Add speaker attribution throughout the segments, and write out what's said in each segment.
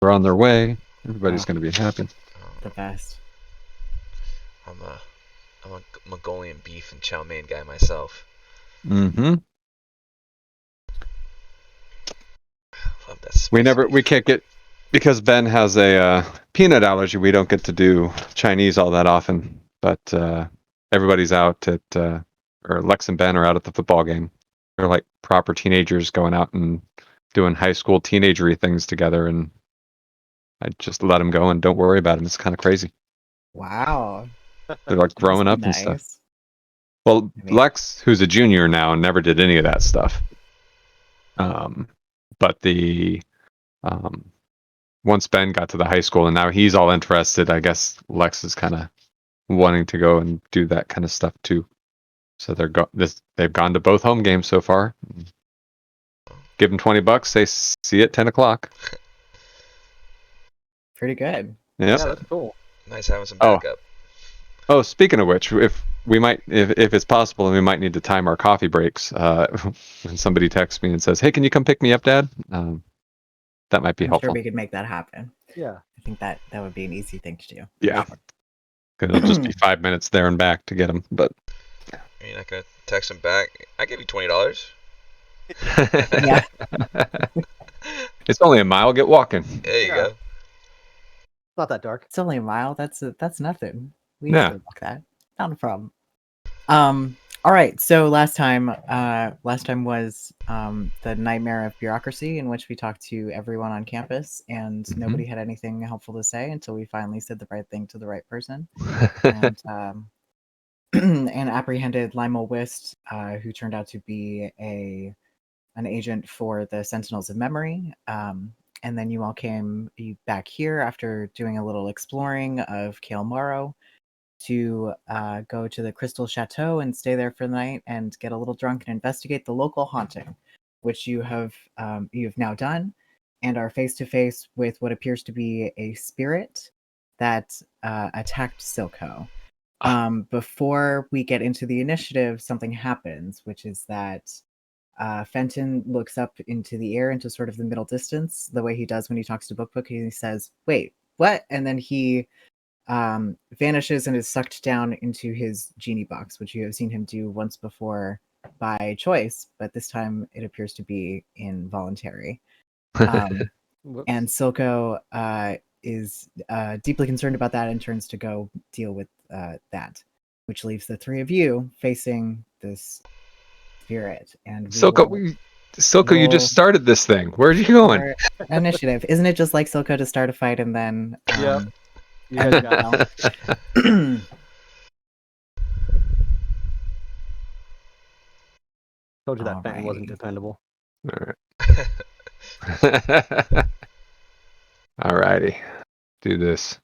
Speaker 1: They're on their way. Everybody's
Speaker 2: Oh,
Speaker 1: going to be happy.
Speaker 2: the best.
Speaker 3: I'm a Mongolian beef and chow mein guy myself.
Speaker 1: Mm-hmm.
Speaker 3: Love that spicy beef.
Speaker 1: We can't get, because Ben has a peanut allergy, we don't get to do Chinese all that often. But everybody's out at, or Lex and Ben are out at the football game. They're like proper teenagers going out and doing high school teenagery things together. And I just let them go and don't worry about them. It's kind of crazy.
Speaker 2: Wow.
Speaker 1: They're like
Speaker 2: That must
Speaker 1: growing
Speaker 2: be
Speaker 1: up and stuff.
Speaker 2: nice.
Speaker 1: Well,
Speaker 2: I mean,
Speaker 1: Lex, who's a junior now, never did any of that stuff. But the um, once Ben got to the high school and now he's all interested, I guess Lex is kind of wanting to go and do that kind of stuff too. So they've gone to both home games so far. Give them $20. They see you at 10 o'clock.
Speaker 2: pretty good.
Speaker 1: Yeah.
Speaker 4: Yeah, that's cool.
Speaker 3: Nice having some
Speaker 1: Oh.
Speaker 3: backup.
Speaker 1: Oh, speaking of which, if it's possible, we might need to time our coffee breaks. When somebody texts me and says, "Hey, can you come pick me up, Dad?" That might be
Speaker 2: I'm
Speaker 1: helpful.
Speaker 2: sure we could make that happen.
Speaker 4: Yeah.
Speaker 2: I think that would be an easy thing to do.
Speaker 1: Yeah. Because it'll just be 5 minutes there and back to get them. But
Speaker 3: You're not gonna text him back. I give you $20.
Speaker 2: Yeah.
Speaker 1: It's only a mile. Get walking.
Speaker 3: There you
Speaker 4: Yeah.
Speaker 3: go.
Speaker 4: Not that dark.
Speaker 2: It's only a mile. That's nothing. We
Speaker 1: Yeah.
Speaker 2: usually walk that. Not a problem. All right. So last time was the nightmare of bureaucracy, in which we talked to everyone on campus, and nobody had anything helpful to say until we finally said the right thing to the right person, and and apprehended Lionel Wist, who turned out to be an agent for the Sentinels of Memory. And then you all came back here after doing a little exploring of Kale Morrow to go to the Crystal Chateau and stay there for the night and get a little drunk and investigate the local haunting, which you've now done, and are face to face with what appears to be a spirit that attacked Silco. Before we get into the initiative, something happens, which is that Fenton looks up into the air, into sort of the middle distance, the way he does when he talks to Book. He says, "Wait, what?" And then he vanishes and is sucked down into his genie box, which you have seen him do once before by choice, but this time it appears to be involuntary. And Silco is deeply concerned about that and turns to go deal with that, which leaves the three of you facing this spirit. And
Speaker 1: Silco, you just started this thing. Where are you going?
Speaker 2: Initiative. Isn't it just like Silco to start a fight and then
Speaker 4: Yep. You guys got it. Told you that Fenton wasn't dependable.
Speaker 1: Alrighty. Do this.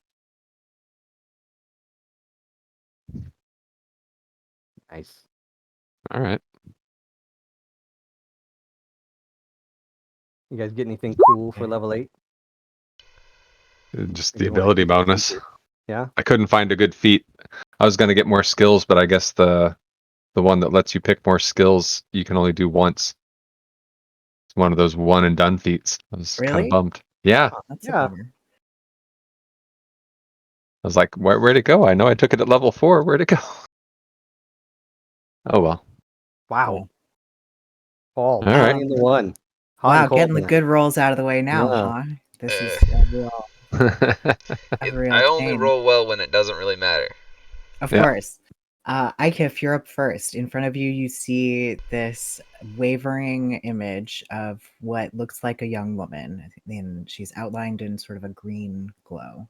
Speaker 4: Nice.
Speaker 1: All right.
Speaker 4: You guys get anything cool for level 8?
Speaker 1: Just
Speaker 4: Or
Speaker 1: the
Speaker 4: you wanna
Speaker 1: ability
Speaker 4: keep it
Speaker 1: bonus.
Speaker 4: secret? Yeah.
Speaker 1: I couldn't find a good feat. I was going to get more skills, but I guess the one that lets you pick more skills you can only do once. It's one of those one and done feats. I was kind
Speaker 2: Really?
Speaker 1: of bummed. Yeah.
Speaker 2: That's
Speaker 4: Yeah.
Speaker 2: a bummer.
Speaker 1: I was like, where'd it go? I know I took it at level 4. Where'd it go? Oh well.
Speaker 4: Wow.
Speaker 2: Cool.
Speaker 4: Paul,
Speaker 1: All right.
Speaker 4: in the one. Hot
Speaker 2: Wow,
Speaker 4: and cold
Speaker 2: getting the
Speaker 4: man.
Speaker 2: good rolls out of the way now,
Speaker 4: Yeah.
Speaker 2: huh? This is a real
Speaker 3: I only
Speaker 2: change.
Speaker 3: roll well when it doesn't really matter.
Speaker 2: Of
Speaker 1: Yeah.
Speaker 2: course. Ikif, you're up first. In front of you, you see this wavering image of what looks like a young woman. And she's outlined in sort of a green glow.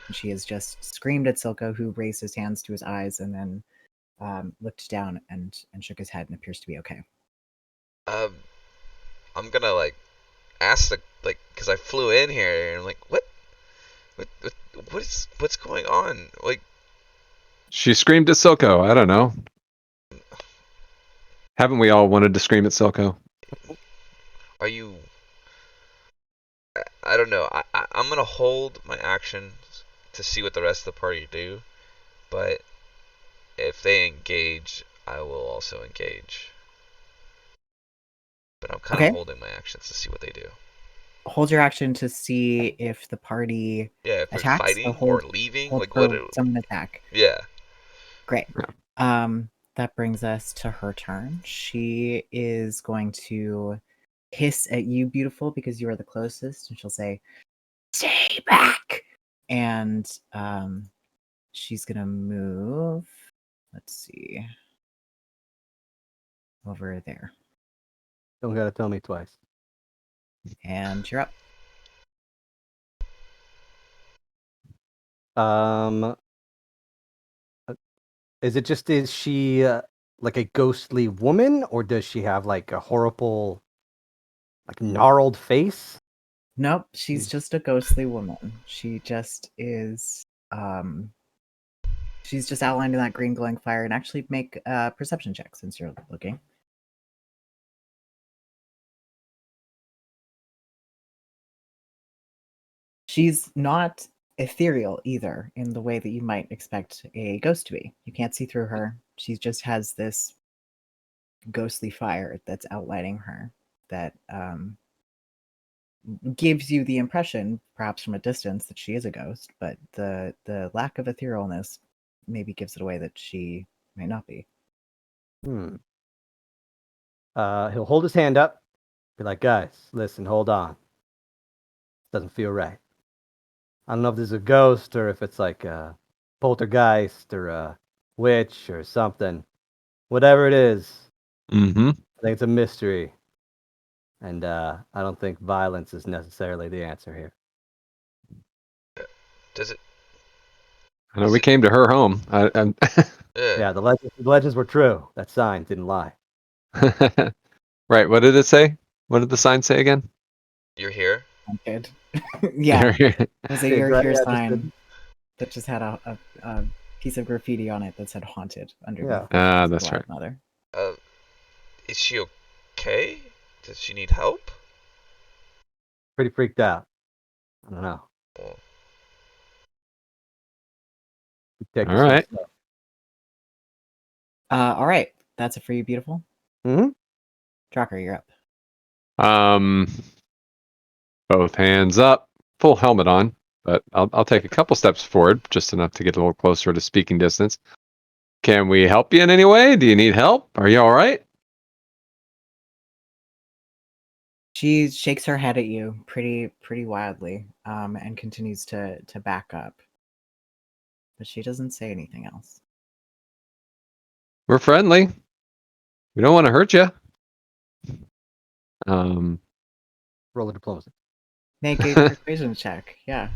Speaker 2: And she has just screamed at Silco, who raised his hands to his eyes and then looked down and shook his head and appears to be okay.
Speaker 3: I'm gonna ask because I flew in here and I'm like, what's going on? Like,
Speaker 1: She screamed at Silco. I don't know. Haven't we all wanted to scream at Silco?
Speaker 3: are you? I don't know. I'm gonna hold my actions to see what the rest of the party do, but if they engage, I will also engage. But I'm kind of
Speaker 2: Okay.
Speaker 3: holding my actions to see what they do.
Speaker 2: hold your action to see if the party
Speaker 3: Yeah, if we're
Speaker 2: attacks. So
Speaker 3: fighting or
Speaker 2: hold
Speaker 3: leaving,
Speaker 2: hold
Speaker 3: like what?
Speaker 2: for someone attack.
Speaker 3: Yeah.
Speaker 2: Great.
Speaker 1: Yeah.
Speaker 2: That brings us to her turn. She is going to hiss at you, beautiful, because you are the closest, and she'll say, "Stay back!" And she's gonna move. Let's see, over there,
Speaker 5: Don't gotta tell me twice.
Speaker 2: and you're up.
Speaker 5: Uh, is she like a ghostly woman, or does she have like a horrible, like gnarled face?
Speaker 2: Nope, she's just a ghostly woman. She just is. She's just outlined in that green glowing fire, and actually make a perception check since you're looking. She's not ethereal either in the way that you might expect a ghost to be. You can't see through her. She just has this ghostly fire that's outlining her that gives you the impression, perhaps from a distance, that she is a ghost, but the lack of etherealness maybe gives it away that she may not be.
Speaker 5: He'll hold his hand up, be like, guys, listen, hold on. Doesn't feel right. I don't know if this is a ghost or if it's like a poltergeist or a witch or something. Whatever it is,
Speaker 1: Mm-hmm.
Speaker 5: I think it's a mystery. And I don't think violence is necessarily the answer here.
Speaker 3: Does it?
Speaker 1: I know we came to her home.
Speaker 5: Yeah, the legends were true. That sign didn't lie.
Speaker 1: Right. What did it say? What did the sign say again?
Speaker 3: You're here.
Speaker 2: Haunted. Yeah, it was a
Speaker 5: Yeah,
Speaker 2: "You're Here"
Speaker 5: just
Speaker 2: sign that just had a piece of graffiti on it that said "haunted" underneath.
Speaker 5: Yeah.
Speaker 1: That's right.
Speaker 2: Mother.
Speaker 3: Is she okay? Does she need help?
Speaker 5: Pretty freaked out. I don't know.
Speaker 3: Well,
Speaker 5: Take
Speaker 1: All
Speaker 5: this one
Speaker 1: right.
Speaker 5: slow.
Speaker 2: All right, that's it for you, beautiful.
Speaker 5: Mm-hmm.
Speaker 2: Drocker, you're up.
Speaker 1: Both hands up, full helmet on, but I'll take a couple steps forward, just enough to get a little closer to speaking distance. Can we help you in any way? Do you need help? Are you all right?
Speaker 2: She shakes her head at you pretty wildly, and continues to back up. But she doesn't say anything else.
Speaker 1: We're friendly. We don't want to hurt you. Um,
Speaker 5: Roll a diplomacy.
Speaker 2: Make a persuasion check. Yeah.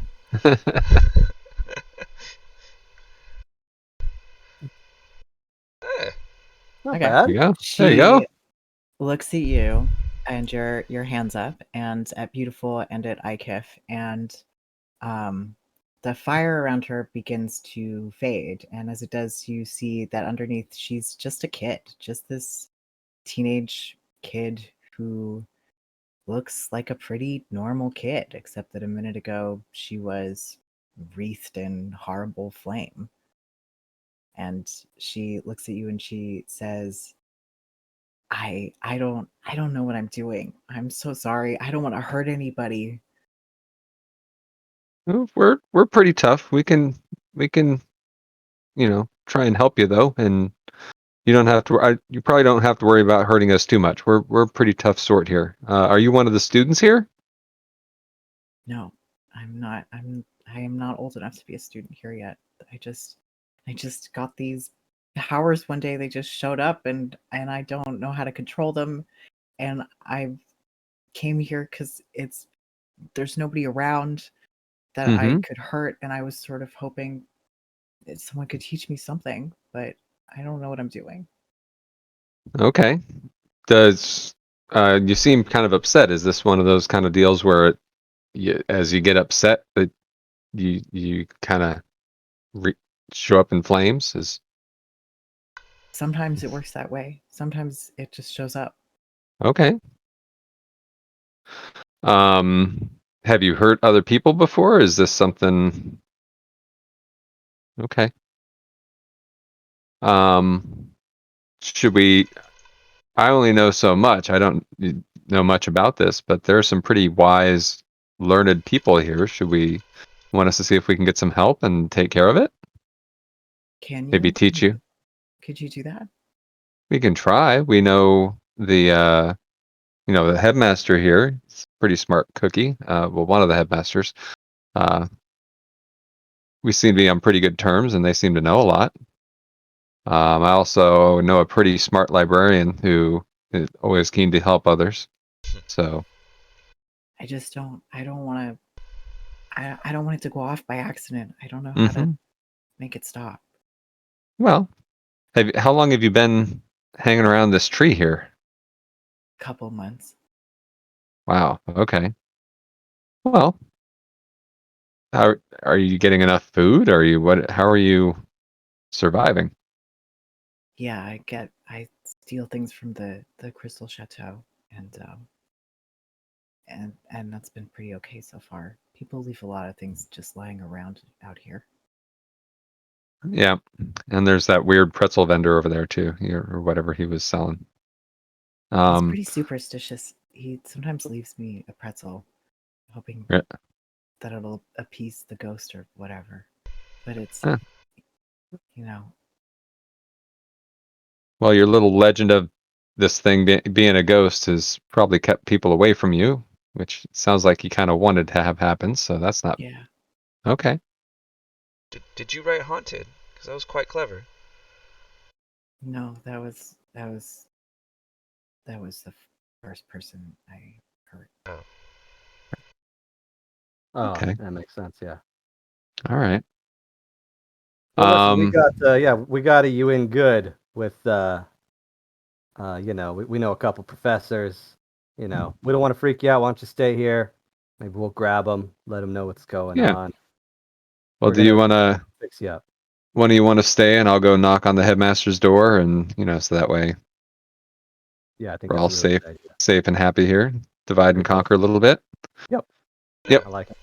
Speaker 3: eh,
Speaker 5: Not
Speaker 2: Okay.
Speaker 5: bad.
Speaker 1: yeah.
Speaker 2: She
Speaker 1: There you go.
Speaker 2: looks at you and your hands up, and at beautiful, and at Ikif, and the fire around her begins to fade, and as it does, you see that underneath she's just a kid, just this teenage kid who looks like a pretty normal kid, except that a minute ago she was wreathed in horrible flame. And she looks at you and she says, I don't know what I'm doing. I'm so sorry. I don't want to hurt anybody.
Speaker 1: Well, we're pretty tough. We can try and help you though, and you don't have to. You probably don't have to worry about hurting us too much. We're a pretty tough sort here. Are you one of the students here?
Speaker 2: No, I'm not. I am not old enough to be a student here yet. I just got these powers one day. They just showed up, and I don't know how to control them. And I came here because there's nobody around that I
Speaker 1: Mm-hmm.
Speaker 2: could hurt, and I was sort of hoping that someone could teach me something, but I don't know what I'm doing.
Speaker 1: Okay. Does you seem kind of upset? Is this one of those kind of deals where as you get upset that you kind of show up in flames? Is
Speaker 2: Sometimes it works that way. Sometimes it just shows up.
Speaker 1: okay. Have you hurt other people before? Is this something? Okay. Should we? I only know so much. I don't. know much about this, but there are some pretty wise, learned people here. Should we want us to see if we can get some help and take care of it?
Speaker 2: Can you?
Speaker 1: Maybe teach you.
Speaker 2: Could you do that?
Speaker 1: We can try. We know the the headmaster here. He's a pretty smart cookie. Well, one of the headmasters. We seem to be on pretty good terms, and they seem to know a lot. I also know a pretty smart librarian who is always keen to help others. So
Speaker 2: I just don't. I don't want to. I don't want it to go off by accident. I don't know how to make it stop.
Speaker 1: well, how long have you been hanging around this tree here?
Speaker 2: Couple months.
Speaker 1: Wow. Okay. Well, how are you getting enough food? Are you what? How are you surviving?
Speaker 2: Yeah, I steal things from the Crystal Chateau, and that's been pretty okay so far. People leave a lot of things just lying around out here.
Speaker 1: Yeah, and there's that weird pretzel vendor over there too, or whatever he was selling.
Speaker 2: He's pretty superstitious. He sometimes leaves me a pretzel, hoping
Speaker 1: Yeah.
Speaker 2: that it'll appease the ghost or whatever. But it's,
Speaker 1: Huh.
Speaker 2: you know,
Speaker 1: Well, your little legend of this thing being a ghost has probably kept people away from you, which sounds like you kind of wanted to have happen. So that's not
Speaker 2: yeah.
Speaker 1: okay.
Speaker 3: Did you write haunted? Because that was quite clever.
Speaker 2: No, that was the first person I heard.
Speaker 5: Oh,
Speaker 1: Okay.
Speaker 5: that makes sense. Yeah.
Speaker 1: All right.
Speaker 5: Well, listen, we got you in good with we know a couple professors. We don't want to freak you out. Why don't you stay here? Maybe we'll grab them, let them know what's going
Speaker 1: Yeah.
Speaker 5: on.
Speaker 1: Well,
Speaker 5: We're
Speaker 1: do you
Speaker 5: gonna
Speaker 1: want to?
Speaker 5: fix you up?
Speaker 1: When do you want to stay? And I'll go knock on the headmaster's door, and so that way
Speaker 5: Yeah, I think
Speaker 1: we're
Speaker 5: that's
Speaker 1: all
Speaker 5: a really
Speaker 1: safe,
Speaker 5: good idea.
Speaker 1: safe and happy here. Divide and
Speaker 5: Pretty cool.
Speaker 1: conquer a little bit.
Speaker 5: Yep.
Speaker 1: Yep.
Speaker 5: I like it.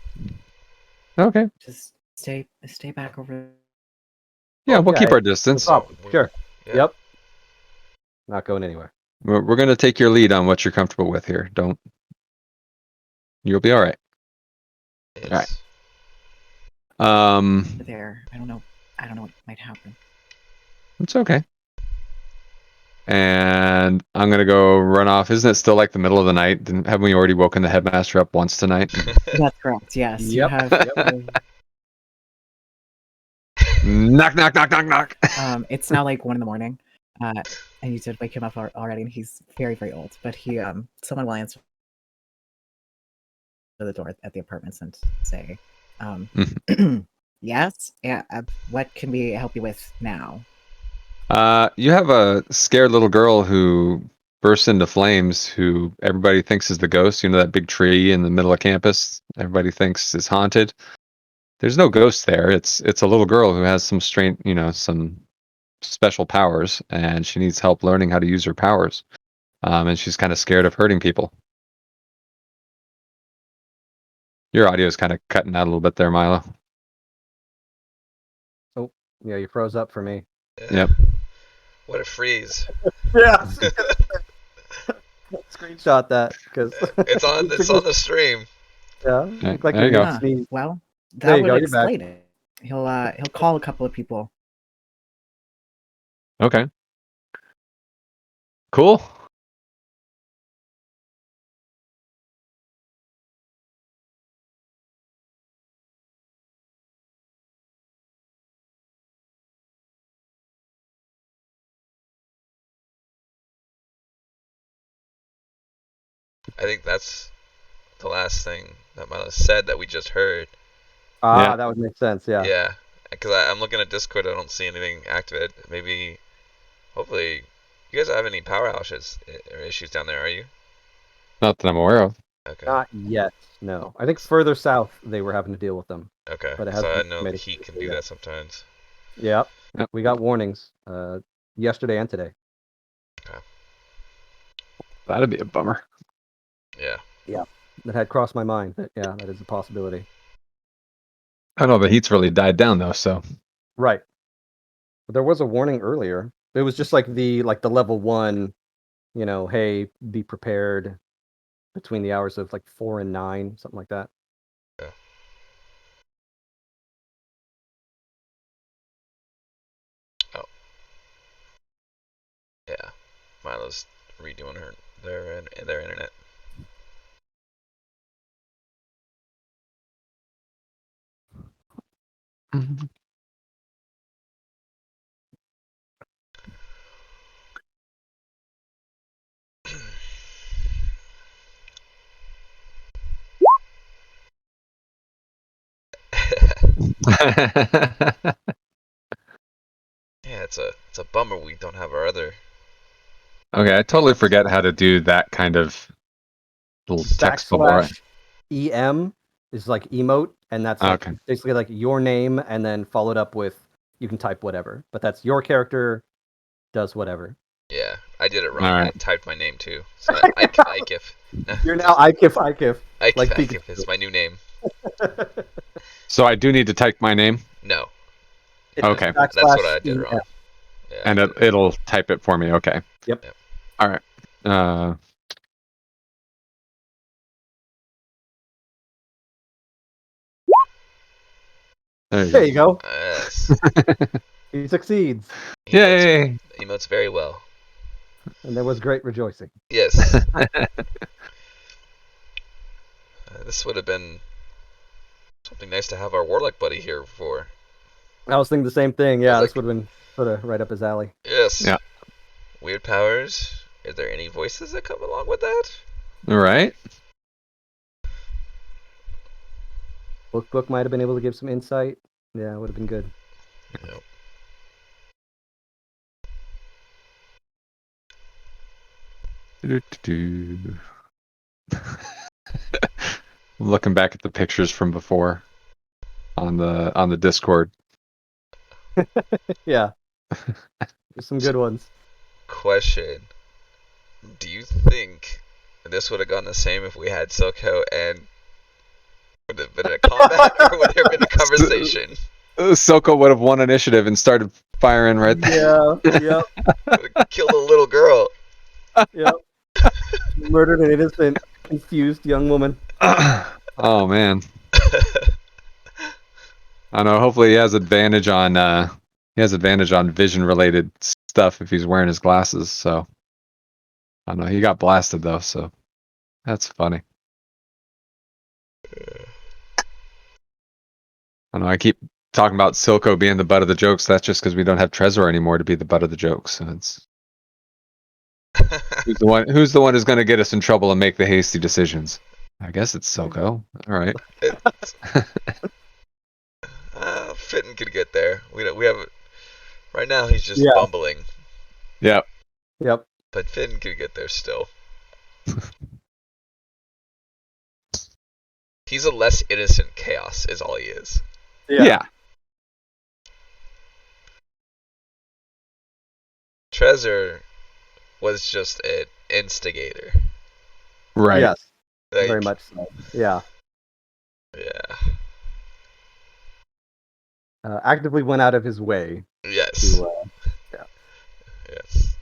Speaker 1: Okay.
Speaker 2: Just stay back over.
Speaker 1: Yeah, we'll keep
Speaker 5: yeah,
Speaker 1: our
Speaker 5: no
Speaker 1: distance.
Speaker 5: problem. Sure.
Speaker 3: Yeah.
Speaker 5: Yep. Not going anywhere.
Speaker 1: We're going to take your lead on what you're comfortable with here. Don't. You'll be all right.
Speaker 3: Yes.
Speaker 1: All right.
Speaker 2: There. I don't know what might happen.
Speaker 1: It's okay. And I'm gonna go run off. Isn't it still like the middle of the night? Haven't we already woken the headmaster up once tonight?
Speaker 2: That's correct. Yes, you
Speaker 5: Yep.
Speaker 2: have.
Speaker 1: Knock, knock, knock, knock, knock.
Speaker 2: It's now like 1 a.m, and you did wake him up already, and he's very, very old. But someone will answer the door at the apartments and say, "Yes, yeah. What can we help you with now?"
Speaker 1: You have a scared little girl who bursts into flames, who everybody thinks is the ghost. You know that big tree in the middle of campus? Everybody thinks is haunted. There's no ghost there. It's a little girl who has some some special powers, and she needs help learning how to use her powers. And she's kind of scared of hurting people. Your audio is kind of cutting out a little bit there, Milo.
Speaker 5: Oh, yeah, you froze up for me.
Speaker 1: Yep.
Speaker 3: What a freeze.
Speaker 5: Yeah. Screenshot that because
Speaker 3: It's on the stream.
Speaker 5: Yeah.
Speaker 1: Okay,
Speaker 5: Looked like
Speaker 1: there you
Speaker 5: you're
Speaker 1: go.
Speaker 5: gonna sneeze.
Speaker 2: Well,
Speaker 5: There
Speaker 2: that
Speaker 5: you
Speaker 2: would
Speaker 5: go, you're back.
Speaker 2: explain it. He'll call a couple of people.
Speaker 1: Okay. Cool.
Speaker 3: I think that's the last thing that Milo said that we just heard.
Speaker 1: Yeah.
Speaker 5: That would make sense. Yeah.
Speaker 3: Yeah. Because I'm looking at Discord, I don't see anything activated. Maybe, hopefully, you guys don't have any power outages or issues down there, are you?
Speaker 1: Not that I'm aware of.
Speaker 3: Okay.
Speaker 5: Not yet. No. I think further south they were having to deal with them.
Speaker 3: Okay.
Speaker 5: But it
Speaker 3: So I
Speaker 5: hasn't
Speaker 3: know
Speaker 5: made
Speaker 3: the
Speaker 5: it
Speaker 3: heat can
Speaker 5: through
Speaker 3: do
Speaker 5: yet.
Speaker 3: that sometimes.
Speaker 5: Yep.
Speaker 1: Yep.
Speaker 5: We got warnings. Yesterday and today.
Speaker 1: That'd be a bummer.
Speaker 3: Yeah.
Speaker 5: That had crossed my mind. That that is a possibility.
Speaker 1: I don't know. The heat's really died down though, so
Speaker 5: Right. But there was a warning earlier. It was just like the level 1, hey, be prepared. between the hours of like 4 and 9, something like that.
Speaker 3: Yeah. Oh. Yeah. Milo's redoing their internet.
Speaker 1: Mhm.
Speaker 3: Yeah, it's a bummer we don't have our other.
Speaker 1: Okay, I totally forget how to do that kind of little text bubble.
Speaker 5: /em is like emote, and that's like
Speaker 1: Okay.
Speaker 5: basically like your name and then followed up with you can type whatever, but that's your character does whatever.
Speaker 3: Yeah, I did it wrong.
Speaker 1: All
Speaker 3: I
Speaker 1: right.
Speaker 3: typed my name too. So Ikif.
Speaker 5: You're now Ikif.
Speaker 3: Ikif
Speaker 5: like
Speaker 3: is my new name.
Speaker 1: So I do need to type my name,
Speaker 3: No,
Speaker 5: It's
Speaker 1: Okay.
Speaker 3: that's what I
Speaker 5: /
Speaker 3: did wrong.
Speaker 5: em.
Speaker 3: Yeah,
Speaker 1: and
Speaker 3: I did it
Speaker 1: it'll type it for me. Okay.
Speaker 5: Yep.
Speaker 1: All right. There
Speaker 5: There you go.
Speaker 3: Yes.
Speaker 5: He succeeds,
Speaker 1: Yay!
Speaker 3: Emotes very well.
Speaker 5: and there was great rejoicing.
Speaker 3: Yes. This would have been something nice to have our warlock buddy here for.
Speaker 5: I was thinking the same thing. Yeah,
Speaker 3: like-
Speaker 5: this would have been sort of right up his alley.
Speaker 3: Yes.
Speaker 1: Yeah.
Speaker 3: Weird powers. Is there any voices that come along with that?
Speaker 1: All right.
Speaker 5: Book might have been able to give some insight. Yeah, it would have been good.
Speaker 3: Nope.
Speaker 1: Do-do-do. Looking back at the pictures from before on the Discord.
Speaker 5: Yeah, there's some good ones.
Speaker 3: Question. Do you think this would have gone the same if we had Silco and would it have been a combat or would there have been a conversation?
Speaker 1: Silco would have won initiative and started firing right there.
Speaker 5: Yeah, yep,
Speaker 3: Would have killed a little girl.
Speaker 5: yep. Murdered an innocent, confused young woman.
Speaker 1: Oh man. I know. Hopefully he has advantage on vision related stuff if he's wearing his glasses. So I don't know. He got blasted though, so that's funny. I know. I keep talking about Silco being the butt of the jokes. That's just because we don't have Trezor anymore to be the butt of the jokes. So it's who's the one who's going to get us in trouble and make the hasty decisions. I guess it's Silco. All right.
Speaker 3: Fitton could get there. We have right now. He's just
Speaker 5: Yeah.
Speaker 3: bumbling,
Speaker 1: Yep.
Speaker 5: Yep.
Speaker 3: but Fitton could get there still. He's a less innocent chaos, is all he is.
Speaker 1: Yeah.
Speaker 3: Trezor was just an instigator.
Speaker 1: Right.
Speaker 5: Yes,
Speaker 3: Like,
Speaker 5: very much so. Yeah.
Speaker 3: Yeah.
Speaker 5: Actively went out of his way
Speaker 3: Yes.
Speaker 5: to.
Speaker 3: Yes.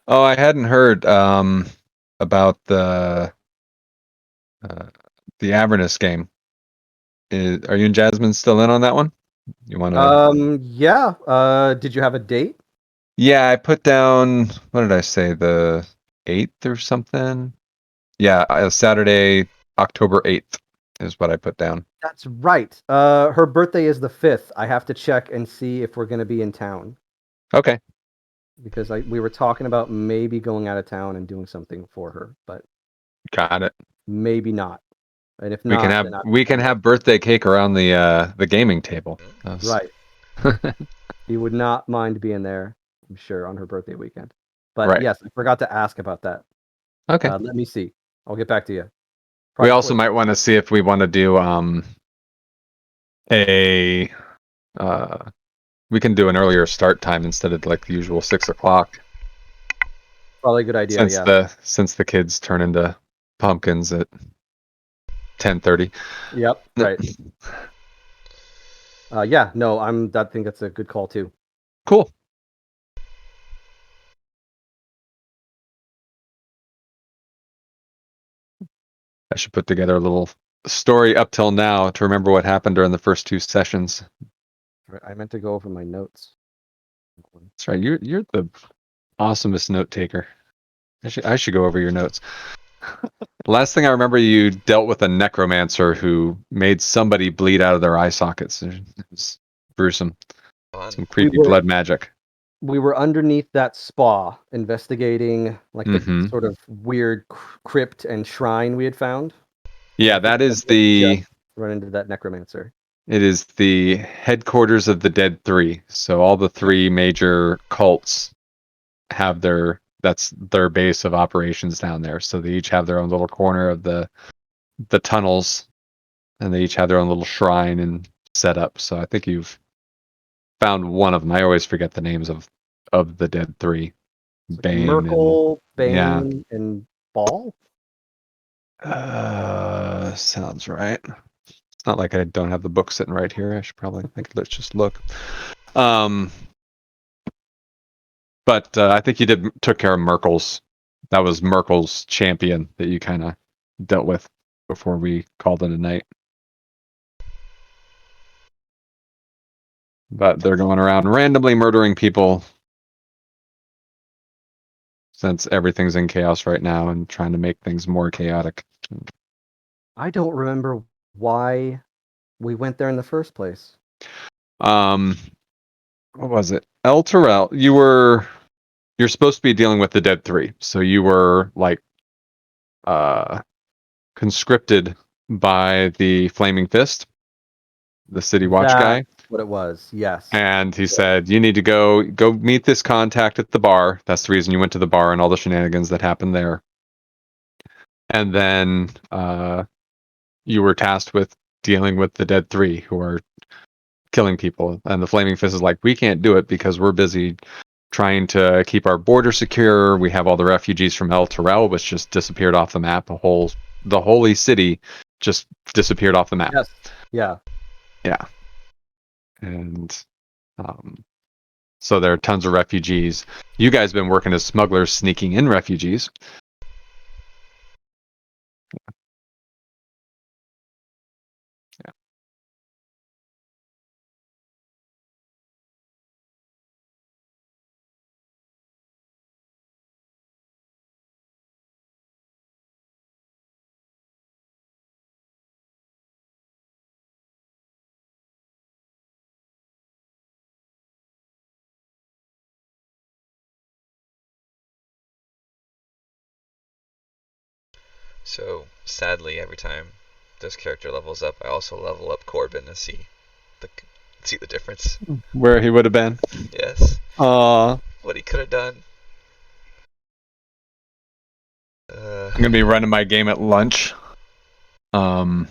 Speaker 1: Oh, I hadn't heard about the Avernus game. Are you and Jasmine still in on that one? You want to?
Speaker 5: Yeah. Did you have a date?
Speaker 1: Yeah, I put down. What did I say? The 8th or something. Yeah, Saturday, October 8th is what I put down.
Speaker 5: That's right. Her birthday is the 5th. I have to check and see if we're going to be in town.
Speaker 1: Okay.
Speaker 5: Because we were talking about maybe going out of town and doing something for her, but
Speaker 1: Got it.
Speaker 5: maybe not. And if
Speaker 1: We
Speaker 5: not,
Speaker 1: can
Speaker 5: then
Speaker 1: have birthday cake around the gaming table.
Speaker 5: right. He would not mind being there, I'm sure, on her birthday weekend. But
Speaker 1: Right.
Speaker 5: yes, I forgot to ask about that.
Speaker 1: Okay.
Speaker 5: Let me see. I'll get back to you.
Speaker 1: We also might want to see if we want to do we can do an earlier start time instead of like the usual 6 o'clock.
Speaker 5: Probably a good idea.
Speaker 1: Since the kids turn into pumpkins at 10:30.
Speaker 5: Yep. Right. Yeah. No, I think that's a good call too.
Speaker 1: Cool. I should put together a little story up till now to remember what happened during the first 2 sessions.
Speaker 5: I meant to go over my notes.
Speaker 1: That's right. You're the awesomest note taker. I should go over your notes. Last thing I remember, you dealt with a necromancer who made somebody bleed out of their eye sockets. It was gruesome.
Speaker 3: Fun.
Speaker 1: Some creepy
Speaker 5: were-
Speaker 1: blood magic.
Speaker 5: We were underneath that spa investigating like the
Speaker 1: Mhm.
Speaker 5: sort of weird crypt and shrine we had found.
Speaker 1: Yeah, that is the
Speaker 5: Run into that necromancer.
Speaker 1: it is the headquarters of the Dead Three. So all the 3 major cults have that's their base of operations down there. So they each have their own little corner of the tunnels, and they each have their own little shrine and setup. So I think you've found one of them. I always forget the names of the Dead Three. Bane
Speaker 5: Merkel,
Speaker 1: yeah.
Speaker 5: Bane, and Ball.
Speaker 1: Sounds right. It's not like I don't have the book sitting right here. I should probably let's just look. But I think you took care of Merkel's. That was Merkel's champion that you kind of dealt with before we called it a night. But they're going around randomly murdering people since everything's in chaos right now and trying to make things more chaotic.
Speaker 5: I don't remember why we went there in the first place.
Speaker 1: What was it? El Terrell, you're supposed to be dealing with the Dead Three, so you were like conscripted by the Flaming Fist, the City Watch guy.
Speaker 5: What it was, yes.
Speaker 1: And he said, you need to go meet this contact at the bar. That's the reason you went to the bar and all the shenanigans that happened there. And then you were tasked with dealing with the Dead Three who are killing people. And the Flaming Fist is like, we can't do it because we're busy trying to keep our border secure. We have all the refugees from El Terrell, which just disappeared off the map. The holy city just disappeared off the map.
Speaker 5: Yes. Yeah.
Speaker 1: Yeah. And so there are tons of refugees. You guys have been working as smugglers, sneaking in refugees. Yeah.
Speaker 3: So sadly, every time this character levels up, I also level up Corbin to see the difference.
Speaker 1: Where he would have been.
Speaker 3: Yes.
Speaker 1: Aww.
Speaker 3: What he could have done.
Speaker 1: I'm gonna be running my game at lunch. With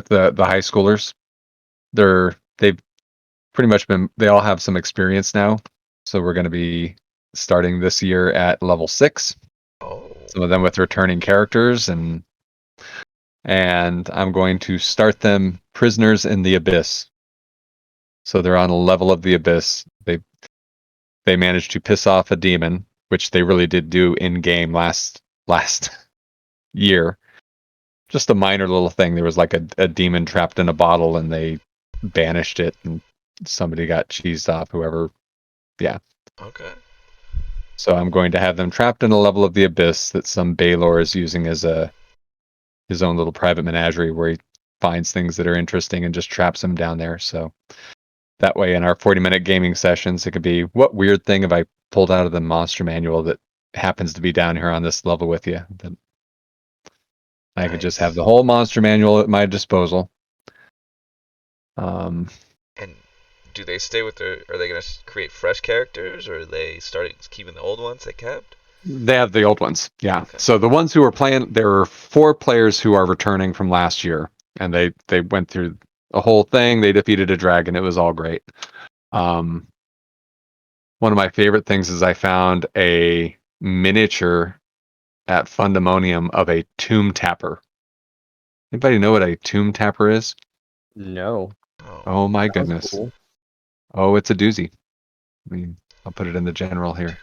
Speaker 1: the high schoolers. They've pretty much they all have some experience now. So we're gonna be starting this year at level 6.
Speaker 3: Oh.
Speaker 1: Some of them with returning characters, and I'm going to start them prisoners in the abyss. So they're on a level of the abyss. They managed to piss off a demon, which they really did do in game last year. Just a minor little thing. There was like a demon trapped in a bottle, and they banished it, and somebody got cheesed off. Whoever, yeah.
Speaker 3: Okay.
Speaker 1: So I'm going to have them trapped in a level of the abyss that some Baylor is using as his own little private menagerie where he finds things that are interesting and just traps them down there. So that way in our 40-minute gaming sessions, it could be, what weird thing have I pulled out of the monster manual that happens to be down here on this level with you? That I could just have the whole monster manual at my disposal.
Speaker 3: And do they stay with are they going to create fresh characters, or are they starting keeping the old ones they kept?
Speaker 1: They have the old ones, yeah.
Speaker 3: Okay.
Speaker 1: So the ones who are playing, there are 4 players who are returning from last year, and they went through a whole thing. They defeated a dragon. It was all great. One of my favorite things is I found a miniature at Fundemonium of a tomb tapper. Anybody know what a tomb tapper is?
Speaker 5: No.
Speaker 1: Oh my
Speaker 5: That was
Speaker 1: goodness.
Speaker 5: cool.
Speaker 1: Oh, it's a doozy. I'll put it in the general here.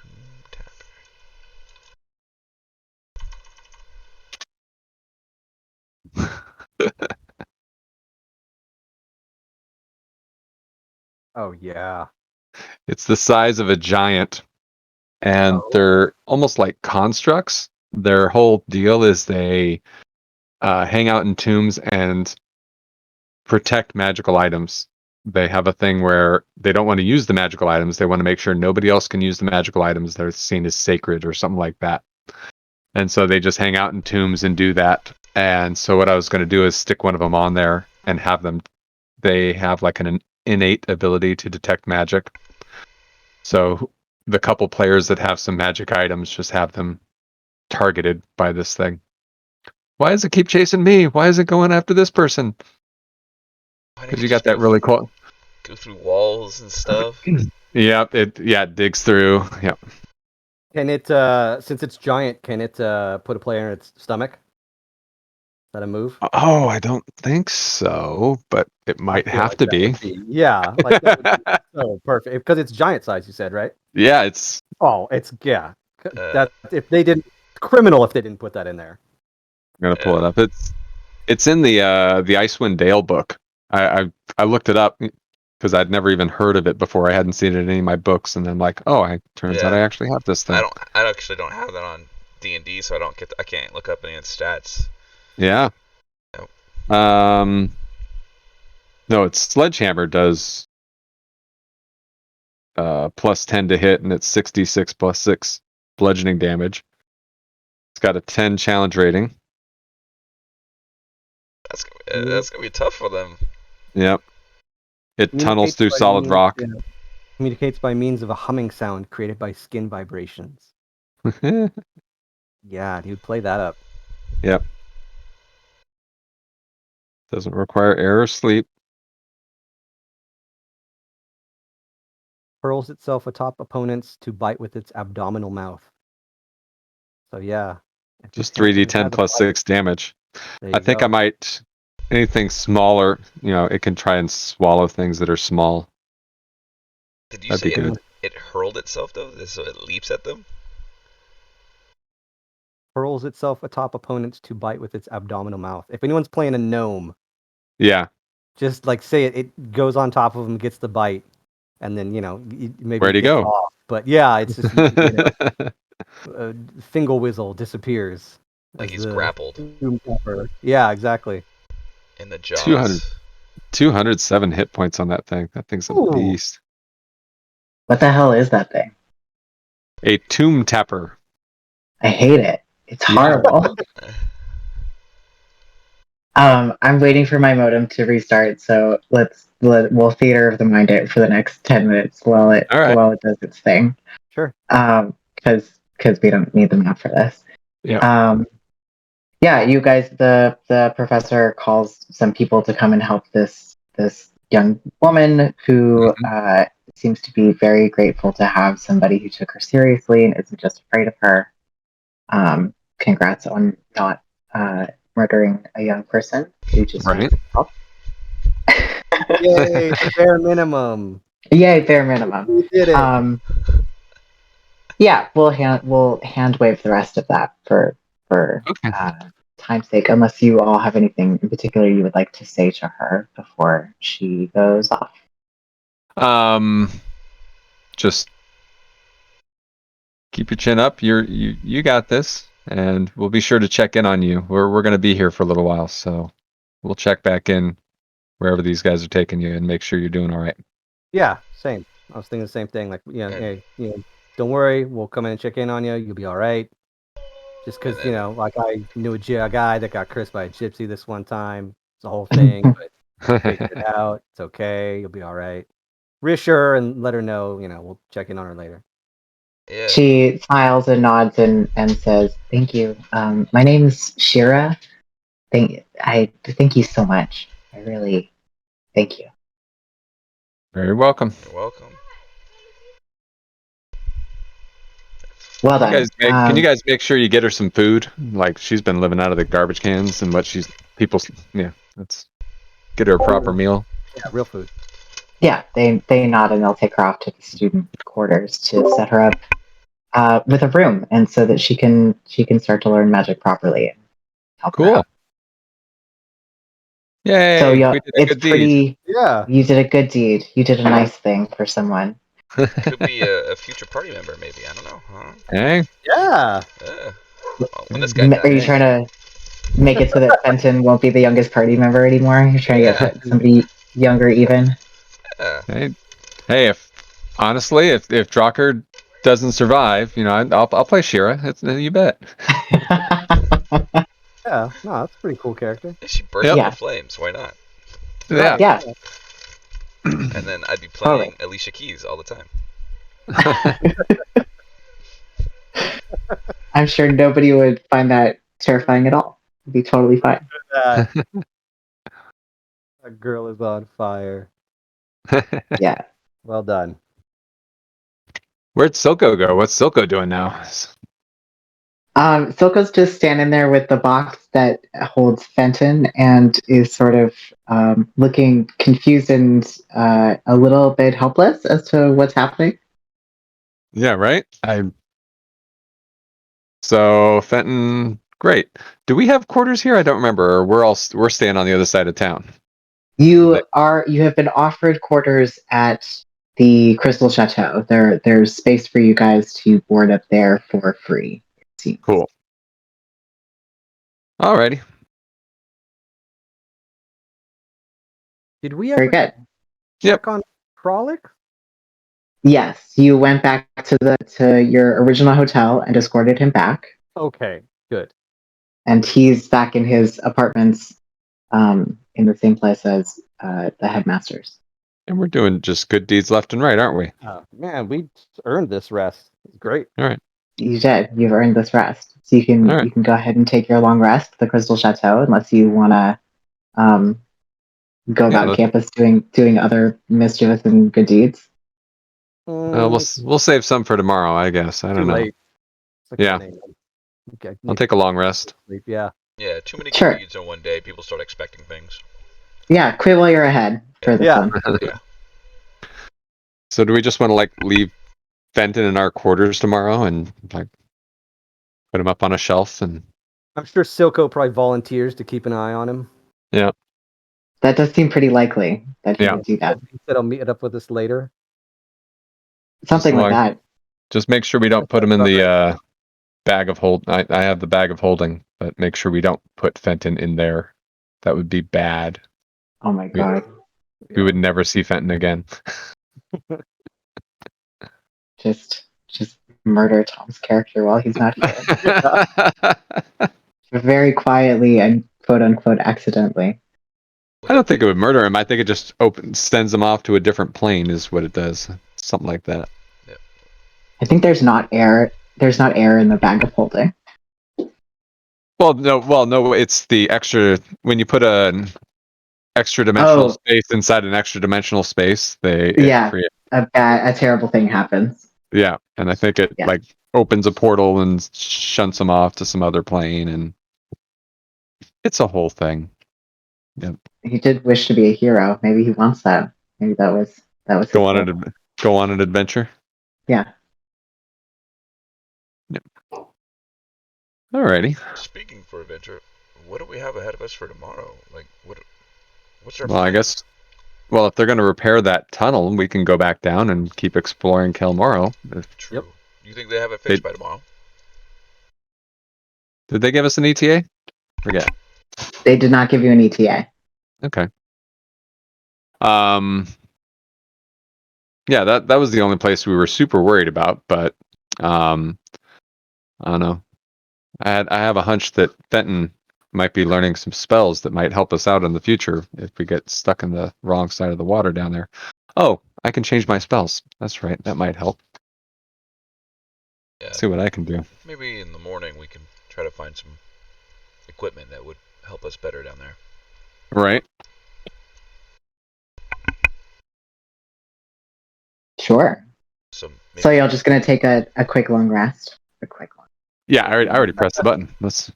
Speaker 5: Oh yeah.
Speaker 1: It's the size of a giant, and
Speaker 5: Oh.
Speaker 1: they're almost like constructs. Their whole deal is they hang out in tombs and protect magical items. They have a thing where they don't want to use the magical items. They want to make sure nobody else can use the magical items. They're seen as sacred or something like that. And so they just hang out in tombs and do that. And so what I was going to do is stick one of them on there and have them. They have like an innate ability to detect magic. So the couple players that have some magic items just have them targeted by this thing. Why does it keep chasing me? Why is it going after this person?
Speaker 3: Why didn't
Speaker 1: Because you got that really cool.
Speaker 3: go through walls and stuff?
Speaker 1: Yeah, it digs through. Yeah.
Speaker 5: Can it since it's giant, can it put a player in its stomach? Is that a move?
Speaker 1: Oh, I don't think so, but it
Speaker 5: I
Speaker 1: might
Speaker 5: feel
Speaker 1: have
Speaker 5: like
Speaker 1: to
Speaker 5: that
Speaker 1: be.
Speaker 5: would be. Yeah, like that would be so perfect because it's giant size. You said right?
Speaker 1: Yeah, it's
Speaker 5: Oh, it's yeah.
Speaker 3: Uh,
Speaker 5: That if they didn't criminal if they didn't put that in there.
Speaker 1: I'm gonna pull it up. It's in the Icewind Dale book. I looked it up because I'd never even heard of it before. I hadn't seen it in any of my books, and then like, oh, turns out
Speaker 3: Yeah.
Speaker 1: I actually have this thing.
Speaker 3: I actually don't have that on D&D, so I can't look up any of the stats.
Speaker 1: Yeah.
Speaker 3: Nope.
Speaker 1: No, it's Sledgehammer does plus 10 to hit, and it's 66 plus 6 bludgeoning damage. It's got a 10 challenge rating.
Speaker 3: That's gonna be tough for them.
Speaker 1: Yep. It tunnels through solid rock.
Speaker 5: Yeah. Communicates by means of a humming sound created by skin vibrations. Yeah, dude, play that up.
Speaker 1: Yep. Doesn't require air or sleep.
Speaker 5: Hurls itself atop opponents to bite with its abdominal mouth. So yeah. if
Speaker 1: Just
Speaker 5: something
Speaker 1: 3d10
Speaker 5: has a
Speaker 1: plus
Speaker 5: bite,
Speaker 1: 6 damage.
Speaker 5: there
Speaker 1: I
Speaker 5: you
Speaker 1: think
Speaker 5: go.
Speaker 1: I might anything smaller, it can try and swallow things that are small.
Speaker 3: Did you
Speaker 1: That'd be
Speaker 3: say
Speaker 1: good.
Speaker 3: it hurled itself though, so it leaps at them?
Speaker 5: Hurls itself atop opponents to bite with its abdominal mouth. If anyone's playing a gnome,
Speaker 1: Yeah.
Speaker 5: just like say it goes on top of them, gets the bite, and then maybe
Speaker 1: Where'd
Speaker 5: it
Speaker 1: he
Speaker 5: gets
Speaker 1: go?
Speaker 5: off. But yeah, it's just Fingal Whizzle disappears.
Speaker 3: Like
Speaker 5: as
Speaker 3: he's
Speaker 5: the
Speaker 3: grappled
Speaker 5: doom pepper. Yeah, exactly.
Speaker 3: in the
Speaker 1: 200.
Speaker 3: jaws.
Speaker 1: 207 hit points on that thing. That thing's a
Speaker 5: Ooh.
Speaker 1: beast.
Speaker 2: What the hell is that thing?
Speaker 1: A tomb tapper.
Speaker 2: I hate it. It's
Speaker 1: Yeah.
Speaker 2: horrible. I'm waiting for my modem to restart, so we'll theater of the mind it for the next 10 minutes while it
Speaker 1: All right.
Speaker 2: does its thing.
Speaker 5: Sure.
Speaker 2: Because we don't need the map for this.
Speaker 1: Yeah.
Speaker 2: Yeah, you guys. The professor calls some people to come and help this young woman who seems to be very grateful to have somebody who took her seriously and isn't just afraid of her. Congrats on not murdering a young person who just
Speaker 1: Right.
Speaker 2: needs help.
Speaker 5: Yay, bare minimum.
Speaker 2: Yay, bare minimum.
Speaker 5: We did it.
Speaker 2: Yeah, we'll hand wave the rest of that for
Speaker 1: Okay.
Speaker 2: time's sake, unless you all have anything in particular you would like to say to her before she goes off.
Speaker 1: Just keep your chin up. You got this, and we'll be sure to check in on you. We're going to be here for a little while, so we'll check back in wherever these guys are taking you and make sure you're doing all right.
Speaker 5: Yeah, same. I was thinking the same thing. Like, hey, don't worry, we'll come in and check in on you. You'll be all right. Just because, like I knew a guy that got cursed by a gypsy this one time. It's a whole thing, but figured it out. It's okay. You'll be all right. Reassure and let her know, we'll check in on her later.
Speaker 3: Yeah.
Speaker 2: She smiles and nods and says, "Thank you. My name's Shira. Thank you so much. I really thank you."
Speaker 1: Very welcome.
Speaker 3: You're welcome.
Speaker 2: Well done.
Speaker 1: Can you guys make sure you get her some food? Like she's been living out of the garbage cans and let's get her a proper meal.
Speaker 5: Yeah, real food.
Speaker 2: Yeah, they nod and they'll take her off to the student quarters to set her up with a room, and so that she can start to learn magic properly and help her
Speaker 1: Cool.
Speaker 2: out.
Speaker 1: Yay!
Speaker 2: So yeah,
Speaker 1: we did a
Speaker 2: it's
Speaker 1: good deed.
Speaker 2: pretty.
Speaker 5: Yeah.
Speaker 2: You did a good deed. You did a nice thing for someone.
Speaker 3: Could be a future party member, maybe. I don't know. Huh?
Speaker 1: Hey,
Speaker 5: Yeah.
Speaker 3: Well, when this guy
Speaker 2: Are you
Speaker 3: dies.
Speaker 2: trying to make it so that Fenton won't be the youngest party member anymore? You're trying to
Speaker 3: Yeah.
Speaker 2: get somebody younger, even.
Speaker 3: Yeah.
Speaker 1: hey! If honestly, if Drocker doesn't survive, I'll play Shira. You bet.
Speaker 5: Yeah. No, that's a pretty cool character.
Speaker 3: She bursts
Speaker 1: Yep.
Speaker 3: into
Speaker 2: Yeah.
Speaker 3: flames. Why not?
Speaker 1: Yeah.
Speaker 2: Yeah.
Speaker 3: And then I'd be playing Alicia Keys all the time.
Speaker 2: I'm sure nobody would find that terrifying at all. It'd be totally fine.
Speaker 5: That girl is on fire.
Speaker 2: Yeah.
Speaker 5: Well done.
Speaker 1: Where'd Silco go? What's Silco doing now?
Speaker 2: Silco's just standing there with the box that holds Fenton and is sort of looking confused and a little bit helpless as to what's happening.
Speaker 1: Yeah, right. So Fenton, great. Do we have quarters here? I don't remember. Or we're staying on the other side of town.
Speaker 2: You have been offered quarters at the Crystal Chateau. There's space for you guys to board up there for free. It seems.
Speaker 1: Cool. Alrighty.
Speaker 5: Did we
Speaker 2: Very
Speaker 5: ever
Speaker 2: good.
Speaker 5: check on Frolic?
Speaker 2: Yes, you went back to your original hotel and escorted him back,
Speaker 5: Okay, good.
Speaker 2: and he's back in his apartments, in the same place as the headmasters.
Speaker 1: And we're doing just good deeds left and right, aren't we?
Speaker 5: Man, we earned this rest. It's great.
Speaker 2: You did. You've earned this rest, so you can
Speaker 1: All right.
Speaker 2: you can go ahead and take your long rest at the Crystal Chateau, unless you want to go about
Speaker 1: let's-
Speaker 2: campus doing other mischievous and good deeds.
Speaker 1: we'll save some for tomorrow, I guess. I
Speaker 5: Too
Speaker 1: don't know.
Speaker 5: late. It's like
Speaker 1: Yeah.
Speaker 5: 10 a.m. Okay,
Speaker 1: I'll take a long rest.
Speaker 5: sleep. Yeah.
Speaker 3: Yeah, too many
Speaker 2: Sure.
Speaker 3: good deeds in one day. People start expecting things.
Speaker 2: Yeah, quit while you're ahead for this
Speaker 5: Yeah.
Speaker 2: one.
Speaker 3: Yeah.
Speaker 1: So do we just want to leave Fenton in our quarters tomorrow and put him up on a shelf and
Speaker 5: I'm sure Silco probably volunteers to keep an eye on him.
Speaker 2: That does seem pretty likely that he
Speaker 1: Yeah.
Speaker 2: would do that.
Speaker 5: He said he'll meet up with us later.
Speaker 2: Something like that.
Speaker 1: just make sure we don't put him in the bag of hold. I have the bag of holding, but make sure we don't put Fenton in there. That would be bad.
Speaker 2: Oh my god.
Speaker 1: We would never see Fenton again.
Speaker 2: Just murder Tom's character while he's not here. Very quietly and quote unquote accidentally.
Speaker 1: I don't think it would murder him. I think it just sends him off to a different plane is what it does. Something like that.
Speaker 2: I think there's not air in the bag of holding.
Speaker 1: Well, no, it's the extra when you put an extra dimensional space inside an extra dimensional space,
Speaker 2: a terrible thing happens.
Speaker 1: Yeah, and I think it opens a portal and shunts them off to some other plane, and it's a whole thing. Yep.
Speaker 2: He did wish to be a hero. Maybe he wants that. Maybe that was
Speaker 1: go on an adventure.
Speaker 2: Yeah.
Speaker 1: Yep. Alrighty.
Speaker 3: Speaking for adventure, what do we have ahead of us for tomorrow? What's our
Speaker 1: Well, I guess. Well, if they're going to repair that tunnel, we can go back down and keep exploring Kelmoro.
Speaker 3: True.
Speaker 5: Yep.
Speaker 3: You think they have it fixed by tomorrow?
Speaker 1: Did they give us an ETA? Forget.
Speaker 2: They did not give you an ETA.
Speaker 1: Okay. Yeah, that was the only place we were super worried about, but I don't know. I have a hunch that Fenton might be learning some spells that might help us out in the future if we get stuck in the wrong side of the water down there. Oh, I can change my spells. That's right. That might help.
Speaker 3: Yeah.
Speaker 1: See what I can do.
Speaker 3: Maybe in the morning we can try to find some equipment that would help us better down there.
Speaker 1: Right.
Speaker 2: Sure.
Speaker 3: So
Speaker 2: y'all just gonna take a quick long rest? A quick one.
Speaker 1: Yeah, I already pressed the button. Let's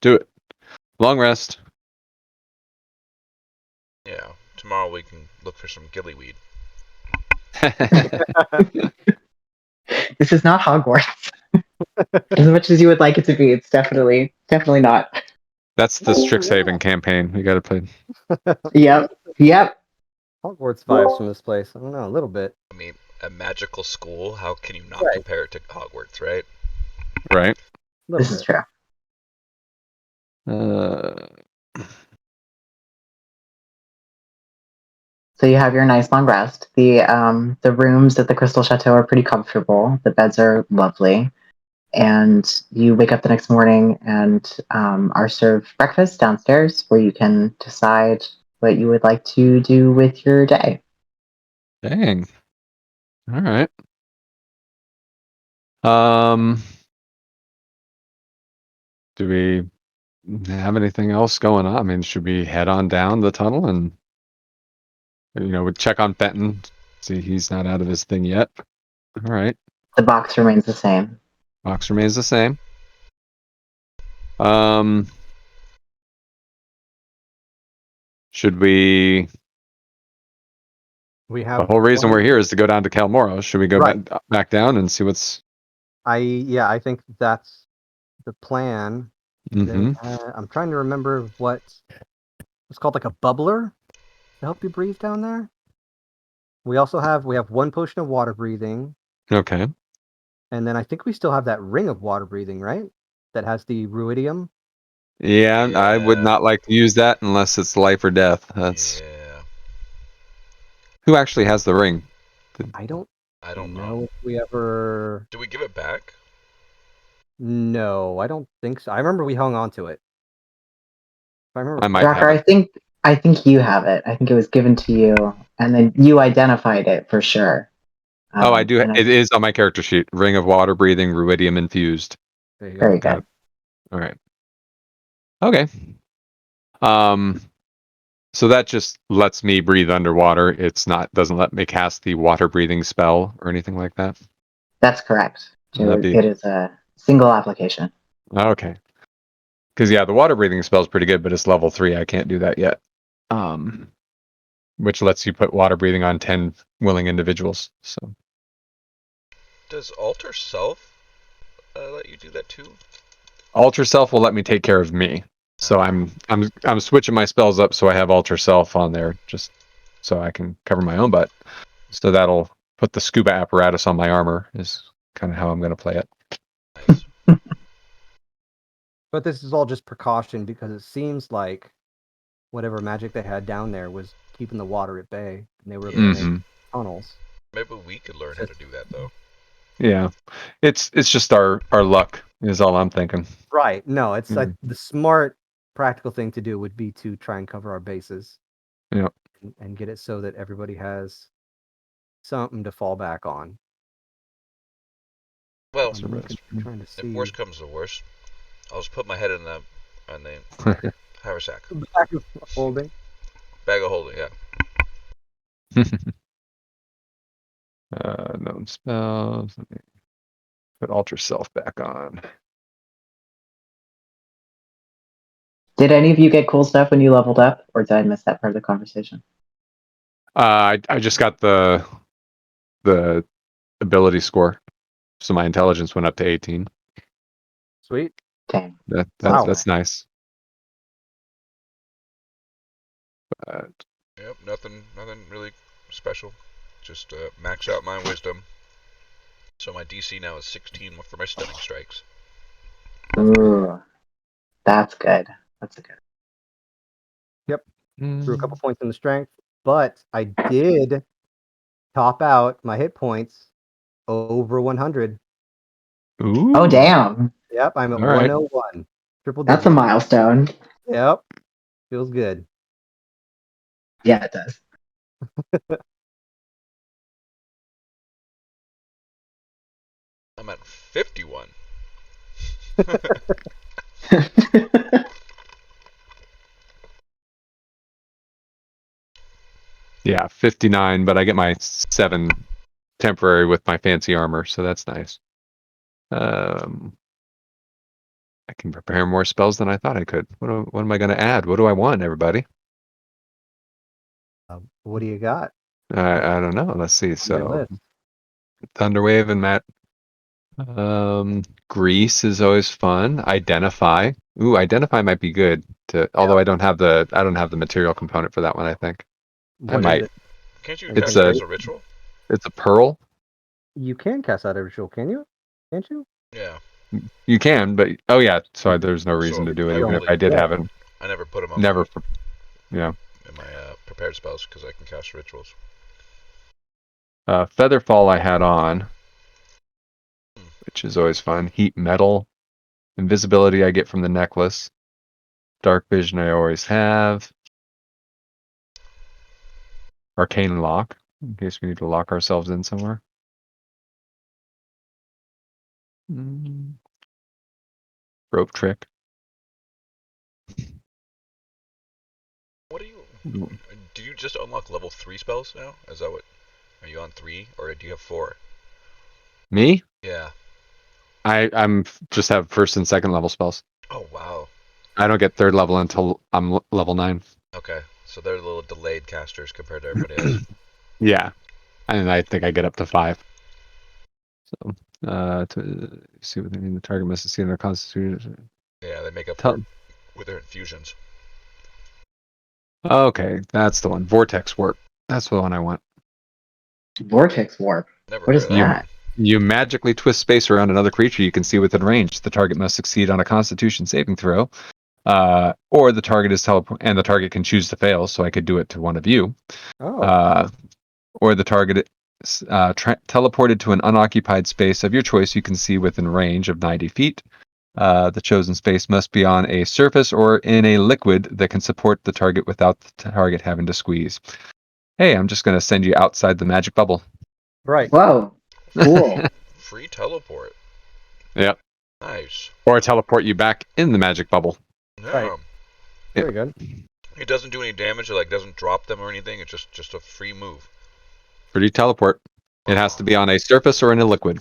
Speaker 1: do it. Long rest.
Speaker 3: Yeah. Tomorrow we can look for some gillyweed.
Speaker 2: This is not Hogwarts. As much as you would like it to be, it's definitely not.
Speaker 1: That's the Strixhaven campaign. We got to play.
Speaker 2: Yep. Yep.
Speaker 5: Hogwarts vibes from this place. I don't know, a little bit.
Speaker 3: I mean, a magical school. How can you not
Speaker 5: Right.
Speaker 3: compare it to Hogwarts, right?
Speaker 1: Right.
Speaker 5: A little
Speaker 2: This is
Speaker 5: bit.
Speaker 2: true. So you have your nice long rest. The rooms at the Crystal Chateau are pretty comfortable. The beds are lovely, and you wake up the next morning and are served breakfast downstairs, where you can decide what you would like to do with your day.
Speaker 1: Dang. All right. Do we have anything else going on? I mean, should we head on down the tunnel and we check on Fenton, see he's not out of his thing yet. All right.
Speaker 2: The box remains the same.
Speaker 1: Box remains the same. Should we?
Speaker 5: We
Speaker 1: The
Speaker 5: have
Speaker 1: whole reason
Speaker 5: one-
Speaker 1: we're here is to go down to Calmoro. Should we go
Speaker 5: Right.
Speaker 1: back down and see what's?
Speaker 5: I think that's the plan.
Speaker 1: Mm-hmm.
Speaker 5: I'm trying to remember what it's called, like a bubbler to help you breathe down there. We have one potion of water breathing,
Speaker 1: Okay.
Speaker 5: and then I think we still have that ring of water breathing, right? That has the ruidium.
Speaker 1: Yeah, I would
Speaker 3: Yeah.
Speaker 1: not like to use that unless it's life or death. That's
Speaker 3: Yeah.
Speaker 1: who actually has the ring.
Speaker 5: I don't
Speaker 3: I don't
Speaker 5: know
Speaker 3: know.
Speaker 5: if we ever.
Speaker 3: Do we give it back?
Speaker 5: No, I don't think so. I remember we hung on to it. If I remember.
Speaker 1: I might
Speaker 2: Drakkar,
Speaker 1: have it.
Speaker 2: I think you have it. I think it was given to you, and then you identified it for sure.
Speaker 1: Oh, I do.
Speaker 2: And
Speaker 1: It is on my character sheet. Ring of water breathing, ruidium infused.
Speaker 5: There you go.
Speaker 2: very
Speaker 1: Got
Speaker 2: good.
Speaker 1: it. All right. Okay. So that just lets me breathe underwater. Doesn't let me cast the water breathing spell or anything like that.
Speaker 2: That's correct.
Speaker 1: That'd be
Speaker 2: It is a single application.
Speaker 1: okay. Because the water breathing spell is pretty good, but it's level 3. I can't do that yet. Which lets you put water breathing on 10 willing individuals. So
Speaker 3: Does Alter Self let you do that too?
Speaker 1: Alter Self will let me take care of me. So I'm switching my spells up so I have Alter Self on there just so I can cover my own butt. So that'll put the scuba apparatus on my armor is kind of how I'm going to play it.
Speaker 3: Nice.
Speaker 5: But this is all just precaution because it seems like whatever magic they had down there was keeping the water at bay, and they were able to make
Speaker 1: Mhm.
Speaker 5: tunnels.
Speaker 3: Maybe we could learn how to do that though.
Speaker 1: Yeah, it's just our luck is all I'm thinking.
Speaker 5: Right. No, it's like
Speaker 1: Mhm.
Speaker 5: the smart, practical thing to do would be to try and cover our bases.
Speaker 1: Yep.
Speaker 5: And get it so that everybody has something to fall back on.
Speaker 3: Well,
Speaker 5: I'm trying to
Speaker 3: if
Speaker 5: see.
Speaker 3: worst comes to worst, I'll just put my head in the haversack.
Speaker 5: Back of holding.
Speaker 3: Bag of holding, yeah.
Speaker 1: Known spells. Let me put Alter Self back on.
Speaker 2: Did any of you get cool stuff when you leveled up, or did I miss that part of the conversation?
Speaker 1: I just got the ability score, so my intelligence went up to 18.
Speaker 5: Sweet.
Speaker 2: Dang.
Speaker 5: Wow.
Speaker 1: That's nice.
Speaker 3: Yep, nothing really special. Just max out my wisdom. So my DC now is 16 for my stunning strikes.
Speaker 2: Ooh, that's good. That's good.
Speaker 5: Threw a couple points in the strength, but I did top out my hit points over 100.
Speaker 1: Ooh.
Speaker 2: Oh, damn.
Speaker 5: Yep, I'm at
Speaker 1: All right.
Speaker 5: 101. Triple
Speaker 2: That's a
Speaker 5: digits.
Speaker 2: milestone.
Speaker 5: Yep. Feels good.
Speaker 2: Yeah, it does.
Speaker 3: I'm at 51.
Speaker 1: Yeah, 59, but I get my 7 temporary with my fancy armor, so that's nice. I can prepare more spells than I thought I could. What am I going to add? What do I want, everybody?
Speaker 5: What do you got
Speaker 1: I don't know. Let's see.
Speaker 5: on your
Speaker 1: So
Speaker 5: list?
Speaker 1: Thunderwave and Matt. Grease is always fun. Identify Ooh, identify might be good. Although I don't have the material component for that one. I think I
Speaker 5: What is
Speaker 1: might.
Speaker 5: it?
Speaker 3: Can't you
Speaker 5: It's
Speaker 3: cast
Speaker 1: a-
Speaker 3: that as a ritual?
Speaker 1: It's a pearl.
Speaker 5: You can cast out a ritual, can you? Can't you?
Speaker 3: Yeah.
Speaker 1: You can, but oh yeah, so there's no reason
Speaker 3: So
Speaker 1: to do it,
Speaker 3: I
Speaker 1: even if
Speaker 3: really-
Speaker 1: I did
Speaker 5: Yeah.
Speaker 1: have it.
Speaker 3: I never put them on
Speaker 1: Never. Yeah.
Speaker 3: my prepared spells because I can cast rituals.
Speaker 1: Featherfall I had on, which is always fun. Heat metal, invisibility I get from the necklace. Dark vision I always have. Arcane lock, in case we need to lock ourselves in somewhere. Rope trick.
Speaker 3: What are you? Do you just unlock level 3 spells now? Is that what? Are you on 3 or do you have 4?
Speaker 1: Me?
Speaker 3: Yeah.
Speaker 1: I'm just have first and second level spells.
Speaker 3: Oh wow.
Speaker 1: I don't get third level until I'm level 9.
Speaker 3: Okay, so they're a little delayed casters compared to everybody else.
Speaker 1: Yeah, and I think I get up to 5. So, to see what they mean, the target must have seen their constitution.
Speaker 3: Yeah, they make up
Speaker 1: Tell-
Speaker 3: for it with their infusions.
Speaker 1: Okay, that's the one. Vortex warp. That's the one I want.
Speaker 2: Vortex warp.
Speaker 3: Never
Speaker 2: What
Speaker 3: heard
Speaker 2: is
Speaker 3: of that.
Speaker 2: that?
Speaker 1: You magically twist space around another creature you can see within range. The target must succeed on a Constitution saving throw, or the target is and the target can choose to fail. So I could do it to one of you,
Speaker 5: Oh.
Speaker 1: or the target is teleported to an unoccupied space of your choice you can see within range of 90 feet. The chosen space must be on a surface or in a liquid that can support the target without the target having to squeeze. Hey, I'm just going to send you outside the magic bubble.
Speaker 5: Right.
Speaker 2: Whoa, cool.
Speaker 3: Free teleport.
Speaker 1: Yep.
Speaker 3: Nice.
Speaker 1: Or teleport you back in the magic bubble.
Speaker 3: Yeah.
Speaker 5: Right. Very good.
Speaker 3: It doesn't do any damage. It like doesn't drop them or anything. It's just a free move.
Speaker 1: Free teleport. It has to be on a surface or in a liquid.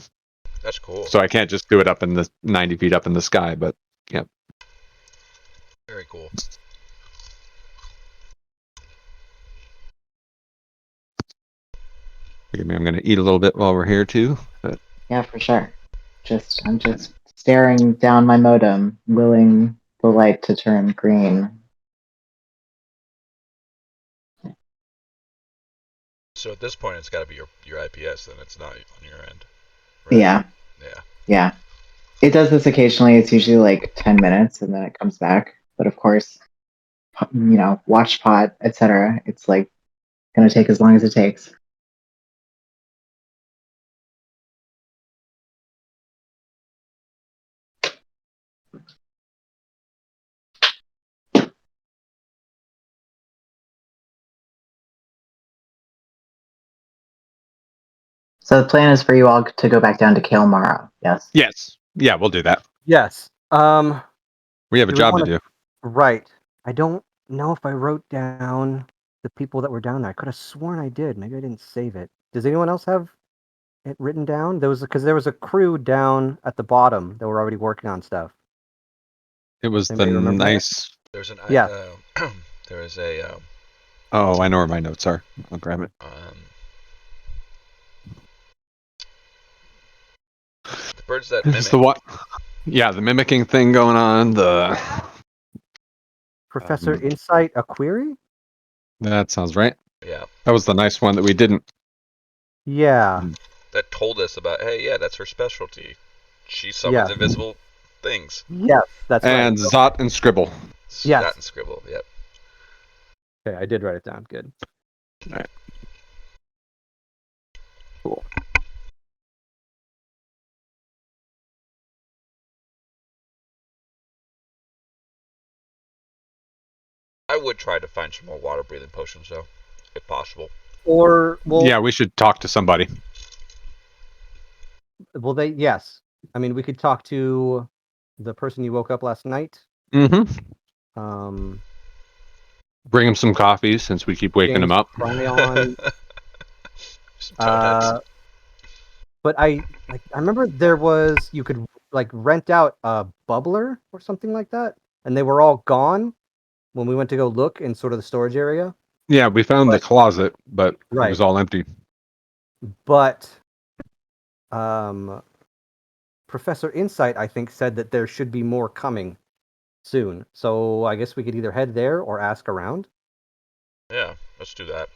Speaker 3: That's cool.
Speaker 1: So I can't just do it up in the 90 feet up in the sky, but yeah.
Speaker 3: Very cool.
Speaker 1: Forgive me, I'm going to eat a little bit while we're here too. But
Speaker 2: Yeah, for sure. I'm just staring down my modem, willing the light to turn green.
Speaker 3: So at this point, it's got to be your IPS. Then it's not on your end. Right?
Speaker 2: Yeah,
Speaker 3: Yeah.
Speaker 2: yeah. It does this occasionally. It's usually like 10 minutes and then it comes back. But of course, watch pot, etc. It's like going to take as long as it takes. So the plan is for you all to go back down to Kale Morrow. Yes.
Speaker 1: yes. Yeah, we'll do that.
Speaker 5: Yes.
Speaker 1: We have a
Speaker 5: Do we
Speaker 1: job
Speaker 5: wanna-
Speaker 1: to do.
Speaker 5: Right. I don't know if I wrote down the people that were down there. I could have sworn I did. Maybe I didn't save it. Does anyone else have it written down? There was a crew down at the bottom that were already working on stuff.
Speaker 1: It was the
Speaker 5: Anybody remember that?
Speaker 1: nice.
Speaker 3: There's an
Speaker 5: Yeah.
Speaker 3: there is a
Speaker 1: Oh, I know where my notes are. I'll grab it.
Speaker 3: the birds that
Speaker 1: It's
Speaker 3: mimic.
Speaker 1: the what? Yeah, the mimicking thing going on.
Speaker 5: Professor Insight a query?
Speaker 1: That sounds right.
Speaker 3: Yeah.
Speaker 1: That was the nice one that we didn't.
Speaker 5: Yeah.
Speaker 3: That told us about. Hey, yeah, that's her specialty. She summons
Speaker 5: Yeah.
Speaker 3: invisible things.
Speaker 5: Yes, that's
Speaker 1: And
Speaker 5: right.
Speaker 1: Zot and Scribble.
Speaker 5: Yes.
Speaker 3: That and scribble. Yep.
Speaker 5: Okay, I did write it down. Good.
Speaker 1: Cool.
Speaker 3: I would try to find some more water breathing potions though, if possible.
Speaker 5: Or
Speaker 1: Yeah, we should talk to somebody.
Speaker 5: yes. I mean, we could talk to the person you woke up last night.
Speaker 1: Mm-hmm.
Speaker 5: Um,
Speaker 1: Bring him some coffee since we keep waking him
Speaker 5: James
Speaker 1: up.
Speaker 5: Cryon.
Speaker 3: Some donuts.
Speaker 5: But I remember you could like rent out a bubbler or something like that, and they were all gone when we went to go look in sort of the storage area.
Speaker 1: Yeah, we found the closet, but it
Speaker 5: Right.
Speaker 1: was all empty.
Speaker 5: But Professor Insight, I think, said that there should be more coming. soon. So I guess we could either head there or ask around.
Speaker 3: Yeah, let's do that.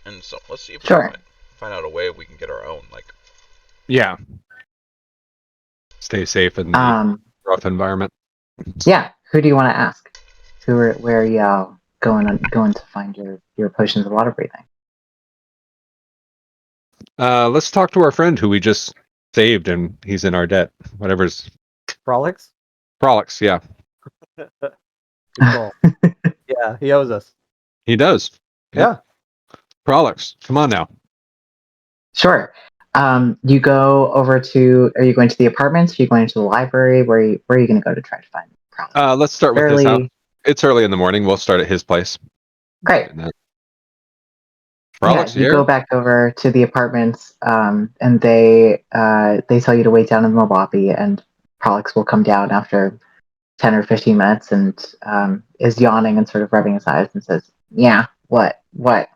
Speaker 3: And so let's see if we
Speaker 6: Sure.
Speaker 3: can find out a way we can get our own. Like,
Speaker 1: Yeah. Stay safe in the rough environment.
Speaker 6: Yeah. Who do you want to ask? Where are y'all going to find your potions of water breathing?
Speaker 1: Let's talk to our friend who we just saved and he's in our debt. Whatever's
Speaker 5: Frolics?
Speaker 1: Frolics, yeah.
Speaker 5: Good call. Yeah, he owes us.
Speaker 1: He does.
Speaker 5: Yeah.
Speaker 1: Frolics, come on now.
Speaker 6: Sure. You go over to. Are you going to the apartments? Are you going to the library? Where are you going to go to try to find Prowler?
Speaker 1: Let's start with his house.
Speaker 6: Fairly
Speaker 1: It's early in the morning. We'll start at his place.
Speaker 6: great.
Speaker 1: And then-
Speaker 6: Yeah,
Speaker 1: Frolics
Speaker 6: you
Speaker 1: here.
Speaker 6: go back over to the apartments, and they tell you to wait down in the lobby, and Prolix will come down after 10 or 15 minutes, and is yawning and sort of rubbing his eyes and says, "Yeah, what?
Speaker 1: What?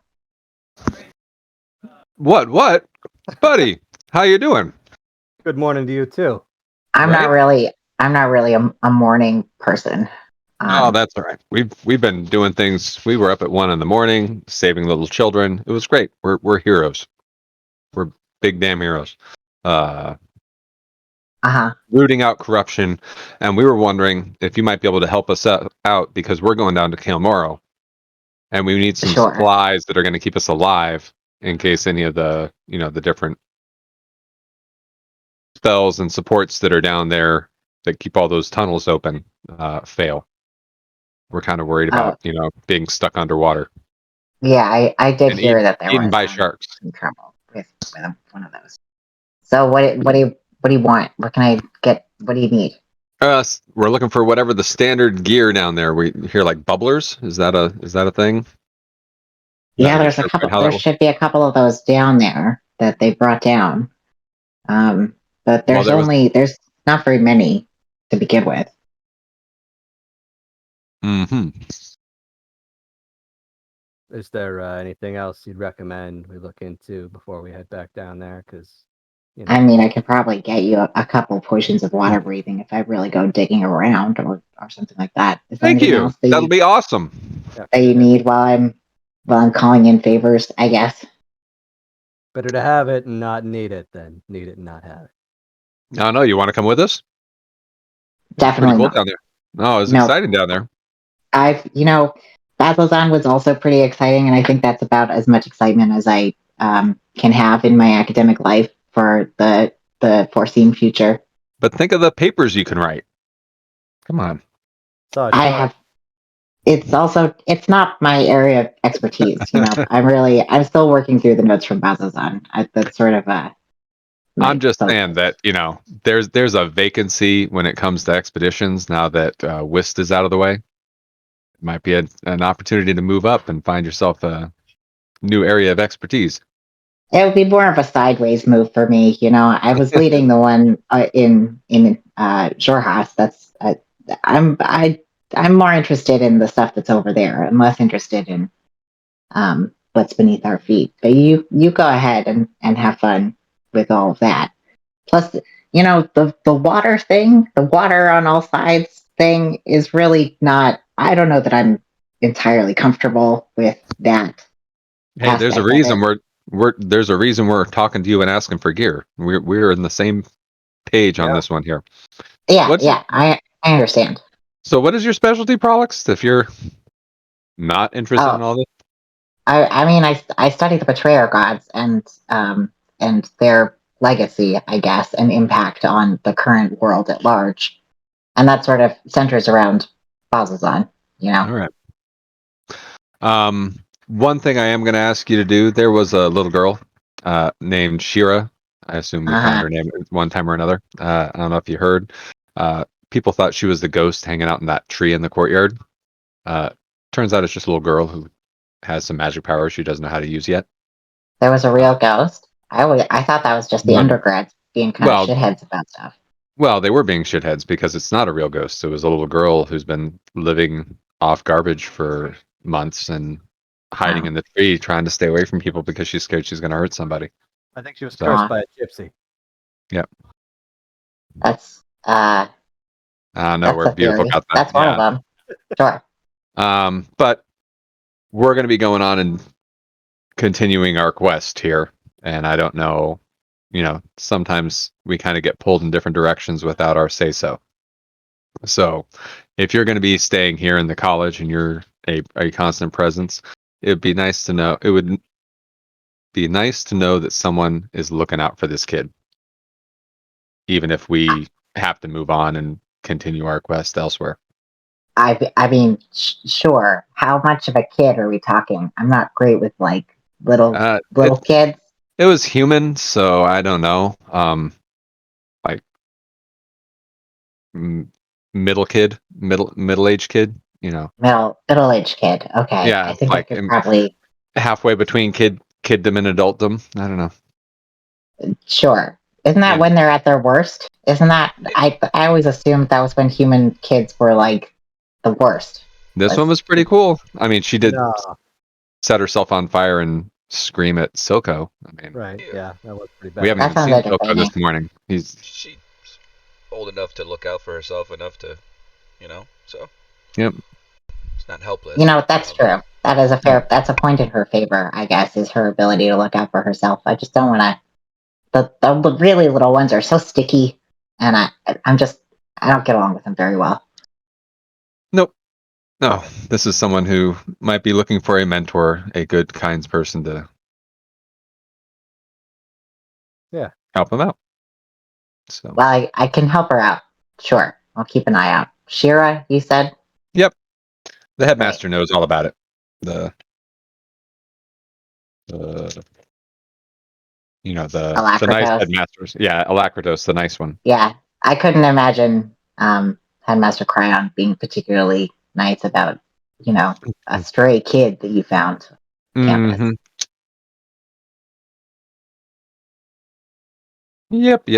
Speaker 1: Buddy, how you doing?
Speaker 5: Good morning to you too.
Speaker 6: I'm
Speaker 1: Right?
Speaker 6: not really a morning person."
Speaker 1: Oh, that's all right. We've been doing things. We were up at 1 a.m, saving little children. It was great. We're heroes. We're big damn heroes. Rooting out corruption, and we were wondering if you might be able to help us out because we're going down to Kilmoro, and we need some
Speaker 6: Sure.
Speaker 1: supplies that are going to keep us alive in case any of the the different spells and supports that are down there that keep all those tunnels open fail. We're kind of worried about being stuck underwater
Speaker 6: Yeah, I did
Speaker 1: and
Speaker 6: hear that there
Speaker 1: eaten
Speaker 6: was
Speaker 1: by sharks.
Speaker 6: some trouble with one of those. So what do you want? What can I get? What do you need?
Speaker 1: We're looking for whatever the standard gear down there. We hear like bubblers. Is that a thing?
Speaker 6: Yeah,
Speaker 1: Not
Speaker 6: there's a
Speaker 1: sure
Speaker 6: couple.
Speaker 1: how
Speaker 6: There
Speaker 1: that works.
Speaker 6: should be a couple of those down there that they brought down. But
Speaker 1: Well,
Speaker 6: there's not very many to begin with.
Speaker 1: Mm-hmm.
Speaker 5: Is there anything else you'd recommend we look into before we head back down there? Because
Speaker 6: I mean, I could probably get you a couple potions of water breathing if I really go digging around or something like that. Is there
Speaker 1: Thank
Speaker 6: anything
Speaker 1: you.
Speaker 6: else
Speaker 1: That'll be awesome.
Speaker 6: that you need while I'm calling in favors? I guess.
Speaker 5: better to have it and not need it than need it and not have it.
Speaker 1: No, you want to come with us?
Speaker 6: Definitely
Speaker 1: Pretty cool
Speaker 6: not.
Speaker 1: down there. No, it's
Speaker 6: No.
Speaker 1: exciting down there.
Speaker 6: Bazzoxan was also pretty exciting, and I think that's about as much excitement as I can have in my academic life for the foreseen future.
Speaker 1: But think of the papers you can write. Come on.
Speaker 5: So
Speaker 6: I have. It's not my area of expertise. I'm still working through the notes from Bazzoxan. That's sort of
Speaker 1: I'm just
Speaker 6: focus.
Speaker 1: saying that there's a vacancy when it comes to expeditions now that Whist is out of the way. It might be an opportunity to move up and find yourself a new area of expertise.
Speaker 6: It would be more of a sideways move for me. I was leading the one in Jorhas. That's I'm more interested in the stuff that's over there. I'm less interested in what's beneath our feet. But you go ahead and have fun with all of that. Plus, the water thing, the water on all sides thing is really not. I don't know that I'm entirely comfortable with that.
Speaker 1: Hey, there's a
Speaker 6: aspect of
Speaker 1: reason
Speaker 6: it.
Speaker 1: we're talking to you and asking for gear. We're in the same page on this one here.
Speaker 6: Yeah, I understand.
Speaker 1: So what is your specialty, Prolix? If you're not interested in all this,
Speaker 6: I mean, I study the betrayer gods and their legacy, I guess, and impact on the current world at large, and that sort of centers around Bazzoxan.
Speaker 1: All right. One thing I am going to ask you to do. There was a little girl named Shira. I assume we found her name at one time or another. I don't know if you heard. People thought she was the ghost hanging out in that tree in the courtyard. Turns out it's just a little girl who has some magic powers she doesn't know how to use yet.
Speaker 6: There was a real ghost. I thought that was just the undergrads being kind of shitheads about stuff.
Speaker 1: Well, they were being shitheads because it's not a real ghost. It was a little girl who's been living off garbage for months and hiding in the tree, trying to stay away from people because she's scared she's going to hurt somebody.
Speaker 5: I think she was cursed by a gypsy.
Speaker 1: Yep.
Speaker 6: That's
Speaker 1: I don't know
Speaker 6: That's
Speaker 1: where
Speaker 6: a
Speaker 1: Beautiful
Speaker 6: theory.
Speaker 1: got that.
Speaker 6: That's one of them. Sure.
Speaker 1: But we're going to be going on and continuing our quest here, and I don't know. Sometimes we kind of get pulled in different directions without our say so. So, if you're going to be staying here in the college and you're a constant presence, it'd be nice to know. It would be nice to know that someone is looking out for this kid, even if we have to move on and continue our quest elsewhere.
Speaker 6: I mean, sure. How much of a kid are we talking? I'm not great with like little
Speaker 1: It
Speaker 6: kids.
Speaker 1: it was human, so I don't know. Like middle aged kid.
Speaker 6: Middle-aged kid. Okay, I
Speaker 1: Yeah,
Speaker 6: think I
Speaker 1: like
Speaker 6: could probably
Speaker 1: halfway between kiddom and adultdom. I don't know.
Speaker 6: sure. Isn't that
Speaker 1: Yeah.
Speaker 6: when they're at their worst? Isn't that I always assumed that was when human kids were like the worst.
Speaker 1: This one was pretty cool. I mean, she did
Speaker 5: No,
Speaker 1: set herself on fire and scream at Silco. I mean,
Speaker 5: right? Yeah, that was pretty bad.
Speaker 1: we haven't
Speaker 6: That
Speaker 1: even
Speaker 6: sounds
Speaker 1: seen Silco
Speaker 6: entertaining.
Speaker 1: this morning. He's
Speaker 3: She's old enough to look out for herself enough to, so
Speaker 1: yep.
Speaker 3: it's not helpless.
Speaker 6: You know, that's true. That is that's a point in her favor, I guess, is her ability to look out for herself. I just don't want to. The really little ones are so sticky, and I don't get along with them very well.
Speaker 1: Nope. No, this is someone who might be looking for a mentor, a good, kind person to help them out. So
Speaker 6: Well, I can help her out. Sure, I'll keep an eye out. Shira, you said?
Speaker 1: yep, the headmaster knows all about it. The the nice
Speaker 6: Alacritas.
Speaker 1: headmasters. Yeah, Alacritos, the nice one.
Speaker 6: Yeah, I couldn't imagine Headmaster Cryon being particularly nice about, a stray kid that you found on campus.
Speaker 1: Mm-hmm. Yep.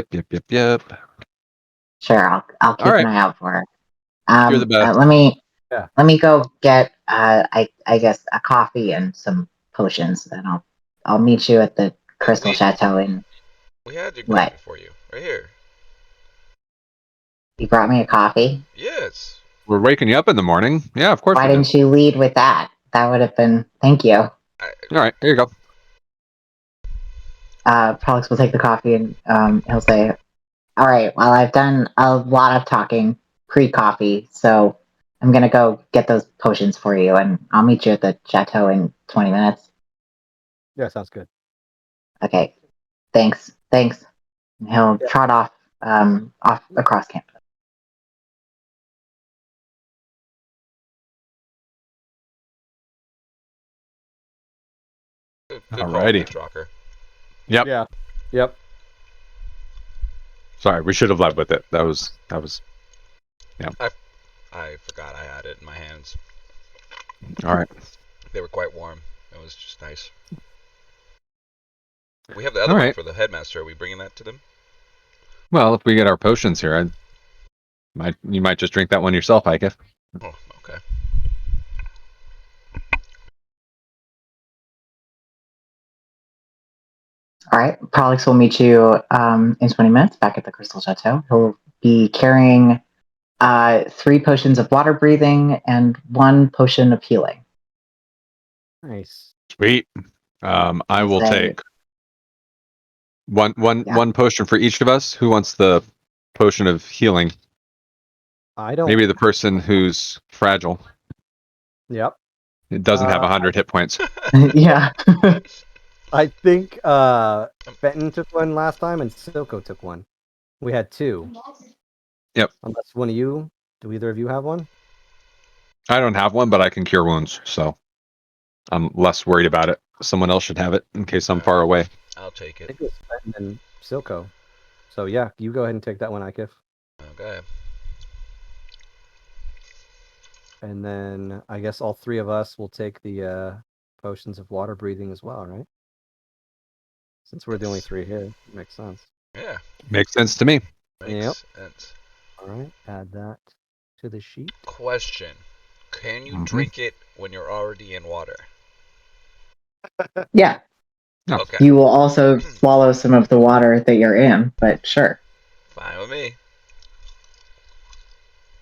Speaker 6: Sure, I'll keep
Speaker 1: All
Speaker 6: an
Speaker 1: right,
Speaker 6: eye out for her.
Speaker 1: you're the best.
Speaker 6: Let me go get I guess a coffee and some potions, and I'll meet you at the Crystal Chateau. And
Speaker 3: We had your
Speaker 6: what?
Speaker 3: coffee for you right here.
Speaker 6: You brought me a coffee.
Speaker 3: Yes.
Speaker 1: We're waking you up in the morning. Yeah, of course
Speaker 6: Why
Speaker 1: we did.
Speaker 6: didn't you lead with that? That would have been. Thank you.
Speaker 1: All right, here you go.
Speaker 6: Prolix will take the coffee and he'll say, "All right, well, I've done a lot of talking pre-coffee, so I'm gonna go get those potions for you, and I'll meet you at the chateau in 20 minutes."
Speaker 5: Yeah, sounds good.
Speaker 6: Okay, thanks. And he'll trot off across campus.
Speaker 3: Good
Speaker 1: Alrighty.
Speaker 3: call, Rocker.
Speaker 1: Yep.
Speaker 5: Yeah. Yep.
Speaker 1: Sorry, we should have led with it. That was.
Speaker 3: I forgot I had it in my hands.
Speaker 1: All right.
Speaker 3: They were quite warm. It was just nice. We have the other
Speaker 1: All
Speaker 3: one
Speaker 1: right.
Speaker 3: for the headmaster. Are we bringing that to them?
Speaker 1: Well, if we get our potions here, you might just drink that one yourself, Ike.
Speaker 3: Oh, okay.
Speaker 6: All right, Prolix will meet you in 20 minutes back at the Crystal Chateau. He'll be carrying 3 potions of water breathing and 1 potion of healing.
Speaker 5: Nice.
Speaker 1: Sweet. I will take one potion for each of us. Who wants the potion of healing?
Speaker 5: I don't.
Speaker 1: Maybe the person who's fragile.
Speaker 5: Yep.
Speaker 1: It doesn't have 100 hit points.
Speaker 6: Yeah.
Speaker 5: I think Fenton took one last time and Silco took one. We had 2.
Speaker 1: Yep.
Speaker 5: Unless one of you, do either of you have one?
Speaker 1: I don't have one, but I can cure wounds, so I'm less worried about it. Someone else should have it in case I'm far away.
Speaker 3: I'll take
Speaker 5: I
Speaker 3: it.
Speaker 5: think it was Fenton and Silco. So yeah, you go ahead and take that one, Ikif.
Speaker 3: Okay.
Speaker 5: And then I guess all 3 of us will take the potions of water breathing as well, right? Since we're the only 3 here, it makes sense.
Speaker 3: Yeah.
Speaker 1: Makes sense to me.
Speaker 3: Makes sense.
Speaker 5: All right, add that to the sheet.
Speaker 3: Question: can you
Speaker 1: Mhm.
Speaker 3: drink it when you're already in water?
Speaker 6: Yeah.
Speaker 1: No.
Speaker 3: Okay.
Speaker 6: You will also swallow some of the water that you're in, but sure.
Speaker 3: Fine with me.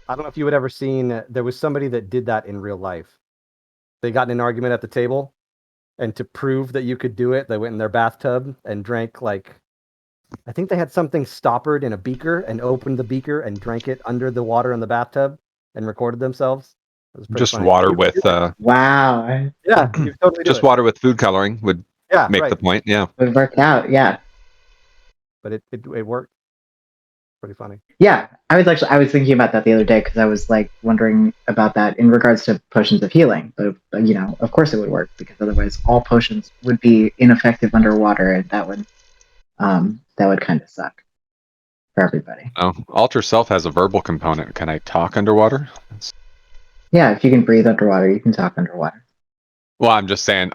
Speaker 5: I don't know if you had ever seen. There was somebody that did that in real life. They got in an argument at the table, and to prove that you could do it, they went in their bathtub and drank like. I think they had something stoppered in a beaker and opened the beaker and drank it under the water in the bathtub and recorded themselves. It was pretty
Speaker 1: Just
Speaker 5: funny.
Speaker 1: water
Speaker 5: You could
Speaker 1: with
Speaker 5: do it.
Speaker 6: Wow,
Speaker 5: Yeah, you could totally do
Speaker 1: just
Speaker 5: it.
Speaker 1: water with food coloring would
Speaker 5: Yeah,
Speaker 1: make
Speaker 5: right.
Speaker 1: the point. Yeah.
Speaker 6: it worked out. Yeah,
Speaker 5: But it worked. Pretty funny.
Speaker 6: yeah. I was thinking about that the other day because I was like wondering about that in regards to potions of healing. But you know, of course it would work because otherwise all potions would be ineffective underwater, and that would kind of suck for everybody.
Speaker 1: Oh, Alter Self has a verbal component. Can I talk underwater?
Speaker 6: Yeah, if you can breathe underwater, you can talk underwater.
Speaker 1: Well, I'm just saying,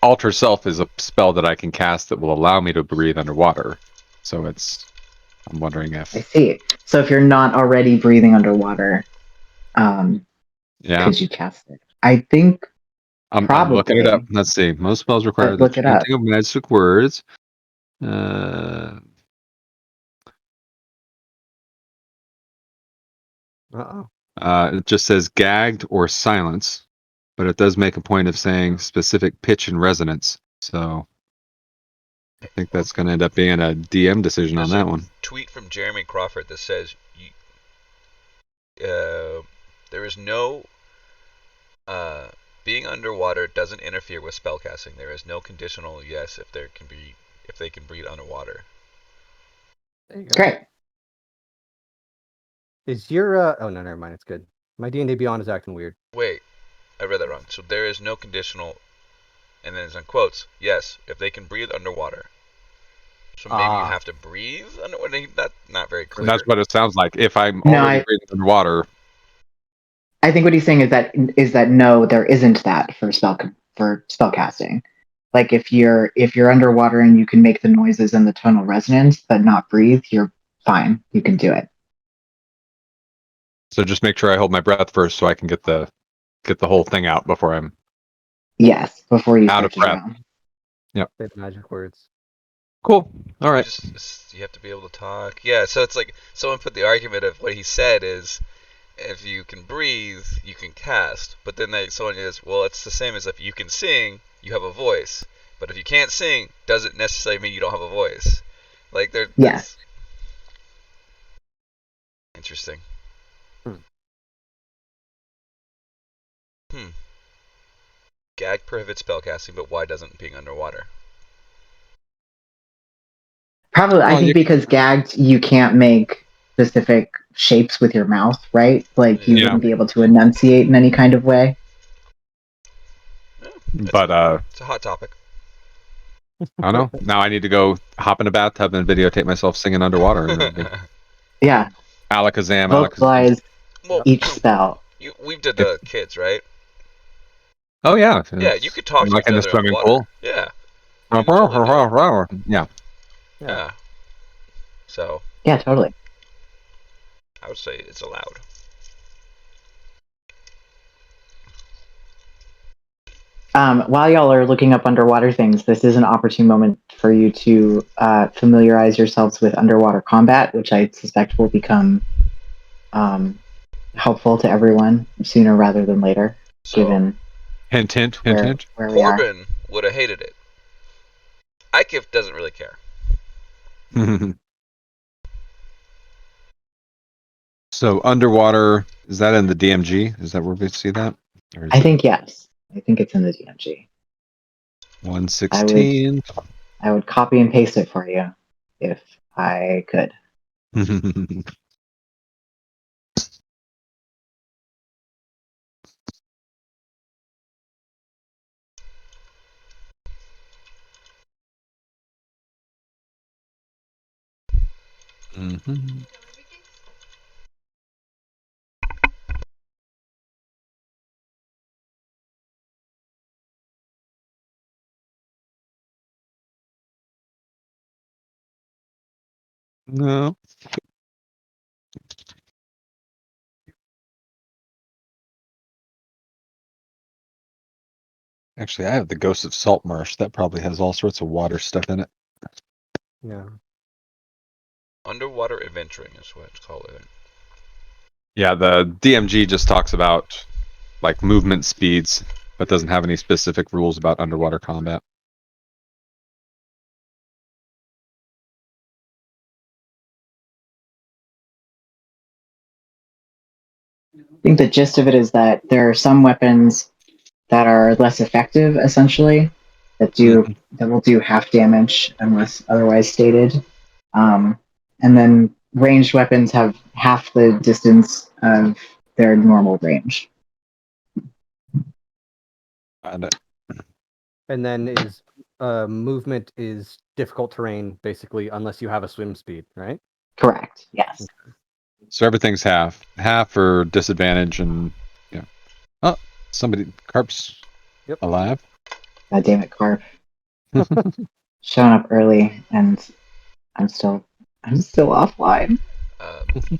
Speaker 1: Alter Self is a spell that I can cast that will allow me to breathe underwater. So I'm wondering
Speaker 6: I
Speaker 1: if,
Speaker 6: see. So if you're not already breathing underwater,
Speaker 1: yeah,
Speaker 6: could you cast it? I think
Speaker 1: I'm looking it up.
Speaker 6: probably.
Speaker 1: Let's see. Most spells require the
Speaker 6: Look it up.
Speaker 1: chanting of magic words.
Speaker 5: Uh-oh.
Speaker 1: It just says gagged or silence, but it does make a point of saying specific pitch and resonance. So I think that's going to end up being a DM decision on
Speaker 3: There's
Speaker 1: that
Speaker 3: a
Speaker 1: one.
Speaker 3: tweet from Jeremy Crawford that says, there is no being underwater doesn't interfere with spellcasting. There is no conditional yes if they can breathe underwater.
Speaker 5: There you go.
Speaker 6: Great.
Speaker 5: Is your oh no, never mind. It's good. My D&D Beyond is acting weird.
Speaker 3: Wait, I read that wrong. So there is no conditional, and then it's in quotes. Yes, if they can breathe underwater. So maybe you have to breathe underwater. That's not very clear.
Speaker 1: That's what it sounds like. If I'm
Speaker 6: No,
Speaker 1: already breathing underwater,
Speaker 6: I think what he's saying is that no, there isn't that for spellcasting. Like if you're underwater and you can make the noises and the tonal resonance but not breathe, you're fine. You can do it.
Speaker 1: so just make sure I hold my breath first so I can get the whole thing out before I'm
Speaker 6: Yes, before you
Speaker 1: out
Speaker 6: start
Speaker 1: of
Speaker 6: to
Speaker 1: breath.
Speaker 6: drown.
Speaker 5: Say the magic words.
Speaker 1: Cool. All right.
Speaker 3: You have to be able to talk. Yeah, so it's like someone put the argument of what he said is if you can breathe, you can cast. But then someone is, well, it's the same as if you can sing, you have a voice. But if you can't sing, doesn't necessarily mean you don't have a voice. Like
Speaker 6: Yes.
Speaker 3: Interesting. Gag prohibits spellcasting, but why doesn't being underwater?
Speaker 6: Probably, I think because gagged, you can't make specific shapes with your mouth, right? Like you
Speaker 1: Yeah.
Speaker 6: wouldn't be able to enunciate in any kind of way.
Speaker 1: But
Speaker 3: it's a hot topic.
Speaker 1: I don't know. Now I need to go hop in a bathtub and videotape myself singing underwater.
Speaker 6: Yeah.
Speaker 1: Alakazam,
Speaker 6: Vocalize
Speaker 3: Well,
Speaker 6: each spell.
Speaker 3: we did the kids, right?
Speaker 1: Oh yeah.
Speaker 3: Yeah, you could talk to
Speaker 1: like
Speaker 3: each
Speaker 1: in the
Speaker 3: other
Speaker 1: swimming
Speaker 3: underwater.
Speaker 1: pool.
Speaker 3: Yeah.
Speaker 1: Yeah.
Speaker 3: Yeah. So
Speaker 6: Yeah, totally.
Speaker 3: I would say it's allowed.
Speaker 6: While y'all are looking up underwater things, this is an opportune moment for you to familiarize yourselves with underwater combat, which I suspect will become helpful to everyone sooner rather than later,
Speaker 3: So,
Speaker 6: given
Speaker 1: hint, hint,
Speaker 6: where,
Speaker 1: hint.
Speaker 6: where we are.
Speaker 3: Corbin would have hated it. Ikif doesn't really care.
Speaker 1: So underwater, is that in the DMG? Is that where we see that? Or is
Speaker 6: I think yes. I think it's in the DMG.
Speaker 1: 116.
Speaker 6: I would copy and paste it for you if I could.
Speaker 1: Mhm. No. Actually, I have the Ghost of Saltmarsh. That probably has all sorts of water stuff in it.
Speaker 5: Yeah.
Speaker 3: Underwater adventuring is what it's called, I think.
Speaker 1: Yeah, the DMG just talks about like movement speeds, but doesn't have any specific rules about underwater combat.
Speaker 6: I think the gist of it is that there are some weapons that are less effective, essentially, that will do half damage unless otherwise stated. And then ranged weapons have half the distance of their normal range.
Speaker 1: And
Speaker 5: And then is movement is difficult terrain, basically, unless you have a swim speed, right?
Speaker 6: Correct. Yes.
Speaker 1: so everything's half or disadvantage, and yeah. Oh, somebody carp's
Speaker 5: Yep.
Speaker 1: alive.
Speaker 6: God damn it, Carp. Showing up early, and I'm still offline.
Speaker 3: Um,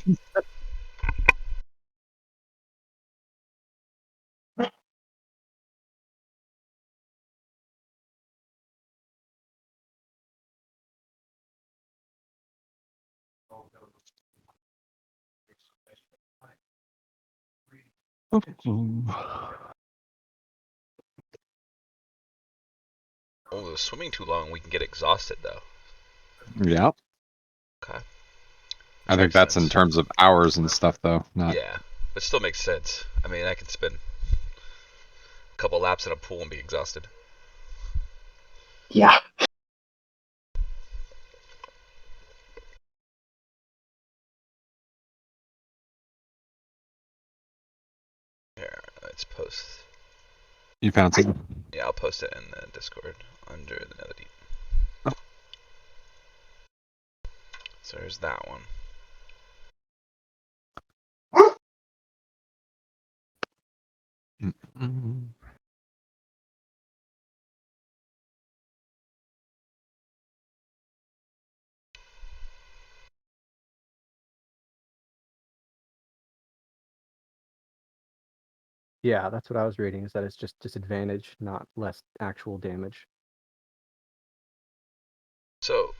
Speaker 3: oh, swimming too long, we can get exhausted though.
Speaker 1: Yeah,
Speaker 3: Okay.
Speaker 1: I
Speaker 3: Which
Speaker 1: think
Speaker 3: makes
Speaker 1: that's in
Speaker 3: sense.
Speaker 1: terms of hours and stuff, though. Not.
Speaker 3: Yeah, but still makes sense. I mean, I can spend a couple laps in a pool and be exhausted.
Speaker 6: Yeah.
Speaker 3: Here, let's post.
Speaker 1: You found something.
Speaker 3: Yeah, I'll post it in the Discord under the Netherdeep.
Speaker 1: Oh.
Speaker 3: So there's that one.
Speaker 1: Mm-mm.
Speaker 5: Yeah, that's what I was reading. Is that it's just disadvantage, not less actual damage.
Speaker 3: So,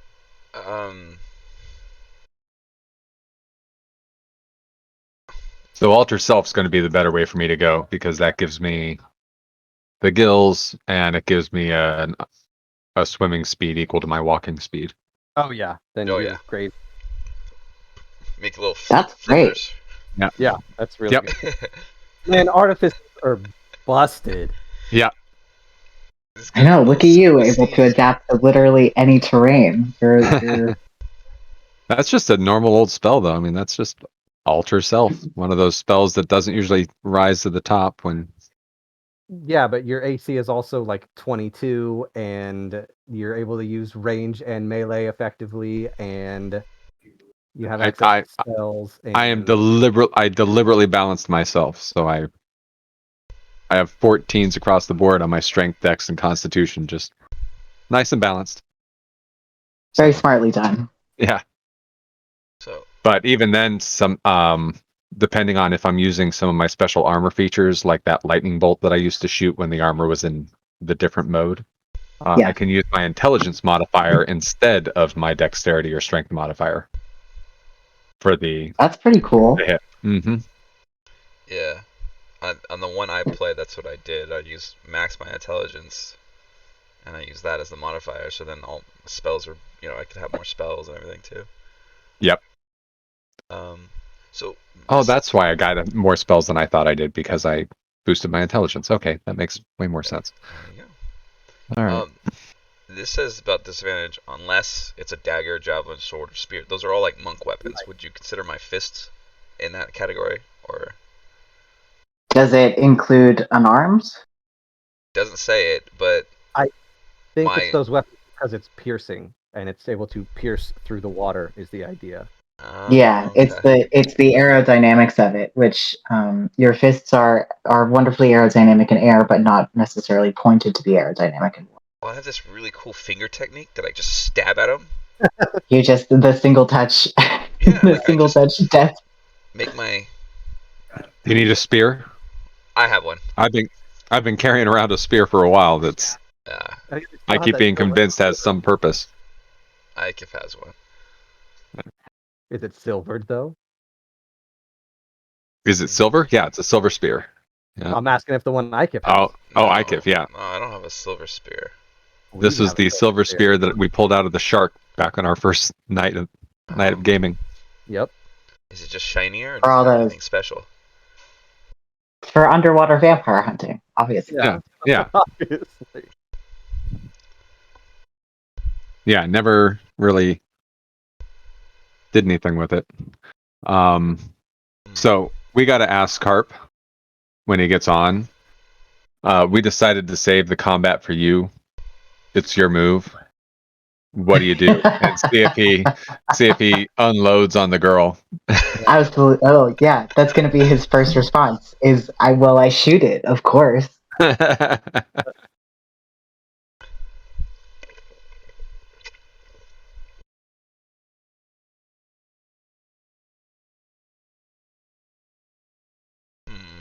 Speaker 1: So alter self's going to be the better way for me to go because that gives me the gills and it gives me a swimming speed equal to my walking speed.
Speaker 5: Oh yeah, then
Speaker 3: Oh,
Speaker 5: you're
Speaker 3: yeah.
Speaker 5: great.
Speaker 3: make little
Speaker 6: That's great.
Speaker 3: flippers.
Speaker 5: Yeah, that's really
Speaker 1: Yep.
Speaker 5: good. Man, artificers are busted.
Speaker 1: Yeah.
Speaker 3: This
Speaker 6: I
Speaker 3: gives
Speaker 6: know.
Speaker 3: little
Speaker 6: Look at you,
Speaker 3: scuba
Speaker 6: able to
Speaker 3: seas.
Speaker 6: adapt to literally any terrain. You're
Speaker 1: That's just a normal old spell, though. I mean, that's just alter self. One of those spells that doesn't usually rise to the top when.
Speaker 5: Yeah, but your AC is also like 22, and you're able to use range and melee effectively, and you have access
Speaker 1: I
Speaker 5: to spells.
Speaker 1: I am
Speaker 5: And
Speaker 1: I deliberately balanced myself, so I have 14s across the board on my strength, dex, and constitution, just nice and balanced.
Speaker 6: very
Speaker 1: So,
Speaker 6: smartly done.
Speaker 1: yeah.
Speaker 3: So,
Speaker 1: But even then, some depending on if I'm using some of my special armor features, like that lightning bolt that I used to shoot when the armor was in the different mode,
Speaker 6: Yeah.
Speaker 1: I can use my intelligence modifier instead of my dexterity or strength modifier for the
Speaker 6: That's pretty cool.
Speaker 1: hit. Mm-hmm.
Speaker 3: yeah. On the one I played, that's what I did. I used max my intelligence, and I used that as the modifier. So then all spells were, I could have more spells and everything too.
Speaker 1: Yep.
Speaker 3: So.
Speaker 1: Oh, that's why I got more spells than I thought I did because I boosted my intelligence. Okay, that makes way more sense.
Speaker 3: There you
Speaker 1: All
Speaker 3: go.
Speaker 1: right.
Speaker 3: This says about disadvantage unless it's a dagger, javelin, sword, or spear. Those are all like monk weapons. Would you consider my fists in that category, or
Speaker 6: Does it include unarmed?
Speaker 3: doesn't say it? But
Speaker 5: I think it's
Speaker 3: my
Speaker 5: those weapons because it's piercing, and it's able to pierce through the water is the idea.
Speaker 6: Yeah, it's
Speaker 3: okay.
Speaker 6: the aerodynamics of it, which your fists are wonderfully aerodynamic in air, but not necessarily pointed to be aerodynamic in water.
Speaker 3: Well, I have this really cool finger technique that I just stab at them.
Speaker 6: You just the single touch,
Speaker 3: Yeah,
Speaker 6: the
Speaker 3: like I
Speaker 6: single
Speaker 3: just
Speaker 6: touch death.
Speaker 3: make my.
Speaker 1: You need a spear?
Speaker 3: I have one.
Speaker 1: I've been carrying around a spear for a while. That's I keep being convinced has some purpose.
Speaker 3: Ikif has one.
Speaker 5: Is it silvered though?
Speaker 1: Is it silver? Yeah, it's a silver spear. Yeah.
Speaker 5: I'm asking if the one Ikif has.
Speaker 1: Oh,
Speaker 3: No.
Speaker 1: Ikif, yeah.
Speaker 3: No, I don't have a silver spear.
Speaker 5: We
Speaker 1: This
Speaker 5: even
Speaker 1: is
Speaker 5: have a
Speaker 1: the silver spear that we pulled out of the shark back on our first night of gaming.
Speaker 5: Yep.
Speaker 3: Is it just shinier, or
Speaker 6: For
Speaker 3: does
Speaker 6: all
Speaker 3: it have
Speaker 6: those-
Speaker 3: anything special?
Speaker 6: For underwater vampire hunting, obviously.
Speaker 1: Yeah.
Speaker 5: Obviously.
Speaker 1: Yeah, never really did anything with it. So we got to ask Carp when he gets on. We decided to save the combat for you. It's your move. What do you do? And see if he unloads on the girl.
Speaker 6: Absolutely. Oh, yeah. That's going to be his first response. I shoot it, of course.
Speaker 3: Hmm.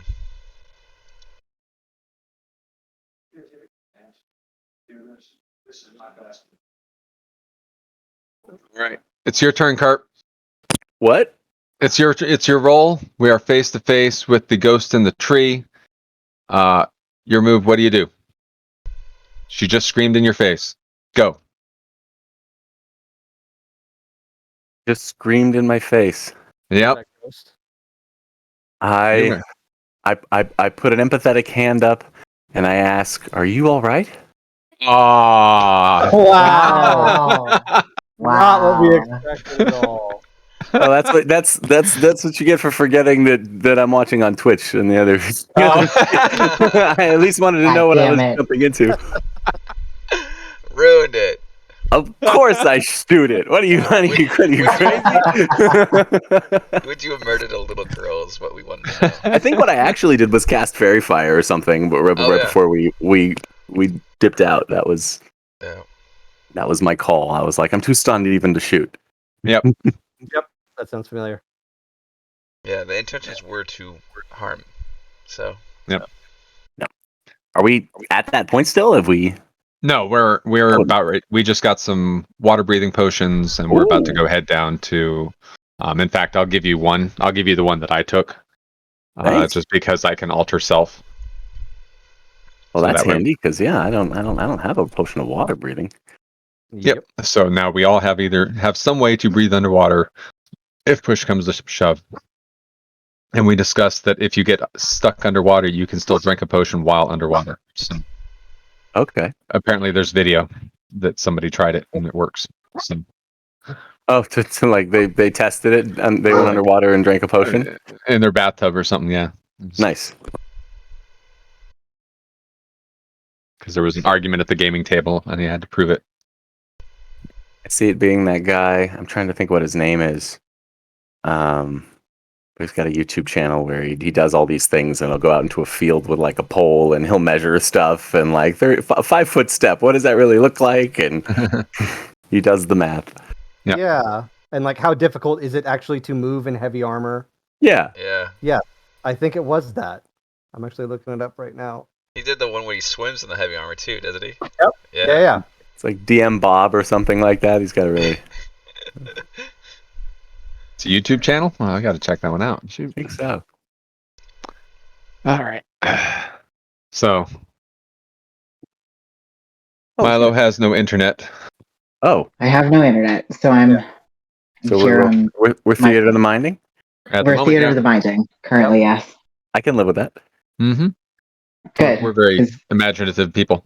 Speaker 1: Right. It's your turn, Carp.
Speaker 7: What?
Speaker 1: It's your roll. We are face to face with the ghost in the tree. Your move. What do you do? She just screamed in your face. Go.
Speaker 7: Just screamed in my face.
Speaker 1: Yep.
Speaker 5: That ghost.
Speaker 7: I put an empathetic hand up and I ask, "Are you all right?"
Speaker 1: Ah.
Speaker 6: Wow.
Speaker 5: Not what we
Speaker 6: Wow.
Speaker 5: expected at all.
Speaker 7: Well, that's what you get for forgetting that I'm watching on Twitch and the other.
Speaker 1: Oh.
Speaker 7: I at least wanted to
Speaker 6: God
Speaker 7: know what I
Speaker 6: damn
Speaker 7: was
Speaker 6: it.
Speaker 7: jumping into.
Speaker 3: Ruined it.
Speaker 7: Of course, I shoot it. What are you crazy?
Speaker 3: Would you have murdered a little girl? Is what we wanted to know.
Speaker 7: I think what I actually did was cast Fairy Fire or something, but right
Speaker 3: Oh, yeah.
Speaker 7: before we dipped out, that was my call. I was like, I'm too stunned even to shoot.
Speaker 1: Yep.
Speaker 5: Yep. That sounds familiar.
Speaker 3: Yeah, the intentions were to harm. So.
Speaker 7: Are we at that point still? Have we?
Speaker 1: No, we're about right. We just got some water breathing potions, and we're about to go head down to. In fact, I'll give you one. I'll give you the one that I took,
Speaker 7: Thanks.
Speaker 1: just because I can alter self.
Speaker 7: Well,
Speaker 1: So
Speaker 7: that's
Speaker 1: that way-
Speaker 7: handy because I don't have a potion of water breathing.
Speaker 1: Yep. So now we all have some way to breathe underwater, if push comes to shove. And we discussed that if you get stuck underwater, you can still drink a potion while underwater. So
Speaker 7: Okay.
Speaker 1: apparently, there's video that somebody tried it and it works. So,
Speaker 7: Oh, to like they tested it and they went underwater and drank a potion.
Speaker 1: in their bathtub or something, yeah.
Speaker 7: Nice.
Speaker 1: Because there was an argument at the gaming table and he had to prove it.
Speaker 7: I see it being that guy. I'm trying to think what his name is. He's got a YouTube channel where he does all these things, and he'll go out into a field with like a pole, and he'll measure stuff, and like 5-foot step. What does that really look like? And he does the math.
Speaker 1: Yep.
Speaker 5: Yeah. And like, how difficult is it actually to move in heavy armor?
Speaker 7: Yeah.
Speaker 3: Yeah.
Speaker 5: I think it was that. I'm actually looking it up right now.
Speaker 3: He did the one where he swims in the heavy armor too, doesn't he?
Speaker 5: Yep. Yeah.
Speaker 7: It's like DM Bob or something like that. He's got a really.
Speaker 1: It's a YouTube channel? Well, I got to check that one out. Shoot.
Speaker 7: I think so.
Speaker 1: All right. So, Milo has no internet.
Speaker 7: Oh,
Speaker 6: I have no internet, so I'm
Speaker 7: so
Speaker 6: here on.
Speaker 7: we're theater of the minding.
Speaker 1: At the
Speaker 6: We're
Speaker 1: moment,
Speaker 6: theater
Speaker 1: yeah.
Speaker 6: of the minding currently. Yes.
Speaker 7: I can live with that.
Speaker 1: Mm-hmm.
Speaker 6: Good.
Speaker 1: We're very
Speaker 6: 'cause-
Speaker 1: imaginative people.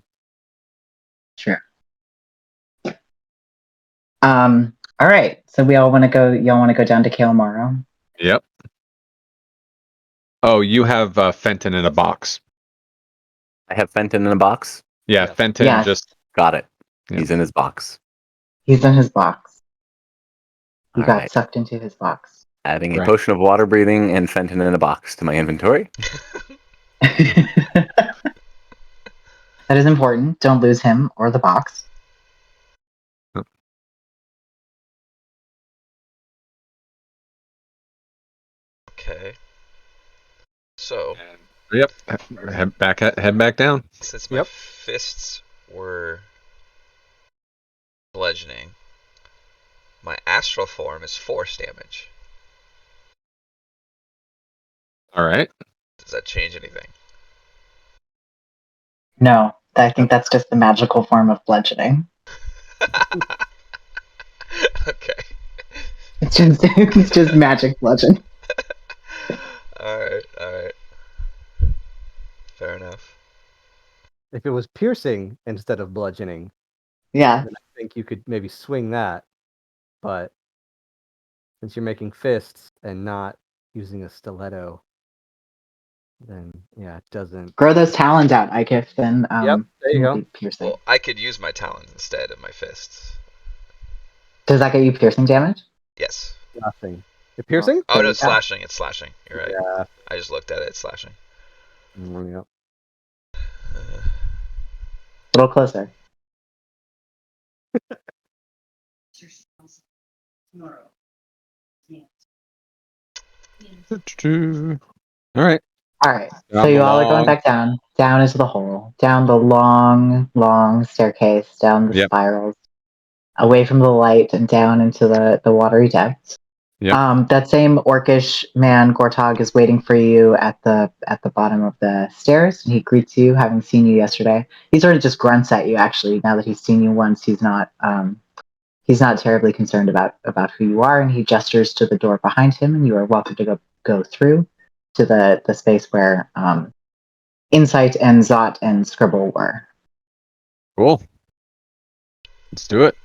Speaker 6: Sure. All right. So we all want to go. Y'all want to go down to Kalamaro?
Speaker 1: Yep. Oh, you have Fenton in a box.
Speaker 7: I have Fenton in a box.
Speaker 1: Yeah,
Speaker 5: Yes.
Speaker 1: Fenton
Speaker 6: Yes.
Speaker 1: just.
Speaker 7: Got it.
Speaker 1: Yeah.
Speaker 7: He's in his box.
Speaker 6: He's in his box. He
Speaker 7: All
Speaker 6: got
Speaker 7: right.
Speaker 6: sucked into his box.
Speaker 7: Adding a
Speaker 1: Right.
Speaker 7: potion of water breathing and Fenton in a box to my inventory.
Speaker 6: That is important. Don't lose him or the box.
Speaker 3: Okay. So,
Speaker 1: Yep. Head back down.
Speaker 3: since my
Speaker 5: Yep.
Speaker 3: fists were bludgeoning, my astral form is force damage.
Speaker 1: All right.
Speaker 3: Does that change anything?
Speaker 6: No, I think that's just the magical form of bludgeoning.
Speaker 3: Okay.
Speaker 6: It's just magic bludgeon.
Speaker 3: Alright. Fair enough.
Speaker 5: If it was piercing instead of bludgeoning,
Speaker 6: Yeah.
Speaker 5: then I think you could maybe swing that. But since you're making fists and not using a stiletto, then yeah, it doesn't.
Speaker 6: Grow those talons out, Ikif, then
Speaker 5: Yep, there you
Speaker 6: it'll
Speaker 5: go.
Speaker 6: be piercing.
Speaker 3: Well, I could use my talons instead of my fists.
Speaker 6: Does that get you piercing damage?
Speaker 3: Yes.
Speaker 5: Nothing. You're piercing?
Speaker 3: Oh no,
Speaker 6: There
Speaker 3: it's
Speaker 6: you go.
Speaker 3: slashing. It's slashing. You're right.
Speaker 5: Yeah.
Speaker 3: I just looked at it. It's slashing.
Speaker 5: Yep.
Speaker 6: A little closer.
Speaker 1: All right.
Speaker 6: All right. So
Speaker 1: Down the
Speaker 6: you all are going
Speaker 1: long-
Speaker 6: back down into the hole, down the long, long staircase, down the
Speaker 1: Yep.
Speaker 6: spirals, away from the light, and down into the watery depths.
Speaker 1: Yep.
Speaker 6: That same orcish man, Gortog, is waiting for you at the bottom of the stairs. He greets you, having seen you yesterday. He sort of just grunts at you. Actually, now that he's seen you once, he's not terribly concerned about who you are, and he gestures to the door behind him, and you are welcome to go through to the space where Insight and Zot and Scribble were.
Speaker 1: Cool. Let's do it.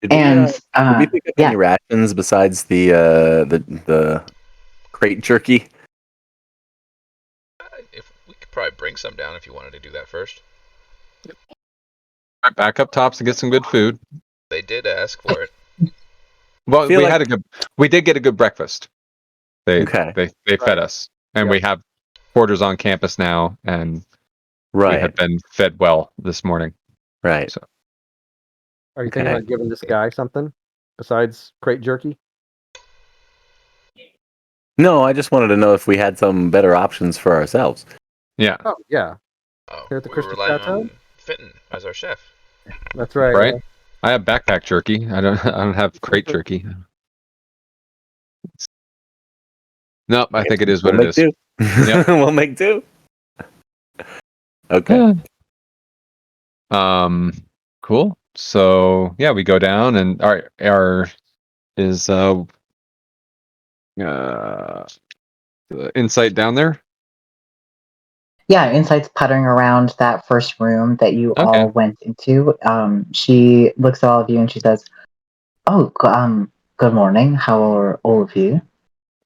Speaker 7: Did we,
Speaker 6: And
Speaker 7: did we pick up
Speaker 6: yeah,
Speaker 7: any rations besides the crate jerky?
Speaker 3: If we could probably bring some down if you wanted to do that first.
Speaker 1: All right, back up tops and get some good food.
Speaker 3: They did ask for it.
Speaker 1: Well,
Speaker 7: Feel
Speaker 1: we
Speaker 7: like-
Speaker 1: we did get a good breakfast. They
Speaker 7: Okay.
Speaker 1: they fed us, and we have quarters on campus now, and we
Speaker 7: Right.
Speaker 1: have been fed well this morning.
Speaker 7: Right.
Speaker 1: So
Speaker 5: Are you thinking
Speaker 7: Okay.
Speaker 5: about giving this guy something besides crate jerky?
Speaker 7: No, I just wanted to know if we had some better options for ourselves.
Speaker 1: yeah,
Speaker 5: Oh yeah,
Speaker 3: Oh,
Speaker 5: Here at the
Speaker 3: we were
Speaker 5: Crystal
Speaker 3: relying
Speaker 5: Chateau?
Speaker 3: on Fenton as our chef.
Speaker 5: that's right.
Speaker 1: right. I have backpack jerky. I don't have crate jerky. Nope, I think it is what
Speaker 7: we'll
Speaker 1: it
Speaker 7: make
Speaker 1: is.
Speaker 7: do.
Speaker 1: Yep.
Speaker 7: We'll make do. Okay.
Speaker 1: Cool. So yeah, we go down, and our is Insight down there.
Speaker 6: yeah, Insight's puttering around that first room that you
Speaker 1: Okay.
Speaker 6: all went into. She looks at all of you and she says, "Oh, good morning. How are all of you?"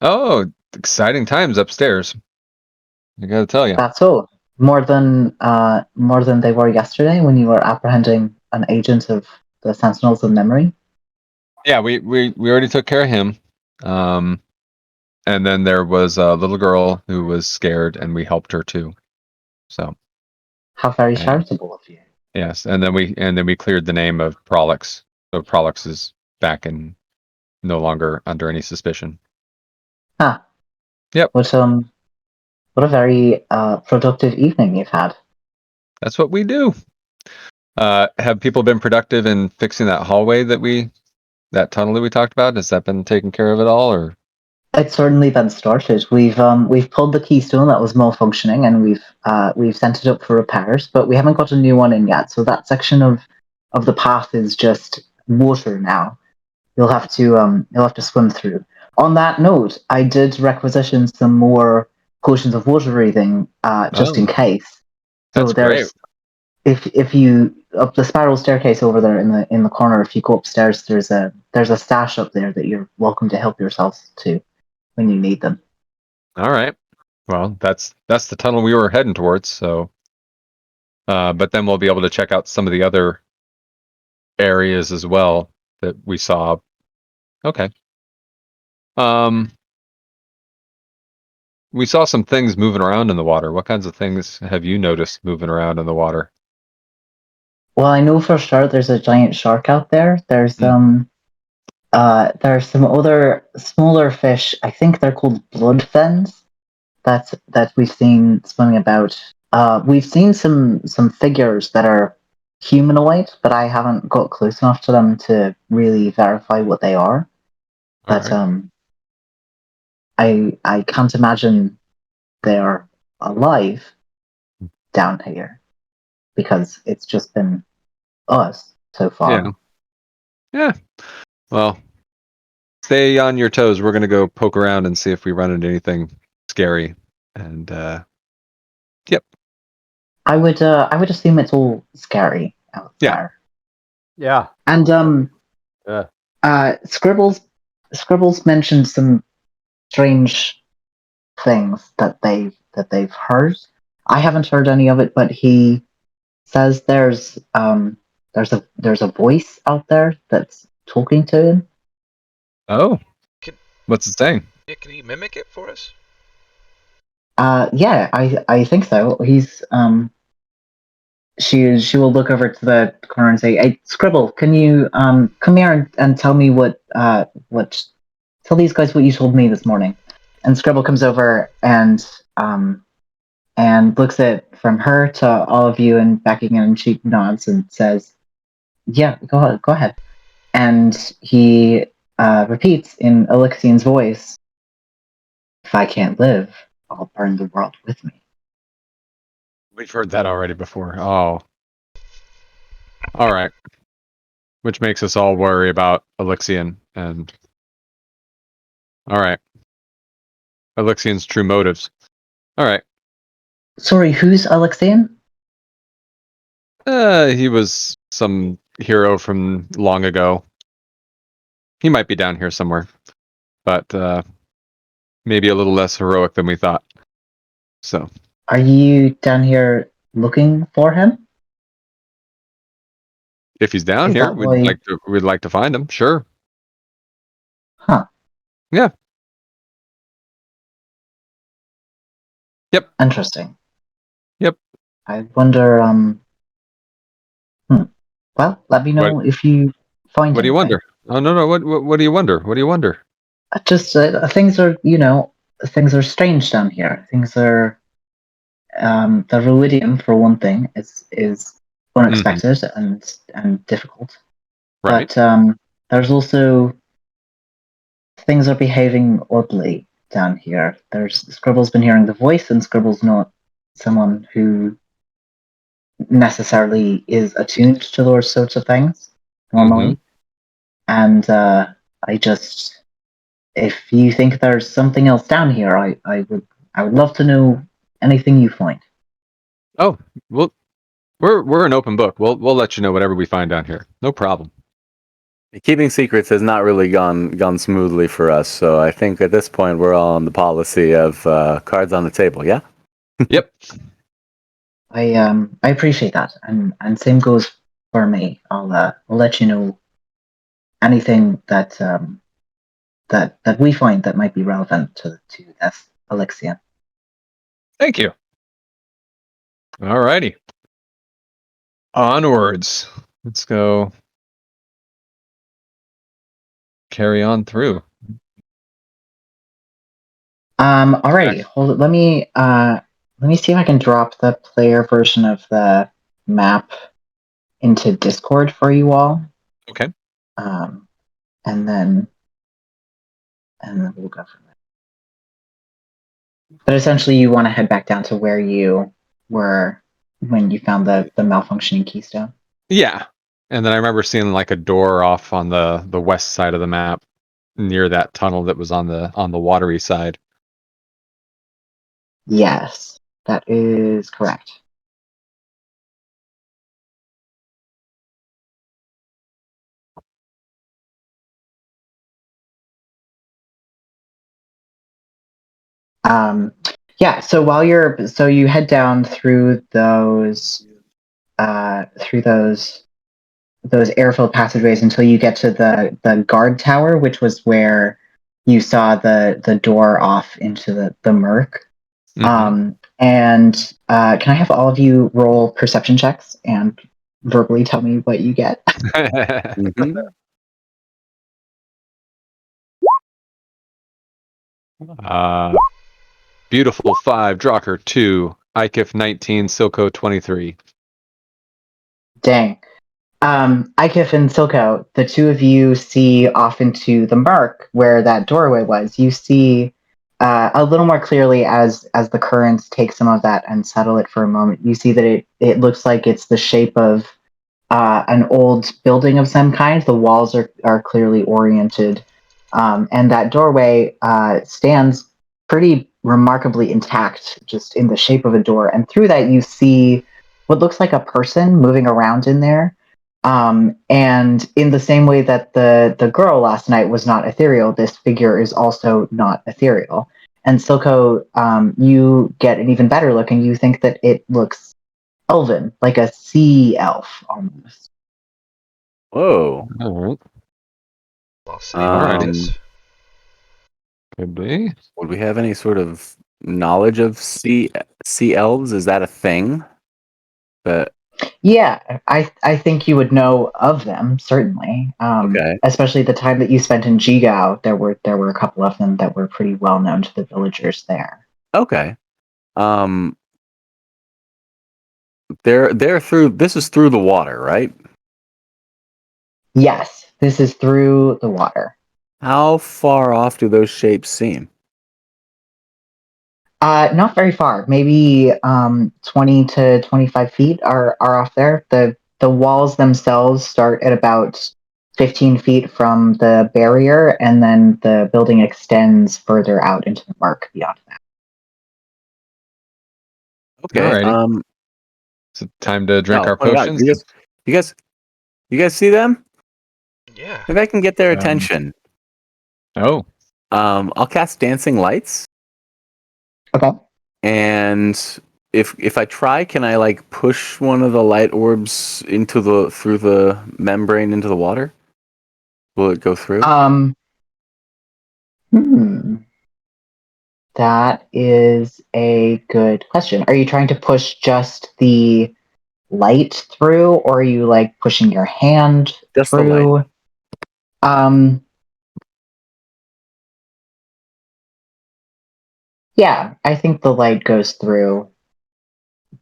Speaker 1: Oh, exciting times upstairs. I gotta tell you.
Speaker 6: That's all. More than they were yesterday when you were apprehending an agent of the Sentinels of Memory.
Speaker 1: Yeah, we already took care of him. And then there was a little girl who was scared, and we helped her too. So
Speaker 6: How very
Speaker 1: Yeah.
Speaker 6: charitable of you.
Speaker 1: yes, and then we cleared the name of Prolix. So Prolix is back and no longer under any suspicion.
Speaker 6: Huh.
Speaker 1: Yep.
Speaker 6: What a very productive evening you've had.
Speaker 1: That's what we do. Have people been productive in fixing that hallway that tunnel that we talked about? Has that been taken care of at all, or?
Speaker 6: It's certainly been started. We've pulled the keystone that was malfunctioning, and we've sent it up for repairs, but we haven't got a new one in yet. So that section of the path is just water now. You'll have to swim through. On that note, I did requisition some more potions of water breathing, just in case. So
Speaker 1: That's
Speaker 6: there's
Speaker 1: great.
Speaker 6: if you up the spiral staircase over there in the corner, if you go upstairs, there's a stash up there that you're welcome to help yourselves to when you need them.
Speaker 1: All right. Well, that's the tunnel we were heading towards. So, but then we'll be able to check out some of the other areas as well that we saw. Okay. We saw some things moving around in the water. What kinds of things have you noticed moving around in the water?
Speaker 6: Well, I know for sure there's a giant shark out there. There's some other smaller fish. I think they're called blood fins. That we've seen swimming about. We've seen some figures that are humanoid, but I haven't got close enough to them to really verify what they are.
Speaker 1: All
Speaker 6: But
Speaker 1: right.
Speaker 6: I can't imagine they're alive down here because it's just been us so far.
Speaker 1: Yeah. Yeah. Well, stay on your toes. We're gonna go poke around and see if we run into anything scary. And yep.
Speaker 6: I would assume it's all scary out
Speaker 1: Yeah.
Speaker 6: there.
Speaker 5: Yeah.
Speaker 6: And
Speaker 5: Yeah.
Speaker 6: Scribbles mentioned some strange things that they've heard. I haven't heard any of it, but he says there's a voice out there that's talking to him.
Speaker 1: Oh.
Speaker 3: Can,
Speaker 1: What's it saying?
Speaker 3: yeah, can he mimic it for us?
Speaker 6: Yeah, I think so. He's she will look over to the corner and say, "Hey, Scribble, can you come here and tell me what tell these guys what you told me this morning?" And Scribble comes over and looks at from her to all of you and back again, and she nods and says, "Yeah, go ahead." And he repeats in Elixian's voice, "If I can't live, I'll burn the world with me."
Speaker 1: We've heard that already before. Oh. All right. Which makes us all worry about Elixian and all right. Elixian's true motives. All right.
Speaker 6: Sorry, who's Elixian?
Speaker 1: He was some hero from long ago. He might be down here somewhere, but maybe a little less heroic than we thought. So,
Speaker 6: Are you down here looking for him?
Speaker 1: if he's down
Speaker 6: Is
Speaker 1: here,
Speaker 6: that why?
Speaker 1: we'd like to find him. Sure.
Speaker 6: Huh.
Speaker 1: Yeah. Yep.
Speaker 6: Interesting.
Speaker 1: Yep.
Speaker 6: I wonder. Well, let me know if you find
Speaker 1: What do you
Speaker 6: anything.
Speaker 1: wonder? Oh no. What do you wonder? What do you wonder?
Speaker 6: Just things are, things are strange down here. Things are. The Ruidium, for one thing, is unexpected and difficult.
Speaker 1: Right.
Speaker 6: But there's also things are behaving oddly down here. There's Scribble's been hearing the voice, and Scribble's not someone who necessarily is attuned to those sorts of things normally. And I just, if you think there's something else down here, I would love to know anything you find.
Speaker 1: Oh, well, we're an open book. We'll let you know whatever we find down here. No problem.
Speaker 7: Keeping secrets has not really gone smoothly for us, so I think at this point we're all on the policy of cards on the table. Yeah.
Speaker 1: Yep.
Speaker 6: I appreciate that, and same goes for me. I'll let you know anything that we find that might be relevant to this Elixir.
Speaker 1: Thank you. Alrighty. Onwards. Let's go. Carry on through.
Speaker 6: Alrighty. Hold it. Let me see if I can drop the player version of the map into Discord for you all.
Speaker 1: Okay.
Speaker 6: And then we'll go from there. But essentially, you want to head back down to where you were when you found the malfunctioning keystone.
Speaker 1: Yeah. And then I remember seeing like a door off on the west side of the map near that tunnel that was on the watery side.
Speaker 6: Yes, that is correct. Yeah. So you head down through those airfield passageways until you get to the guard tower, which was where you saw the door off into the murk. And can I have all of you roll perception checks and verbally tell me what you get?
Speaker 7: Mhm.
Speaker 1: Beautiful 5, Drocker 2, Ikif 19, Silco 23.
Speaker 6: Dang. Ikif and Silco, the two of you see off into the murk where that doorway was. You see a little more clearly as the currents take some of that and settle it for a moment. You see that it looks like it's the shape of an old building of some kind. The walls are clearly oriented, and that doorway stands pretty remarkably intact, just in the shape of a door. And through that, you see what looks like a person moving around in there. And in the same way that the girl last night was not ethereal, this figure is also not ethereal. And Silco, you get an even better look, and you think that it looks elven, like a sea elf almost.
Speaker 7: Whoa.
Speaker 1: All right.
Speaker 3: Lost City of Atlantis.
Speaker 1: Could be.
Speaker 7: Would we have any sort of knowledge of sea elves? Is that a thing? But
Speaker 6: Yeah, I think you would know of them certainly.
Speaker 7: okay.
Speaker 6: Especially the time that you spent in Jigao, there were a couple of them that were pretty well known to the villagers there.
Speaker 7: Okay. Um, they're through. This is through the water, right?
Speaker 6: Yes, this is through the water.
Speaker 7: How far off do those shapes seem?
Speaker 6: Not very far. Maybe 20 to 25 feet are off there. The walls themselves start at about 15 feet from the barrier, and then the building extends further out into the murk beyond that.
Speaker 7: Okay.
Speaker 1: Alrighty. Is it time to drink
Speaker 7: no,
Speaker 1: our
Speaker 7: point it out.
Speaker 1: potions?
Speaker 7: You guys see them?
Speaker 3: Yeah.
Speaker 7: If I can get their
Speaker 1: Um,
Speaker 7: attention,
Speaker 1: Oh,
Speaker 7: I'll cast dancing lights,
Speaker 6: Okay.
Speaker 7: and if I try, can I like push one of the light orbs through the membrane into the water? Will it go through?
Speaker 6: Hmm. That is a good question. Are you trying to push just the light through, or are you like pushing your hand
Speaker 7: Just the light.
Speaker 6: through? Um, yeah, I think the light goes through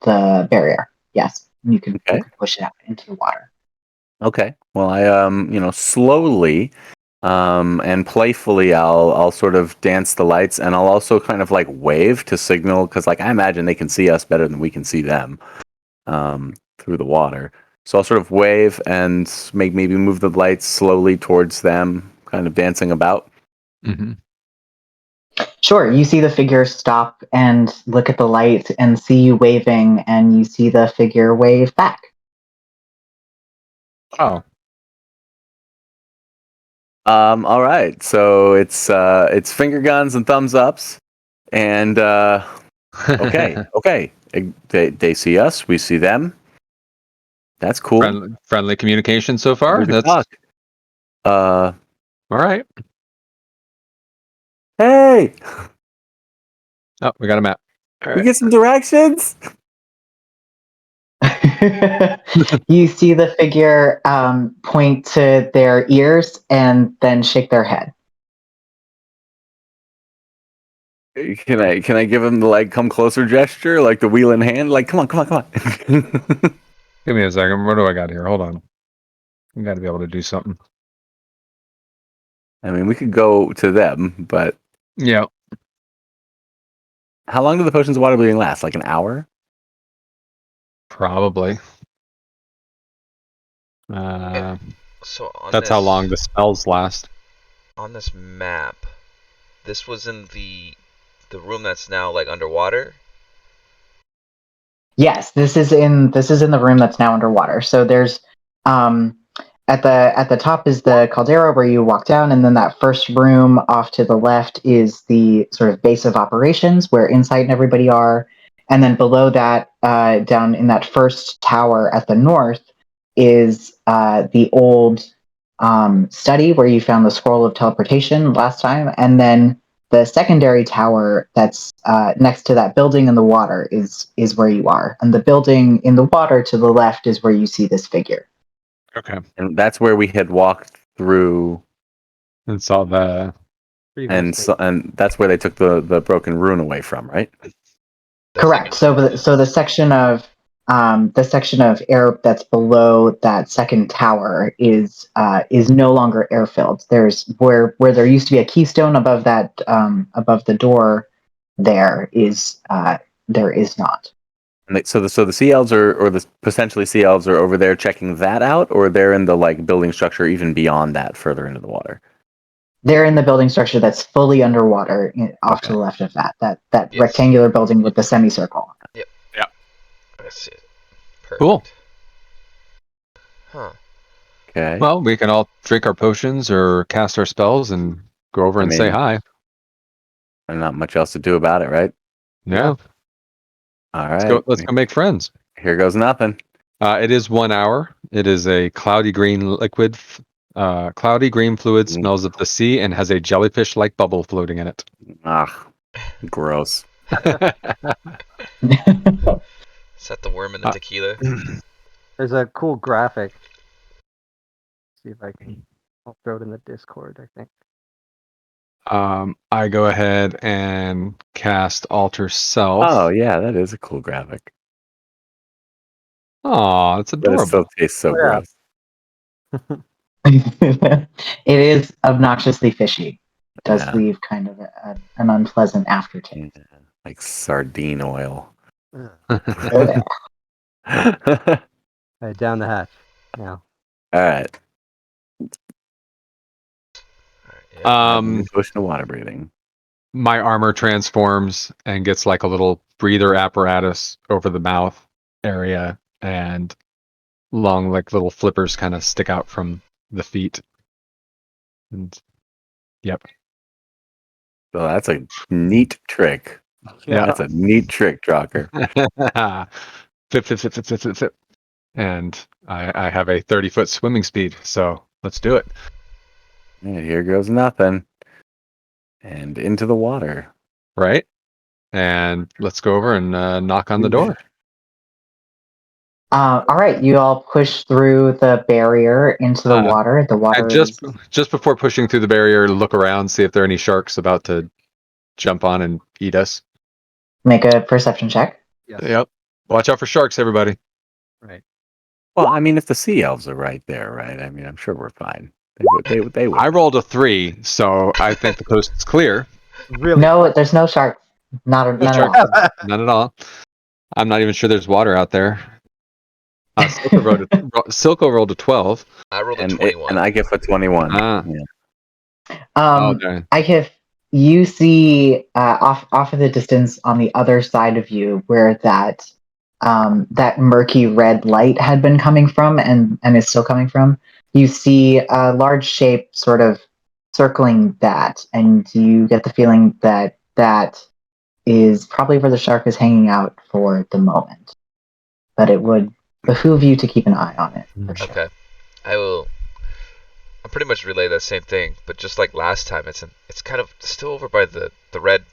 Speaker 6: the barrier. Yes, you can
Speaker 7: Okay.
Speaker 6: push it out into the water.
Speaker 7: Okay. Well, I slowly and playfully I'll sort of dance the lights, and I'll also kind of like wave to signal, cuz like I imagine they can see us better than we can see them through the water. So I'll sort of wave and maybe move the lights slowly towards them, kind of dancing about.
Speaker 1: hmm
Speaker 6: Sure, you see the figure stop and look at the light and see you waving, and you see the figure wave back.
Speaker 1: Oh,
Speaker 7: All right. So it's finger guns and thumbs ups, and okay, okay. They see us, we see them. That's cool.
Speaker 1: Friendly communication so far.
Speaker 7: We can
Speaker 1: That's
Speaker 7: talk. Uh,
Speaker 1: all right.
Speaker 7: hey,
Speaker 1: Oh, we got a map. All
Speaker 7: we
Speaker 1: right.
Speaker 7: get some directions.
Speaker 6: You see the figure point to their ears and then shake their head.
Speaker 7: Can I give him the like come closer gesture, like the wheel in hand? Like come on.
Speaker 1: Give me a second. What do I got here? Hold on. We got to be able to do something.
Speaker 7: I mean, we could go to them, but
Speaker 1: Yeah,
Speaker 7: how long do the potions of water bleeding last? Like an hour?
Speaker 1: probably.
Speaker 3: So on
Speaker 1: That's
Speaker 3: this,
Speaker 1: how long the spells last.
Speaker 3: on this map, this was in the room that's now like underwater.
Speaker 6: Yes, this is in the room that's now underwater. So there's at the top is the caldera where you walk down, and then that first room off to the left is the sort of base of operations where Insight and everybody are, and then below that, down in that first tower at the north, is the old study where you found the scroll of teleportation last time, and then the secondary tower that's next to that building in the water is where you are, and the building in the water to the left is where you see this figure.
Speaker 1: Okay.
Speaker 7: And that's where we had walked through,
Speaker 1: And saw the.
Speaker 7: and that's where they took the broken rune away from, right?
Speaker 3: The
Speaker 6: Correct.
Speaker 3: thing-
Speaker 6: So the section of the section of air that's below that second tower is no longer air filled. There's where there used to be a keystone above that above the door. There is not.
Speaker 7: And so the sea elves or the potentially sea elves are over there checking that out, or they're in the like building structure even beyond that, further into the water.
Speaker 6: They're in the building structure that's fully underwater, off to
Speaker 7: Okay.
Speaker 6: the left of that
Speaker 3: Yes.
Speaker 6: rectangular building with the semicircle.
Speaker 3: Yep.
Speaker 1: Yeah.
Speaker 3: That's it. Perfect.
Speaker 1: Cool.
Speaker 3: Huh.
Speaker 7: Okay.
Speaker 1: Well, we can all drink our potions or cast our spells and go over
Speaker 7: I
Speaker 1: and say
Speaker 7: mean-
Speaker 1: hi.
Speaker 7: And not much else to do about it, right?
Speaker 1: Yeah.
Speaker 7: All
Speaker 1: Let's
Speaker 7: right.
Speaker 1: go. Let's go make friends.
Speaker 7: Here goes nothing.
Speaker 1: It is 1 hour. It is a cloudy green liquid. Cloudy green fluid smells of the sea and has a jellyfish-like bubble floating in it.
Speaker 7: Ah, gross.
Speaker 3: Is that the worm in the tequila?
Speaker 5: There's a cool graphic. See if I can. I'll throw it in the Discord, I think.
Speaker 1: I go ahead and cast Alter Self.
Speaker 7: Oh yeah, that is a cool graphic.
Speaker 1: Aw, it's
Speaker 7: But it
Speaker 1: adorable.
Speaker 7: still tastes so
Speaker 5: Oh, yeah.
Speaker 7: gross.
Speaker 6: It is obnoxiously fishy. It does
Speaker 7: Yeah.
Speaker 6: leave kind of an unpleasant aftertaste.
Speaker 7: Yeah, like sardine oil.
Speaker 6: Ugh.
Speaker 7: All
Speaker 5: Alright, down the hatch. Now.
Speaker 7: right.
Speaker 1: Um,
Speaker 7: Push to water breathing.
Speaker 1: my armor transforms and gets like a little breather apparatus over the mouth area, and long like little flippers kind of stick out from the feet. And yep.
Speaker 7: So that's a neat trick.
Speaker 1: Yeah.
Speaker 7: That's a neat trick, Drocker.
Speaker 1: Flip. And I have a 30-foot swimming speed, so let's do it.
Speaker 7: And here goes nothing. And into the water.
Speaker 1: Right? And let's go over and knock on the door.
Speaker 6: All right, you all push through the barrier into the water. The water
Speaker 1: And
Speaker 6: is
Speaker 1: just before pushing through the barrier, look around, see if there are any sharks about to jump on and eat us.
Speaker 6: make a perception check.
Speaker 5: Yes.
Speaker 1: Yep. Watch out for sharks, everybody.
Speaker 5: Right.
Speaker 7: Well, I mean, if the sea elves are right there, right? I mean, I'm sure we're fine. They would.
Speaker 1: I rolled a 3, so I think the coast is clear.
Speaker 5: Really?
Speaker 6: No, there's no sharks. Not at
Speaker 1: sharks.
Speaker 6: all.
Speaker 1: Not at all. I'm not even sure there's water out there. Silco rolled a 12.
Speaker 3: I rolled a
Speaker 7: And
Speaker 3: 21.
Speaker 7: and I get a 21.
Speaker 1: Ah.
Speaker 7: Yeah.
Speaker 1: Okay.
Speaker 6: I have you see off of the distance on the other side of you where that murky red light had been coming from and is still coming from. You see a large shape sort of circling that, and you get the feeling that that is probably where the shark is hanging out for the moment. But it would behoove you to keep an eye on it. For sure.
Speaker 3: Okay. I'll pretty much relay that same thing, but just like last time, it's kind of still over by the red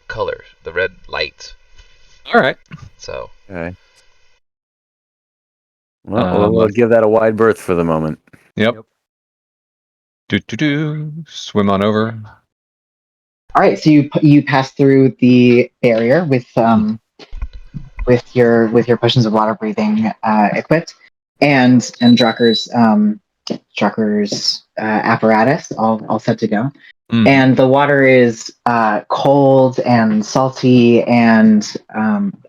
Speaker 3: color, the red light.
Speaker 1: All right.
Speaker 3: So
Speaker 7: Okay. Well, we'll give that a wide berth for the moment.
Speaker 1: Yep.
Speaker 5: Yep.
Speaker 1: Swim on over.
Speaker 6: All right, so you pass through the barrier with your potions of water breathing equipped, and Drucker's apparatus all set to go.
Speaker 1: Mm.
Speaker 6: And the water is cold and salty and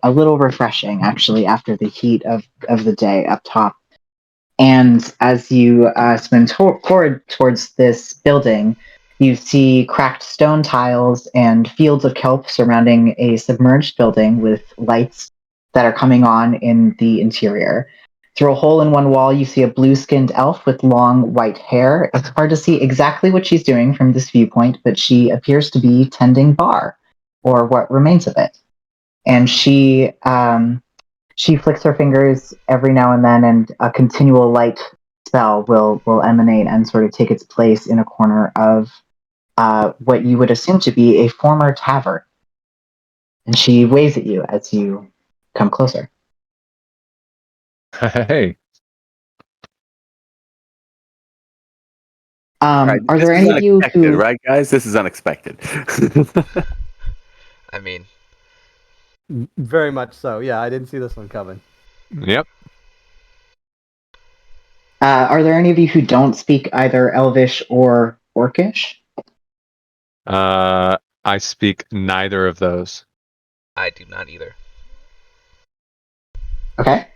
Speaker 6: a little refreshing, actually, after the heat of the day up top. And as you swim towards this building, you see cracked stone tiles and fields of kelp surrounding a submerged building with lights that are coming on in the interior. Through a hole in one wall, you see a blue-skinned elf with long white hair. It's hard to see exactly what she's doing from this viewpoint, but she appears to be tending bar, or what remains of it. And she flicks her fingers every now and then, and a continual light spell will emanate and sort of take its place in a corner of what you would assume to be a former tavern. And she waves at you as you come closer.
Speaker 1: Hey.
Speaker 7: Right,
Speaker 6: Are
Speaker 7: this
Speaker 6: there
Speaker 7: is
Speaker 6: any of you
Speaker 7: unexpected,
Speaker 6: who...
Speaker 7: right, guys? This is unexpected.
Speaker 3: I mean,
Speaker 5: Very much so. Yeah, I didn't see this one coming.
Speaker 1: Yep.
Speaker 6: Are there any of you who don't speak either Elvish or Orcish?
Speaker 1: I speak neither of those.
Speaker 3: I do not either.
Speaker 6: Okay.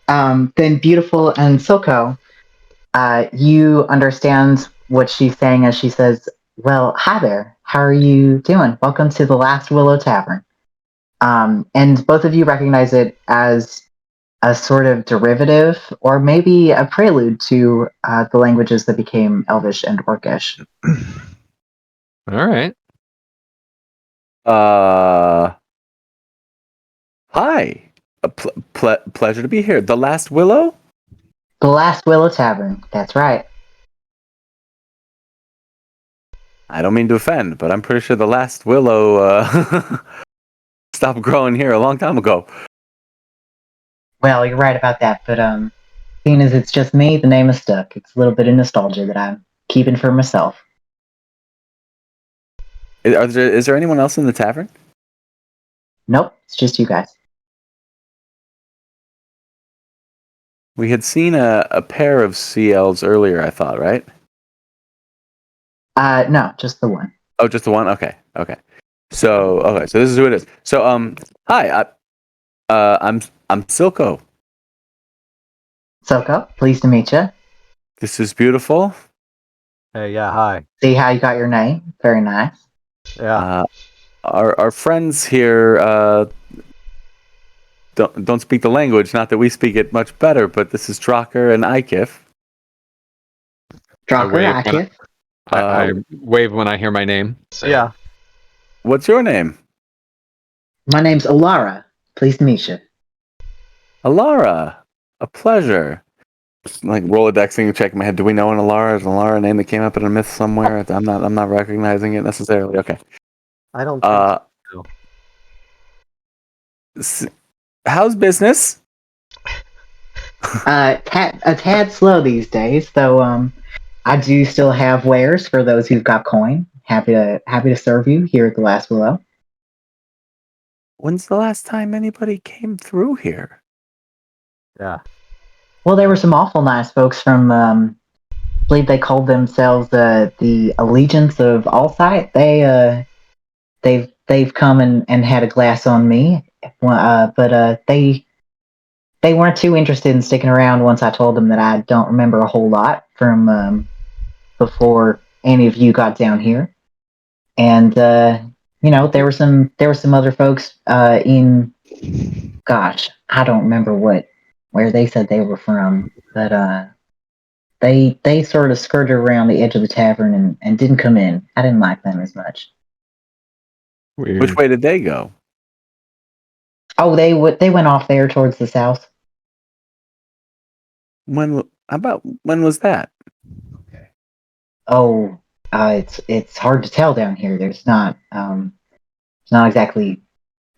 Speaker 6: Then Beautiful and Silco, you understand what she's saying as she says, "Well, hi there. How are you doing? Welcome to the Last Willow Tavern." And both of you recognize it as a sort of derivative or maybe a prelude to the languages that became Elvish and Orcish.
Speaker 1: All right.
Speaker 7: Hi. A pleasure to be here. The Last Willow?
Speaker 6: The Last Willow Tavern, that's right.
Speaker 7: I don't mean to offend, but I'm pretty sure the Last Willow stopped growing here a long time ago.
Speaker 6: Well, you're right about that, but seeing as it's just me, the name is stuck. It's a little bit of nostalgia that I'm keeping for myself.
Speaker 7: Is there anyone else in the tavern?
Speaker 6: Nope, it's just you guys.
Speaker 7: We had seen a pair of sea elves earlier, I thought, right?
Speaker 6: No, just the one.
Speaker 7: Oh, just the one? Okay. So this is who it is. So hi, I'm Silco.
Speaker 6: Silco, pleased to meet you.
Speaker 7: This is beautiful.
Speaker 5: Hey, yeah, hi.
Speaker 6: See how you got your name? Very nice.
Speaker 5: Yeah.
Speaker 7: Our friends here don't speak the language. Not that we speak it much better, but this is Drocker and Ikif.
Speaker 6: Drocker,
Speaker 1: wave when
Speaker 6: Akif.
Speaker 1: I wave when I hear my name.
Speaker 3: Same.
Speaker 5: Yeah.
Speaker 7: What's your name?
Speaker 6: My name's Alara. Pleased to meet you.
Speaker 7: Alara. A pleasure. Just, like Rolodexing, checking my head. Do we know an Alara? Is an Alara a name that came up in a myth somewhere? I'm not recognizing it necessarily. Okay.
Speaker 5: I don't think
Speaker 7: How's business?
Speaker 6: A tad slow these days, though. I do still have wares for those who've got coin. Happy to serve you here at the Last Willow.
Speaker 7: When's the last time anybody came through here?
Speaker 5: Yeah.
Speaker 6: Well, there were some awful nice folks from. I believe they called themselves the Allegiance of Allsight. They've come and had a glass on me, but they weren't too interested in sticking around once I told them that I don't remember a whole lot from before any of you got down here. And there were some other folks in, gosh, I don't remember where they said they were from, but they sort of skirted around the edge of the tavern and didn't come in. I didn't like them as much.
Speaker 1: Weird.
Speaker 7: Which way did they go?
Speaker 6: Oh, they went off there towards the south.
Speaker 7: When was that?
Speaker 6: Oh, it's hard to tell down here. There's not it's not exactly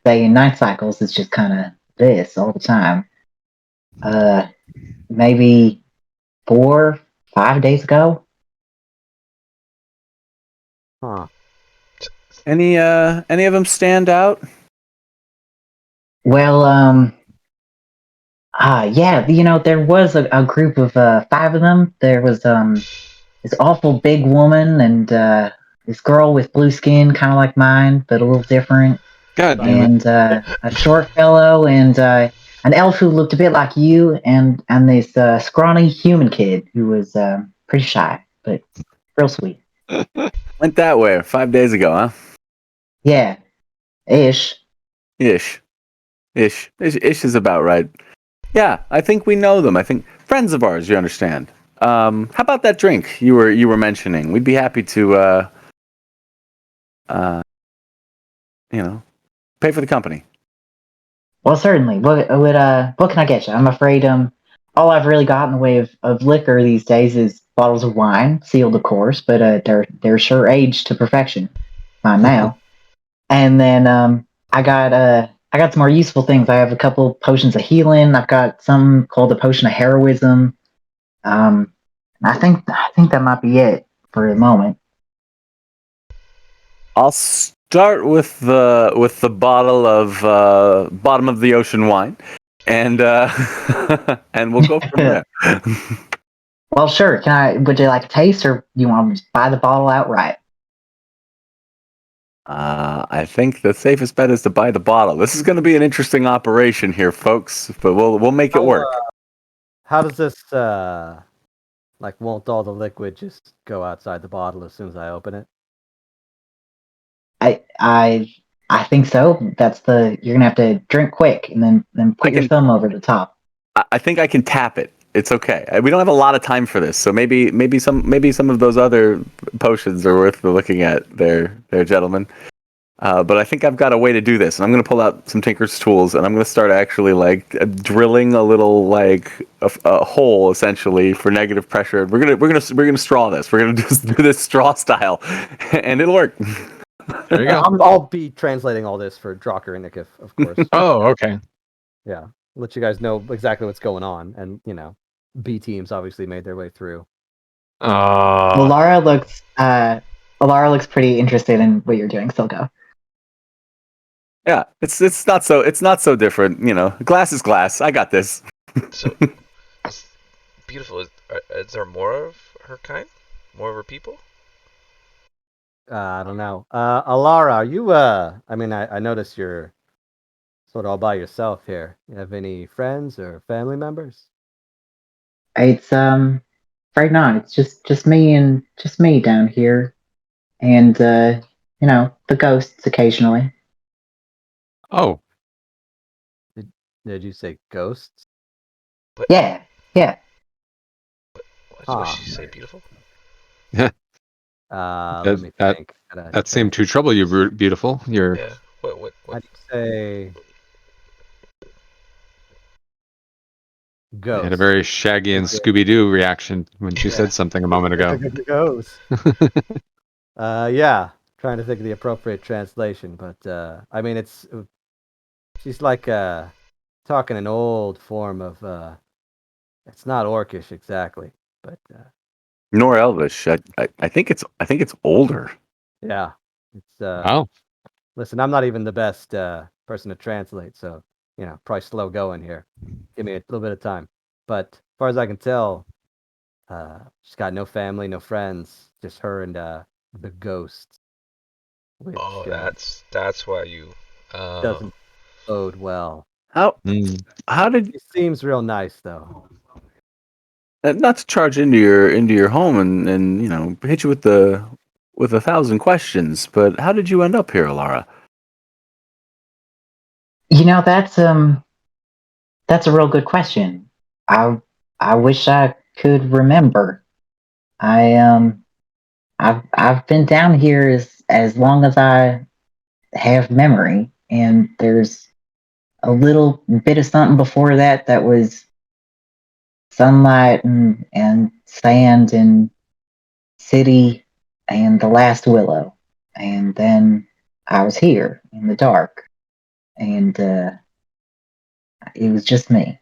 Speaker 6: day and night cycles. It's just kind of this all the time. Maybe 4-5 days ago.
Speaker 5: Huh.
Speaker 7: Any of them stand out?
Speaker 6: Well, yeah, there was a group of 5 of them. There was this awful big woman and this girl with blue skin, kind of like mine, but a little different.
Speaker 1: God damn it.
Speaker 6: And a short fellow and an elf who looked a bit like you, and this scrawny human kid who was pretty shy but real sweet.
Speaker 7: Went that way 5 days ago, huh?
Speaker 6: Yeah, ish.
Speaker 7: Ish is about right. Yeah, I think we know them. I think friends of ours. You understand? How about that drink you were mentioning? We'd be happy to pay for the company.
Speaker 6: Well, certainly. What can I get you? I'm afraid all I've really got in the way of liquor these days is bottles of wine, sealed of course, but they're sure aged to perfection by now. And then I got some more useful things. I have a couple potions of healing. I've got some called the potion of heroism. I think that might be it for the moment.
Speaker 7: I'll start with the bottle of bottom of the ocean wine, and and we'll go from there.
Speaker 6: Well, sure. Would you like a taste, or you want to just buy the bottle outright?
Speaker 7: I think the safest bet is to buy the bottle. This is going to be an interesting operation here, folks, but we'll make it work.
Speaker 5: How does this like? Won't all the liquid just go outside the bottle as soon as I open it?
Speaker 6: I think so. You're gonna have to drink quick and then put your thumb over the top.
Speaker 7: I think I can tap it. It's okay. We don't have a lot of time for this, so maybe some of those other potions are worth looking at there, gentlemen. But I think I've got a way to do this, and I'm going to pull out some Tinker's tools, and I'm going to start actually like drilling a little like a hole essentially for negative pressure. We're gonna straw this. We're gonna just do this straw style, and it'll work.
Speaker 1: There you go.
Speaker 5: I'll be translating all this for Drocker and Nick, of course.
Speaker 1: Oh, okay.
Speaker 5: Yeah, let you guys know exactly what's going on, and B teams obviously made their way through.
Speaker 6: Alara looks pretty interested in what you're doing. Still go.
Speaker 7: Yeah, it's not so different. Glass is glass. I got this.
Speaker 3: So, it's beautiful. Is there more of her kind? More of her people?
Speaker 5: I don't know. Alara, are you? I mean, I notice you're sort of all by yourself here. You have any friends or family members?
Speaker 6: It's right now. It's just me down here, and the ghosts occasionally.
Speaker 1: Oh,
Speaker 5: Did you say ghosts?
Speaker 6: Yeah.
Speaker 3: What did she say? Beautiful?
Speaker 5: Let me
Speaker 1: that
Speaker 5: think.
Speaker 1: that seemed to trouble you, beautiful. You're
Speaker 3: Yeah. What?
Speaker 5: I'd say
Speaker 1: you
Speaker 5: ghost.
Speaker 1: had a very Shaggy and Scooby Doo reaction when she said something a moment ago.
Speaker 5: Ghost. Yeah. Trying to think of the appropriate translation, but I mean, she's like talking an old form of. It's not Orcish exactly, but
Speaker 7: Nor Elvish. I think it's older.
Speaker 5: yeah, it's.
Speaker 1: Wow.
Speaker 5: Listen, I'm not even the best person to translate, so probably slow going here. Give me a little bit of time. But as far as I can tell, she's got no family, no friends, just her and the ghost. Which
Speaker 3: Oh, that's why you.
Speaker 5: doesn't bode well.
Speaker 7: How did
Speaker 5: She seems real nice though.
Speaker 7: not to charge into your home and hit you with 1,000 questions, but how did you end up here, Alara?
Speaker 6: That's a real good question. I wish I could remember. I've been down here as long as I have memory, and there's a little bit of something before that was sunlight and sand and city and the last willow, and then I was here in the dark, and it was just me.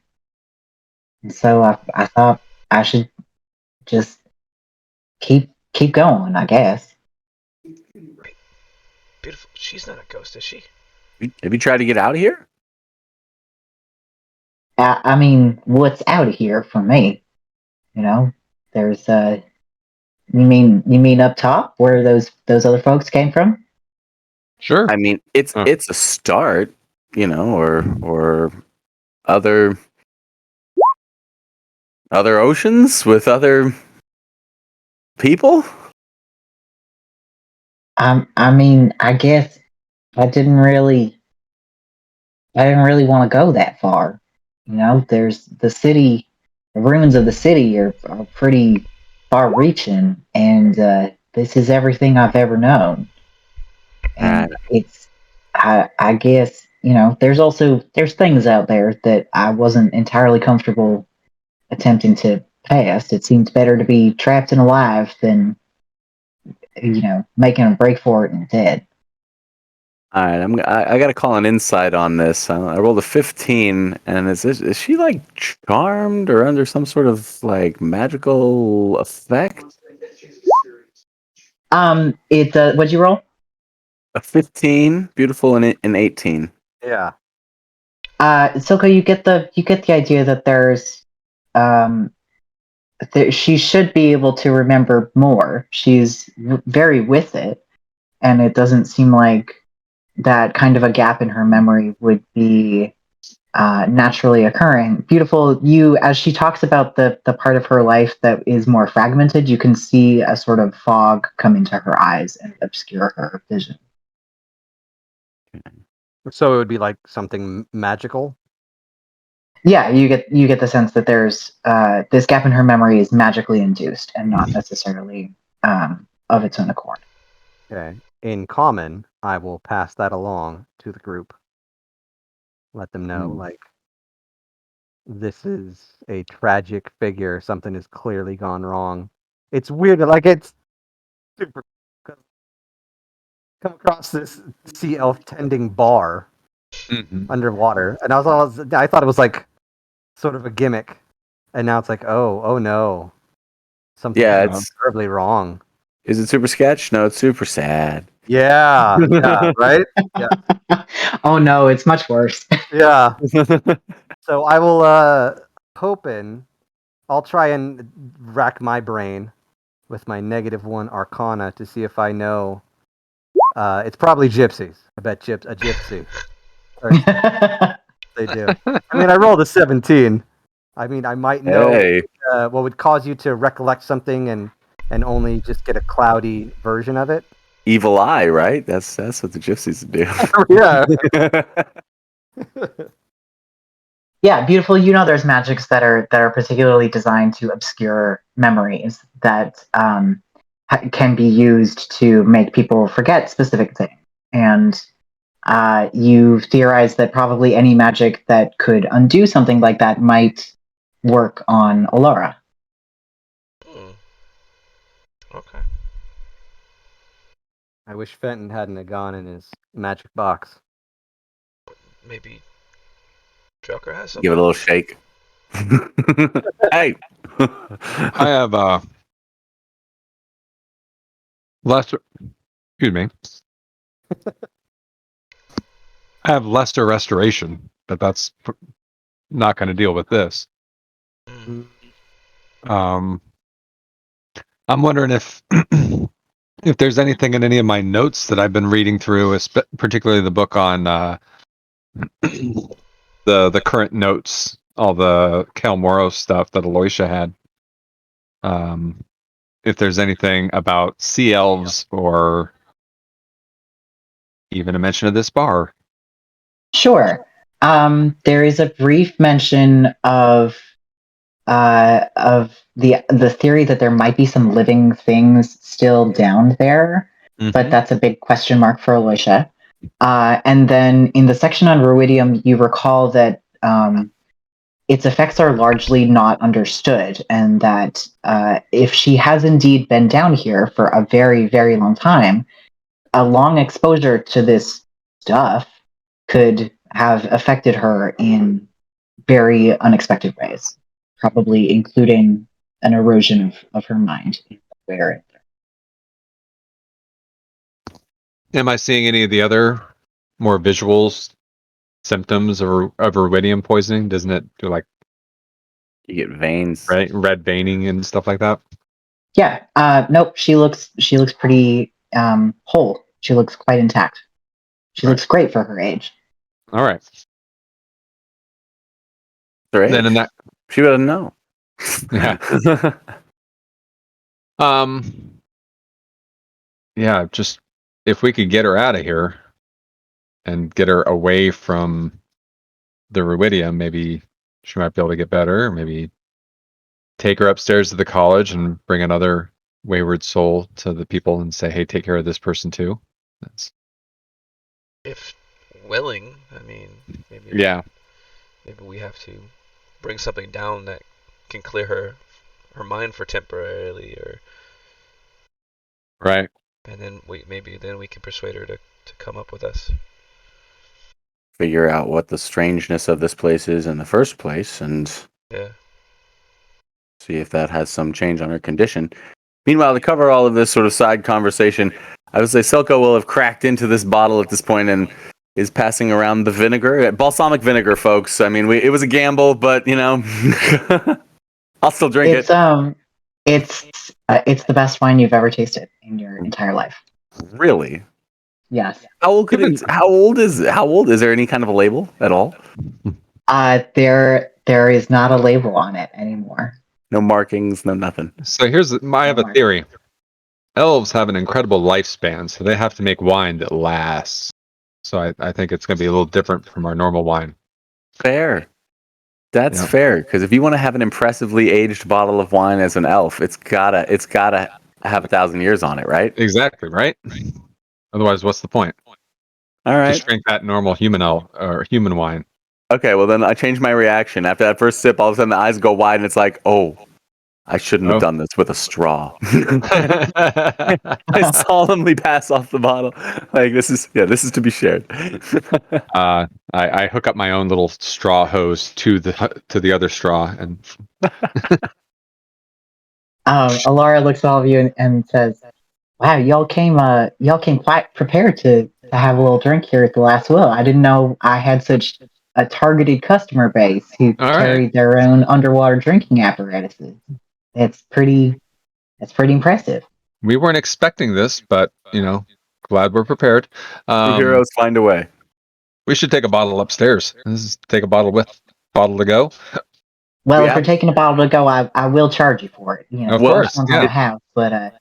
Speaker 6: And so I thought I should just keep going, I guess.
Speaker 3: Beautiful. She's not a ghost, is she?
Speaker 7: Have you tried to get out of here?
Speaker 6: I mean, what's out of here for me? There's you mean up top where those other folks came from?
Speaker 1: Sure.
Speaker 7: I mean, it's a start, or other oceans with other people.
Speaker 6: I mean, I guess I didn't really want to go that far. There's the city, the ruins of the city are pretty far reaching, and this is everything I've ever known. And I guess, there's things out there that I wasn't entirely comfortable attempting to pass. It seems better to be trapped and alive than, making a break for it and dead.
Speaker 7: All right, I got to call an insight on this. I rolled a 15, and is she like charmed or under some sort of like magical effect?
Speaker 6: What'd you roll?
Speaker 7: A 15, beautiful, and an 18.
Speaker 5: Yeah.
Speaker 6: Silko, you get the idea that um, she should be able to remember more. She's very with it, and it doesn't seem like that kind of a gap in her memory would be naturally occurring. Beautiful, you, as she talks about the part of her life that is more fragmented, you can see a sort of fog come into her eyes and obscure her vision.
Speaker 5: So it would be like something magical.
Speaker 6: Yeah, you get the sense that there's this gap in her memory is magically induced and not necessarily of its own accord.
Speaker 5: Okay. In common, I will pass that along to the group. Let them know, like, this is a tragic figure. Something has clearly gone wrong. It's weird. Like, it's super. Come across this sea elf tending bar
Speaker 1: Mhm.
Speaker 5: underwater, and I thought it was like sort of a gimmick, and now it's like, oh no, something's
Speaker 7: Yeah,
Speaker 5: gone
Speaker 7: it's.
Speaker 5: terribly wrong.
Speaker 7: Is it super sketch? No, it's super sad.
Speaker 5: Yeah, yeah, right.
Speaker 6: Oh no, it's much worse.
Speaker 5: Yeah. So I will hoping I'll try and rack my brain with my -1 Arcana to see if I know. It's probably gypsies. I bet a gypsy. Or they do. I mean, I rolled a 17. I mean, I might know
Speaker 7: Hey,
Speaker 5: what would cause you to recollect something and only just get a cloudy version of it.
Speaker 7: evil eye, right? That's what the gypsies do.
Speaker 5: Yeah.
Speaker 6: Yeah, beautiful. You know, there's magics that are particularly designed to obscure memories that can be used to make people forget specific things. And you theorize that probably any magic that could undo something like that might work on Alara.
Speaker 3: Hmm. Okay.
Speaker 5: I wish Fenton hadn't have gone in his magic box.
Speaker 3: Maybe Joker has something.
Speaker 7: Give it a little shake. Hey.
Speaker 1: I have lesser. Excuse me. I have lesser restoration, but that's not going to deal with this.
Speaker 3: Mm.
Speaker 1: I'm wondering if if there's anything in any of my notes that I've been reading through, particularly the book on the current notes, all the Cal Moro stuff that Aloysia had. If there's anything about sea elves or even a mention of this bar.
Speaker 6: Sure. There is a brief mention of the theory that there might be some living things still down there, but that's a big question mark for Alicia. And then in the section on Ruidium, you recall that its effects are largely not understood, and that if she has indeed been down here for a very, very long time, a long exposure to this stuff could have affected her in very unexpected ways, probably including an erosion of her mind. Where
Speaker 1: Am I seeing any of the other more visuals symptoms of ruidium poisoning? Doesn't it do like
Speaker 7: You get veins.
Speaker 1: red veining and stuff like that?
Speaker 6: Yeah, nope. She looks pretty whole. She looks quite intact. She looks great for her age.
Speaker 1: All right.
Speaker 7: Her
Speaker 1: Then in
Speaker 7: age.
Speaker 1: that,
Speaker 7: She would know.
Speaker 1: yeah. Yeah, just if we could get her out of here and get her away from the ruidium, maybe she might be able to get better. Maybe take her upstairs to the college and bring another wayward soul to the people and say, hey, take care of this person too.
Speaker 3: If willing, I mean, maybe maybe we have to bring something down that can clear her mind for temporarily, or
Speaker 1: Right.
Speaker 3: and then we can persuade her to come up with us.
Speaker 7: Figure out what the strangeness of this place is in the first place and
Speaker 3: Yeah.
Speaker 7: see if that has some change on her condition. Meanwhile, to cover all of this sort of side conversation, I would say Silco will have cracked into this bottle at this point and is passing around the vinegar, balsamic vinegar, folks. I mean, it was a gamble, but I'll still drink
Speaker 6: It's
Speaker 7: it.
Speaker 6: it's the best wine you've ever tasted in your entire life.
Speaker 7: Really?
Speaker 6: Yes.
Speaker 7: How old could it? How old is it? How old is there? Any kind of a label at all?
Speaker 6: There is not a label on it anymore.
Speaker 7: No markings, no nothing.
Speaker 1: So I have a theory. Elves have an incredible lifespan, so they have to make wine that lasts. So I think it's going to be a little different from our normal wine.
Speaker 7: Fair. That's
Speaker 1: Yeah.
Speaker 7: fair, because if you want to have an impressively aged bottle of wine as an elf, it's gotta have 1,000 years on it, right?
Speaker 1: Exactly, right? Otherwise, what's the point?
Speaker 7: All right.
Speaker 1: Just drink that normal human or human wine.
Speaker 7: Okay, well then I changed my reaction. After that first sip, all of a sudden the eyes go wide and it's like, oh, I shouldn't have done this with a straw. I solemnly pass off the bottle. Like this is to be shared.
Speaker 1: I hook up my own little straw hose to the other straw, and
Speaker 6: Alara looks at all of you and says, "Wow, y'all came quite prepared to have a little drink here at the Last Will. I didn't know I had such a targeted customer base who carried their own underwater drinking apparatuses. That's pretty impressive."
Speaker 1: We weren't expecting this, but glad we're prepared.
Speaker 7: Heroes find a way.
Speaker 1: We should take a bottle upstairs. Take a bottle to go.
Speaker 6: Well, if you're taking a bottle to go, I will charge you for it.
Speaker 1: Of course,
Speaker 6: on the house, but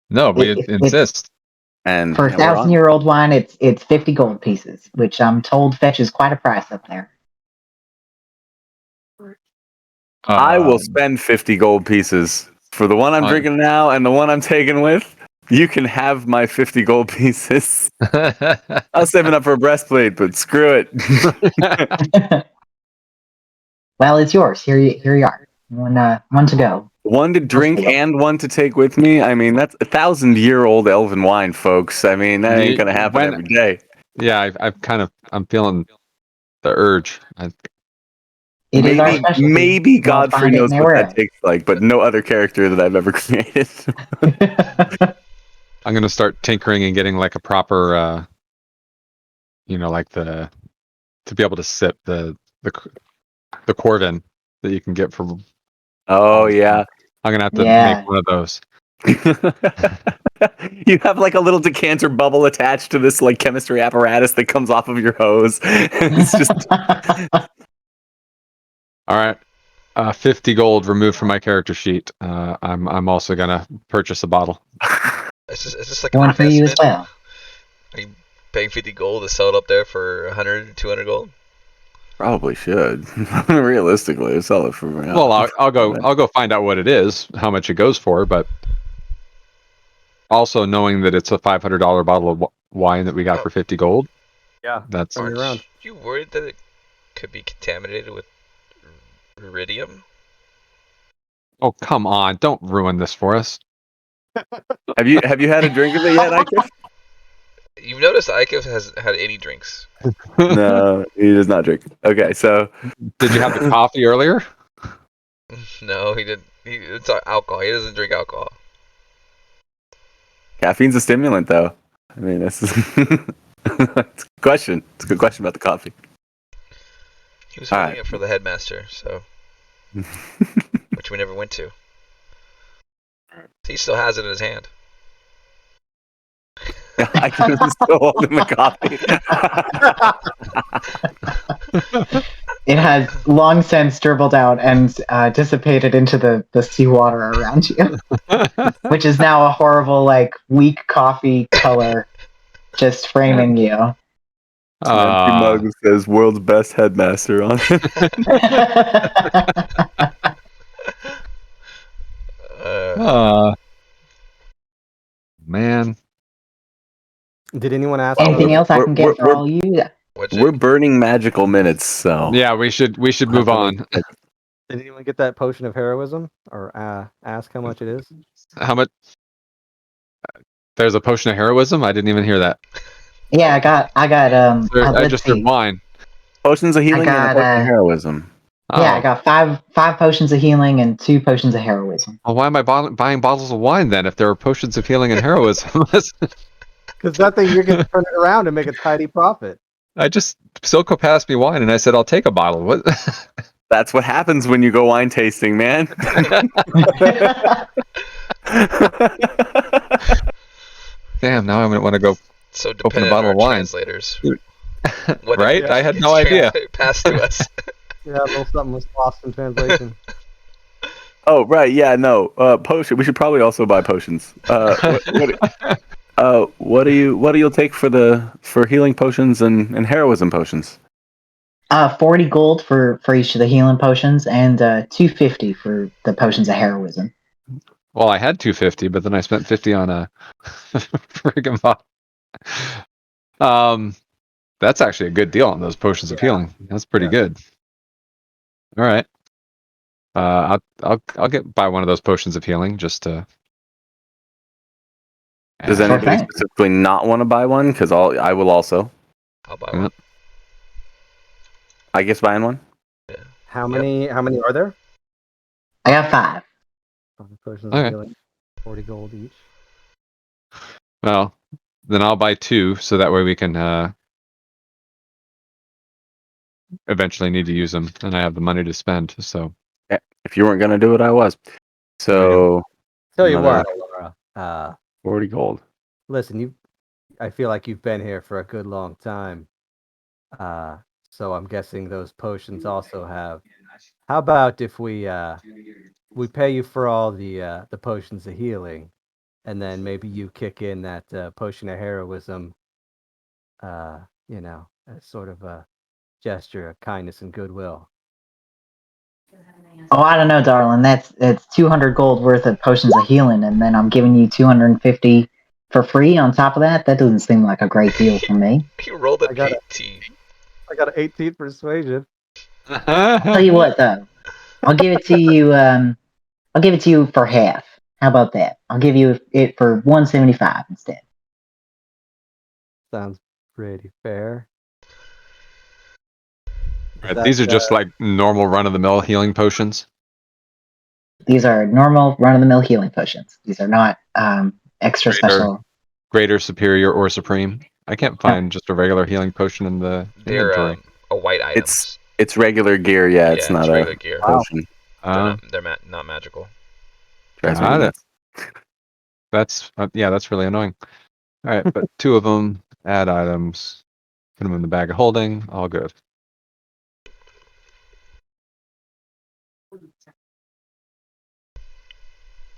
Speaker 1: no, we insist.
Speaker 7: And
Speaker 6: for a 1,000-year-old wine, it's 50 gold pieces, which I'm told fetches quite a price up there.
Speaker 7: I will spend 50 gold pieces for the one I'm drinking now and the one I'm taking with. You can have my 50 gold pieces. I was saving up for a breastplate, but screw it.
Speaker 6: Well, it's yours. Here you are. One to go.
Speaker 7: One to drink and one to take with me. I mean, that's 1,000-year-old elven wine, folks. I mean, that ain't gonna happen every day.
Speaker 1: Yeah, I'm feeling the urge.
Speaker 7: Maybe Godfrey knows what that tastes like, but no other character that I've ever created.
Speaker 1: I'm gonna start tinkering and getting like a proper, to be able to sip the Corvin that you can get from.
Speaker 7: Oh yeah,
Speaker 1: I'm gonna have to make one of those.
Speaker 7: You have like a little decanter bubble attached to this like chemistry apparatus that comes off of your hose. It's just.
Speaker 1: All right, 50 gold removed from my character sheet. I'm also gonna purchase a bottle.
Speaker 3: It's just like
Speaker 6: one for you as well.
Speaker 3: Are you paying 50 gold to sell it up there for 100, 200 gold?
Speaker 7: Probably should. Realistically, sell it for.
Speaker 1: Well, I'll go find out what it is, how much it goes for, but also knowing that it's a $500 bottle of wine that we got for 50 gold.
Speaker 5: Yeah,
Speaker 1: that's
Speaker 3: around. You worried that it could be contaminated with iridium?
Speaker 1: Oh, come on! Don't ruin this for us.
Speaker 7: Have you had a drink of it yet, Ikif?
Speaker 3: You've noticed Ikif has had any drinks?
Speaker 7: No, he does not drink. Okay, so
Speaker 1: did you have the coffee earlier?
Speaker 3: No, he didn't. It's alcohol. He doesn't drink alcohol.
Speaker 7: Caffeine's a stimulant, though. I mean, that's it's a question. It's a good question about the coffee.
Speaker 3: He was holding it for the headmaster, so which we never went to. He still has it in his hand.
Speaker 7: I can still holding the coffee.
Speaker 6: It has long since dribbled out and dissipated into the seawater around you, which is now a horrible, like, weak coffee color just framing you.
Speaker 7: An empty mug that says "World's Best Headmaster" on
Speaker 1: it. Man.
Speaker 5: Did anyone ask
Speaker 6: anything else I can get for all you?
Speaker 7: We're burning magical minutes, so
Speaker 1: yeah, we should move on.
Speaker 5: Did anyone get that potion of heroism, or ask how much it is?
Speaker 1: How much? There's a potion of heroism. I didn't even hear that.
Speaker 6: Yeah, I got.
Speaker 1: I just heard wine.
Speaker 7: Potions of healing and a potion of heroism.
Speaker 6: Yeah, I got five potions of healing and 2 potions of heroism.
Speaker 1: Well, why am I buying bottles of wine then if there are potions of healing and heroism?
Speaker 5: Because that thing, you're going to turn it around and make a tidy profit.
Speaker 1: Silco passed me wine, and I said, "I'll take a bottle." What?
Speaker 7: That's what happens when you go wine tasting, man.
Speaker 1: Damn! Now I'm gonna want to go
Speaker 3: So
Speaker 1: open a
Speaker 3: dependent on
Speaker 1: bottle
Speaker 3: our
Speaker 1: of wine.
Speaker 3: translators.
Speaker 1: Dude.
Speaker 3: What
Speaker 1: Right?
Speaker 5: Yeah.
Speaker 1: I had no
Speaker 3: it's
Speaker 1: idea.
Speaker 3: passed to us.
Speaker 5: Yeah, a little something was lost in translation.
Speaker 7: Oh, right. Yeah, no. Potion. We should probably also buy potions. What do you take for healing potions and heroism potions?
Speaker 6: 40 gold for each of the healing potions, and 250 for the potions of heroism.
Speaker 1: Well, I had 250, but then I spent 50 on a friggin' bottle. That's actually a good deal on those potions of healing. That's pretty good. All right. I'll buy one of those potions of healing just to.
Speaker 7: Does
Speaker 6: Sure
Speaker 7: anybody
Speaker 6: thing.
Speaker 7: specifically not want to buy one? Because I will also.
Speaker 3: I'll buy one.
Speaker 7: I guess buying one.
Speaker 3: Yeah.
Speaker 5: How many are there?
Speaker 6: I got 5.
Speaker 5: Potions
Speaker 1: Okay.
Speaker 5: of healing. 40 gold each.
Speaker 1: Well, then I'll buy 2, so that way we can eventually need to use them, and I have the money to spend. So
Speaker 7: If you weren't gonna do it, I was.
Speaker 1: There you
Speaker 7: So
Speaker 5: Tell you
Speaker 7: another
Speaker 5: what, Laura.
Speaker 7: 40 gold.
Speaker 5: Listen, I feel like you've been here for a good long time. So I'm guessing those potions also have. How about if we pay you for all the potions of healing, and then maybe you kick in that potion of heroism. As sort of a gesture of kindness and goodwill.
Speaker 6: Oh, I don't know, darling. That's 200 gold worth of potions of healing, and then I'm giving you 250 for free on top of that. That doesn't seem like a great deal for me.
Speaker 3: He rolled an
Speaker 5: I got
Speaker 3: 18.
Speaker 5: I got an 18 persuasion.
Speaker 6: Tell you what, though, I'll give it to you. I'll give it to you for half. How about that? I'll give you it for 175 instead.
Speaker 5: Sounds pretty fair.
Speaker 1: Right, these are just like normal run-of-the-mill healing potions.
Speaker 6: These are normal run-of-the-mill healing potions. These are not extra special.
Speaker 1: Greater, superior, or supreme. I can't find just a regular healing potion in the
Speaker 3: They're
Speaker 1: inventory.
Speaker 3: a white item.
Speaker 7: It's regular gear. Yeah, it's not
Speaker 3: regular
Speaker 7: a
Speaker 3: gear.
Speaker 7: potion.
Speaker 3: They're not magical.
Speaker 7: Drives me
Speaker 1: Got it.
Speaker 7: nuts.
Speaker 1: That's really annoying. All right, but 2 of them, add items, put them in the bag of holding, all good.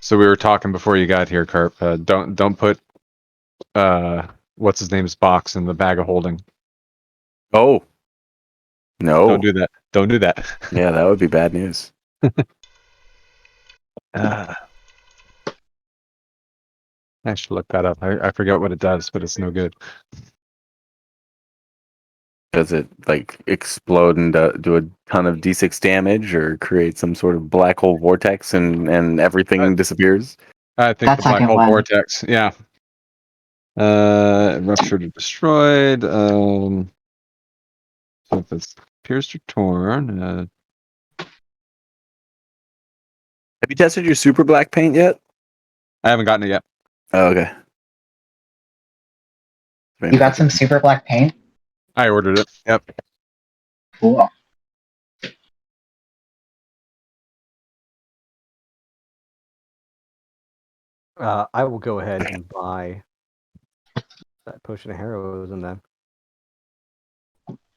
Speaker 1: So we were talking before you got here, Carp. Don't put what's his name's box in the bag of holding.
Speaker 7: Oh. No.
Speaker 1: Don't do that. Don't do that.
Speaker 7: Yeah, that would be bad news.
Speaker 1: I should look that up. I forget what it does, but it's no good.
Speaker 7: Does it like explode and do a ton of d6 damage, or create some sort of black hole vortex and everything disappears?
Speaker 1: I think
Speaker 6: That
Speaker 1: the black
Speaker 6: second
Speaker 1: hole
Speaker 6: one.
Speaker 1: vortex. Yeah. Ruptured or destroyed. So if it's pierced or torn.
Speaker 7: Have you tested your super black paint yet?
Speaker 1: I haven't gotten it yet.
Speaker 7: Oh, okay.
Speaker 6: You got some super black paint?
Speaker 1: I ordered it. Yep.
Speaker 6: Cool.
Speaker 5: I will go ahead and buy that potion of heroism then.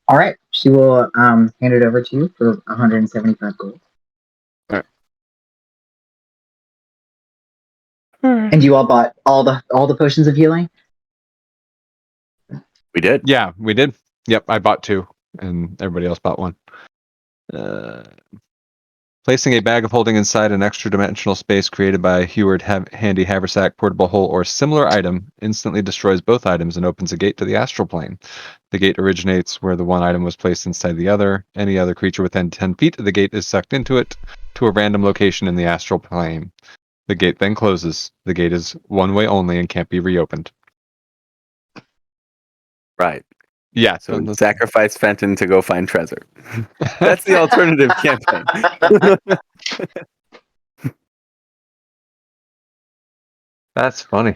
Speaker 6: All right. She will hand it over to you for 175 gold. And you all bought all the potions of healing?
Speaker 7: We did.
Speaker 1: Yeah, we did. Yep, I bought 2, and everybody else bought 1. Placing a bag of holding inside an extra dimensional space created by a Heward handy haversack, portable hole, or similar item instantly destroys both items and opens a gate to the astral plane. The gate originates where the one item was placed inside the other. Any other creature within 10 feet of the gate is sucked into it to a random location in the astral plane. The gate then closes. The gate is one way only and can't be reopened.
Speaker 7: Right.
Speaker 1: Yeah.
Speaker 7: So sacrifice Fenton to go find treasure. That's the alternative campaign.
Speaker 1: That's funny.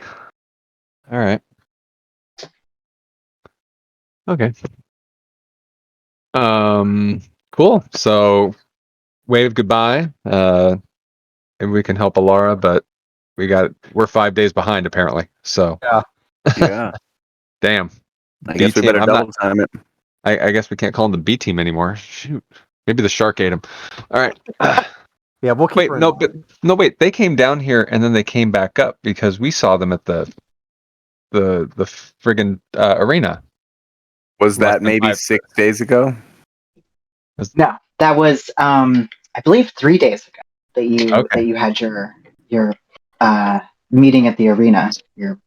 Speaker 1: All right. Okay. Cool. So wave goodbye. And we can help Alara, but we're 5 days behind apparently. So
Speaker 7: Yeah.
Speaker 1: damn.
Speaker 7: I guess we
Speaker 1: B-team,
Speaker 7: better
Speaker 1: I'm not.
Speaker 7: double time it.
Speaker 1: I guess we can't call them the B team anymore. Shoot. Maybe the shark ate them. All right.
Speaker 5: Yeah, we'll keep
Speaker 1: Wait,
Speaker 5: her in
Speaker 1: no,
Speaker 5: mind.
Speaker 1: but no, wait. They came down here and then they came back up because we saw them at the friggin' arena.
Speaker 7: Was
Speaker 1: Less
Speaker 7: that
Speaker 1: than
Speaker 7: maybe 6 days ago?
Speaker 6: No, that was I believe 3 days ago that
Speaker 1: Okay.
Speaker 6: you had your meeting at the arena. Your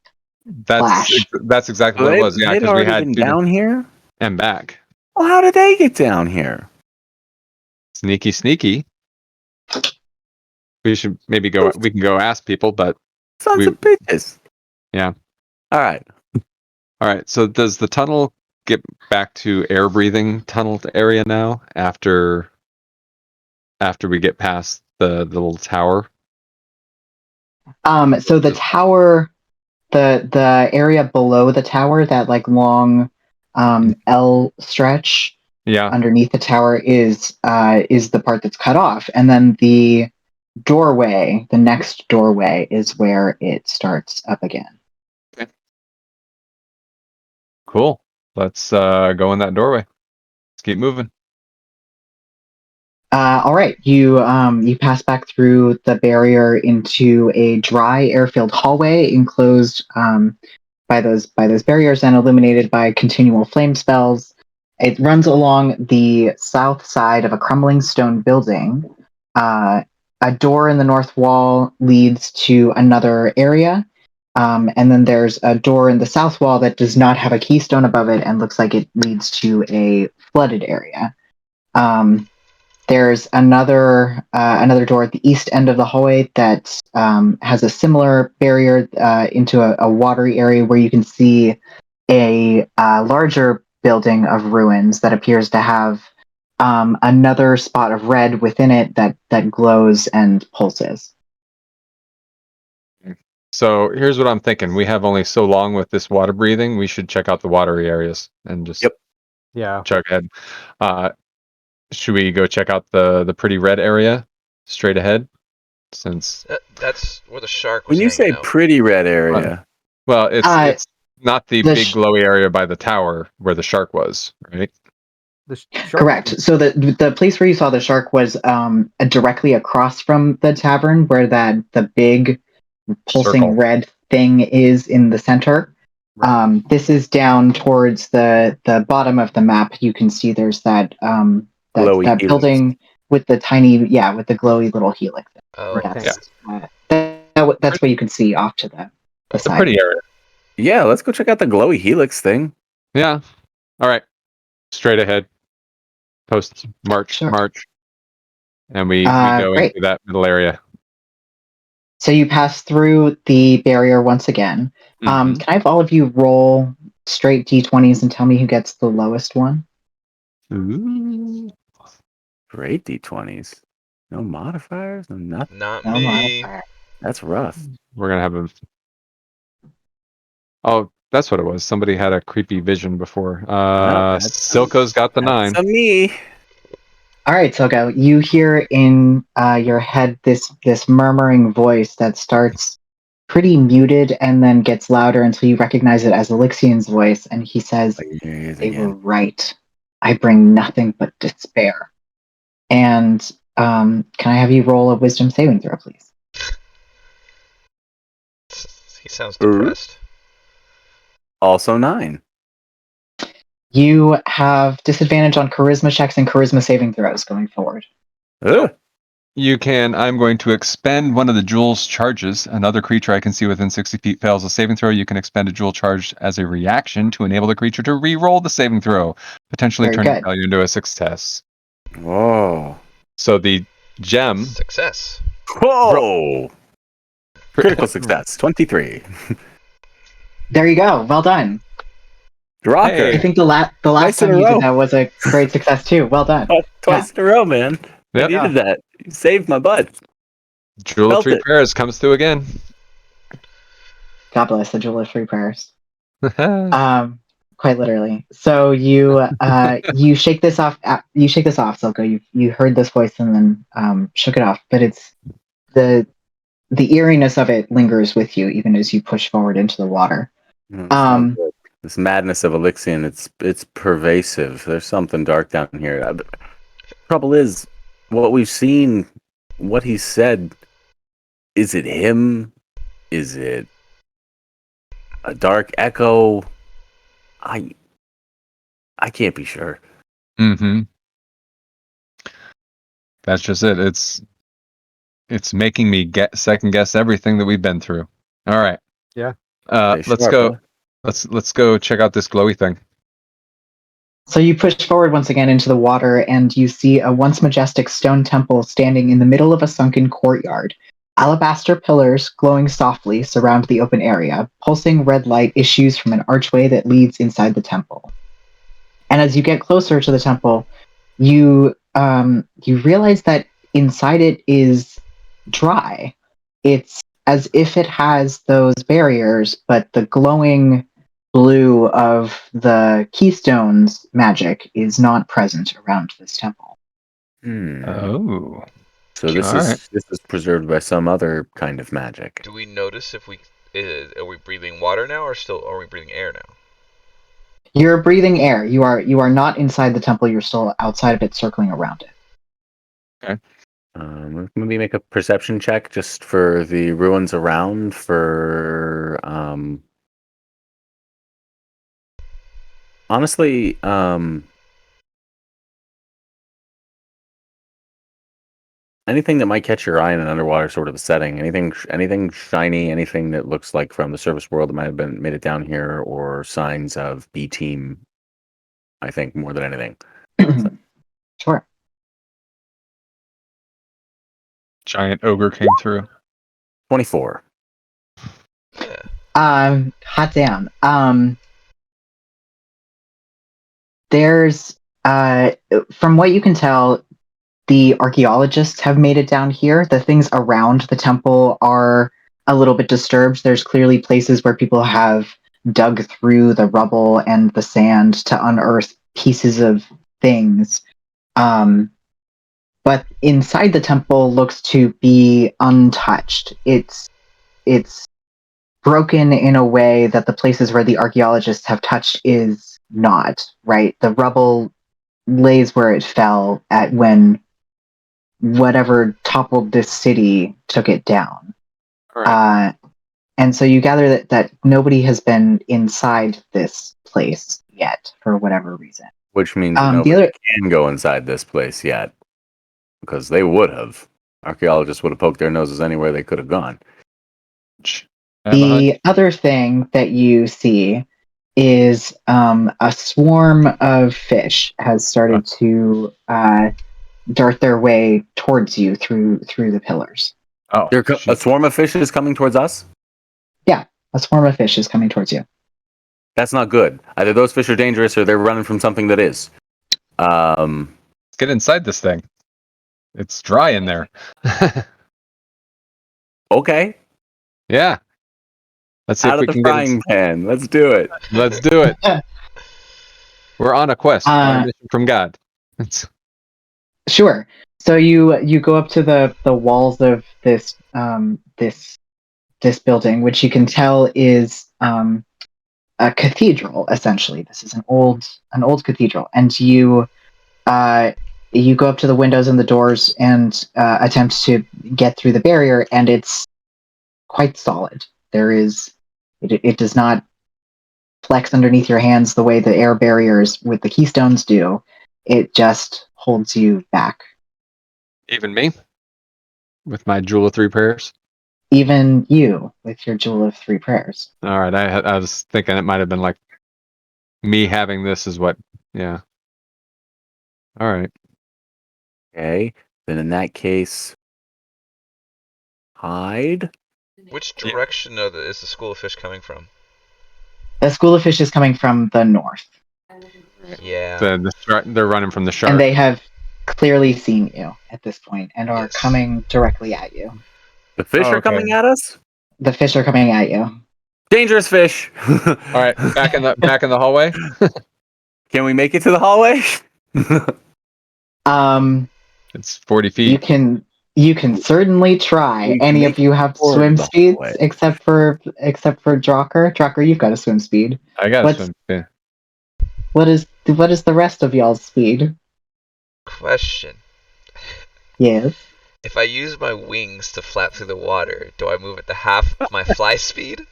Speaker 1: That's
Speaker 6: clash.
Speaker 1: that's exactly
Speaker 7: So
Speaker 1: what it was. Yeah,
Speaker 7: they'd
Speaker 1: because we
Speaker 7: already
Speaker 1: had
Speaker 7: been
Speaker 1: 2
Speaker 7: down here?
Speaker 1: and back.
Speaker 7: Well, how did they get down here?
Speaker 1: Sneaky, sneaky. We should maybe go. We can go ask people, but
Speaker 7: Sons
Speaker 1: we.
Speaker 7: of bitches.
Speaker 1: Yeah.
Speaker 7: All right.
Speaker 1: All right. So does the tunnel get back to air breathing tunnel area now after we get past the little tower?
Speaker 6: So the tower, the area below the tower, that like long L stretch
Speaker 1: Yeah.
Speaker 6: underneath the tower is the part that's cut off, and then the doorway, the next doorway, is where it starts up again.
Speaker 1: Cool. Let's go in that doorway. Let's keep moving.
Speaker 6: All right, you pass back through the barrier into a dry air-filled hallway enclosed by those barriers and illuminated by continual flame spells. It runs along the south side of a crumbling stone building. A door in the north wall leads to another area, and then there's a door in the south wall that does not have a keystone above it and looks like it leads to a flooded area. There's another door at the east end of the hallway that has a similar barrier into a watery area where you can see a larger building of ruins that appears to have another spot of red within it that glows and pulses.
Speaker 1: So here's what I'm thinking. We have only so long with this water breathing. We should check out the watery areas and just
Speaker 5: Yeah.
Speaker 1: chug ahead. Should we go check out the pretty red area straight ahead? Since
Speaker 3: That's where the shark was
Speaker 7: When you say
Speaker 3: hanging out.
Speaker 7: pretty red area,
Speaker 1: well, it's not the
Speaker 6: the
Speaker 1: big glowy area by the tower where the shark was, right?
Speaker 5: The shark-
Speaker 6: Correct. So the place where you saw the shark was directly across from the tavern, where the big pulsing
Speaker 1: Circle.
Speaker 6: red thing is in the center.
Speaker 5: Right.
Speaker 6: This is down towards the bottom of the map. You can see there's that
Speaker 7: Glowy
Speaker 6: that
Speaker 7: helix.
Speaker 6: building with the tiny with the glowy little helix.
Speaker 3: Oh,
Speaker 6: That's that's what you can see off to the
Speaker 1: The
Speaker 6: side.
Speaker 1: pretty area.
Speaker 7: Yeah, let's go check out the glowy helix thing.
Speaker 1: Yeah. All right. Straight ahead. Post march,
Speaker 6: Sure.
Speaker 1: march, and we go
Speaker 6: Great.
Speaker 1: into that middle area.
Speaker 6: So you pass through the barrier once again.
Speaker 1: Mhm.
Speaker 6: Can I have all of you roll straight d20s and tell me who gets the lowest one?
Speaker 1: Ooh.
Speaker 7: Great D20s. No modifiers, no nothing.
Speaker 3: not
Speaker 6: No
Speaker 3: me.
Speaker 6: modifier.
Speaker 7: That's rough.
Speaker 1: We're gonna have a. Oh, that's what it was. Somebody had a creepy vision before. Silco's got the 9.
Speaker 7: That's a me.
Speaker 6: All right, Silko, you hear in your head this murmuring voice that starts pretty muted and then gets louder until you recognize it as Elixian's voice, and he says,
Speaker 7: Like, here he is
Speaker 6: "They were
Speaker 7: again.
Speaker 6: right. I bring nothing but despair." And can I have you roll a wisdom saving throw, please?
Speaker 3: He sounds depressed.
Speaker 7: Also 9.
Speaker 6: You have disadvantage on charisma checks and charisma saving throws going forward.
Speaker 7: Ugh.
Speaker 1: You can. I'm going to expend one of the jewel's charges. Another creature I can see within 60 feet fails a saving throw. You can expend a jewel charge as a reaction to enable the creature to re-roll the saving throw, potentially
Speaker 6: Very
Speaker 1: turning
Speaker 6: good.
Speaker 1: failure into a success.
Speaker 7: Whoa.
Speaker 1: So the gem.
Speaker 3: Success.
Speaker 7: Whoa. Critical success. 23.
Speaker 6: There you go. Well done.
Speaker 7: Rocker.
Speaker 1: Hey.
Speaker 6: I think the last
Speaker 7: Twice in
Speaker 6: time
Speaker 7: a
Speaker 6: you
Speaker 7: row.
Speaker 6: did that was a great success too. Well done.
Speaker 7: Twice in a row, man. I
Speaker 1: Yep.
Speaker 7: needed that. You saved my butt.
Speaker 1: Jewel of
Speaker 7: Felt
Speaker 1: 3
Speaker 7: it.
Speaker 1: prayers comes through again.
Speaker 6: God bless the Jewel of Three Prayers. Quite literally. So you shake this off. You shake this off, Silko. You heard this voice and then shook it off. But it's the eeriness of it lingers with you even as you push forward into the water.
Speaker 7: It's not good. This madness of Elixion, it's pervasive. There's something dark down here. Trouble is, what we've seen, what he said. Is it him? Is it a dark echo? I can't be sure.
Speaker 1: Mm-hmm. That's just it. It's making me second guess everything that we've been through. All right.
Speaker 5: Yeah.
Speaker 1: Let's go. Let's go check out this glowy thing.
Speaker 6: So you push forward once again into the water, and you see a once majestic stone temple standing in the middle of a sunken courtyard. Alabaster pillars, glowing softly, surround the open area. Pulsing red light issues from an archway that leads inside the temple. And as you get closer to the temple, you realize that inside it is dry. It's as if it has those barriers, but the glowing blue of the keystone's magic is not present around this temple.
Speaker 1: Oh.
Speaker 7: So this is preserved by some other kind of magic.
Speaker 3: Do we notice if are we breathing water now, or still are we breathing air now?
Speaker 6: You're breathing air. You are not inside the temple. You're still outside of it, circling around it.
Speaker 1: Okay.
Speaker 7: Maybe make a perception check just for the ruins around. For honestly, anything that might catch your eye in an underwater sort of a setting, anything shiny, anything that looks like from the surface world that might have been made it down here, or signs of B team. I think more than anything.
Speaker 6: Sure.
Speaker 1: Giant ogre came through.
Speaker 7: 24.
Speaker 3: Yeah.
Speaker 6: Hot damn. There's from what you can tell, the archaeologists have made it down here. The things around the temple are a little bit disturbed. There's clearly places where people have dug through the rubble and the sand to unearth pieces of things. But inside the temple looks to be untouched. It's broken in a way that the places where the archaeologists have touched is not, right? The rubble lays where it fell at when whatever toppled this city took it down.
Speaker 1: Right.
Speaker 6: And so you gather that nobody has been inside this place yet for whatever reason.
Speaker 7: Which means nobody can go inside this place yet. Because they would have. Archaeologists would have poked their noses anywhere they could have gone.
Speaker 6: The other thing that you see is a swarm of fish has started to dart their way towards you through the pillars.
Speaker 1: Oh,
Speaker 7: a swarm of fish is coming towards us?
Speaker 6: Yeah, a swarm of fish is coming towards you.
Speaker 7: That's not good. Either those fish are dangerous or they're running from something that is.
Speaker 1: Let's get inside this thing. It's dry in there.
Speaker 7: Okay.
Speaker 1: Yeah. Let's see
Speaker 7: Out
Speaker 1: if we
Speaker 7: of the
Speaker 1: can
Speaker 7: frying pan. Let's do it.
Speaker 1: Let's do it. We're on a quest. We're on a mission from God.
Speaker 6: Sure. So you go up to the walls of this this building, which you can tell is a cathedral. Essentially, this is an old cathedral, and you go up to the windows and the doors and attempt to get through the barrier, and it's quite solid. It does not flex underneath your hands the way the air barriers with the keystones do. It just holds you back.
Speaker 1: Even me? With my Jewel of Three Prayers?
Speaker 6: Even you with your Jewel of Three Prayers.
Speaker 1: All right. I was thinking it might have been like me having this is what. Yeah. All right.
Speaker 7: Okay. Then in that case, hide.
Speaker 3: Which direction is the school of fish coming from?
Speaker 6: The school of fish is coming from the north.
Speaker 3: Yeah.
Speaker 1: They're running from the shark.
Speaker 6: And they have clearly seen you at this point and are coming directly at you.
Speaker 7: The fish are coming at us?
Speaker 6: The fish are coming at you.
Speaker 7: Dangerous fish.
Speaker 1: All right, back in the hallway.
Speaker 7: Can we make it to the hallway?
Speaker 1: It's 40
Speaker 6: You
Speaker 1: feet.
Speaker 6: can certainly try.
Speaker 7: We can
Speaker 6: Any
Speaker 7: make
Speaker 6: of you have
Speaker 7: towards
Speaker 6: swim
Speaker 7: the
Speaker 6: speeds
Speaker 7: hallway.
Speaker 6: except for Drocker? Drocker, you've got a swim speed.
Speaker 1: I got to
Speaker 6: What's-
Speaker 1: swim. Yeah.
Speaker 6: What is the rest of y'all's speed?
Speaker 3: Question.
Speaker 6: Yes.
Speaker 3: If I use my wings to flap through the water, do I move at the half my fly speed?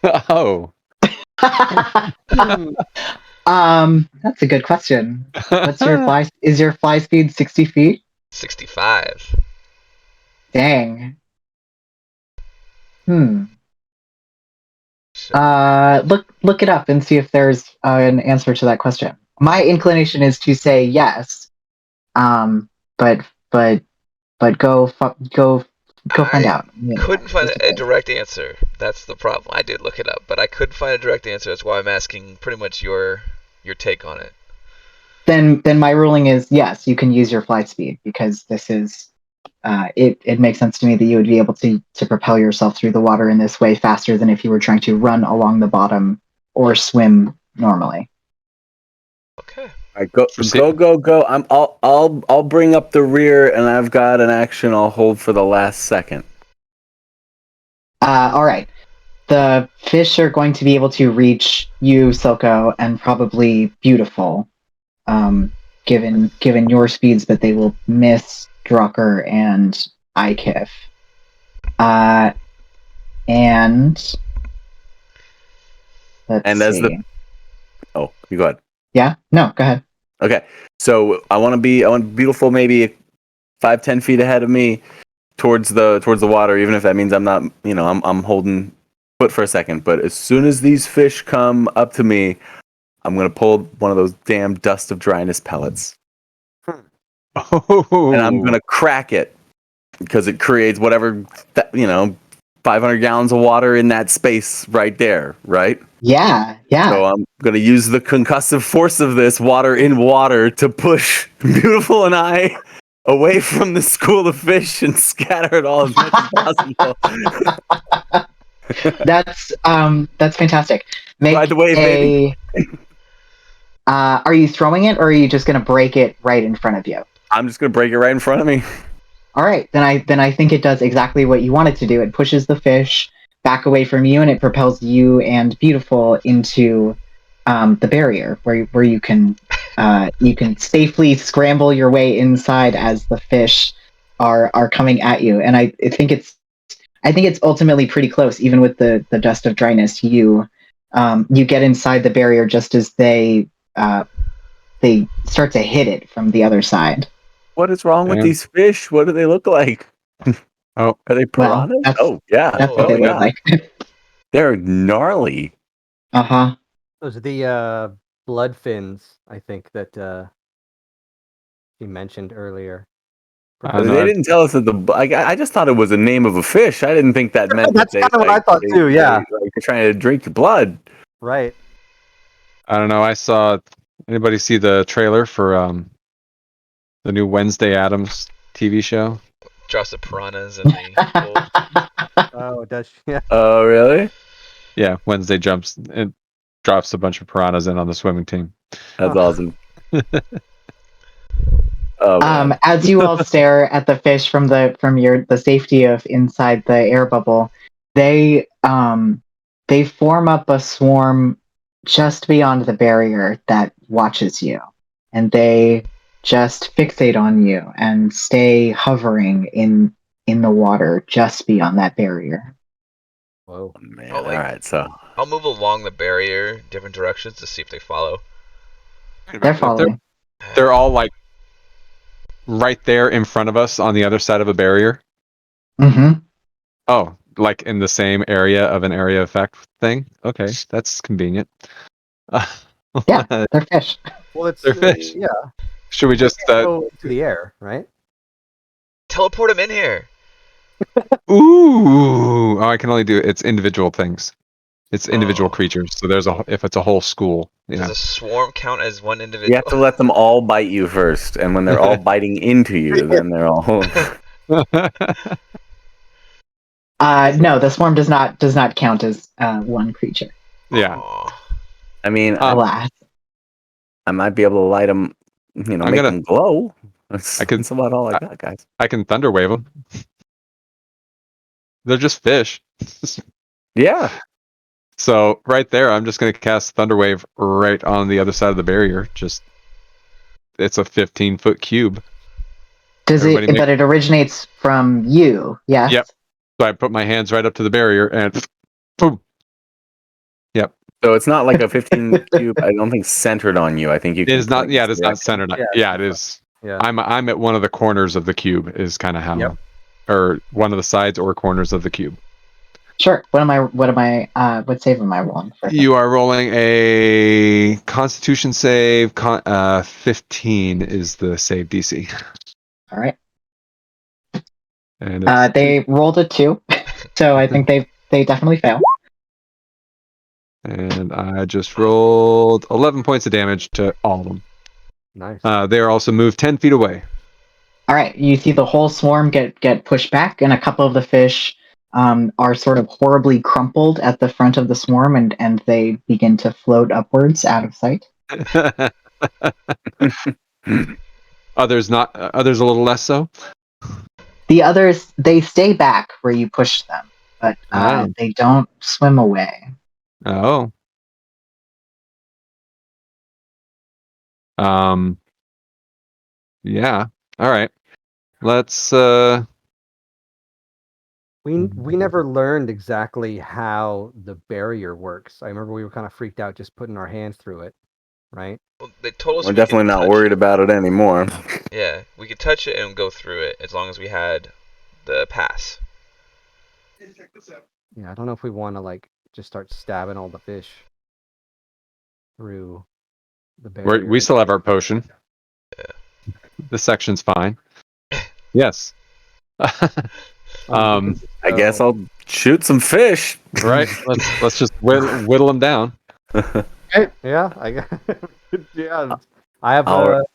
Speaker 1: Oh.
Speaker 6: That's a good question. What's your fly? Is your fly speed 60 feet?
Speaker 3: 65.
Speaker 6: Dang.
Speaker 3: So,
Speaker 6: Look it up and see if there's an answer to that question. My inclination is to say yes. But go find out.
Speaker 3: couldn't find
Speaker 6: Just
Speaker 3: a direct answer. That's the problem. I did look it up, but I couldn't find a direct answer. That's why I'm asking pretty much your take on it.
Speaker 6: Then my ruling is yes, you can use your flight speed because this is it makes sense to me that you would be able to propel yourself through the water in this way faster than if you were trying to run along the bottom or swim normally.
Speaker 3: Okay.
Speaker 7: All right, go. I'll bring up the rear, and I've got an action I'll hold for the last second.
Speaker 6: All right. The fish are going to be able to reach you, Silco, and probably Beautiful, given your speeds, but they will miss Drucker and Ikif. And let's
Speaker 7: as
Speaker 6: see.
Speaker 7: You go ahead.
Speaker 6: Yeah? No, go ahead.
Speaker 7: Okay, so I want Beautiful maybe 5-10 feet ahead of me towards the water, even if that means I'm not, I'm holding foot for a second. But as soon as these fish come up to me, I'm gonna pull one of those damn dust of dryness pellets,
Speaker 1: Oh.
Speaker 7: and I'm gonna crack it because it creates whatever 500 gallons of water in that space right there, right?
Speaker 6: Yeah.
Speaker 7: So I'm going to use the concussive force of this water in water to push Beautiful and I away from the school of fish and scatter it all as much as possible.
Speaker 6: That's fantastic. Make
Speaker 7: By the way, baby.
Speaker 6: Are you throwing it, or are you just going to break it right in front of you?
Speaker 7: I'm just going to break it right in front of me.
Speaker 6: All right, then I think it does exactly what you want it to do. It pushes the fish back away from you, and it propels you and Beautiful into the barrier, where you can safely scramble your way inside as the fish are coming at you. And I think it's ultimately pretty close, even with the dust of dryness. You get inside the barrier just as they start to hit it from the other side.
Speaker 7: What is wrong with these fish? What do they look like?
Speaker 1: Oh,
Speaker 7: are they piranhas?
Speaker 6: That's what they look like.
Speaker 7: They're gnarly.
Speaker 6: Uh-huh.
Speaker 5: Those are the blood fins, I think, that you mentioned earlier.
Speaker 7: They didn't tell us that I just thought it was a name of a fish. I didn't think that meant
Speaker 5: that's kind of what I thought too. Yeah,
Speaker 7: they're trying to drink your blood.
Speaker 5: Right.
Speaker 1: I don't know. I saw. Anybody see the trailer for the new Wednesday Addams TV show?
Speaker 3: Drops the piranhas in the pool.
Speaker 5: Oh, does she? Yeah.
Speaker 7: Oh, really?
Speaker 1: Yeah, Wednesday jumps and drops a bunch of piranhas in on the swimming team.
Speaker 7: That's awesome. Oh,
Speaker 6: as you all stare at the fish from the safety of inside the air bubble, they form up a swarm just beyond the barrier that watches you, and they just fixate on you and stay hovering in the water just beyond that barrier.
Speaker 5: Whoa,
Speaker 7: man! All right, so
Speaker 3: I'll move along the barrier, different directions, to see if they follow.
Speaker 6: They're following.
Speaker 1: They're all like right there in front of us on the other side of a barrier.
Speaker 6: Mm-hmm.
Speaker 1: Oh, like in the same area of an area effect thing. Okay, that's convenient.
Speaker 6: Yeah, they're fish.
Speaker 5: Well,
Speaker 1: they're fish.
Speaker 5: Yeah.
Speaker 1: Should we just
Speaker 5: go to the air, right?
Speaker 3: Teleport them in here.
Speaker 1: Ooh! Oh, I can only do it's individual things. It's individual creatures. So if it's a whole school.
Speaker 3: Does a swarm count as one individual?
Speaker 7: You have to let them all bite you first, and when they're all biting into you, then they're all.
Speaker 6: No, the swarm does not count as one creature.
Speaker 1: Yeah.
Speaker 3: Aw.
Speaker 7: I mean,
Speaker 6: Alas.
Speaker 7: I might be able to light them,
Speaker 1: I'm
Speaker 7: make
Speaker 1: gonna-
Speaker 7: them glow. That's,
Speaker 1: I can-
Speaker 7: that's about all I got, guys.
Speaker 1: I can thunder wave them. They're just fish.
Speaker 7: Yeah.
Speaker 1: So right there, I'm just going to cast Thunder Wave right on the other side of the barrier. It's a 15-foot cube.
Speaker 6: Does
Speaker 1: Everybody
Speaker 6: it?
Speaker 1: make-
Speaker 6: But it originates from you. Yes.
Speaker 1: Yep. So I put my hands right up to the barrier and boom.
Speaker 7: So it's not like a 15 cube. I don't think centered on you. I think you
Speaker 1: It
Speaker 7: can.
Speaker 1: is not.
Speaker 7: like,
Speaker 1: Yeah, it is not
Speaker 7: direct-
Speaker 1: centered.
Speaker 5: Yeah,
Speaker 1: Yeah, it is.
Speaker 5: Yeah.
Speaker 1: I'm at one of the corners of the cube. Is kind of how,
Speaker 5: Yep.
Speaker 1: or one of the sides or corners of the cube.
Speaker 6: Sure. What save am I rolling for?
Speaker 1: You are rolling a Constitution save. 15 is the save DC.
Speaker 6: All right.
Speaker 1: And it's
Speaker 6: They rolled a 2, so I think they definitely fail.
Speaker 1: and I just rolled 11 points of damage to all of them.
Speaker 5: Nice.
Speaker 1: They are also moved 10 feet away.
Speaker 6: All right. You see the whole swarm get pushed back, and a couple of the fish are sort of horribly crumpled at the front of the swarm, and they begin to float upwards out of sight.
Speaker 1: Others not. Others a little less so.
Speaker 6: The others, they stay back where you push them, but
Speaker 1: Oh.
Speaker 6: they don't swim away.
Speaker 1: Oh. Yeah. All right. Let's.
Speaker 5: We never learned exactly how the barrier works. I remember we were kind of freaked out just putting our hands through it, right?
Speaker 3: Well, they told us
Speaker 7: We're
Speaker 3: we
Speaker 7: definitely
Speaker 3: could
Speaker 7: not
Speaker 3: touch
Speaker 7: worried
Speaker 3: it.
Speaker 7: about it anymore.
Speaker 3: Yeah, we could touch it and go through it as long as we had the pass.
Speaker 5: Yeah, I don't know if we want to like just start stabbing all the fish through the barrier.
Speaker 1: we still have our potion. This section's fine. Yes.
Speaker 7: I guess I'll shoot some fish.
Speaker 1: Right. Let's just whittle them down.
Speaker 5: Yeah, I got. Yeah, I have
Speaker 7: I'll-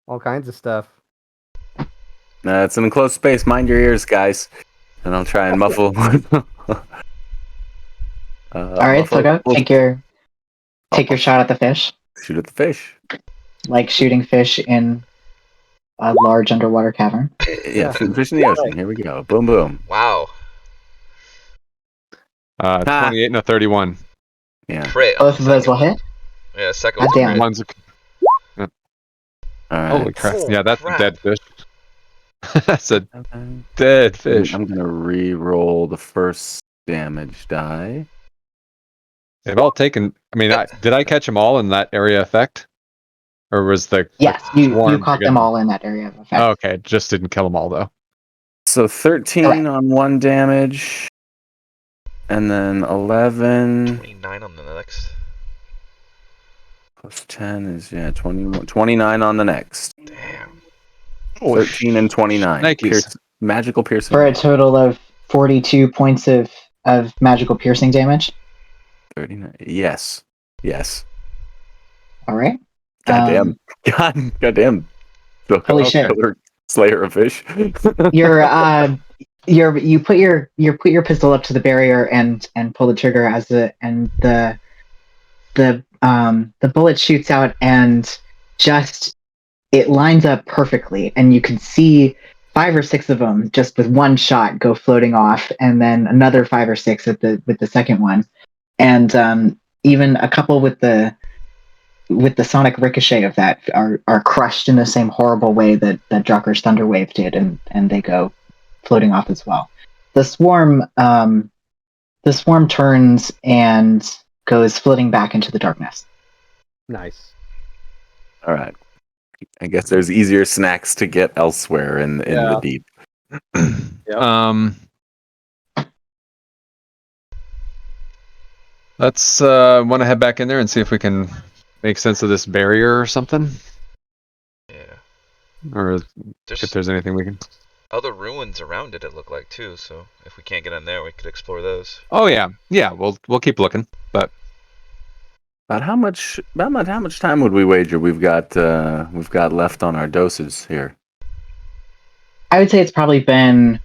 Speaker 5: all kinds of stuff.
Speaker 7: It's an enclosed space. Mind your ears, guys. And I'll try and muffle.
Speaker 6: All right, so go take your shot at the fish,
Speaker 7: Shoot at the fish.
Speaker 6: like shooting fish in a large underwater cavern.
Speaker 7: Yeah, shooting fish in the ocean. Here we go. Boom, boom.
Speaker 3: Wow.
Speaker 1: 28 and a 31.
Speaker 7: Yeah.
Speaker 3: Crit. on
Speaker 6: Both
Speaker 3: the
Speaker 6: of those
Speaker 3: second
Speaker 6: will hit.
Speaker 3: one. Yeah, second
Speaker 6: God
Speaker 3: one's
Speaker 6: damn.
Speaker 3: crit.
Speaker 1: One's
Speaker 7: All right.
Speaker 1: holy crap.
Speaker 3: Holy
Speaker 1: Yeah, that's
Speaker 3: crap.
Speaker 1: a dead fish. That's a dead fish.
Speaker 7: I'm gonna re-roll the first damage die.
Speaker 1: They've all taken. I mean, did I catch them all in that area effect, or was the
Speaker 6: Yes, you
Speaker 1: swarm
Speaker 6: caught
Speaker 1: big
Speaker 6: them
Speaker 1: enough?
Speaker 6: all in that area of effect.
Speaker 1: Oh, okay, just didn't kill them all though.
Speaker 7: So 13
Speaker 6: Correct.
Speaker 7: on one damage, and then 11
Speaker 3: 29 on the next.
Speaker 7: plus 10 is 29 on the next.
Speaker 3: Damn.
Speaker 7: 13 and 29.
Speaker 1: Nikes.
Speaker 7: Magical piercing.
Speaker 6: For a total of 42 points of magical piercing damage.
Speaker 7: 39. Yes.
Speaker 6: All right.
Speaker 7: Goddamn. Goddamn. The
Speaker 6: Holy shit.
Speaker 7: killer slayer of fish.
Speaker 6: You put your pistol up to the barrier and pull the trigger the bullet shoots out and just it lines up perfectly, and you can see 5 or 6 of them just with one shot go floating off, and then another 5 or 6 with the second one, and even a couple with the sonic ricochet of that are crushed in the same horrible way that Drucker's Thunder Wave did, and they go floating off as well. The swarm turns and goes floating back into the darkness.
Speaker 5: Nice.
Speaker 7: All right. I guess there's easier snacks to get elsewhere in the
Speaker 5: Yeah.
Speaker 7: deep.
Speaker 5: Yep.
Speaker 1: Let's want to head back in there and see if we can make sense of this barrier or something,
Speaker 3: Yeah.
Speaker 1: or if
Speaker 3: There's
Speaker 1: there's anything we can.
Speaker 3: other ruins around it looked like too, so if we can't get in there, we could explore those.
Speaker 1: Oh yeah. We'll keep looking. But
Speaker 7: About how much time would we wager we've got left on our doses here?
Speaker 6: I would say it's probably been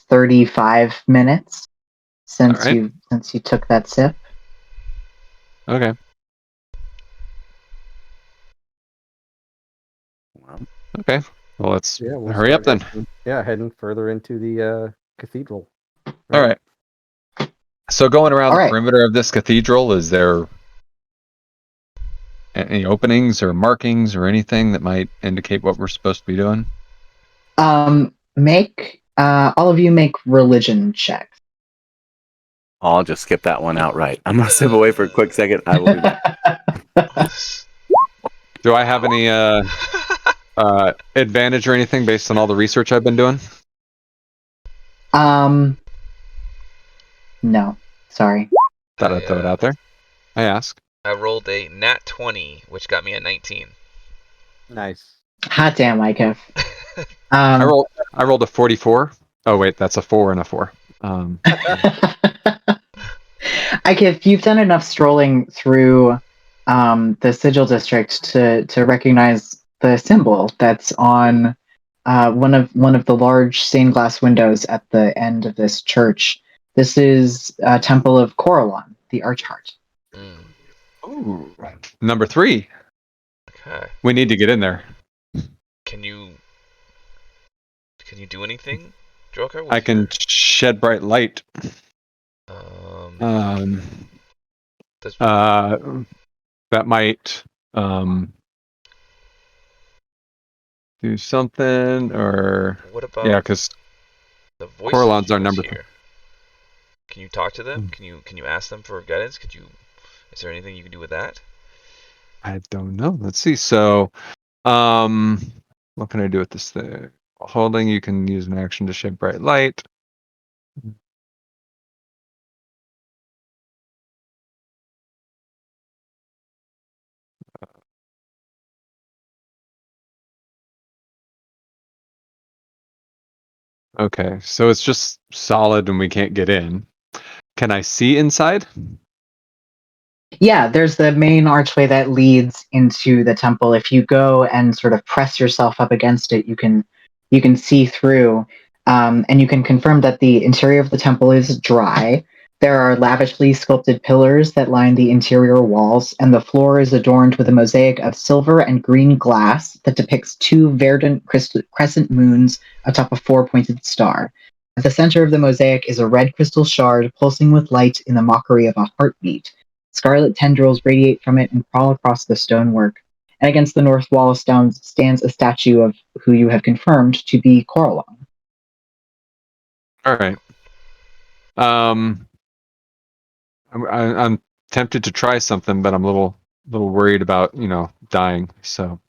Speaker 6: 35 minutes since
Speaker 1: All right.
Speaker 6: you took that sip.
Speaker 1: Okay.
Speaker 7: Well,
Speaker 1: Okay. Well, let's
Speaker 5: Yeah, we'll
Speaker 1: hurry up
Speaker 5: start
Speaker 1: then.
Speaker 5: heading further into the cathedral.
Speaker 1: All right. So going around
Speaker 6: All
Speaker 1: the
Speaker 6: right.
Speaker 1: perimeter of this cathedral, is there any openings or markings or anything that might indicate what we're supposed to be doing?
Speaker 6: Make all of you make religion checks.
Speaker 7: I'll just skip that one outright. I'm gonna step away for a quick second. I will be back.
Speaker 1: Do I have any advantage or anything based on all the research I've been doing?
Speaker 6: No, sorry.
Speaker 1: Thought I'd throw it out there. I ask.
Speaker 3: I rolled a nat 20, which got me a 19.
Speaker 5: Nice.
Speaker 6: Hot damn, Micah.
Speaker 1: I rolled a 44. Oh wait, that's a 4 and a 4.
Speaker 6: Ike, you've done enough strolling through the sigil district to recognize the symbol that's on one of the large stained glass windows at the end of this church. This is a temple of Coralon, the Archheart.
Speaker 1: Ooh. Number 3.
Speaker 3: Okay.
Speaker 1: We need to get in there.
Speaker 3: Can you do anything, Joker?
Speaker 1: I can shed bright light.
Speaker 3: Does,
Speaker 1: That might do something, or
Speaker 3: what about
Speaker 1: yeah, because
Speaker 3: the voice
Speaker 1: Coralon's our number
Speaker 3: here? Can you talk to them? Can you ask them for guidance? Is there anything you can do with that?
Speaker 1: I don't know. Let's see. So, what can I do with this thing? Holding, you can use an action to shed bright light. Okay, so it's just solid and we can't get in. Can I see inside?
Speaker 6: Yeah, there's the main archway that leads into the temple. If you go and sort of press yourself up against it, you can see through, and you can confirm that the interior of the temple is dry. There are lavishly sculpted pillars that line the interior walls, and the floor is adorned with a mosaic of silver and green glass that depicts 2 verdant crescent moons atop a 4-pointed star. At the center of the mosaic is a red crystal shard pulsing with light in the mockery of a heartbeat. Scarlet tendrils radiate from it and crawl across the stonework. And against the north wall stands a statue of who you have confirmed to be Coralon.
Speaker 1: All right. I'm tempted to try something, but I'm a little worried about dying. So,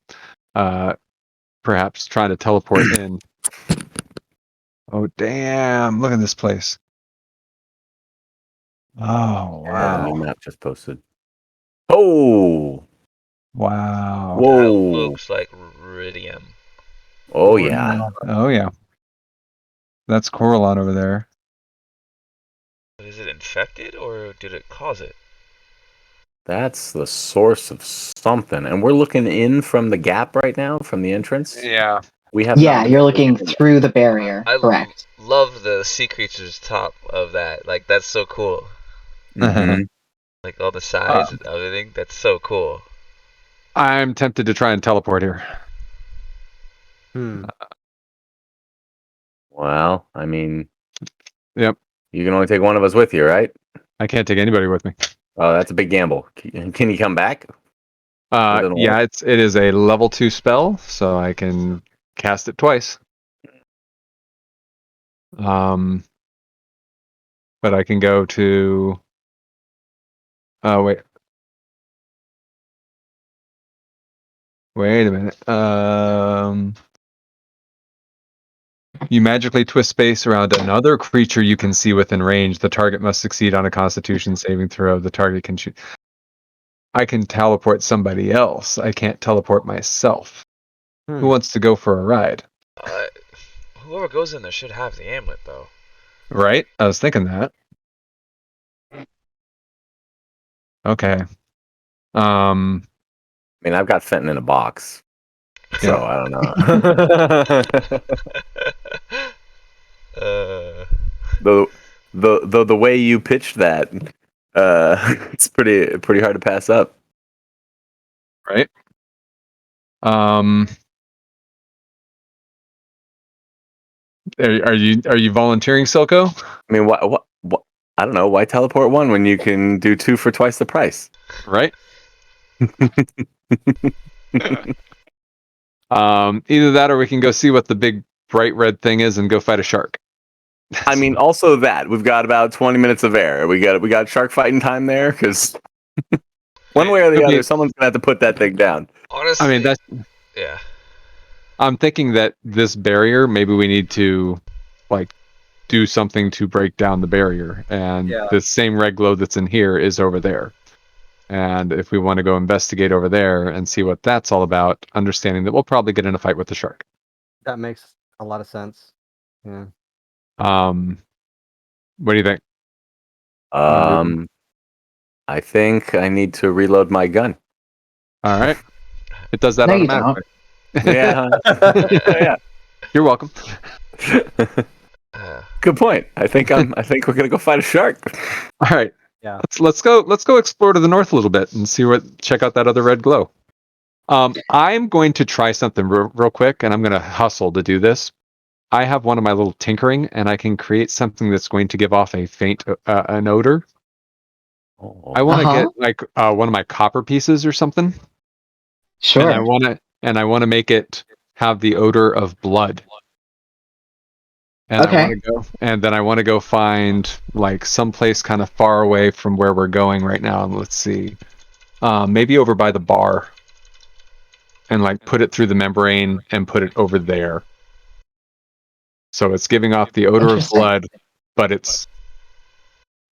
Speaker 1: perhaps trying to teleport in. Oh damn! Look at this place. Oh
Speaker 7: Yeah, the new
Speaker 1: wow!
Speaker 7: map just posted. Oh,
Speaker 1: Wow!
Speaker 3: That
Speaker 7: whoa.
Speaker 3: looks like Iridium.
Speaker 7: Oh yeah.
Speaker 1: Oh yeah! That's Coralon over there.
Speaker 3: But is it infected or did it cause it?
Speaker 7: That's the source of something. And we're looking in from the gap right now, from the entrance.
Speaker 1: Yeah.
Speaker 7: We have
Speaker 6: Yeah, you're looking through the barrier.
Speaker 3: I
Speaker 6: Correct.
Speaker 3: love the sea creatures top of that. Like, that's so cool.
Speaker 7: Mhm.
Speaker 3: Like all the size and everything. That's so cool.
Speaker 1: I'm tempted to try and teleport here.
Speaker 7: Well, I mean,
Speaker 1: Yep.
Speaker 7: you can only take one of us with you, right?
Speaker 1: I can't take anybody with me.
Speaker 7: Oh, that's a big gamble. Can you come back?
Speaker 1: Yeah, it is a level 2 spell, so I can cast it twice. But I can go to. Oh wait. Wait a minute. You magically twist space around another creature you can see within range. The target must succeed on a Constitution saving throw. The target can shoot. I can teleport somebody else. I can't teleport myself. Who wants to go for a ride?
Speaker 3: Whoever goes in there should have the amulet, though.
Speaker 1: Right? I was thinking that. Okay.
Speaker 7: I mean, I've got Fenton in a box, so
Speaker 1: Yeah.
Speaker 7: I don't know. The way you pitched that, it's pretty hard to pass up.
Speaker 1: Right. Um, are you volunteering, Silco?
Speaker 7: I mean, what? I don't know. Why teleport one when you can do two for twice the price?
Speaker 1: Right. Either that or we can go see what the big bright red thing is and go fight a shark.
Speaker 7: I mean, also that we've got about 20 minutes of air. We got shark fighting time there because one way or the other, someone's gonna have to put that thing down.
Speaker 3: Honestly,
Speaker 1: I mean, that's.
Speaker 3: yeah.
Speaker 1: I'm thinking that this barrier, maybe we need to, like, do something to break down the barrier, and
Speaker 5: Yeah.
Speaker 1: the same red glow that's in here is over there. And if we want to go investigate over there and see what that's all about, understanding that we'll probably get in a fight with the shark.
Speaker 5: That makes a lot of sense. Yeah.
Speaker 1: What do you think?
Speaker 7: I think I need to reload my gun.
Speaker 1: All right. It does that
Speaker 6: No, you
Speaker 1: automatically.
Speaker 7: Yeah. Yeah.
Speaker 1: You're welcome.
Speaker 7: Good point. I think we're gonna go fight a shark.
Speaker 1: All right.
Speaker 5: Yeah.
Speaker 1: Let's go explore to the north a little bit and check out that other red glow. I'm going to try something real quick, and I'm going to hustle to do this. I have one of my little tinkering, and I can create something that's going to give off a faint an odor. I want to get like one of my copper pieces or something.
Speaker 6: Sure.
Speaker 1: And I want to make it have the odor of blood. And
Speaker 6: Okay.
Speaker 1: I want to go, and then I want to go find like someplace kind of far away from where we're going right now. And let's see, maybe over by the bar, and like put it through the membrane and put it over there. So it's giving off the odor of
Speaker 6: Interesting.
Speaker 1: blood, but it's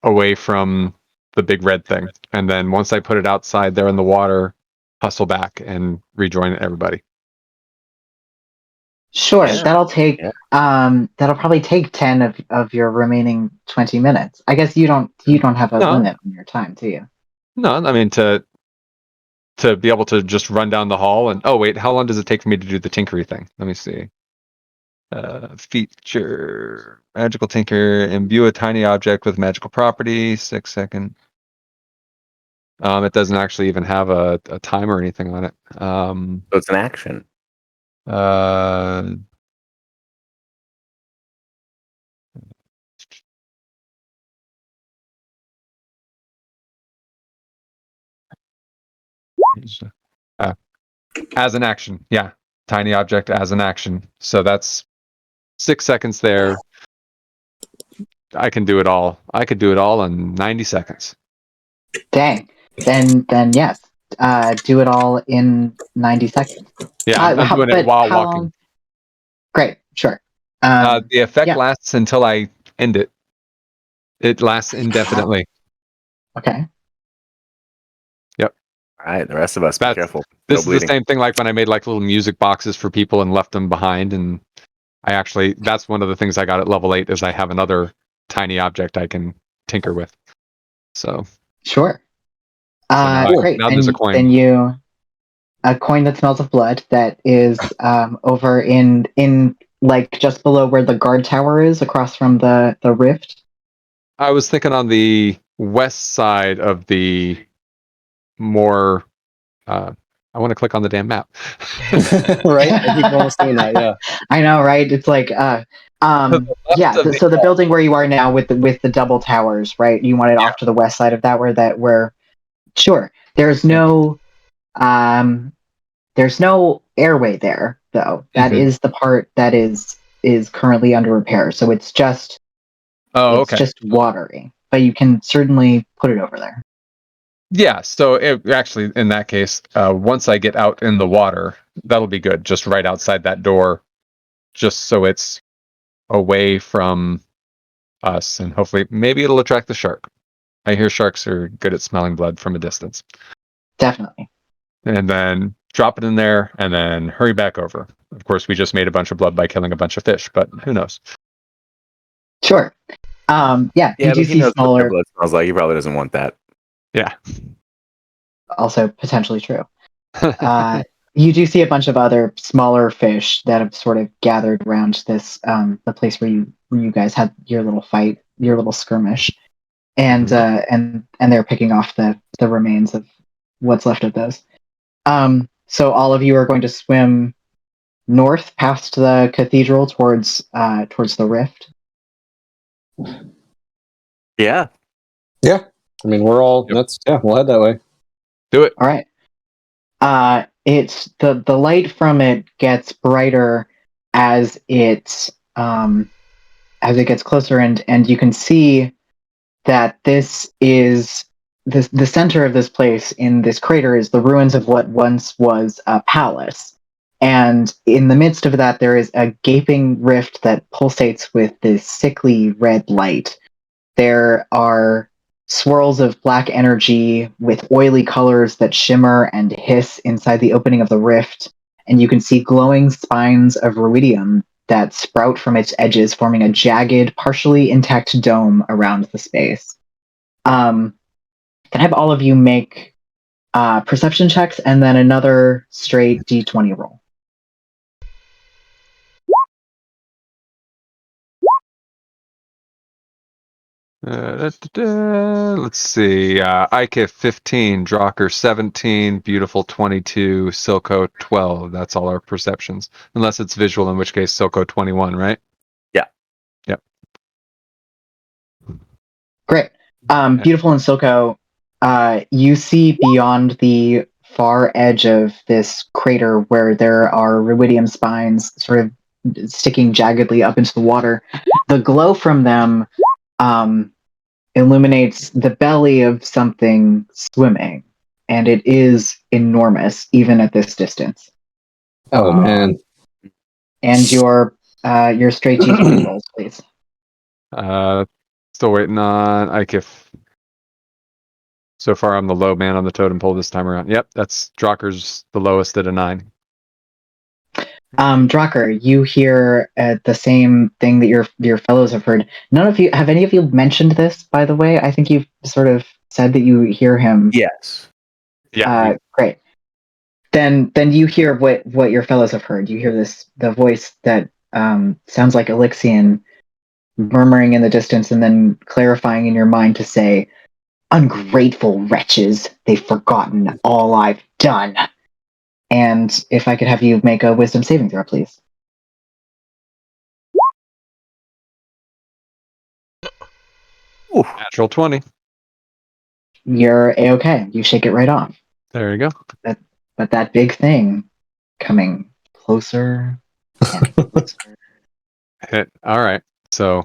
Speaker 1: away from the big red thing. And then once I put it outside there in the water, hustle back and rejoin everybody.
Speaker 6: Sure.
Speaker 7: Yeah.
Speaker 6: That'll probably take 10 of your remaining 20 minutes. I guess you don't have a
Speaker 1: No.
Speaker 6: limit on your time, do you?
Speaker 1: No, I mean to be able to just run down the hall and wait, how long does it take for me to do the tinkery thing? Let me see. Feature magical tinker, imbue a tiny object with magical property, 6 seconds. It doesn't actually even have a time or anything on it.
Speaker 7: So it's an action.
Speaker 1: As an action, yeah. Tiny object as an action. So that's 6 seconds there. I can do it all. I could do it all in 90 seconds.
Speaker 6: Dang. Then yes. Do it all in 90 seconds.
Speaker 1: Yeah, I'm doing it while walking.
Speaker 6: Long? Great, sure.
Speaker 1: The effect
Speaker 6: yeah.
Speaker 1: lasts until I end it. It lasts indefinitely.
Speaker 6: Okay.
Speaker 1: Yep.
Speaker 7: All right, the rest of us, be careful.
Speaker 1: This
Speaker 7: No
Speaker 1: is
Speaker 7: bleeding.
Speaker 1: the same thing like when I made like little music boxes for people and left them behind. And that's one of the things I got at level 8 is I have another tiny object I can tinker with. So.
Speaker 6: Sure. Great.
Speaker 1: Now there's a coin.
Speaker 6: Then a coin that smells of blood that is over in like just below where the guard tower is, across from the rift.
Speaker 1: I was thinking on the west side of the more. I want to click on the damn map.
Speaker 8: Right? I keep almost doing that. Yeah.
Speaker 6: I know, right? It's like yeah. So the building where you are now with the double towers, right? You want it off to the west side of that, where sure. There's no airway there though. That is the part that is currently under repair. So it's just just watery, but you can certainly put it over there.
Speaker 1: Yeah, so actually, in that case, once I get out in the water, that'll be good. Just right outside that door, just so it's away from us, and hopefully, maybe it'll attract the shark. I hear sharks are good at smelling blood from a distance.
Speaker 6: Definitely.
Speaker 1: And then drop it in there, and then hurry back over. Of course, we just made a bunch of blood by killing a bunch of fish, but who knows?
Speaker 6: Sure. Yeah, you do see smaller.
Speaker 7: Blood smells like he probably doesn't want that.
Speaker 1: Yeah.
Speaker 6: Also potentially true. You do see a bunch of other smaller fish that have sort of gathered around this the place where you guys had your little fight, your little skirmish, and they're picking off the remains of what's left of those. So all of you are going to swim north past the cathedral towards the rift.
Speaker 7: Yeah.
Speaker 8: Yeah. I mean, we're all.
Speaker 1: Yep.
Speaker 8: We'll head that way.
Speaker 1: Do it.
Speaker 6: All right. It's the light from it gets brighter as it gets closer, and you can see that this is the center of this place in this crater is the ruins of what once was a palace. And in the midst of that, there is a gaping rift that pulsates with this sickly red light. There are swirls of black energy with oily colors that shimmer and hiss inside the opening of the rift, and you can see glowing spines of ruidium that sprout from its edges, forming a jagged, partially intact dome around the space. Can I have all of you make perception checks and then another straight d20 roll?
Speaker 1: Let's see. Ike 15, Drocker 17, Beautiful 22, Silco 12. That's all our perceptions. Unless it's visual, in which case Silco 21, right?
Speaker 7: Yeah.
Speaker 1: Yep.
Speaker 6: Great. Beautiful and Silco, you see beyond the far edge of this crater where there are ruidium spines sort of sticking jaggedly up into the water. The glow from them illuminates the belly of something swimming, and it is enormous, even at this distance.
Speaker 8: Oh man.
Speaker 6: And your straight d20 rolls, please.
Speaker 1: Still waiting on Ike. So far, I'm the low man on the totem pole this time around. Yep, that's Drocker's the lowest at a 9.
Speaker 6: Drucker, you hear the same thing that your fellows have heard. Have any of you mentioned this, by the way? I think you've sort of said that you hear him.
Speaker 7: Yes.
Speaker 1: Yeah.
Speaker 6: Great. Then you hear what your fellows have heard. You hear the voice that sounds like Elixian murmuring in the distance and then clarifying in your mind to say, "Ungrateful wretches, they've forgotten all I've done." And if I could have you make a wisdom saving throw, please.
Speaker 7: Ooh.
Speaker 1: Natural 20.
Speaker 6: You're a-okay. You shake it right off.
Speaker 1: There you go.
Speaker 6: But that big thing coming closer and closer.
Speaker 1: All right. So,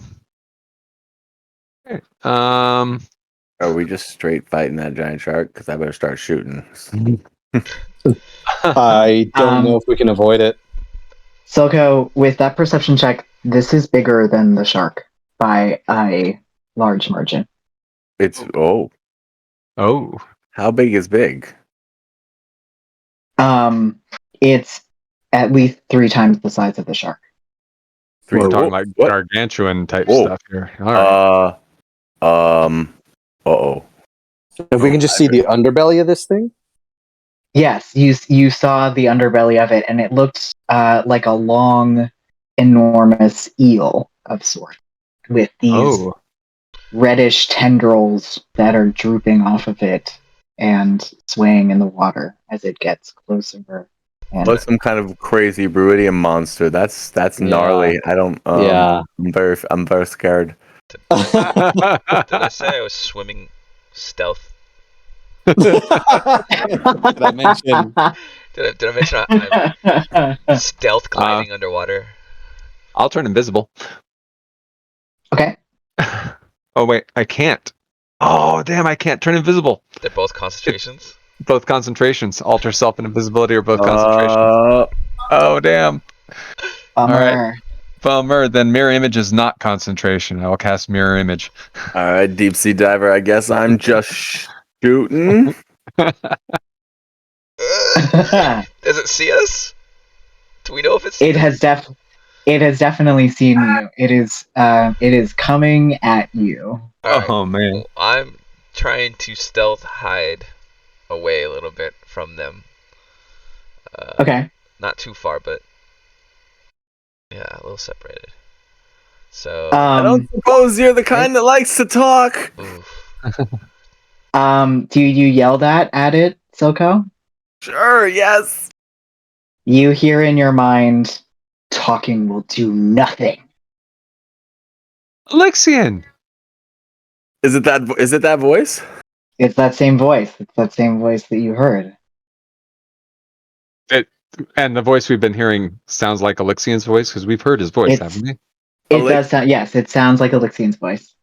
Speaker 7: Are we just straight fighting that giant shark? Because I better start shooting.
Speaker 8: I don't know if we can avoid it.
Speaker 6: Silco, with that perception check, this is bigger than the shark by a large margin.
Speaker 7: It's
Speaker 1: oh,
Speaker 7: how big is big?
Speaker 6: It's at least 3 times the size of the shark.
Speaker 1: we're talking like
Speaker 7: what?
Speaker 1: gargantuan type
Speaker 7: Whoa.
Speaker 1: stuff here. All right.
Speaker 7: Uh-oh.
Speaker 8: If we can just see the underbelly of this thing.
Speaker 6: Yes, you saw the underbelly of it, and it looked like a long, enormous eel of sort, with these reddish tendrils that are drooping off of it and swaying in the water as it gets closer. And
Speaker 7: Like some kind of crazy Bruidium monster. That's gnarly. I don't.
Speaker 8: Yeah.
Speaker 7: I'm very scared.
Speaker 3: Did I say I was swimming stealth?
Speaker 8: Did I mention?
Speaker 3: Did I mention I'm stealth gliding underwater?
Speaker 1: I'll turn invisible.
Speaker 6: Okay.
Speaker 1: Oh wait, I can't. Oh damn, I can't turn invisible.
Speaker 3: They're both concentrations.
Speaker 1: Both concentrations, alter self and invisibility, are both concentrations. Oh damn.
Speaker 6: Bummer.
Speaker 1: All right. Bummer. Then mirror image is not concentration. I will cast mirror image.
Speaker 7: All right, deep sea diver. I guess I'm just shooting.
Speaker 3: Does it see us? Do we know if it's?
Speaker 6: It has definitely seen you. It is coming at you.
Speaker 3: Alright,
Speaker 1: Oh man.
Speaker 3: well, I'm trying to stealth hide away a little bit from them.
Speaker 6: Okay.
Speaker 3: Not too far, but yeah, a little separated. So,
Speaker 7: I don't suppose you're the kind that likes to talk.
Speaker 3: oof.
Speaker 6: Do you yell that at it, Silco?
Speaker 7: Sure, yes.
Speaker 6: You hear in your mind, talking will do nothing.
Speaker 1: Alexian!
Speaker 7: Is it that voice?
Speaker 6: It's that same voice. It's that same voice that you heard.
Speaker 1: And the voice we've been hearing sounds like Alexian's voice because we've heard his voice,
Speaker 6: It's-
Speaker 1: haven't we?
Speaker 6: It does sound, yes, it sounds like Alexian's voice.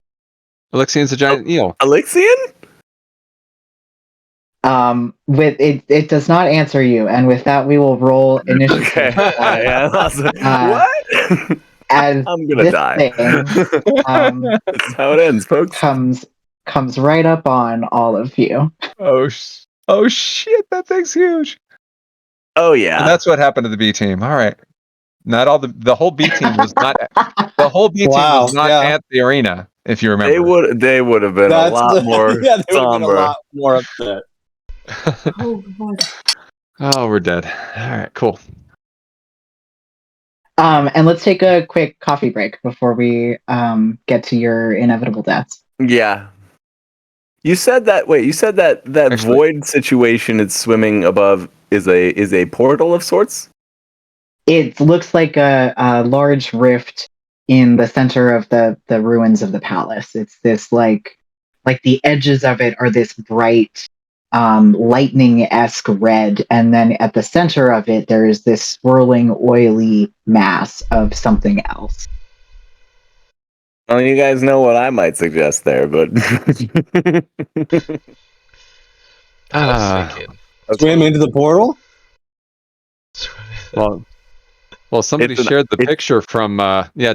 Speaker 1: Alexian's a giant eel.
Speaker 7: Alexian?
Speaker 6: With it does not answer you, and with that we will roll initiative.
Speaker 7: Okay. Yeah, what?
Speaker 6: As
Speaker 7: I'm gonna
Speaker 6: this
Speaker 7: die.
Speaker 6: thing
Speaker 7: That's how it ends, folks.
Speaker 6: comes right up on all of you.
Speaker 1: Oh shit, that thing's huge.
Speaker 7: Oh yeah.
Speaker 1: And that's what happened to the B team. All right. Not all the whole B team was not
Speaker 8: Wow, yeah.
Speaker 1: at the arena, if you remember.
Speaker 7: They would have been a lot more
Speaker 8: yeah, they would have been a
Speaker 7: somber.
Speaker 8: lot more upset.
Speaker 1: Oh, we're dead. All right, cool.
Speaker 6: And let's take a quick coffee break before we get to your inevitable deaths.
Speaker 7: Yeah. You said that. Wait, you said that
Speaker 1: Actually-
Speaker 7: void situation it's swimming above is a portal of sorts.
Speaker 6: It looks like a large rift in the center of the ruins of the palace. It's this like the edges of it are this bright lightning-esque red, and then at the center of it there is this swirling oily mass of something else.
Speaker 7: Well, you guys know what I might suggest there, but
Speaker 3: I was thinking.
Speaker 8: Swim into the portal?
Speaker 1: Well, somebody shared the picture from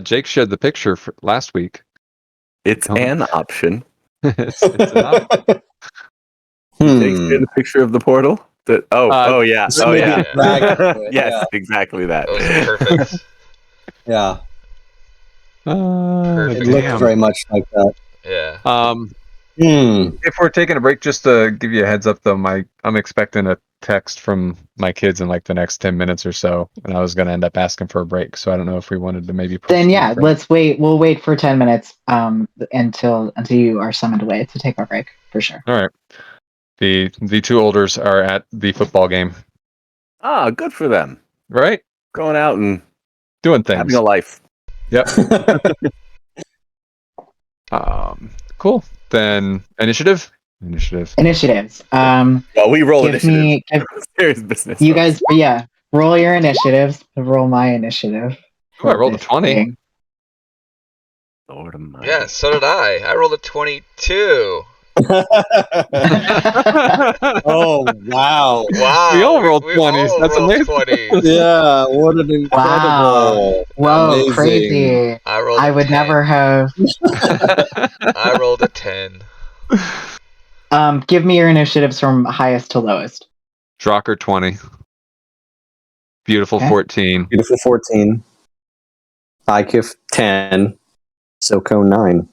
Speaker 1: Jake shared the picture last week.
Speaker 7: it's an option.
Speaker 1: it's an option.
Speaker 7: Jake shared the picture of the portal. Yeah. Oh yeah.
Speaker 8: Dragon.
Speaker 7: Yes, exactly that.
Speaker 3: That was perfect.
Speaker 8: Yeah.
Speaker 3: Perfect.
Speaker 8: It looked
Speaker 1: Damn.
Speaker 8: very much like that.
Speaker 3: Yeah.
Speaker 1: If we're taking a break, just to give you a heads up, though, I'm expecting a text from my kids in like the next 10 minutes or so, and I was going to end up asking for a break. So I don't know if we wanted to maybe.
Speaker 6: Then yeah, let's wait. We'll wait for 10 minutes until you are summoned away to take our break for sure.
Speaker 1: All right. The two olders are at the football game.
Speaker 7: Ah, good for them.
Speaker 1: Right?
Speaker 7: Going out and
Speaker 1: doing things.
Speaker 7: having a life.
Speaker 1: Yep. Cool. Then initiatives.
Speaker 7: Well, we roll initiative. Serious business.
Speaker 6: You guys, roll your initiatives. Roll my initiative.
Speaker 1: I rolled a 20.
Speaker 7: Lord of mine.
Speaker 3: Yeah, so did I. I rolled a 22.
Speaker 8: Oh wow!
Speaker 3: Wow.
Speaker 1: We all rolled 20s. That's amazing.
Speaker 3: 20s.
Speaker 8: Yeah, what an incredible!
Speaker 6: Wow. Whoa,
Speaker 8: Amazing.
Speaker 6: crazy! I would
Speaker 3: 10.
Speaker 6: never have.
Speaker 3: I rolled a 10.
Speaker 6: Give me your initiatives from highest to lowest.
Speaker 1: Drocker 20. Beautiful
Speaker 6: Okay.
Speaker 1: 14.
Speaker 8: Beautiful 14. IKIF 10. SoCo 9.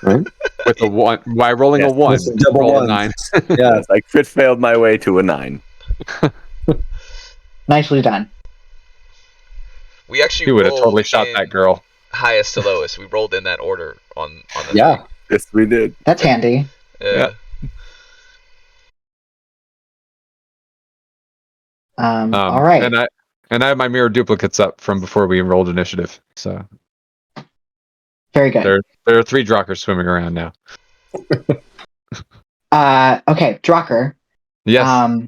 Speaker 8: Right?
Speaker 1: With a 1. By rolling a 1.
Speaker 8: With double
Speaker 1: Roll a
Speaker 8: ones.
Speaker 1: 9.
Speaker 8: Yeah.
Speaker 7: I crit failed my way to a 9.
Speaker 6: Nicely done.
Speaker 3: We actually
Speaker 1: You would have
Speaker 3: rolled
Speaker 1: totally shot
Speaker 3: in
Speaker 1: that girl.
Speaker 3: highest to lowest. We rolled in that order on the
Speaker 8: Yeah.
Speaker 3: thing.
Speaker 7: Yes, we did.
Speaker 6: That's handy.
Speaker 3: Yeah.
Speaker 6: All right.
Speaker 1: And I have my mirror duplicates up from before we enrolled initiative. So
Speaker 6: Very good.
Speaker 1: there are 3 Drockers swimming around now.
Speaker 6: Okay, Drocker.
Speaker 1: Yes.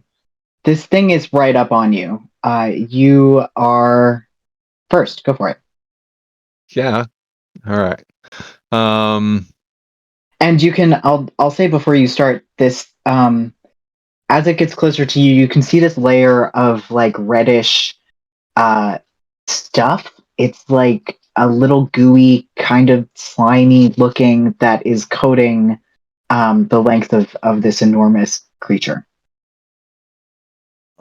Speaker 6: This thing is right up on you. You are first. Go for it.
Speaker 1: Yeah. All right.
Speaker 6: And you can. I'll say before you start this. As it gets closer to you, you can see this layer of like reddish stuff. It's like a little gooey, kind of slimy looking that is coating the length of this enormous creature.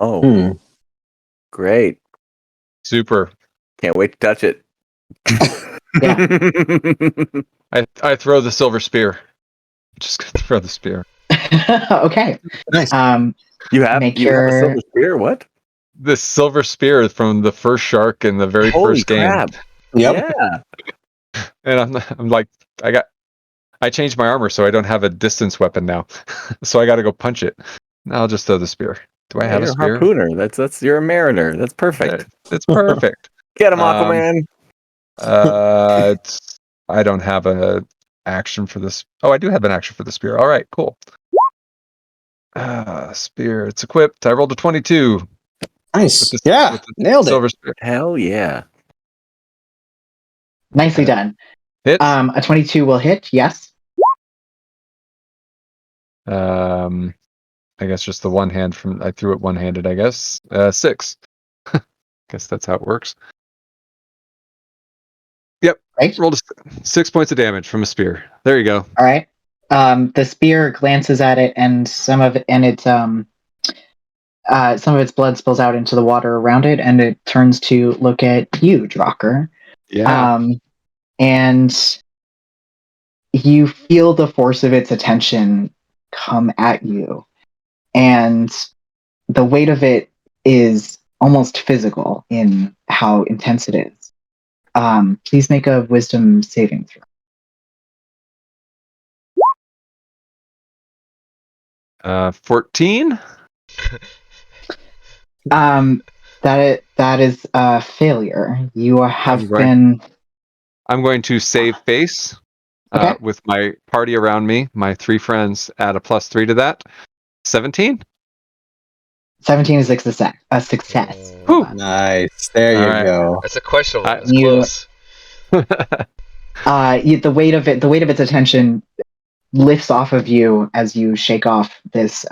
Speaker 7: Oh, great.
Speaker 1: Super.
Speaker 7: Can't wait to touch it.
Speaker 1: I throw the silver spear. Just gonna throw the spear.
Speaker 6: Okay.
Speaker 8: Nice.
Speaker 7: You have
Speaker 6: Make
Speaker 7: a
Speaker 6: your-
Speaker 7: silver spear? What?
Speaker 1: this silver spear from the first shark in the very
Speaker 7: Holy
Speaker 1: first game.
Speaker 7: crap!
Speaker 8: Yep.
Speaker 7: Yeah.
Speaker 1: And I'm like, I changed my armor so I don't have a distance weapon now. So I got to go punch it. I'll just throw the spear. Do I have a
Speaker 7: You're
Speaker 1: spear?
Speaker 7: harpooner. That's you're a mariner. That's perfect.
Speaker 1: It's perfect.
Speaker 7: Get him, Aquaman.
Speaker 1: I don't have a action for this. Oh, I do have an action for the spear. All right, cool. Spear. It's equipped. I rolled a 22.
Speaker 8: Nice.
Speaker 1: With
Speaker 8: Yeah.
Speaker 1: with the
Speaker 8: Nailed it.
Speaker 1: silver spear.
Speaker 7: Hell yeah.
Speaker 2: Nicely done.
Speaker 1: Hit.
Speaker 2: A 22 will hit. Yes.
Speaker 1: I guess just the one hand from I threw it one-handed. I guess 6. Guess that's how it works. Yep.
Speaker 2: Right.
Speaker 1: Rolled 6 points of damage from a spear. There you go.
Speaker 2: All right. The spear glances at it, and some of its blood spills out into the water around it, and it turns to look at you, Drocker.
Speaker 1: Yeah.
Speaker 2: And you feel the force of its attention come at you, and the weight of it is almost physical in how intense it is. Please make a wisdom saving throw.
Speaker 1: 14.
Speaker 2: That is a failure. You have
Speaker 1: I'm going-
Speaker 2: been
Speaker 1: I'm going to save face
Speaker 2: Okay.
Speaker 1: with my party around me. My 3 friends add a +3 to that. 17.
Speaker 2: 17 is a success.
Speaker 1: Whew.
Speaker 8: Nice. There you
Speaker 1: All right.
Speaker 8: go.
Speaker 3: That's a questionable.
Speaker 1: I-
Speaker 3: It's
Speaker 2: You-
Speaker 3: close.
Speaker 2: The weight of its attention lifts off of you as you shake off this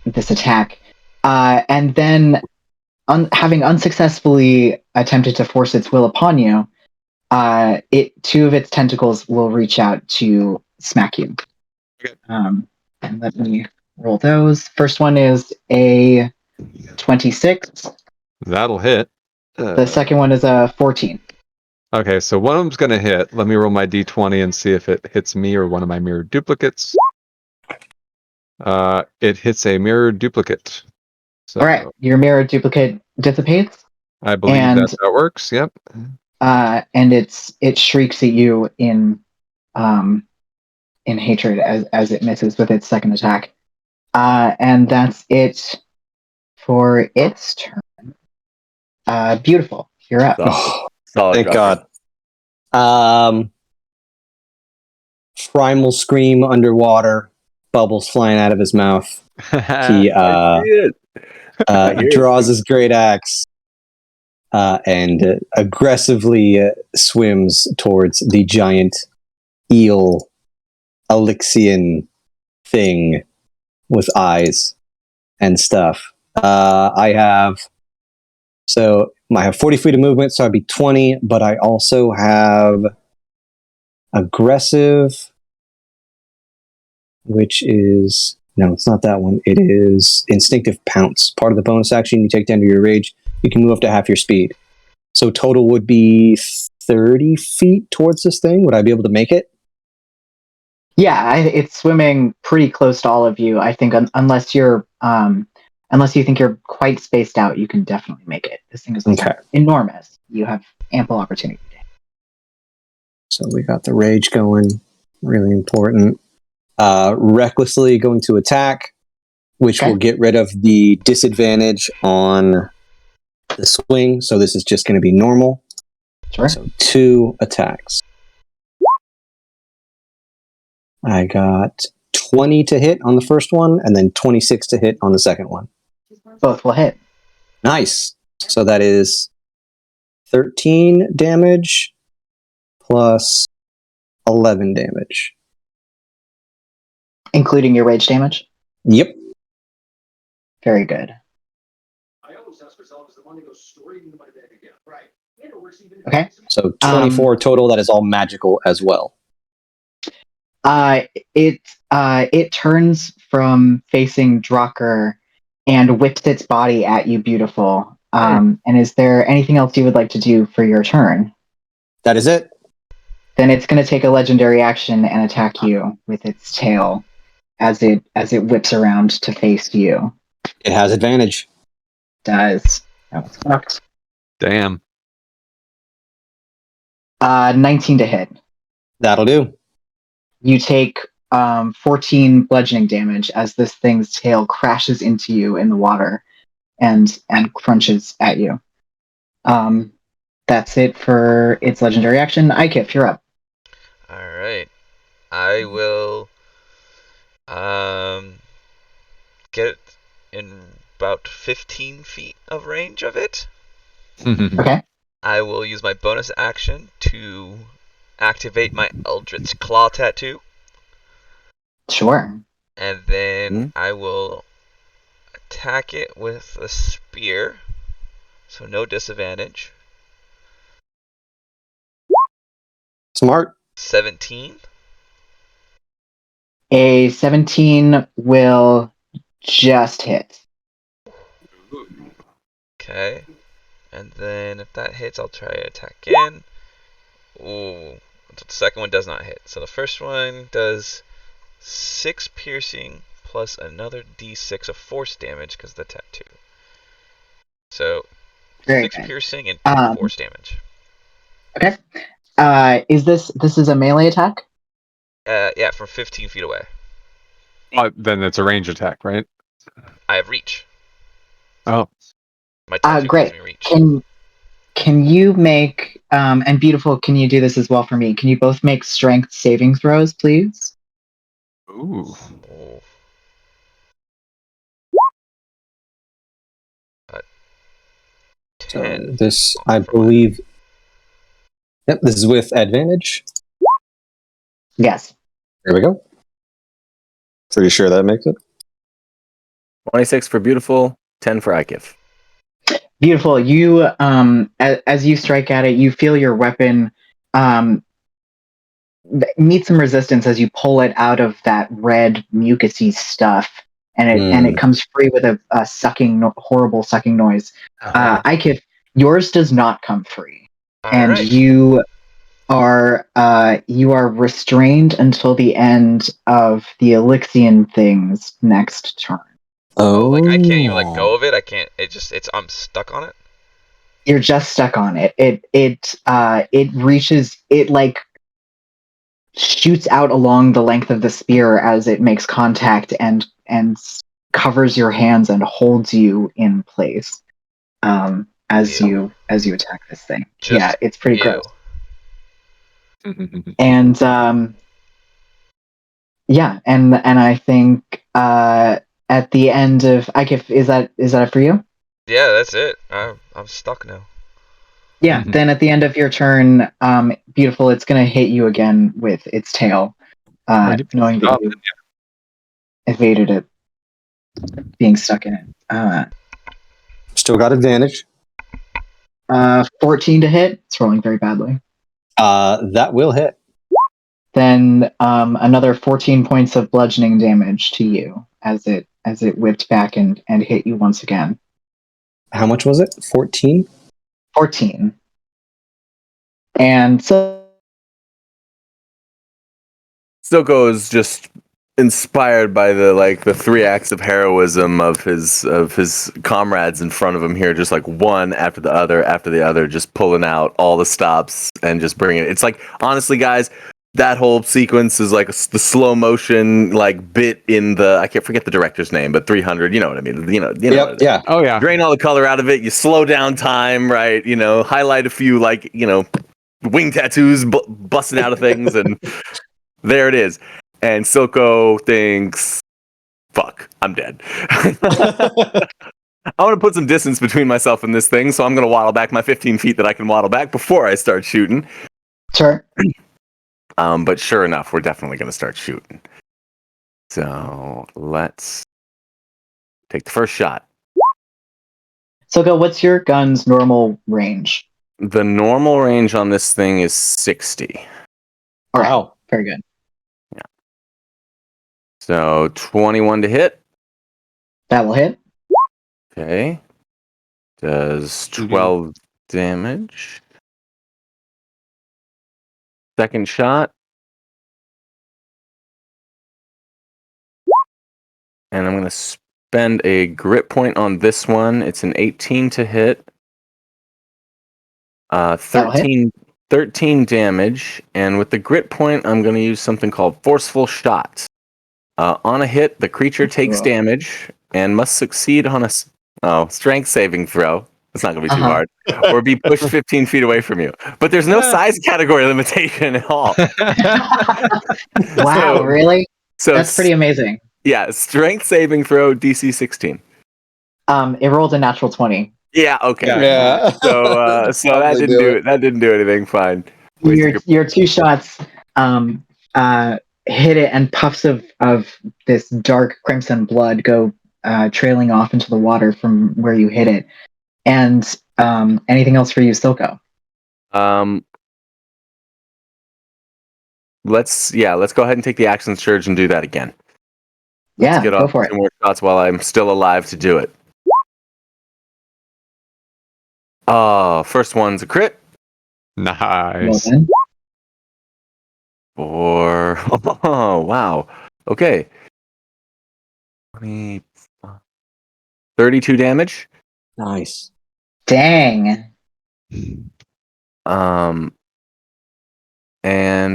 Speaker 2: attack, and then having unsuccessfully attempted to force its will upon you, 2 of its tentacles will reach out to smack you.
Speaker 1: Okay.
Speaker 2: And let me roll those. First one is a 26.
Speaker 1: That'll hit.
Speaker 2: The second one is a 14.
Speaker 1: Okay, so one of them's going to hit. Let me roll my d20 and see if it hits me or one of my mirror duplicates. It hits a mirror duplicate. So
Speaker 2: All right, your mirror duplicate dissipates,
Speaker 1: I believe
Speaker 2: And-
Speaker 1: that's how it works. Yep.
Speaker 2: and it shrieks at you in hatred as it misses with its second attack. And that's it for its turn. Beautiful. You're up.
Speaker 8: Oh,
Speaker 7: Solid
Speaker 8: thank
Speaker 7: Drocker.
Speaker 8: God. Primal scream underwater, bubbles flying out of his mouth. He
Speaker 7: I see it. I hear it.
Speaker 8: draws his great axe and aggressively swims towards the giant eel Elixian thing with eyes and stuff. I have 40 feet of movement, so I'd be 20, but I also have aggressive, which is no, it's not that one. It is instinctive pounce. Part of the bonus action you take down to your rage, you can move up to half your speed. So total would be 30 feet towards this thing. Would I be able to make it?
Speaker 2: Yeah, it's swimming pretty close to all of you. I think unless you think you're quite spaced out, you can definitely make it. This thing is
Speaker 8: Okay.
Speaker 2: enormous. You have ample opportunity.
Speaker 8: So we got the rage going. Really important. Recklessly going to attack, which
Speaker 2: Okay.
Speaker 8: will get rid of the disadvantage on the swing. So this is just going to be normal.
Speaker 2: Sure.
Speaker 8: So 2 attacks. I got 20 to hit on the first one, and then 26 to hit on the second one.
Speaker 2: Both will hit.
Speaker 8: Nice. So that is 13 damage plus 11 damage.
Speaker 2: Including your rage damage.
Speaker 8: Yep.
Speaker 2: Very good. Okay.
Speaker 8: So 24 total. That is all magical as well.
Speaker 2: It turns from facing Drocker and whips its body at you, beautiful. And is there anything else you would like to do for your turn?
Speaker 8: That is it.
Speaker 2: Then it's going to take a legendary action and attack you with its tail as it whips around to face you.
Speaker 8: It has advantage.
Speaker 6: does. That was fucked.
Speaker 1: Damn.
Speaker 6: 19 to hit.
Speaker 8: That'll do.
Speaker 6: You take 14 bludgeoning damage as this thing's tail crashes into you in the water and crunches at you. That's it for its legendary action. Ikif, you're up.
Speaker 3: All right. I will get in about 15 feet of range of it.
Speaker 6: Okay.
Speaker 3: I will use my bonus action to activate my Eldritch Claw tattoo,
Speaker 6: Sure.
Speaker 3: and then I will attack it with a spear, so no disadvantage.
Speaker 8: Smart.
Speaker 3: 17.
Speaker 6: A 17 will just hit.
Speaker 3: Okay. And then if that hits, I'll try to attack again. Ooh. The second one does not hit. So the first one does 6 piercing plus another d6 of force damage because of the tattoo. So
Speaker 6: Very
Speaker 3: 6
Speaker 6: good.
Speaker 3: piercing and 2 force damage.
Speaker 6: Okay. Is this is a melee attack?
Speaker 3: Yeah, from 15 feet away.
Speaker 1: Then it's a range attack, right?
Speaker 3: I have reach.
Speaker 1: Oh.
Speaker 3: My tattoo
Speaker 6: Great.
Speaker 3: gives me reach.
Speaker 6: Can you make and beautiful? Can you do this as well for me? Can you both make strength saving throws, please?
Speaker 1: Ooh.
Speaker 3: Oh.
Speaker 8: So
Speaker 3: 10.
Speaker 8: this, I believe. Yep, this is with advantage.
Speaker 6: Yes.
Speaker 8: There we go. Pretty sure that makes it.
Speaker 7: 26 for beautiful, 10 for Ikif.
Speaker 6: Beautiful. You as you strike at it, you feel your weapon meet some resistance as you pull it out of that red mucusy stuff, and it comes free with a sucking, horrible sucking noise. Ikif, yours does not come free, and
Speaker 3: Alright.
Speaker 6: you are restrained until the end of the Elixian thing's next turn.
Speaker 3: Oh, like I can't even let go of it. I can't. I'm stuck on it.
Speaker 6: You're just stuck on it. It reaches. It like shoots out along the length of the spear as it makes contact and covers your hands and holds you in place as
Speaker 3: Ew.
Speaker 6: you attack this thing.
Speaker 3: Just
Speaker 6: yeah, it's pretty
Speaker 3: ew.
Speaker 6: gross. And and I think at the end of Ikif, is that it for you?
Speaker 3: Yeah, that's it. I'm stuck now.
Speaker 6: Yeah. Then at the end of your turn, beautiful. It's gonna hit you again with its tail, knowing that you evaded it, being stuck in it.
Speaker 8: Still got advantage.
Speaker 6: 14 to hit. It's rolling very badly.
Speaker 8: That will hit.
Speaker 6: Then another 14 points of bludgeoning damage to you as it whipped back and hit you once again.
Speaker 8: How much was it? 14?
Speaker 6: 14. And so
Speaker 7: Silko is just inspired by the 3 acts of heroism of his comrades in front of him here, just like one after the other, just pulling out all the stops and just bringing it. It's like, honestly, guys, that whole sequence is like the slow motion like bit in the, I can't forget the director's name, but 300, you know what I mean? You know
Speaker 8: Yep,
Speaker 7: what
Speaker 8: yeah.
Speaker 1: Oh yeah.
Speaker 7: Drain all the color out of it. You slow down time, right? Highlight a few wing tattoos busting out of things, and there it is. And Silko thinks, "Fuck, I'm dead." I want to put some distance between myself and this thing, so I'm going to waddle back my 15 feet that I can waddle back before I start shooting.
Speaker 6: sure.
Speaker 7: But sure enough, we're definitely going to start shooting. So let's take the first shot.
Speaker 6: So go. What's your gun's normal range?
Speaker 7: The normal range on this thing is 60.
Speaker 6: All right.
Speaker 8: Wow.
Speaker 6: Very good.
Speaker 7: So 21 to hit.
Speaker 6: That will hit.
Speaker 7: Okay. Does 12 damage. Second shot. And I'm going to spend a grit point on this one. It's an 18 to hit.
Speaker 6: That'll hit.
Speaker 7: 13 damage. And with the grit point, I'm going to use something called Forceful Shot. On a hit, the creature takes
Speaker 6: Cool.
Speaker 7: damage and must succeed on a strength saving throw. It's not going to be too
Speaker 6: Uh-huh.
Speaker 7: hard. Or be pushed 15 feet away from you. But there's no size category limitation at all.
Speaker 6: Wow,
Speaker 7: So-
Speaker 6: really?
Speaker 7: So
Speaker 6: That's pretty amazing.
Speaker 7: Yeah, strength saving throw DC 16.
Speaker 6: It rolled a natural 20.
Speaker 7: Yeah, okay.
Speaker 8: Yeah.
Speaker 7: So that
Speaker 8: Probably
Speaker 7: didn't do it. That didn't do anything. Fine.
Speaker 6: Your two shots hit it, and puffs of this dark crimson blood go trailing off into the water from where you hit it. And anything else for you, Silco?
Speaker 7: Let's go ahead and take the action surge and do that again.
Speaker 6: Yeah,
Speaker 7: Let's get
Speaker 6: go
Speaker 7: off
Speaker 6: for it.
Speaker 7: 2 more shots while I'm still alive to do it. First one's a crit.
Speaker 6: Well
Speaker 1: Nice.
Speaker 6: done.
Speaker 7: Oh, wow. Okay. 20, 32 damage.
Speaker 8: Nice.
Speaker 6: Dang.
Speaker 7: And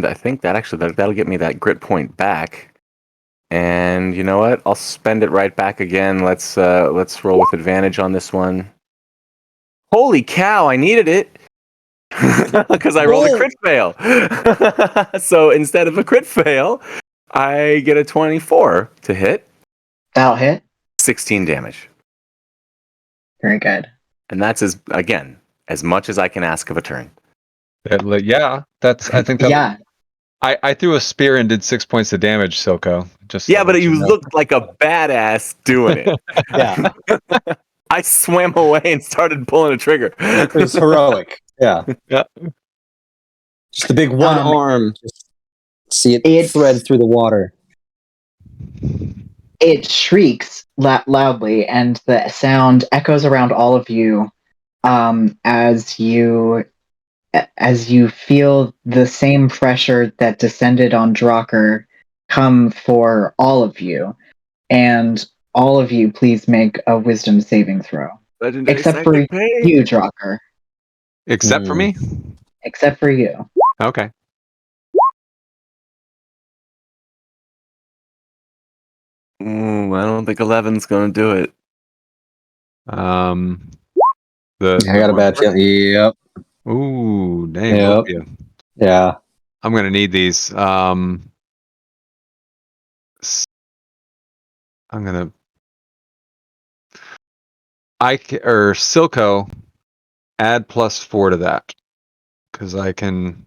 Speaker 7: I think that'll get me that grit point back. And you know what? I'll spend it right back again. Let's roll with advantage on this one. Holy cow! I needed it because I rolled a crit fail. So instead of a crit fail, I get a 24 to hit.
Speaker 6: That'll hit.
Speaker 7: 16 damage.
Speaker 6: Very good.
Speaker 7: And that's as much as I can ask of a turn.
Speaker 1: Yeah, I think that.
Speaker 6: Yeah.
Speaker 1: I threw a spear and did 6 points of damage, Silco. Just
Speaker 7: Yeah,
Speaker 1: to
Speaker 7: but
Speaker 1: let
Speaker 7: you
Speaker 1: know.
Speaker 7: looked like a badass doing it.
Speaker 8: Yeah.
Speaker 7: I swam away and started pulling a trigger.
Speaker 8: It was heroic. Yeah.
Speaker 1: Yeah.
Speaker 8: Just the big one arm. Just see it
Speaker 6: It's-
Speaker 8: thread through the water.
Speaker 6: It shrieks loudly, and the sound echoes around all of you as you feel the same pressure that descended on Drocker come for all of you. And all of you, please make a wisdom saving throw.
Speaker 7: Legendary
Speaker 6: Except for
Speaker 7: psychic pain.
Speaker 6: you, Drocker.
Speaker 1: Except for me.
Speaker 6: Except for you.
Speaker 1: Okay.
Speaker 7: I don't think 11's gonna do it.
Speaker 1: I
Speaker 8: I got a bad feeling. Yep.
Speaker 1: Ooh, dang.
Speaker 8: Yep.
Speaker 1: Both of you.
Speaker 8: Yeah.
Speaker 1: I'm gonna need these. I'm gonna. Silco, add +4 to that, because I can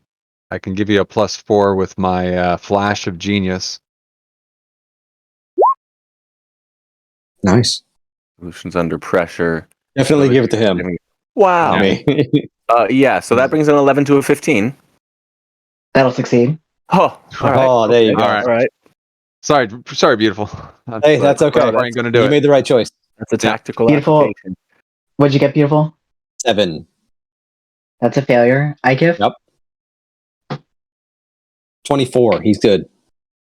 Speaker 1: give you a +4 with my flash of genius.
Speaker 8: Nice.
Speaker 7: Solutions under pressure.
Speaker 8: Definitely give it to him.
Speaker 7: Wow.
Speaker 8: I mean,
Speaker 7: Yeah, so that brings an 11 to a 15.
Speaker 6: That'll succeed.
Speaker 7: Oh, all right.
Speaker 8: Oh, there you go.
Speaker 1: All right.
Speaker 7: All right.
Speaker 1: Sorry, beautiful.
Speaker 8: Hey, that's okay.
Speaker 1: I ain't gonna do
Speaker 8: You
Speaker 1: it.
Speaker 8: made the right choice.
Speaker 7: That's a tactical
Speaker 6: Beautiful.
Speaker 7: application.
Speaker 6: What'd you get, Beautiful?
Speaker 8: 7.
Speaker 6: That's a failure. I give.
Speaker 8: Yep. 24. He's good.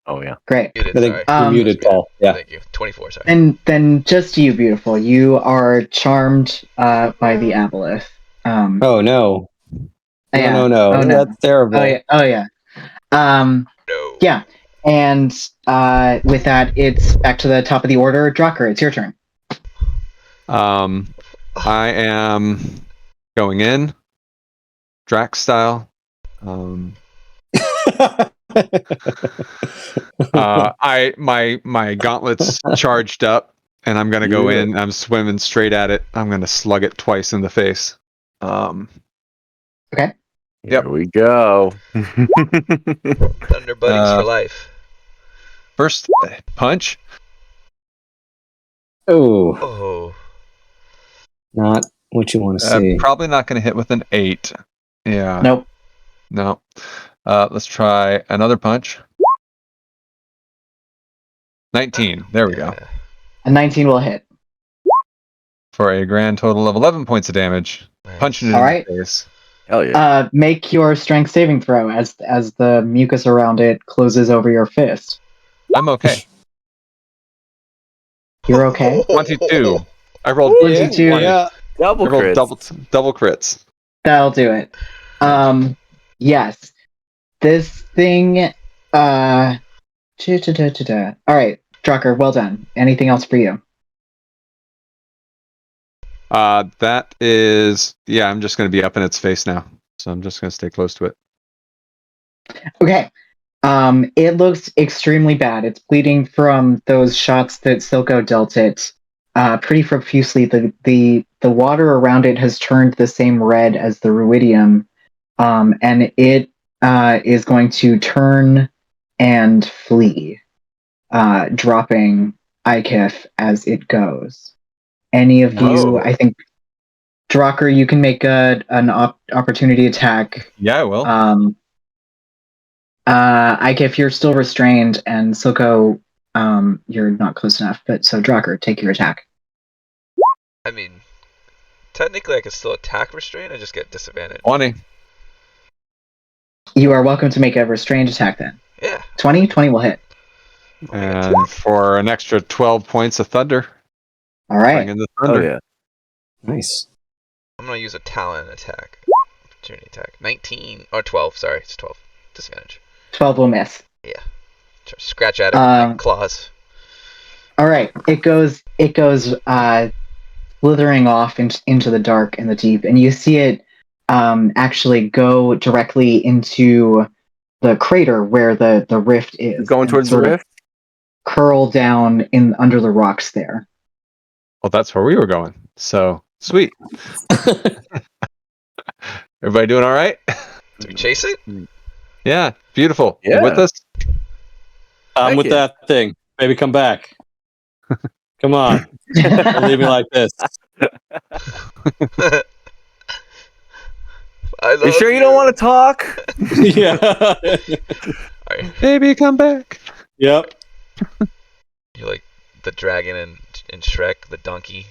Speaker 7: Oh, yeah.
Speaker 6: Great.
Speaker 3: Muted,
Speaker 8: I think
Speaker 3: sorry.
Speaker 8: you're muted, Paul. Yeah.
Speaker 3: Thank you. 24, sorry.
Speaker 6: And then just you, Beautiful. You are charmed by the aboleth.
Speaker 8: Oh no.
Speaker 6: Yeah.
Speaker 8: No.
Speaker 6: Oh, no.
Speaker 8: That's terrible.
Speaker 6: Oh yeah.
Speaker 3: No.
Speaker 6: Yeah. And with that, it's back to the top of the order. Drucker, it's your turn.
Speaker 1: I am going in, Drax style. My gauntlets charged up, and I'm gonna go in. I'm swimming straight at it. I'm gonna slug it twice in the face.
Speaker 6: Okay.
Speaker 7: Here we go.
Speaker 3: Thunder buddies for life.
Speaker 1: First punch.
Speaker 8: Oh,
Speaker 3: Oh.
Speaker 8: not what you want to see.
Speaker 1: Probably not going to hit with an 8. Yeah.
Speaker 6: Nope.
Speaker 1: No. Let's try another punch. 19. There we go.
Speaker 3: Yeah.
Speaker 6: A 19 will hit.
Speaker 1: For a grand total of 11 points of damage.
Speaker 3: Nice.
Speaker 1: Punching it
Speaker 6: All
Speaker 1: in
Speaker 6: right.
Speaker 1: the face.
Speaker 7: Hell yeah.
Speaker 6: Make your strength saving throw as the mucus around it closes over your fist.
Speaker 1: I'm okay.
Speaker 6: You're okay.
Speaker 1: 22. I rolled
Speaker 6: 22.
Speaker 8: Yeah.
Speaker 7: Double
Speaker 1: I rolled
Speaker 7: crits.
Speaker 1: double crits.
Speaker 6: That'll do it. Yes. This thing. All right, Drucker. Well done. Anything else for you?
Speaker 1: That is, yeah, I'm just going to be up in its face now. So I'm just going to stay close to it.
Speaker 6: Okay. It looks extremely bad. It's bleeding from those shots that Silco dealt it pretty profusely. The water around it has turned the same red as the ruidium, and it is going to turn and flee, dropping Ikif as it goes. Any of you,
Speaker 1: Oh.
Speaker 6: I think, Drocker, you can make an opportunity attack.
Speaker 1: Yeah, I will.
Speaker 6: Ikif, you're still restrained, and Silco, you're not close enough. But so, Drocker, take your attack.
Speaker 3: I mean, technically I can still attack restrain. I just get disadvantage.
Speaker 1: 20.
Speaker 6: You are welcome to make a restrained attack then.
Speaker 3: Yeah.
Speaker 6: 20? 20 will hit.
Speaker 1: And for an extra 12 points of thunder.
Speaker 6: All right.
Speaker 1: Bring in the
Speaker 7: Oh
Speaker 1: thunder.
Speaker 7: yeah.
Speaker 8: Nice.
Speaker 3: I'm gonna use a talent attack. Opportunity attack. 19 or 12. Sorry, it's 12. Disadvantage.
Speaker 6: 12 will miss.
Speaker 3: Try to scratch at it with my claws.
Speaker 6: All right. It goes slithering off into the dark and the deep, and you see it actually go directly into the crater where the rift is.
Speaker 7: Going
Speaker 6: and
Speaker 7: towards the
Speaker 6: sort of
Speaker 7: rift.
Speaker 6: curl down in under the rocks there.
Speaker 1: Well, that's where we were going. So, sweet. Everybody doing all right?
Speaker 3: Do we chase it?
Speaker 1: Yeah, beautiful. You
Speaker 7: Yeah.
Speaker 1: with us?
Speaker 8: I'm
Speaker 7: Heck
Speaker 8: with
Speaker 7: yeah.
Speaker 8: that thing. Baby, come back. Come on. Don't leave me like this.
Speaker 3: I love
Speaker 7: You sure you don't want to talk?
Speaker 8: Yeah.
Speaker 3: Alright,
Speaker 1: Baby, come back.
Speaker 8: Yep.
Speaker 3: you're like the dragon in Shrek, the donkey.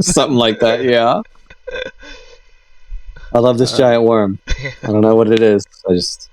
Speaker 8: Something like that, yeah. I love this giant worm. I don't know what it is. I just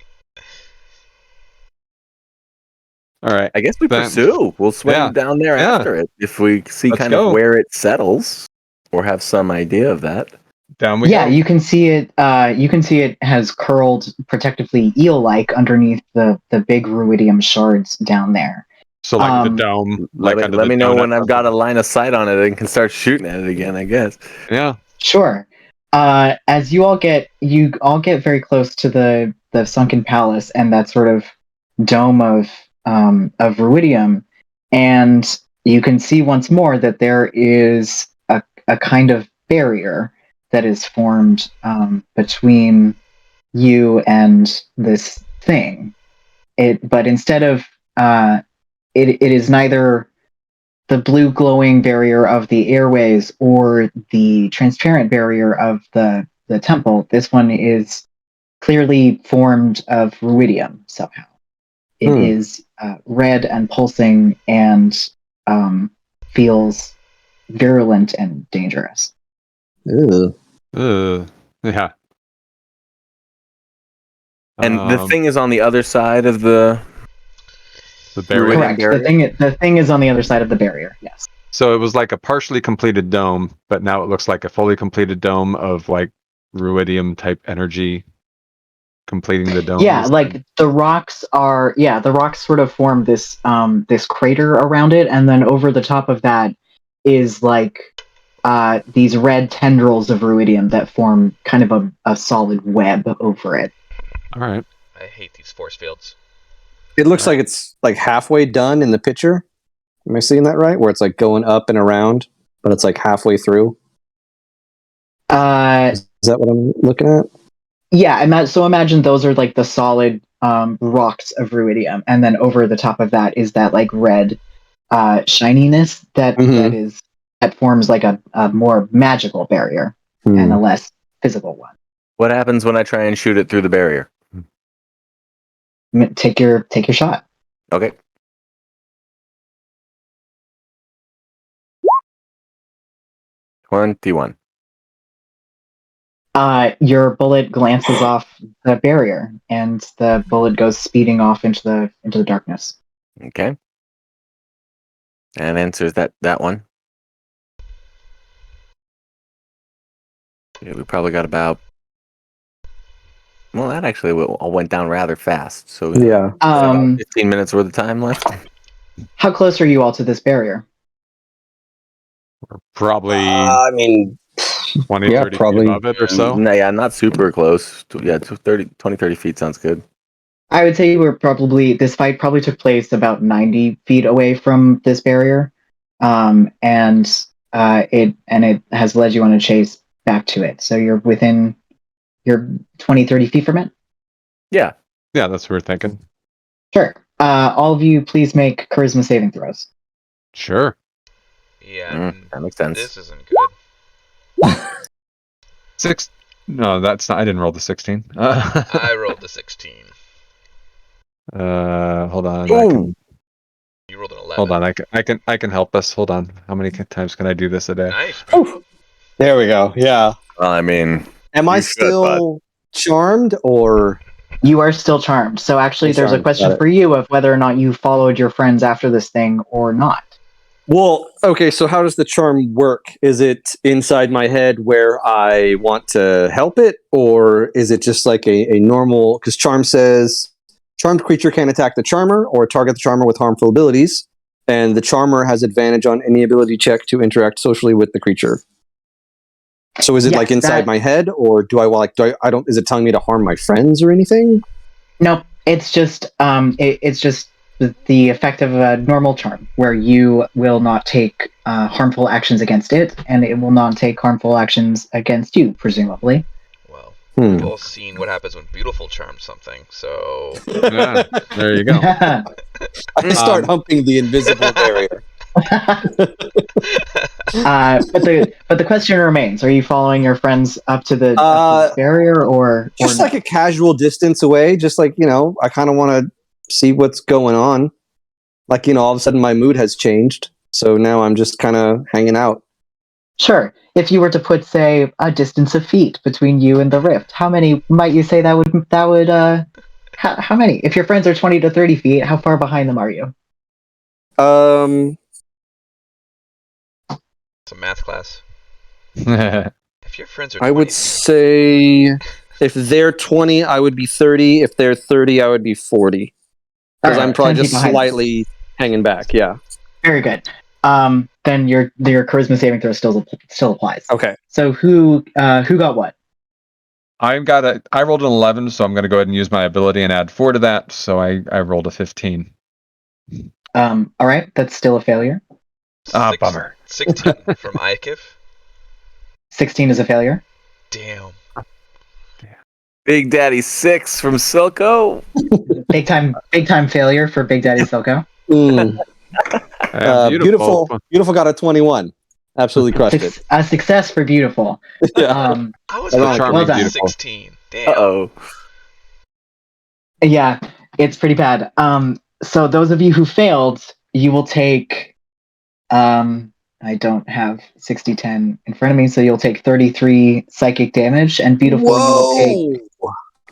Speaker 1: All right.
Speaker 7: I guess we
Speaker 1: Then-
Speaker 7: pursue. We'll swing
Speaker 1: Yeah.
Speaker 7: down there
Speaker 1: Yeah.
Speaker 7: after it if we see
Speaker 1: Let's
Speaker 7: kind
Speaker 1: go.
Speaker 7: of where it settles or have some idea of that.
Speaker 1: Down we
Speaker 6: Yeah,
Speaker 1: go.
Speaker 6: you can see it. You can see it has curled protectively eel-like underneath the big ruidium shards down there.
Speaker 1: So like the
Speaker 6: Um,
Speaker 1: dome, like
Speaker 7: Let
Speaker 1: under
Speaker 7: me, let
Speaker 1: the
Speaker 7: me know
Speaker 1: donut
Speaker 7: when I've
Speaker 1: of
Speaker 7: got
Speaker 1: the-
Speaker 7: a line of sight on it and can start shooting at it again, I guess.
Speaker 1: Yeah.
Speaker 6: Sure. As you all get very close to the sunken palace and that sort of dome of ruidium, and you can see once more that there is a kind of barrier that is formed between you and this thing. But instead of it is neither the blue glowing barrier of the airways or the transparent barrier of the temple. This one is clearly formed of ruidium somehow. It is red and pulsing and feels virulent and dangerous.
Speaker 8: Ew.
Speaker 1: Yeah.
Speaker 7: And the thing is on the other side of the
Speaker 1: barrier.
Speaker 6: Correct. The thing is on the other side of the barrier. Yes.
Speaker 1: So it was like a partially completed dome, but now it looks like a fully completed dome of like ruidium type energy completing the dome.
Speaker 6: Yeah, like the rocks sort of form this this crater around it, and then over the top of that is like these red tendrils of ruidium that form kind of a solid web over it.
Speaker 1: All right.
Speaker 3: I hate these force fields.
Speaker 8: It looks like it's like halfway done in the picture. Am I seeing that right? Where it's like going up and around, but it's like halfway through. Is that what I'm looking at?
Speaker 6: Yeah, imagine those are like the solid rocks of ruidium, and then over the top of that is that like red shininess that that forms like a more magical barrier and a less physical one.
Speaker 7: What happens when I try and shoot it through the barrier?
Speaker 6: Take your shot.
Speaker 7: Okay. $21.
Speaker 6: Your bullet glances off the barrier, and the bullet goes speeding off into the darkness.
Speaker 7: Okay. And answers that one. Yeah, we probably got about. Well, that actually all went down rather fast. So we
Speaker 8: Yeah.
Speaker 7: got about 15 minutes worth of time left.
Speaker 6: How close are you all to this barrier?
Speaker 1: Probably
Speaker 8: I mean,
Speaker 1: 20,
Speaker 8: yeah,
Speaker 1: 30
Speaker 8: probably.
Speaker 1: feet above it or so.
Speaker 7: No, yeah, not super close. Yeah, 20, 30 feet sounds good.
Speaker 6: I would say this fight probably took place about 90 feet away from this barrier, and it has led you on a chase back to it. So you're 20, 30 feet from it.
Speaker 7: Yeah.
Speaker 1: Yeah, that's what we're thinking.
Speaker 6: Sure. All of you, please make charisma saving throws.
Speaker 1: Sure.
Speaker 3: Yeah,
Speaker 7: That makes sense.
Speaker 3: this isn't good.
Speaker 1: Six. No, that's not. I didn't roll the 16.
Speaker 3: I rolled a 16.
Speaker 1: Hold on.
Speaker 3: You rolled an 11.
Speaker 1: Hold on. I can help us. Hold on. How many times can I do this a day?
Speaker 3: Nice.
Speaker 8: Oh, there we go. Yeah.
Speaker 7: Well, I mean,
Speaker 8: Am I
Speaker 7: You should,
Speaker 8: still charmed or?
Speaker 6: You are still charmed. So actually,
Speaker 8: Still
Speaker 6: there's a
Speaker 8: charmed,
Speaker 6: question
Speaker 8: got it.
Speaker 6: for you of whether or not you followed your friends after this thing or not.
Speaker 8: Well, okay, so how does the charm work? Is it inside my head where I want to help it, or is it just like a normal? Because charm says charmed creature can attack the charmer or target the charmer with harmful abilities, and the charmer has advantage on any ability check to interact socially with the creature. So is it
Speaker 6: Yes,
Speaker 8: like inside
Speaker 6: that-
Speaker 8: my head, or do I don't? Is it telling me to harm my friends or anything?
Speaker 6: Nope. It's just it's just the effect of a normal charm, where you will not take harmful actions against it, and it will not take harmful actions against you, presumably.
Speaker 3: Well,
Speaker 8: Hmm.
Speaker 3: we've all seen what happens when Beautiful charms something, so...
Speaker 1: Yeah, there you go.
Speaker 8: I start humping the invisible barrier.
Speaker 6: But the question remains: are you following your friends up to this barrier, or
Speaker 8: Just
Speaker 6: not?
Speaker 8: like a casual distance away, just like, I kind of want to see what's going on. Like, all of a sudden my mood has changed. So now I'm just kind of hanging out.
Speaker 6: Sure. If you were to put, say, a distance of feet between you and the rift, how many might you say that would how many? If your friends are 20 to 30 feet, how far behind them are you?
Speaker 3: It's a math class.
Speaker 1: Yeah.
Speaker 3: If your friends are
Speaker 8: I
Speaker 3: 20
Speaker 8: would
Speaker 3: feet,
Speaker 8: say if they're 20, I would be 30. If they're 30, I would be 40. Because I'm probably
Speaker 6: 10 feet
Speaker 8: just
Speaker 6: behind them.
Speaker 8: slightly hanging back. Yeah.
Speaker 6: Very good. Then your charisma saving throw still applies.
Speaker 8: Okay.
Speaker 6: So who got what?
Speaker 1: I rolled an 11, so I'm going to go ahead and use my ability and add 4 to that. So I rolled a 15.
Speaker 6: All right, that's still a failure.
Speaker 1: Bummer.
Speaker 3: 16 from Ikif.
Speaker 6: 16 is a failure.
Speaker 3: Damn.
Speaker 7: Big Daddy 6 from Silco.
Speaker 6: Big time failure for Big Daddy Silco.
Speaker 8: Beautiful got a 21. Absolutely crushed it.
Speaker 6: A success for Beautiful.
Speaker 8: Yeah.
Speaker 3: I was
Speaker 1: Charming
Speaker 3: charming
Speaker 6: well done.
Speaker 1: Beautiful.
Speaker 3: 16. Damn.
Speaker 7: Uh-oh.
Speaker 6: Yeah, it's pretty bad. So those of you who failed, you will take I don't have 60-10 in front of me, so you'll take 33 psychic damage, and Beautiful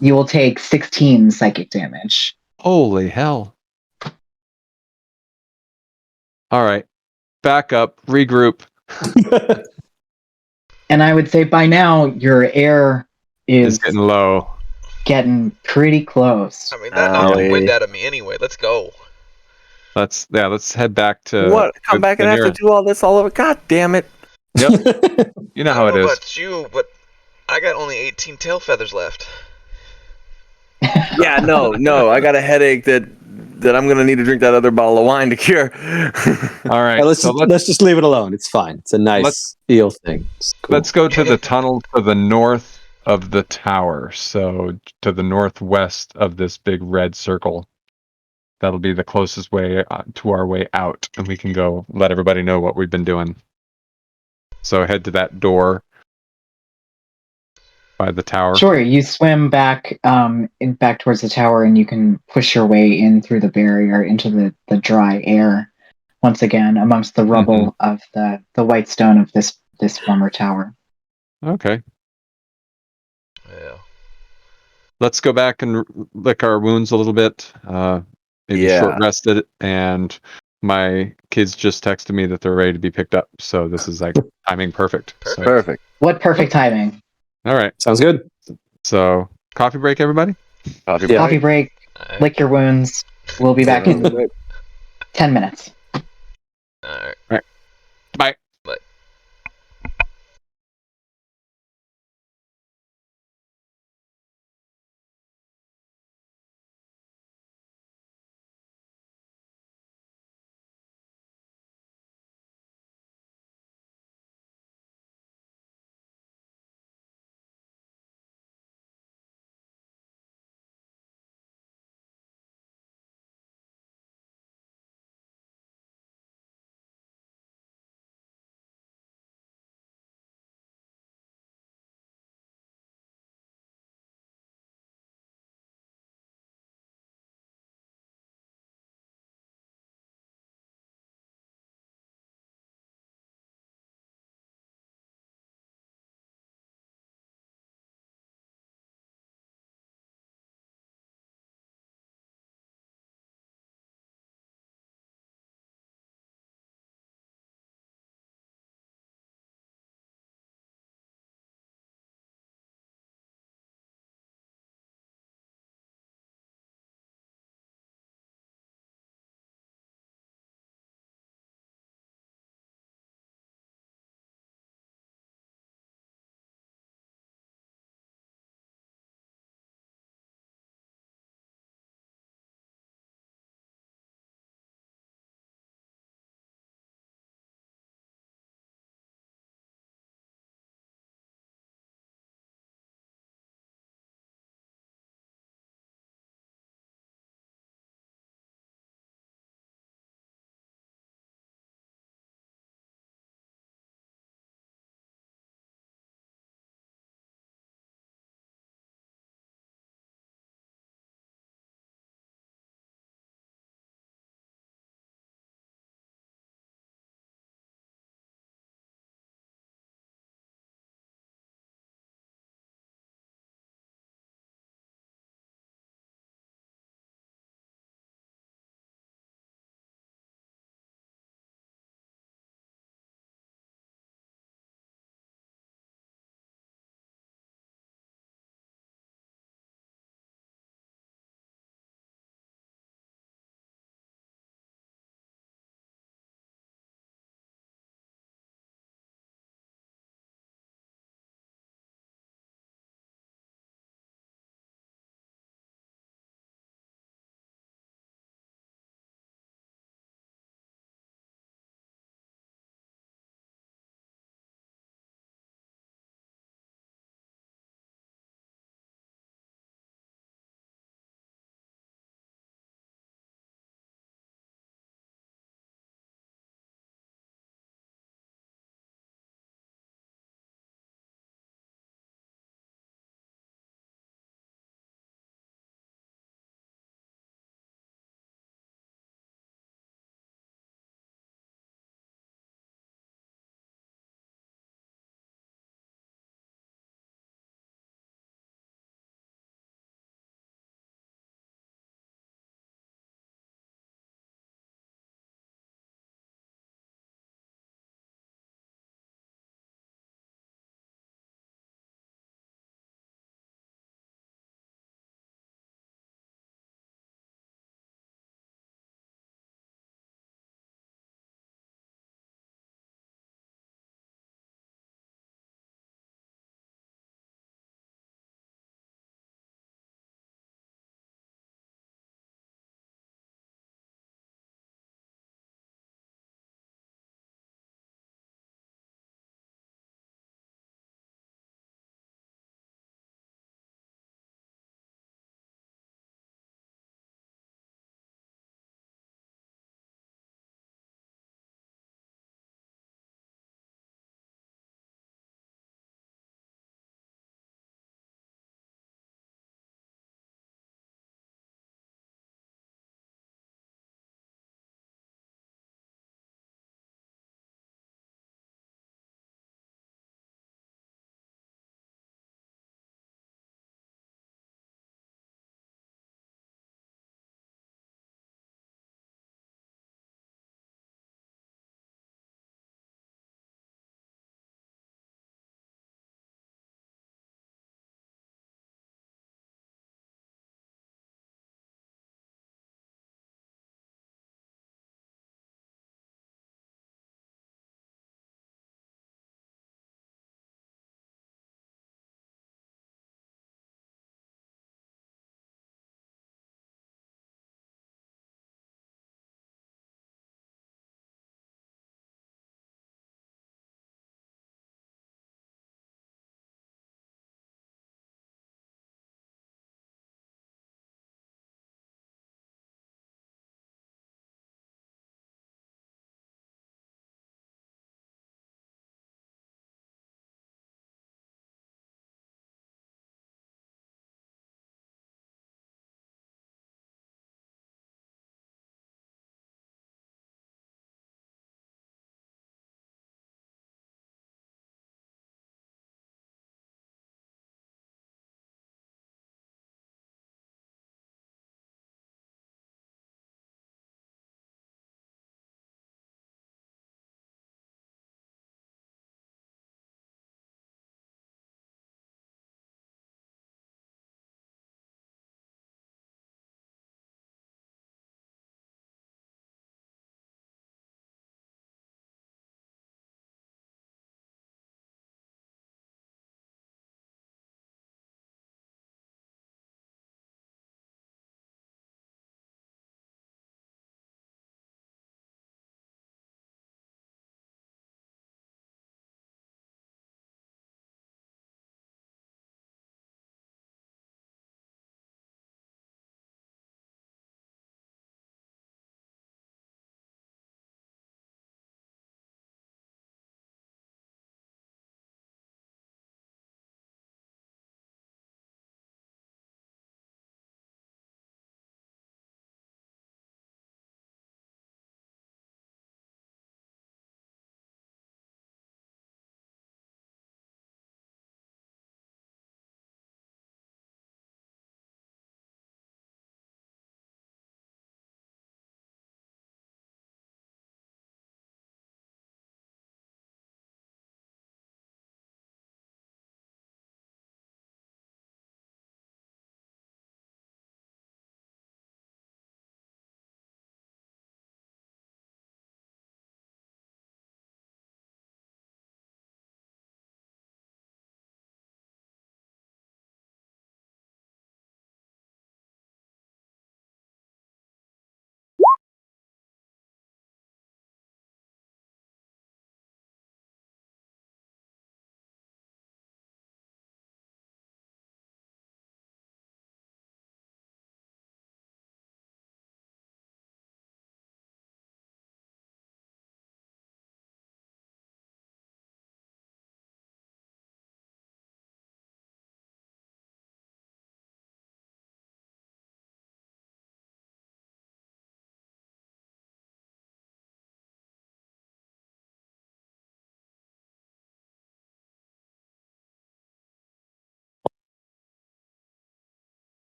Speaker 6: you will take 16 psychic damage.
Speaker 1: Holy hell. All right. Back up. Regroup.
Speaker 6: And I would say by now your air
Speaker 1: It's
Speaker 6: is
Speaker 1: getting low.
Speaker 6: getting pretty close.
Speaker 3: I mean, that knocked the
Speaker 7: Owie.
Speaker 3: wind out of me anyway. Let's go.
Speaker 1: Let's head back to
Speaker 7: What? Come back and have to do all this all over? God damn it.
Speaker 1: Yep. You know how
Speaker 3: I
Speaker 1: it
Speaker 3: don't know
Speaker 1: is.
Speaker 3: about you, but I got only 18 tail feathers left.
Speaker 7: Yeah, no. I got a headache that I'm going to need to drink that other bottle of wine to cure.
Speaker 1: All right.
Speaker 8: Let's just leave it alone. It's fine. It's a nice eel thing. It's cool.
Speaker 1: Let's go to the tunnel to the north of the tower. So to the northwest of this big red circle. That'll be the closest way to our way out, and we can go let everybody know what we've been doing. So head to that door by the tower.
Speaker 6: Sure, you swim back back towards the tower, and you can push your way in through the barrier into the dry air once again amongst the rubble of the white stone of this former tower.
Speaker 1: Okay.
Speaker 3: Yeah.
Speaker 1: Let's go back and lick our wounds a little bit. Maybe
Speaker 7: Yeah.
Speaker 1: short rested, and my kids just texted me that they're ready to be picked up, so this is like timing perfect. So,
Speaker 7: Perfect.
Speaker 6: What perfect timing.
Speaker 1: all right,
Speaker 8: Sounds good.
Speaker 1: so coffee break, everybody.
Speaker 7: Coffee
Speaker 8: Yeah.
Speaker 6: Coffee break.
Speaker 3: Alright.
Speaker 6: Lick your wounds. We'll be back in 10 minutes.
Speaker 3: Alright.
Speaker 1: Bye.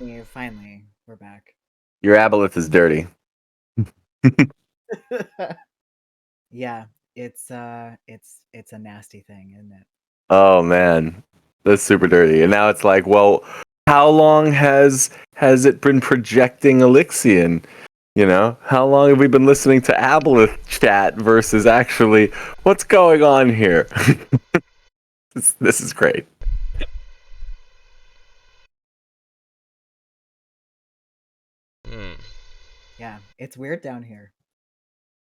Speaker 2: Yeah, finally, we're back.
Speaker 7: Your aboleth is dirty.
Speaker 2: Yeah, it's a nasty thing, isn't it?
Speaker 7: Oh man, that's super dirty. And now it's like, well, how long has it been projecting Elixion? You know, how long have we been listening to aboleth chat versus actually what's going on here? This is great.
Speaker 3: Hmm.
Speaker 2: Yeah, it's weird down here.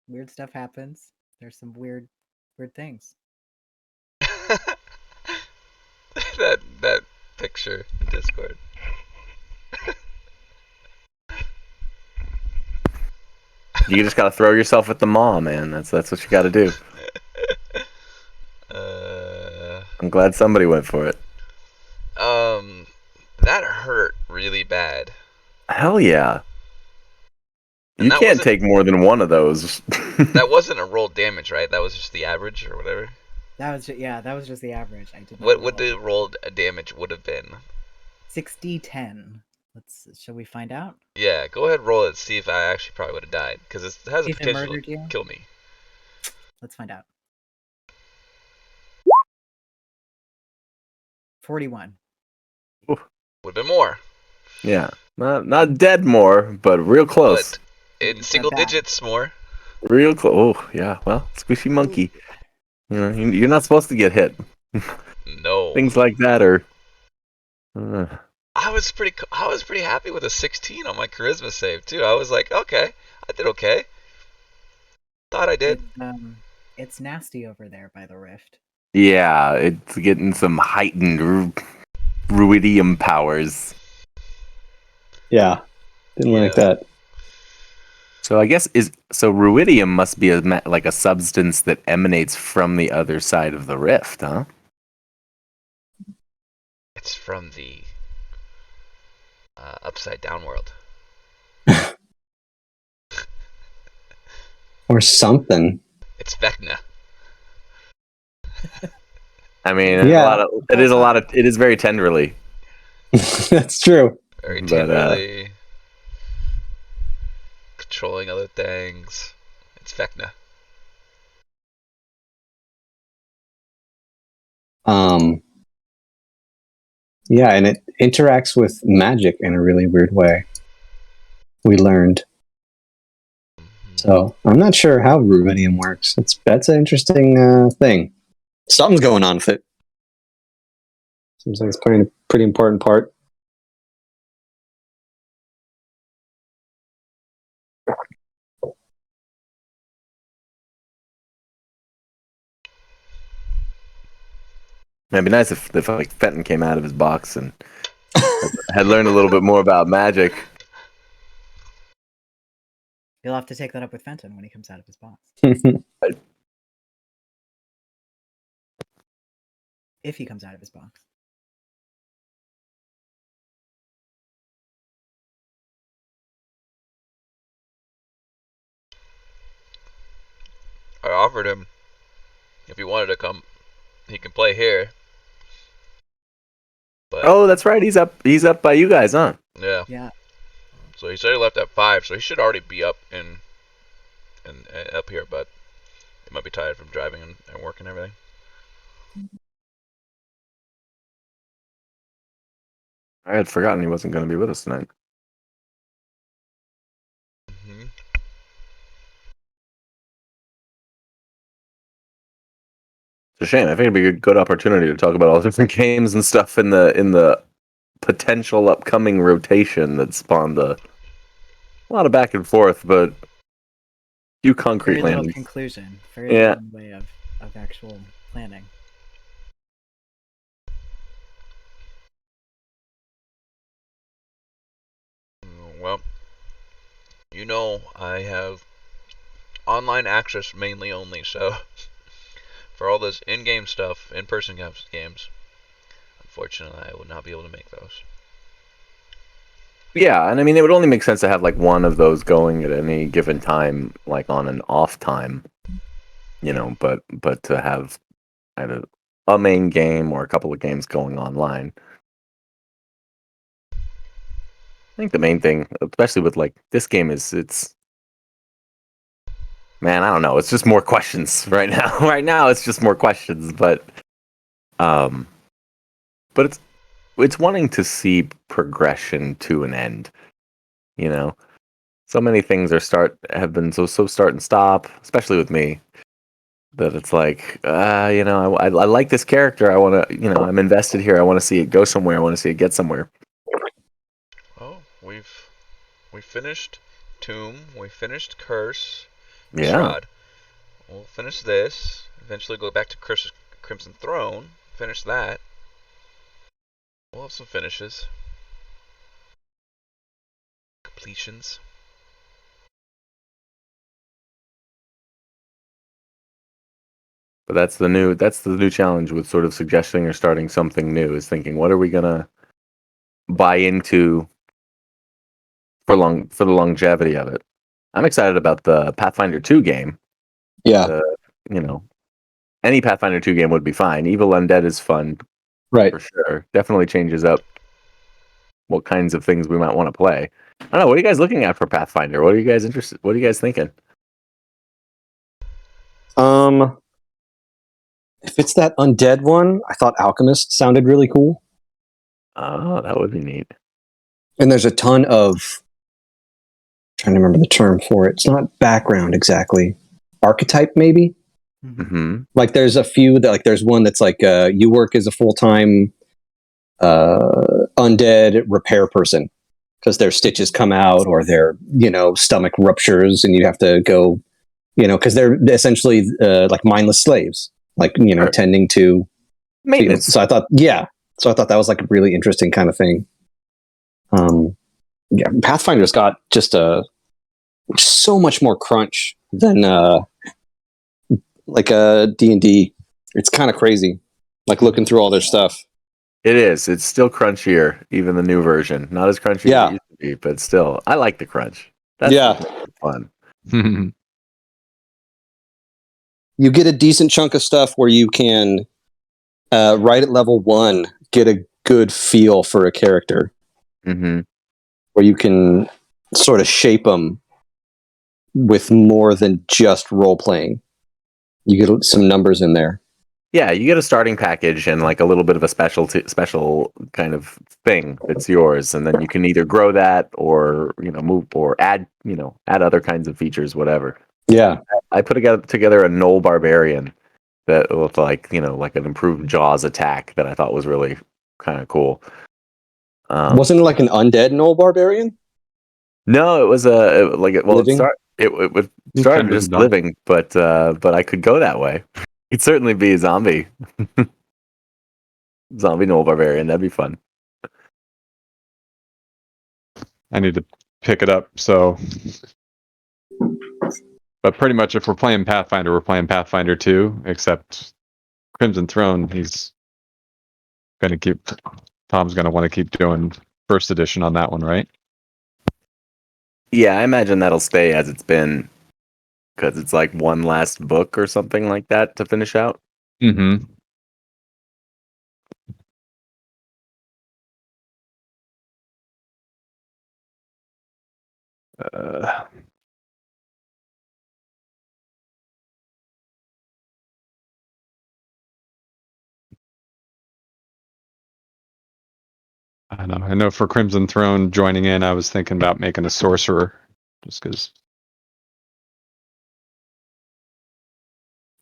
Speaker 2: Weird stuff happens. There's some weird things.
Speaker 3: that picture in Discord.
Speaker 7: You just gotta throw yourself at the maw, man. That's what you gotta do. I'm glad somebody went for it.
Speaker 3: That hurt really bad.
Speaker 7: Hell yeah.
Speaker 3: And
Speaker 7: You
Speaker 3: that
Speaker 7: can't
Speaker 3: wasn't-
Speaker 7: take more than one of those.
Speaker 3: That wasn't a roll damage, right? That was just the average or whatever.
Speaker 2: That was that was just the average. I did not
Speaker 3: What
Speaker 2: roll
Speaker 3: would the rolled damage would have been?
Speaker 2: 60-10. Shall we find out?
Speaker 3: Yeah, go ahead, roll it. See if I actually probably would have died because it has
Speaker 2: See
Speaker 3: a
Speaker 2: if it
Speaker 3: potential
Speaker 2: murdered
Speaker 3: to
Speaker 2: you?
Speaker 3: kill me.
Speaker 2: Let's find out. 41.
Speaker 3: Would have been more,
Speaker 7: Yeah. Not dead more, but real close.
Speaker 3: but in
Speaker 2: Not
Speaker 3: single
Speaker 2: bad.
Speaker 3: digits more.
Speaker 7: Real close. Oh, yeah. Well, squishy monkey. You know, you're not supposed to get hit.
Speaker 3: No.
Speaker 7: Things like that are.
Speaker 3: I was pretty happy with a 16 on my charisma save too. I was like, okay, I did okay. Thought I did.
Speaker 2: It's nasty over there by the rift.
Speaker 7: Yeah, it's getting some heightened ruidium powers.
Speaker 8: Yeah, didn't like that.
Speaker 7: So I guess ruidium must be like a substance that emanates from the other side of the rift, huh?
Speaker 3: It's from the upside down world.
Speaker 8: Or something.
Speaker 3: It's Vecna.
Speaker 7: I mean,
Speaker 8: Yeah.
Speaker 7: it is very tenderly.
Speaker 8: That's true.
Speaker 3: Very
Speaker 7: But,
Speaker 3: tenderly controlling other things. It's Vecna.
Speaker 8: Yeah, and it interacts with magic in a really weird way. We learned. So I'm not sure how rubidium works. That's an interesting thing. Something's going on with it. Seems like it's playing a pretty important part.
Speaker 7: It'd be nice if like Fenton came out of his box and had learned a little bit more about magic.
Speaker 2: You'll have to take that up with Fenton when he comes out of his box. If he comes out of his box.
Speaker 3: I offered him if he wanted to come, he can play here. But
Speaker 7: Oh, that's right. He's up by you guys, huh?
Speaker 3: yeah.
Speaker 2: Yeah.
Speaker 3: So he said he left at 5, so he should already be up in up here, but he might be tired from driving and work and everything.
Speaker 7: I had forgotten he wasn't going to be with us tonight.
Speaker 3: Mm-hmm.
Speaker 7: It's a shame. I think it'd be a good opportunity to talk about all the different games and stuff in the potential upcoming rotation that spawned a lot of back and forth, but few concrete
Speaker 2: Very little
Speaker 7: landings.
Speaker 2: conclusion. Very
Speaker 7: Yeah.
Speaker 2: little way of actual planning.
Speaker 3: Well, I have online access mainly only, so for all this in-game stuff, in-person games, unfortunately, I would not be able to make those.
Speaker 7: Yeah, and I mean, it would only make sense to have like one of those going at any given time, like on an off time, but to have either a main game or a couple of games going online. I think the main thing, especially with like this game, is it's man, I don't know. It's just more questions right now. Right now, it's just more questions, um, but it's wanting to see progression to an end. You know, so many things have been so start and stop, especially with me. That it's like, I like this character. I want to, I'm invested here. I want to see it go somewhere. I want to see it get somewhere.
Speaker 3: Oh, we finished Tomb. We finished Curse.
Speaker 7: Yeah.
Speaker 3: Shroud. We'll finish this. Eventually go back to Crimson Throne. Finish that. We'll have some finishes. Completions.
Speaker 7: But that's the new challenge with sort of suggesting or starting something new is thinking, what are we gonna buy into for the longevity of it? I'm excited about the Pathfinder 2 game.
Speaker 8: Yeah.
Speaker 7: You know, any Pathfinder 2 game would be fine. Evil Undead is fun,
Speaker 8: Right.
Speaker 7: for sure. Definitely changes up what kinds of things we might want to play. I don't know. What are you guys looking at for Pathfinder? What are you guys interested? What are you guys thinking?
Speaker 8: If it's that undead one, I thought Alchemist sounded really cool.
Speaker 7: Oh, that would be neat.
Speaker 8: And there's a ton of, I'm trying to remember the term for it. It's not background exactly. Archetype, maybe?
Speaker 7: Mm-hmm.
Speaker 8: Like there's a few that, like there's one that's like you work as a full-time undead repair person because their stitches come out or their, stomach ruptures and you have to go, because they're essentially like mindless slaves, like,
Speaker 7: Sure.
Speaker 8: tending to
Speaker 7: Maintenance.
Speaker 8: fields. So I thought that was like a really interesting kind of thing. Yeah, Pathfinder's got just so much more crunch than like a D&D. It's kind of crazy, like looking through all their stuff.
Speaker 7: It is. It's still crunchier, even the new version. Not as crunchy as it used to be, but still, I like the crunch. That's fun.
Speaker 8: You get a decent chunk of stuff where you can, right at level 1, get a good feel for a character.
Speaker 7: Mm-hmm.
Speaker 8: Where you can sort of shape them with more than just role playing. You get some numbers in there.
Speaker 7: Yeah, you get a starting package and like a little bit of a special kind of thing that's yours, and then you can either grow that or move or add other kinds of features, whatever.
Speaker 8: Yeah,
Speaker 7: I put together a Knoll Barbarian that looked like like an improved Jaws attack that I thought was really kind of cool.
Speaker 8: Wasn't it like an undead Knoll Barbarian?
Speaker 7: No, it was
Speaker 8: Living?
Speaker 7: It started just living, but I could go that way. It'd certainly be a zombie Knoll Barbarian. That'd be fun.
Speaker 1: I need to pick it up. So, but pretty much, if we're playing Pathfinder, we're playing Pathfinder 2. Except Crimson Throne, Tom's going to want to keep doing first edition on that one, right?
Speaker 7: Yeah, I imagine that'll stay as it's been, because it's like one last book or something like that to finish out.
Speaker 1: Mm-hmm. I know. I know for Crimson Throne joining in, I was thinking about making a sorcerer, just because.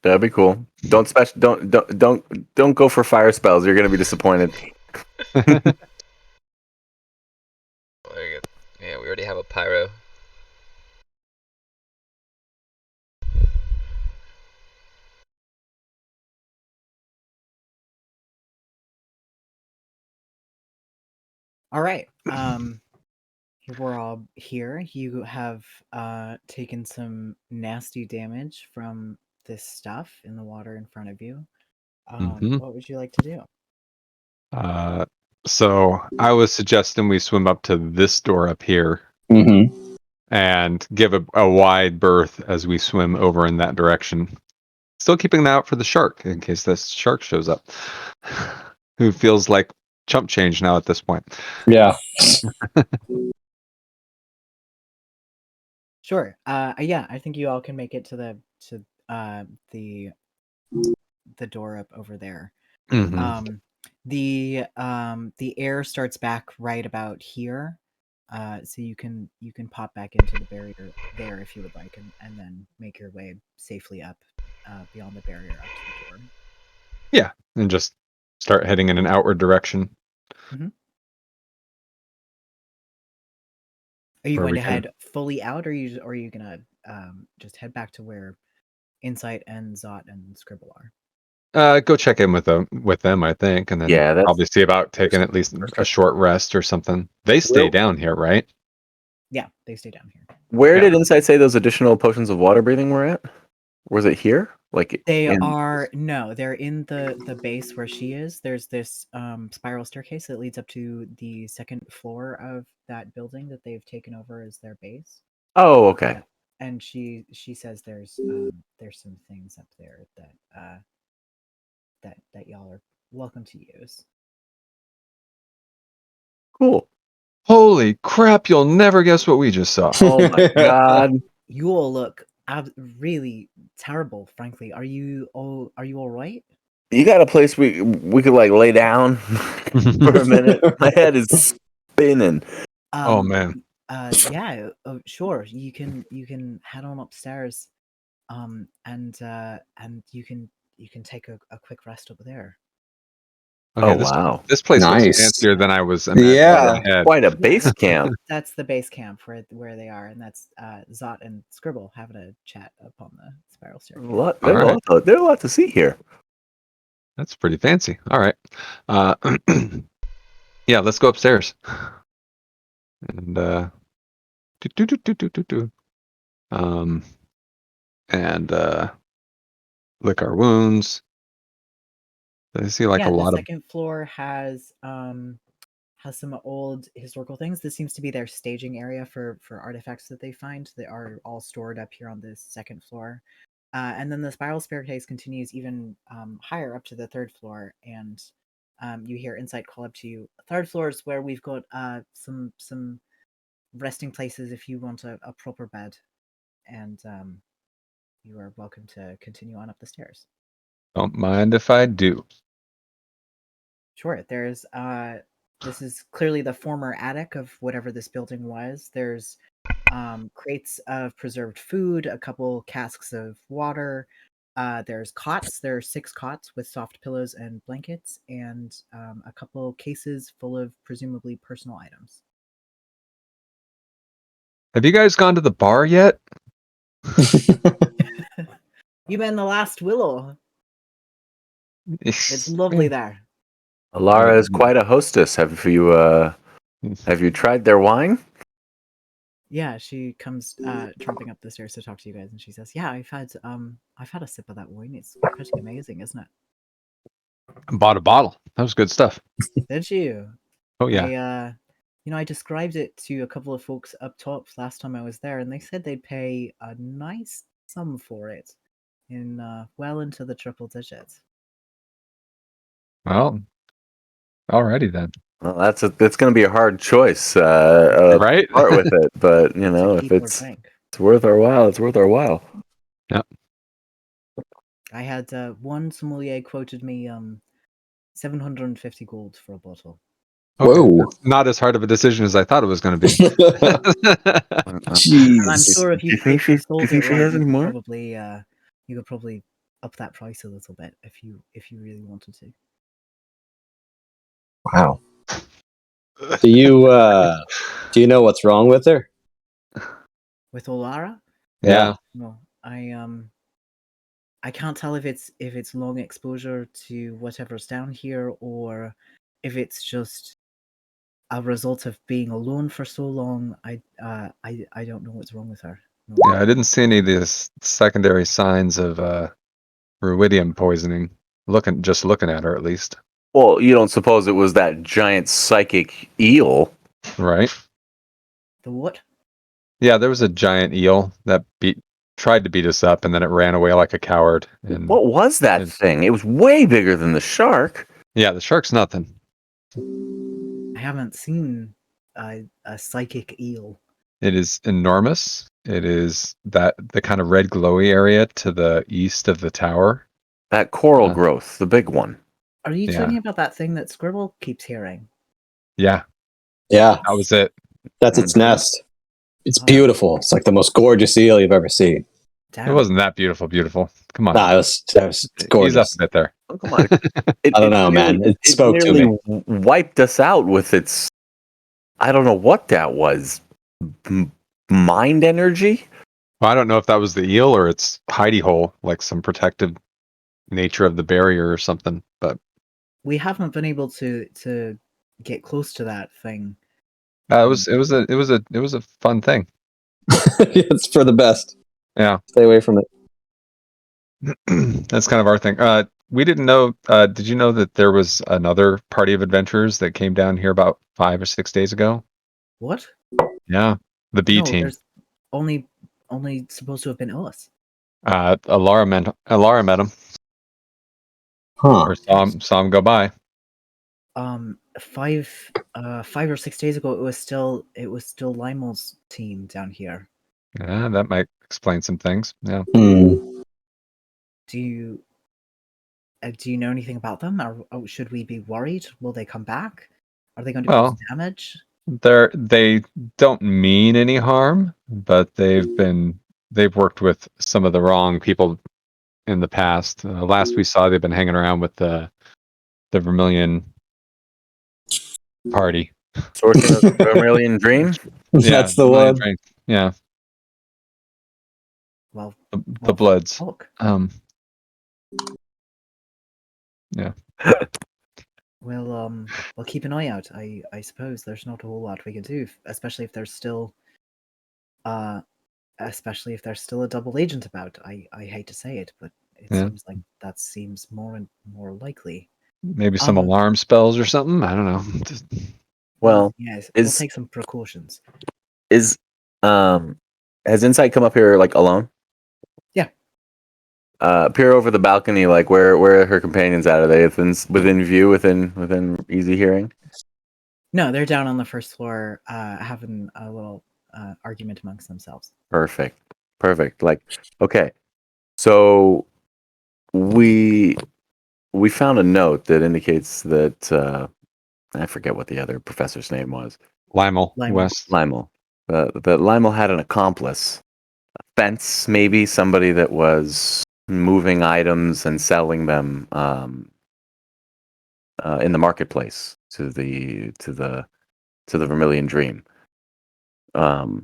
Speaker 7: That'd be cool. Don't go for fire spells. You're gonna be disappointed.
Speaker 3: Yeah, we already have a pyro.
Speaker 2: All right. We're all here. You have taken some nasty damage from this stuff in the water in front of you.
Speaker 1: Mhm.
Speaker 2: What would you like to do?
Speaker 1: So I was suggesting we swim up to this door up here
Speaker 8: Mm-hmm.
Speaker 1: and give a wide berth as we swim over in that direction. Still keeping an eye out for the shark in case this shark shows up, who feels like chump change now at this point.
Speaker 8: Yeah.
Speaker 2: Sure. Yeah, I think you all can make it to the door up over there.
Speaker 1: Mhm.
Speaker 2: The air starts back right about here. So you can pop back into the barrier there if you would like, and then make your way safely up beyond the barrier up to the door.
Speaker 1: Yeah, and just start heading in an outward direction.
Speaker 2: Are you
Speaker 1: Where
Speaker 2: going
Speaker 1: we
Speaker 2: to
Speaker 1: can-
Speaker 2: head fully out, or are you gonna just head back to where Insight and Zot and Scribble are?
Speaker 1: Go check in with them, I think, and then
Speaker 7: Yeah, that's
Speaker 1: probably see about taking at least a short rest or something. They stay down here, right?
Speaker 2: Yeah, they stay down here.
Speaker 7: Where
Speaker 1: Yeah.
Speaker 7: did Insight say those additional potions of water breathing were at? Was it here? Like
Speaker 2: They
Speaker 7: in...
Speaker 2: are no, they're in the base where she is. There's this spiral staircase that leads up to the second floor of that building that they've taken over as their base.
Speaker 7: Oh, okay.
Speaker 2: And she says there's some things up there that y'all are welcome to use.
Speaker 7: Cool.
Speaker 1: Holy crap! You'll never guess what we just saw.
Speaker 7: Oh my god.
Speaker 2: You all look really terrible, frankly. Are you all right?
Speaker 7: You got a place we could like lay down for a minute? My head is spinning.
Speaker 1: Oh man.
Speaker 2: Yeah, sure. You can head on upstairs, and you can take a quick rest over there.
Speaker 1: Okay,
Speaker 7: Oh wow.
Speaker 1: This place looks
Speaker 8: Nice.
Speaker 1: fancier than I was imagining.
Speaker 8: Yeah.
Speaker 1: in my head.
Speaker 7: Quite a base camp.
Speaker 2: That's the base camp where they are, and that's Zot and Scribble having a chat up on the spiral staircase.
Speaker 7: There's a lot to see here.
Speaker 1: That's pretty fancy. All right. Yeah, let's go upstairs. And and lick our wounds. I see like
Speaker 2: Yeah,
Speaker 1: a lot
Speaker 2: the
Speaker 1: of
Speaker 2: second floor has some old historical things. This seems to be their staging area for artifacts that they find. They are all stored up here on this second floor. And then the spiral staircase continues even higher up to the third floor, and you hear Insight call up to you. Third floor is where we've got some resting places if you want a proper bed, and you are welcome to continue on up the stairs.
Speaker 1: Don't mind if I do.
Speaker 2: Sure. There's this is clearly the former attic of whatever this building was. There's crates of preserved food, a couple casks of water. There's cots. There are 6 cots with soft pillows and blankets, and a couple cases full of presumably personal items.
Speaker 1: Have you guys gone to the bar yet?
Speaker 2: You've been the last willow. It's lovely there.
Speaker 7: Alara is quite a hostess. Have you tried their wine?
Speaker 2: Yeah, she comes tramping up the stairs to talk to you guys, and she says, "Yeah, I've had a sip of that wine. It's pretty amazing, isn't it?"
Speaker 1: I bought a bottle. That was good stuff.
Speaker 2: Did you?
Speaker 1: Oh yeah.
Speaker 2: I described it to a couple of folks up top last time I was there, and they said they'd pay a nice sum for it, in well into the triple digits.
Speaker 1: Well, alrighty then.
Speaker 7: Well, that's going to be a hard choice,
Speaker 1: Right?
Speaker 7: Part with it, but you know, if
Speaker 2: Eat or
Speaker 7: it's
Speaker 2: drink.
Speaker 7: worth our while, it's worth our while.
Speaker 1: Yep.
Speaker 2: I had one sommelier quoted me 750 gold for a bottle.
Speaker 1: Okay,
Speaker 8: Whoa.
Speaker 1: that's not as hard of a decision as I thought it was going to be.
Speaker 8: Jeez.
Speaker 2: And I'm sure if you sold
Speaker 7: she
Speaker 2: it right,
Speaker 7: has any more?
Speaker 2: you could probably up that price a little bit if you really wanted to.
Speaker 8: Wow. Do you know what's wrong with her?
Speaker 2: With Olara?
Speaker 1: Yeah.
Speaker 2: No, I can't tell if it's long exposure to whatever's down here, or if it's just a result of being alone for so long. I don't know what's wrong with her. No.
Speaker 1: Yeah, I didn't see any of these secondary signs of ruidium poisoning. Just looking at her, at least.
Speaker 7: Well, you don't suppose it was that giant psychic eel?
Speaker 1: Right?
Speaker 2: The what?
Speaker 1: Yeah, there was a giant eel that tried to beat us up, and then it ran away like a coward. And
Speaker 7: What was that thing? It was way bigger than the shark.
Speaker 1: yeah, the shark's nothing.
Speaker 2: I haven't seen a psychic eel.
Speaker 1: It is enormous. It is that the kind of red glowy area to the east of the tower.
Speaker 7: That coral
Speaker 1: Uh,
Speaker 7: growth, the big one.
Speaker 2: Are you
Speaker 1: Yeah.
Speaker 2: talking about that thing that Scribble keeps hearing?
Speaker 1: Yeah,
Speaker 8: Yeah,
Speaker 1: that was it.
Speaker 8: that's its
Speaker 7: Mhm.
Speaker 8: nest. It's
Speaker 2: Oh.
Speaker 8: beautiful. It's like the most gorgeous eel you've ever seen.
Speaker 2: Damn.
Speaker 1: It wasn't that beautiful. Come on.
Speaker 8: Nah, it was
Speaker 1: Ease up
Speaker 8: gorgeous.
Speaker 1: a bit there.
Speaker 7: Oh, come on.
Speaker 8: I don't know, man. It spoke to
Speaker 7: nearly
Speaker 8: me.
Speaker 7: wiped us out with its. I don't know what that was. Mind energy.
Speaker 1: Well, I don't know if that was the eel or its hidey hole, like some protective nature of the barrier or something. But
Speaker 2: We haven't been able to get close to that thing.
Speaker 1: it was a fun thing.
Speaker 8: It's for the best.
Speaker 1: Yeah,
Speaker 8: Stay away from it.
Speaker 1: that's kind of our thing. We didn't know. Did you know that there was another party of adventurers that came down here about 5 or 6 days ago?
Speaker 2: What?
Speaker 1: Yeah, the B
Speaker 2: No,
Speaker 1: team.
Speaker 2: there's only supposed to have been us.
Speaker 1: Alara met him
Speaker 8: Huh.
Speaker 1: or saw him go by.
Speaker 2: 5 or 6 days ago, it was still Limel's team down here.
Speaker 1: Yeah, that might explain some things. Yeah.
Speaker 8: Hmm.
Speaker 2: Do you know anything about them? Or should we be worried? Will they come back? Are they going to
Speaker 1: Well,
Speaker 2: cause damage?
Speaker 1: they don't mean any harm, but they've worked with some of the wrong people in the past. Last we saw, they've been hanging around with the Vermilion party.
Speaker 7: Sourcing of the Vermilion Dream.
Speaker 8: That's the
Speaker 1: Vermilion
Speaker 8: one.
Speaker 1: Train. Yeah,
Speaker 2: Well,
Speaker 1: the Bloods.
Speaker 2: look.
Speaker 1: Yeah.
Speaker 2: We'll keep an eye out. I suppose there's not a whole lot we can do, especially if there's still a double agent about. I hate to say it, but it
Speaker 1: Yeah.
Speaker 2: seems like that seems more and more likely.
Speaker 1: Maybe some
Speaker 2: Um,
Speaker 1: alarm spells or something. I don't know.
Speaker 7: Well,
Speaker 2: yes, we'll
Speaker 7: is
Speaker 2: take some precautions.
Speaker 7: is has Insight come up here like alone?
Speaker 2: Yeah.
Speaker 7: Peer over the balcony, like where are her companions at? Are they within view, within easy hearing?
Speaker 2: No, they're down on the first floor, having a little argument amongst themselves.
Speaker 7: Perfect. Like, okay, so we found a note that indicates that I forget what the other professor's name was.
Speaker 1: Lymel
Speaker 2: Lymel.
Speaker 1: West.
Speaker 7: Lymel. That Lymel had an accomplice. A fence, maybe somebody that was moving items and selling them in the marketplace to the Vermilion Dream. Or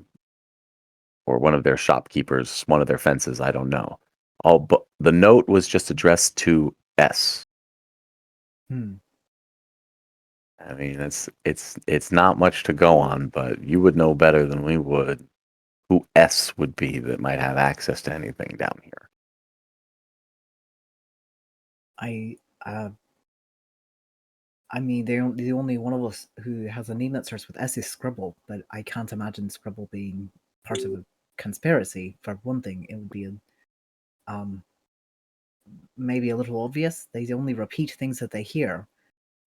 Speaker 7: one of their shopkeepers, one of their fences, I don't know. But the note was just addressed to S. I mean, it's not much to go on, but you would know better than we would who S would be that might have access to anything down here.
Speaker 2: I mean, the only one of us who has a name that starts with S is Scribble, but I can't imagine Scribble being part of a conspiracy. For one thing, it would be maybe a little obvious. They only repeat things that they hear,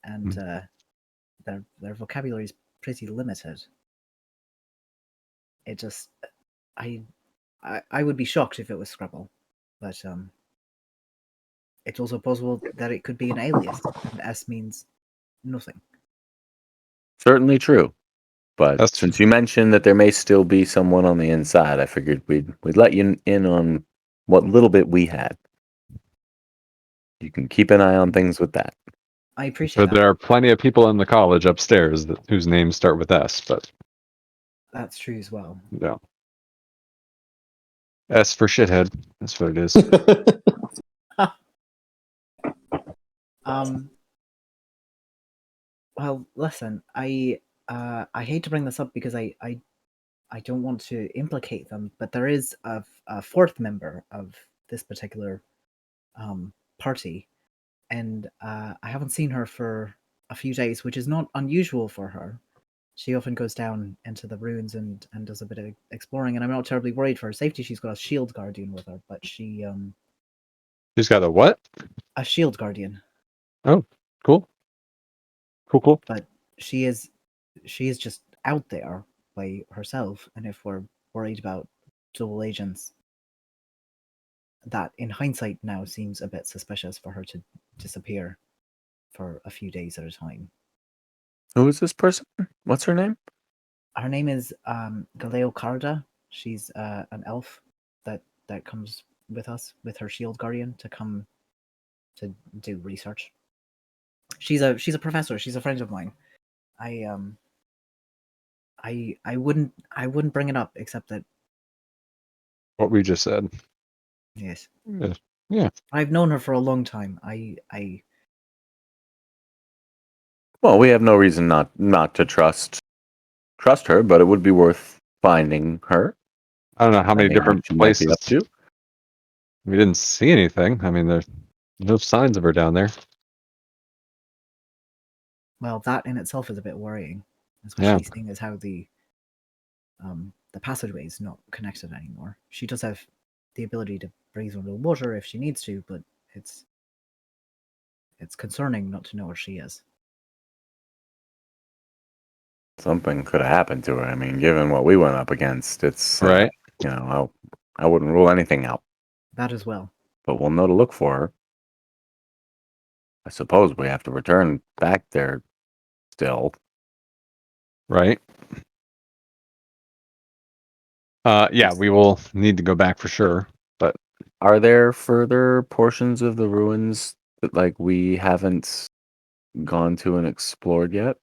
Speaker 2: and their vocabulary is pretty limited. It just, I would be shocked if it was Scribble, but it's also possible that it could be an alias, and S means nothing.
Speaker 7: Certainly true. But
Speaker 1: That's
Speaker 7: since you mentioned that there may still be someone on the inside, I figured we'd let you in on what little bit we had. You can keep an eye on things with that.
Speaker 2: I appreciate
Speaker 1: But
Speaker 2: that.
Speaker 1: there are plenty of people in the college upstairs whose names start with S, but
Speaker 2: That's true as well.
Speaker 1: yeah. S for shithead. That's what it is.
Speaker 2: Well, listen, I hate to bring this up because I don't want to implicate them, but there is a fourth member of this particular party, and I haven't seen her for a few days, which is not unusual for her. She often goes down into the ruins and does a bit of exploring, and I'm not terribly worried for her safety. She's got a shield guardian with her, but
Speaker 1: She's got a what?
Speaker 2: a shield guardian.
Speaker 1: Oh, cool. Cool.
Speaker 2: But she is just out there by herself, and if we're worried about dual agents. That, in hindsight, now seems a bit suspicious for her to disappear for a few days at a time.
Speaker 7: Who is this person? What's her name?
Speaker 2: Her name is Galeo Carda. She's an elf that comes with us with her shield guardian to come to do research. She's a professor. She's a friend of mine. I wouldn't bring it up except that
Speaker 1: What we just said.
Speaker 2: yes,
Speaker 1: Yeah.
Speaker 2: I've known her for a long time. I
Speaker 7: Well, we have no reason not to trust her, but it would be worth finding her.
Speaker 1: I don't know how many
Speaker 7: Finding
Speaker 1: different
Speaker 7: what she might be
Speaker 1: places.
Speaker 7: up to.
Speaker 1: We didn't see anything. I mean, there's no signs of her down there.
Speaker 2: well, that in itself is a bit worrying, especially seeing as how the passageway is not connected anymore. She does have the ability to breathe under the water if she needs to, but it's concerning not to know where she is.
Speaker 7: Something could have happened to her. I mean, given what we went up against, it's
Speaker 1: Right.
Speaker 7: I wouldn't rule anything out.
Speaker 2: That as well.
Speaker 7: But we'll know to look for her. I suppose we have to return back there still.
Speaker 1: Right. Yeah, we will need to go back for sure. But
Speaker 7: Are there further portions of the ruins that we haven't gone to and explored yet?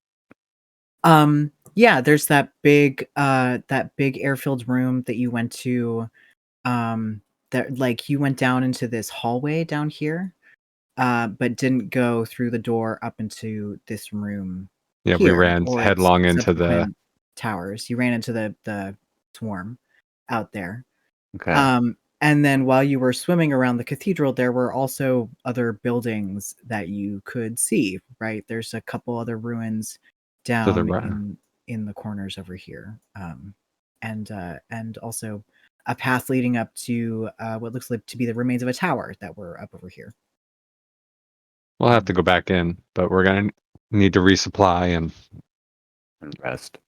Speaker 2: Yeah, there's that big air-filled room that you went to. That you went down into this hallway down here, but didn't go through the door up into this room.
Speaker 1: yeah, we
Speaker 2: here,
Speaker 1: ran
Speaker 2: or its
Speaker 1: headlong into the.
Speaker 2: subsequent towers. You ran into the swarm out there.
Speaker 7: Okay.
Speaker 2: And then while you were swimming around the cathedral, there were also other buildings that you could see, right? There's a couple other ruins down
Speaker 1: right.
Speaker 2: in the corners over here. And also a path leading up to what looks like to be the remains of a tower that were up over here.
Speaker 1: We'll have to go back in, but we're gonna need to resupply and
Speaker 7: rest.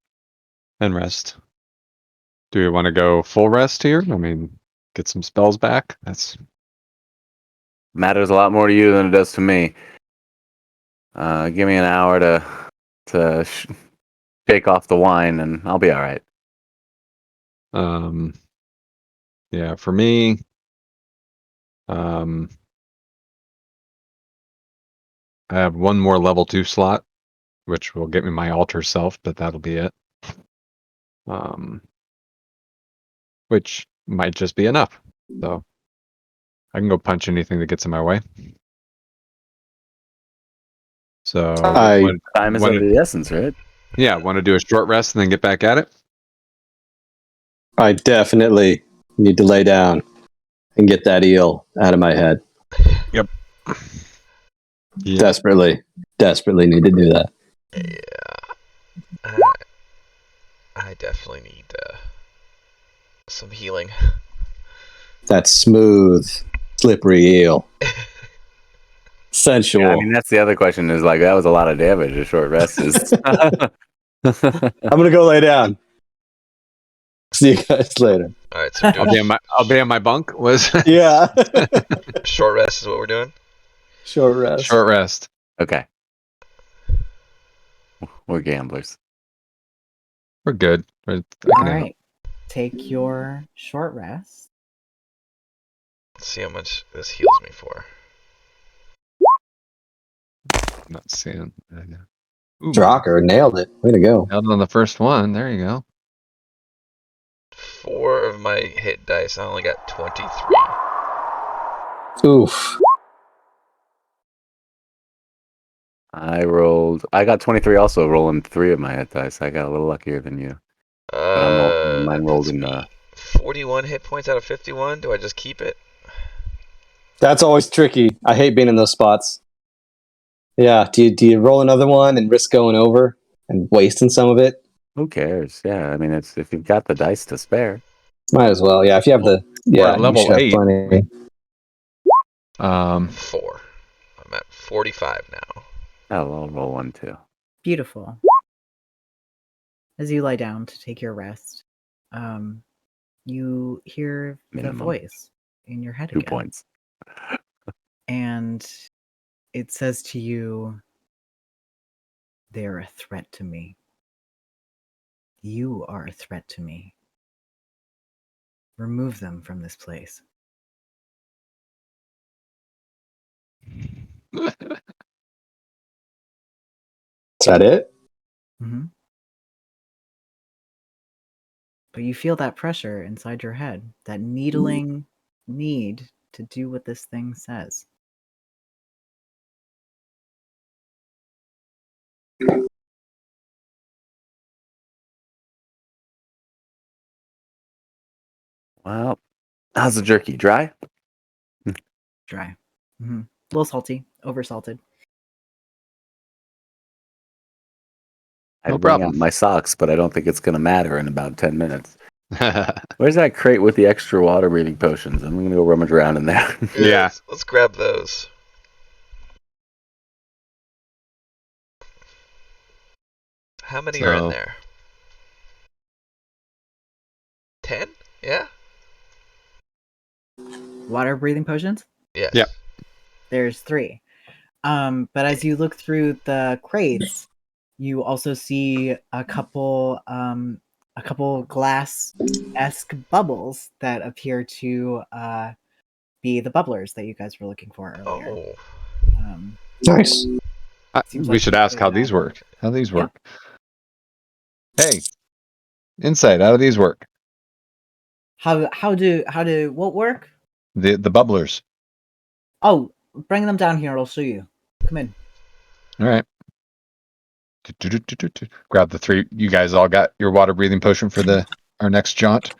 Speaker 1: Do we want to go full rest here? I mean, get some spells back. That's
Speaker 7: Matters a lot more to you than it does to me. Give me an hour to shake off the wine, and I'll be all right.
Speaker 1: yeah, for me, I have one more level 2 slot, which will get me my altar self, but that'll be it. Which might just be enough. So I can go punch anything that gets in my way. So
Speaker 7: Time is of the essence, right?
Speaker 1: Yeah, want to do a short rest and then get back at it?
Speaker 8: I definitely need to lay down and get that eel out of my head.
Speaker 1: Yep.
Speaker 8: Desperately need to do that.
Speaker 3: Yeah. I definitely need some healing.
Speaker 8: That smooth, slippery eel. Sensual.
Speaker 7: Yeah, I mean, that's the other question is that was a lot of damage. A short rest is.
Speaker 8: I'm going to go lay down. See you guys later.
Speaker 3: All right, so we're doing
Speaker 1: I'll be in my bunk.
Speaker 8: Yeah.
Speaker 3: short rest is what we're doing.
Speaker 8: Short rest.
Speaker 1: Short rest.
Speaker 7: Okay. We're gamblers.
Speaker 1: We're good.
Speaker 2: All right. Take your short rest.
Speaker 3: Let's see how much this heals me for.
Speaker 1: I'm not seeing.
Speaker 8: Drocker nailed it. Way to go.
Speaker 1: Nailed it on the first one. There you go.
Speaker 3: 4 of my hit dice. I only got 23.
Speaker 8: Oof.
Speaker 7: I got 23 also, rolling 3 of my hit dice. I got a little luckier than you. Mine rolled in
Speaker 3: 41 hit points out of 51. Do I just keep it?
Speaker 8: That's always tricky. I hate being in those spots. Yeah. Do you roll another one and risk going over and wasting some of it?
Speaker 7: Who cares? Yeah, I mean, it's if you've got the dice to spare.
Speaker 8: Might as well. Yeah, if you have the
Speaker 1: We're at level
Speaker 8: you should
Speaker 1: 8.
Speaker 8: have plenty.
Speaker 3: 4. I'm at 45 now.
Speaker 7: I'll roll 1 too.
Speaker 2: Beautiful. As you lie down to take your rest, you hear
Speaker 7: Minimum.
Speaker 2: the voice in your head
Speaker 7: 2
Speaker 2: again.
Speaker 7: points.
Speaker 2: And it says to you, they're a threat to me. You are a threat to me. Remove them from this place.
Speaker 8: Is that it?
Speaker 2: Mm-hmm. But you feel that pressure inside your head, that needling need to do what this thing says.
Speaker 7: Well, how's the jerky? Dry?
Speaker 2: Dry. Mm-hmm. A little salty, oversalted.
Speaker 7: I'd
Speaker 1: No
Speaker 7: bring
Speaker 1: problem.
Speaker 7: out my socks, but I don't think it's going to matter in about 10 minutes. Where's that crate with the extra water breathing potions? I'm going to go rummage around in there.
Speaker 1: Yeah.
Speaker 3: Let's grab those. How many are in
Speaker 1: So-
Speaker 3: there? 10? Yeah?
Speaker 2: Water breathing potions?
Speaker 3: Yes.
Speaker 1: Yep.
Speaker 2: There's 3. But as you look through the crates, you also see a couple glass-esque bubbles that appear to be the bubblers that you guys were looking for earlier.
Speaker 3: Oh.
Speaker 8: Nice.
Speaker 2: Seems
Speaker 1: We
Speaker 2: like
Speaker 1: should
Speaker 2: you
Speaker 1: ask
Speaker 2: could,
Speaker 1: how these work. How these
Speaker 2: yeah.
Speaker 1: work. Hey, Insight, how do these work?
Speaker 2: How do what work?
Speaker 1: The bubblers.
Speaker 2: Oh, bring them down here. I'll show you. Come in.
Speaker 1: All right. Grab the 3. You guys all got your water breathing potion for our next jaunt,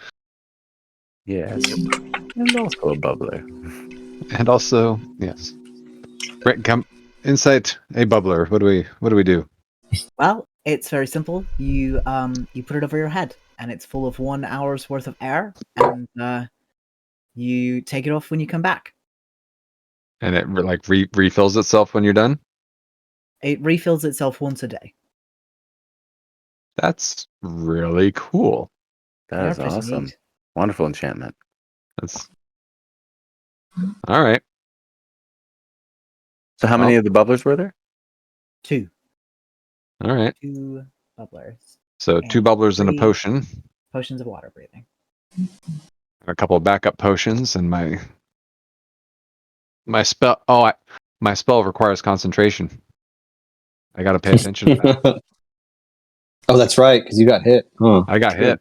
Speaker 7: Yes. And also a bubbler.
Speaker 1: and also yes. Brett, come Insight, a bubbler. What do we do?
Speaker 2: Well, it's very simple. You put it over your head, and it's full of 1 hour's worth of air, and you take it off when you come back.
Speaker 1: And it refills itself when you're done.
Speaker 2: It refills itself once a day.
Speaker 1: That's really cool.
Speaker 7: That
Speaker 2: They're
Speaker 7: is
Speaker 2: pretty
Speaker 7: awesome.
Speaker 2: neat.
Speaker 7: Wonderful enchantment.
Speaker 1: That's all right.
Speaker 7: So how many of the bubblers were there?
Speaker 2: 2
Speaker 1: All right.
Speaker 2: bubblers.
Speaker 1: So 2
Speaker 2: And
Speaker 1: bubblers and a
Speaker 2: 3
Speaker 1: potion,
Speaker 2: potions of water breathing.
Speaker 1: a couple of backup potions, and my spell. Oh, my spell requires concentration. I got to pay attention to that.
Speaker 8: Oh, that's right, because you got hit. Huh.
Speaker 1: I got
Speaker 8: True.
Speaker 1: hit,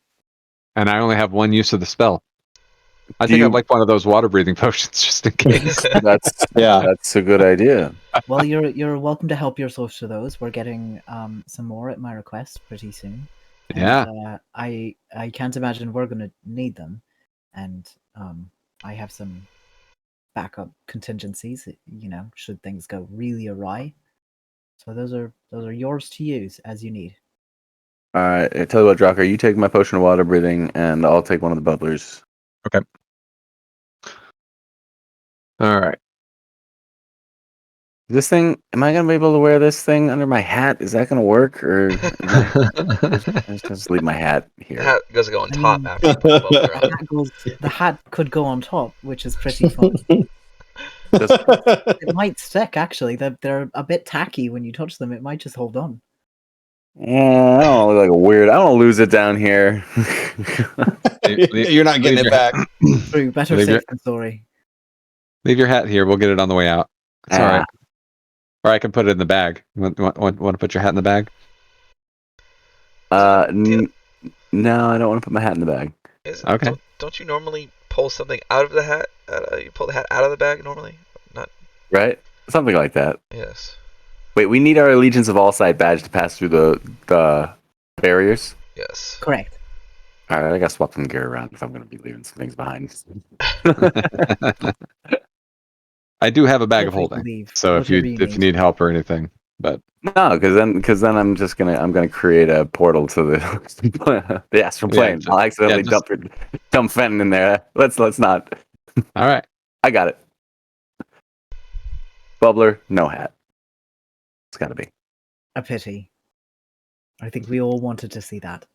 Speaker 1: and I only have 1 use of the spell. I
Speaker 7: Do
Speaker 1: think
Speaker 7: you-
Speaker 1: I'd like one of those water breathing potions just in case.
Speaker 7: That's
Speaker 8: Yeah.
Speaker 7: that's a good idea.
Speaker 2: Well, you're welcome to help yourself to those. We're getting some more at my request pretty soon. And,
Speaker 1: Yeah.
Speaker 2: I can't imagine we're gonna need them, and I have some backup contingencies. Should things go really awry. So those are yours to use as you need.
Speaker 7: All right. I tell you what, Drocker, you take my potion of water breathing, and I'll take one of the bubblers.
Speaker 1: All right.
Speaker 7: This thing, am I gonna be able to wear this thing under my hat? Is that gonna work, or just leave my hat
Speaker 3: The
Speaker 7: here?
Speaker 3: hat goes to go on
Speaker 2: I
Speaker 3: top
Speaker 2: mean-
Speaker 3: after you put the bubbler on.
Speaker 2: The hat could go on top, which is pretty fun.
Speaker 7: Just,
Speaker 2: It might stick actually. They're a bit tacky when you touch them. It might just hold on.
Speaker 7: I don't look like a weird. I don't lose it down here.
Speaker 8: You're not getting it back.
Speaker 2: True, better
Speaker 1: Leave your-
Speaker 2: safe than sorry.
Speaker 1: Leave your hat here. We'll get it on the way out. It's all
Speaker 7: Ah.
Speaker 1: right. Or I can put it in the bag. Want to put your hat in the bag?
Speaker 7: No, I don't want to put my hat in the bag.
Speaker 1: Okay.
Speaker 3: Don't you normally pull something out of the hat? You pull the hat out of the bag normally? Not.
Speaker 7: Right? Something like that.
Speaker 3: Yes.
Speaker 7: Wait, we need our Allegiance of All Side badge to pass through the barriers.
Speaker 3: Yes.
Speaker 2: Correct.
Speaker 7: All right, I got to swap some gear around if I'm going to be leaving some things behind.
Speaker 1: I do have a bag
Speaker 2: Feel
Speaker 1: of
Speaker 2: free to
Speaker 1: holding.
Speaker 2: leave,
Speaker 1: So if
Speaker 2: whatever
Speaker 1: you need help or anything, but
Speaker 7: No, because then I'm just gonna create a portal to the the astral
Speaker 1: Yeah,
Speaker 7: plane. I'll accidentally
Speaker 1: just-
Speaker 7: dump Fenton in there. Let's not.
Speaker 1: all right.
Speaker 7: I got it. Bubbler, no hat. It's got to be.
Speaker 2: A pity. I think we all wanted to see that.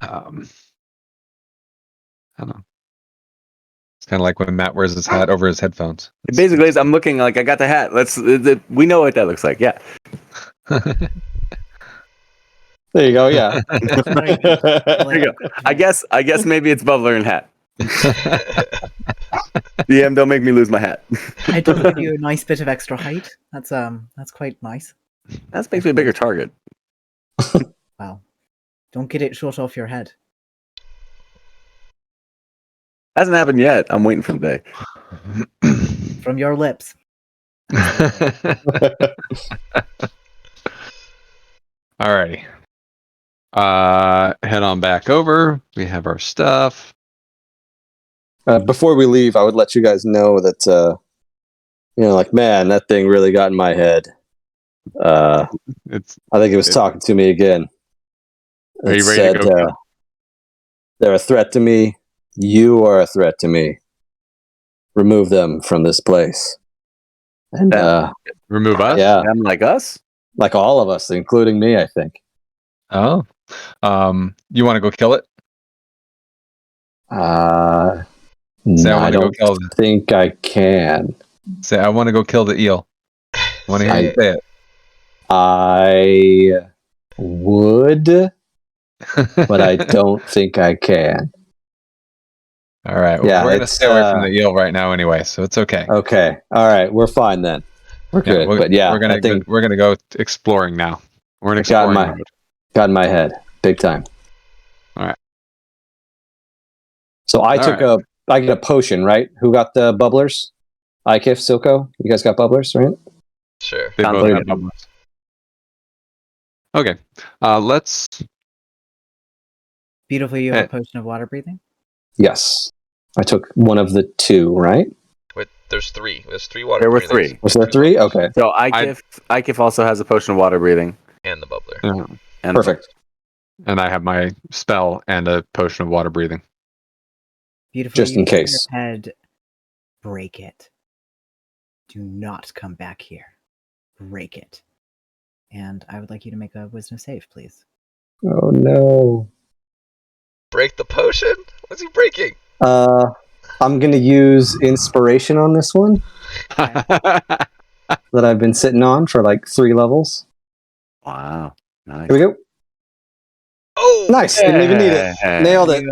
Speaker 1: I don't know. It's kind of like when Matt wears his hat over his headphones.
Speaker 7: It basically is. I'm looking like I got the hat. We know what that looks like. Yeah.
Speaker 8: There you go. Yeah.
Speaker 7: There you go. I guess maybe it's bubbler and hat. DM, don't make me lose my hat.
Speaker 2: It does give you a nice bit of extra height. That's quite nice.
Speaker 7: That makes me a bigger target.
Speaker 2: Wow. Don't get it short off your head.
Speaker 7: Hasn't happened yet. I'm waiting for the day.
Speaker 2: From your lips.
Speaker 1: Alrighty. Head on back over. We have our stuff.
Speaker 8: Before we leave, I would let you guys know that, like, man, that thing really got in my head. I think it was talking to me again.
Speaker 1: Are you ready to go kill?
Speaker 8: They're a threat to me. You are a threat to me. Remove them from this place. And
Speaker 1: remove us?
Speaker 8: Yeah.
Speaker 7: Them like us?
Speaker 8: Like all of us, including me, I think.
Speaker 1: Oh. You want to go kill it?
Speaker 8: No,
Speaker 1: I
Speaker 8: I don't think I can.
Speaker 1: Say, I want to go kill the eel. I want to hear you say it.
Speaker 8: I would, but I don't think I can.
Speaker 1: All right. Well,
Speaker 8: Yeah,
Speaker 1: we're going to stay away from the eel right now anyway, so it's okay.
Speaker 8: Okay. All right. We're fine then. We're good. But yeah,
Speaker 1: we're gonna go exploring now. We're in exploring mode.
Speaker 8: Got in my head big time.
Speaker 1: All right.
Speaker 8: So I get a potion, right? Who got the bubblers? Ikif, Silco, you guys got bubblers, right?
Speaker 3: Sure.
Speaker 1: They both have bubblers. Okay. Let's.
Speaker 2: Beautifully, you have a potion of water breathing?
Speaker 8: Yes. I took one of the two, right?
Speaker 3: Wait, there's three. There's three water
Speaker 7: There were
Speaker 3: breathers.
Speaker 7: 3.
Speaker 8: Was there 3? Okay.
Speaker 7: So Ikif also has a potion of water breathing.
Speaker 3: And the bubbler.
Speaker 7: And
Speaker 8: perfect.
Speaker 1: And I have my spell and a potion of water breathing.
Speaker 2: Beautifully.
Speaker 8: Just in case.
Speaker 2: Your head, break it. Do not come back here. Break it. And I would like you to make a wisdom save, please.
Speaker 8: Oh no.
Speaker 3: Break the potion? What's he breaking?
Speaker 8: I'm gonna use inspiration on this one
Speaker 2: Okay.
Speaker 8: that I've been sitting on for like 3 levels.
Speaker 7: Wow. Nice.
Speaker 8: Here we go.
Speaker 3: Oh,
Speaker 8: Nice. Didn't even need it. Nailed it.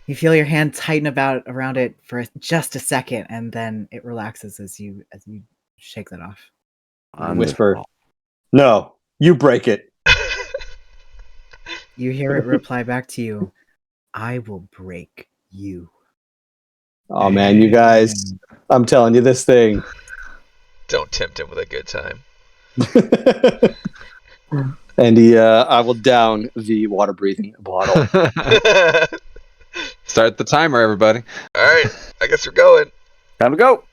Speaker 2: You feel your hand tighten around it for just a second, and then it relaxes as you shake that off.
Speaker 8: Whisper, "No, you break it."
Speaker 2: You hear it reply back to you, "I will break you."
Speaker 8: Oh man, you guys, I'm telling you this thing.
Speaker 3: Don't tempt him with a good time.
Speaker 8: And I will down the water breathing bottle.
Speaker 1: Start the timer, everybody.
Speaker 3: All right, I guess we're going.
Speaker 7: Time to go.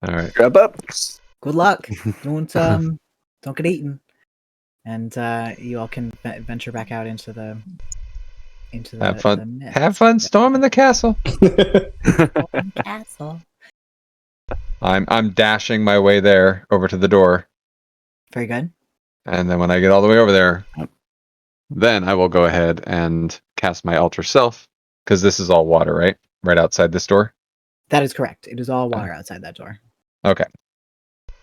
Speaker 1: All right.
Speaker 7: Grab up.
Speaker 2: Good luck. Don't get eaten. And you all can venture back out into the
Speaker 1: Have fun.
Speaker 2: the mist.
Speaker 1: Have fun storming the castle.
Speaker 2: Castle.
Speaker 1: I'm dashing my way there over to the door,
Speaker 2: Very good.
Speaker 1: and then when I get all the way over there, then I will go ahead and cast my Ultra Self, because this is all water, right? Right outside this door.
Speaker 2: That is correct. It is all water outside that door.
Speaker 1: Okay.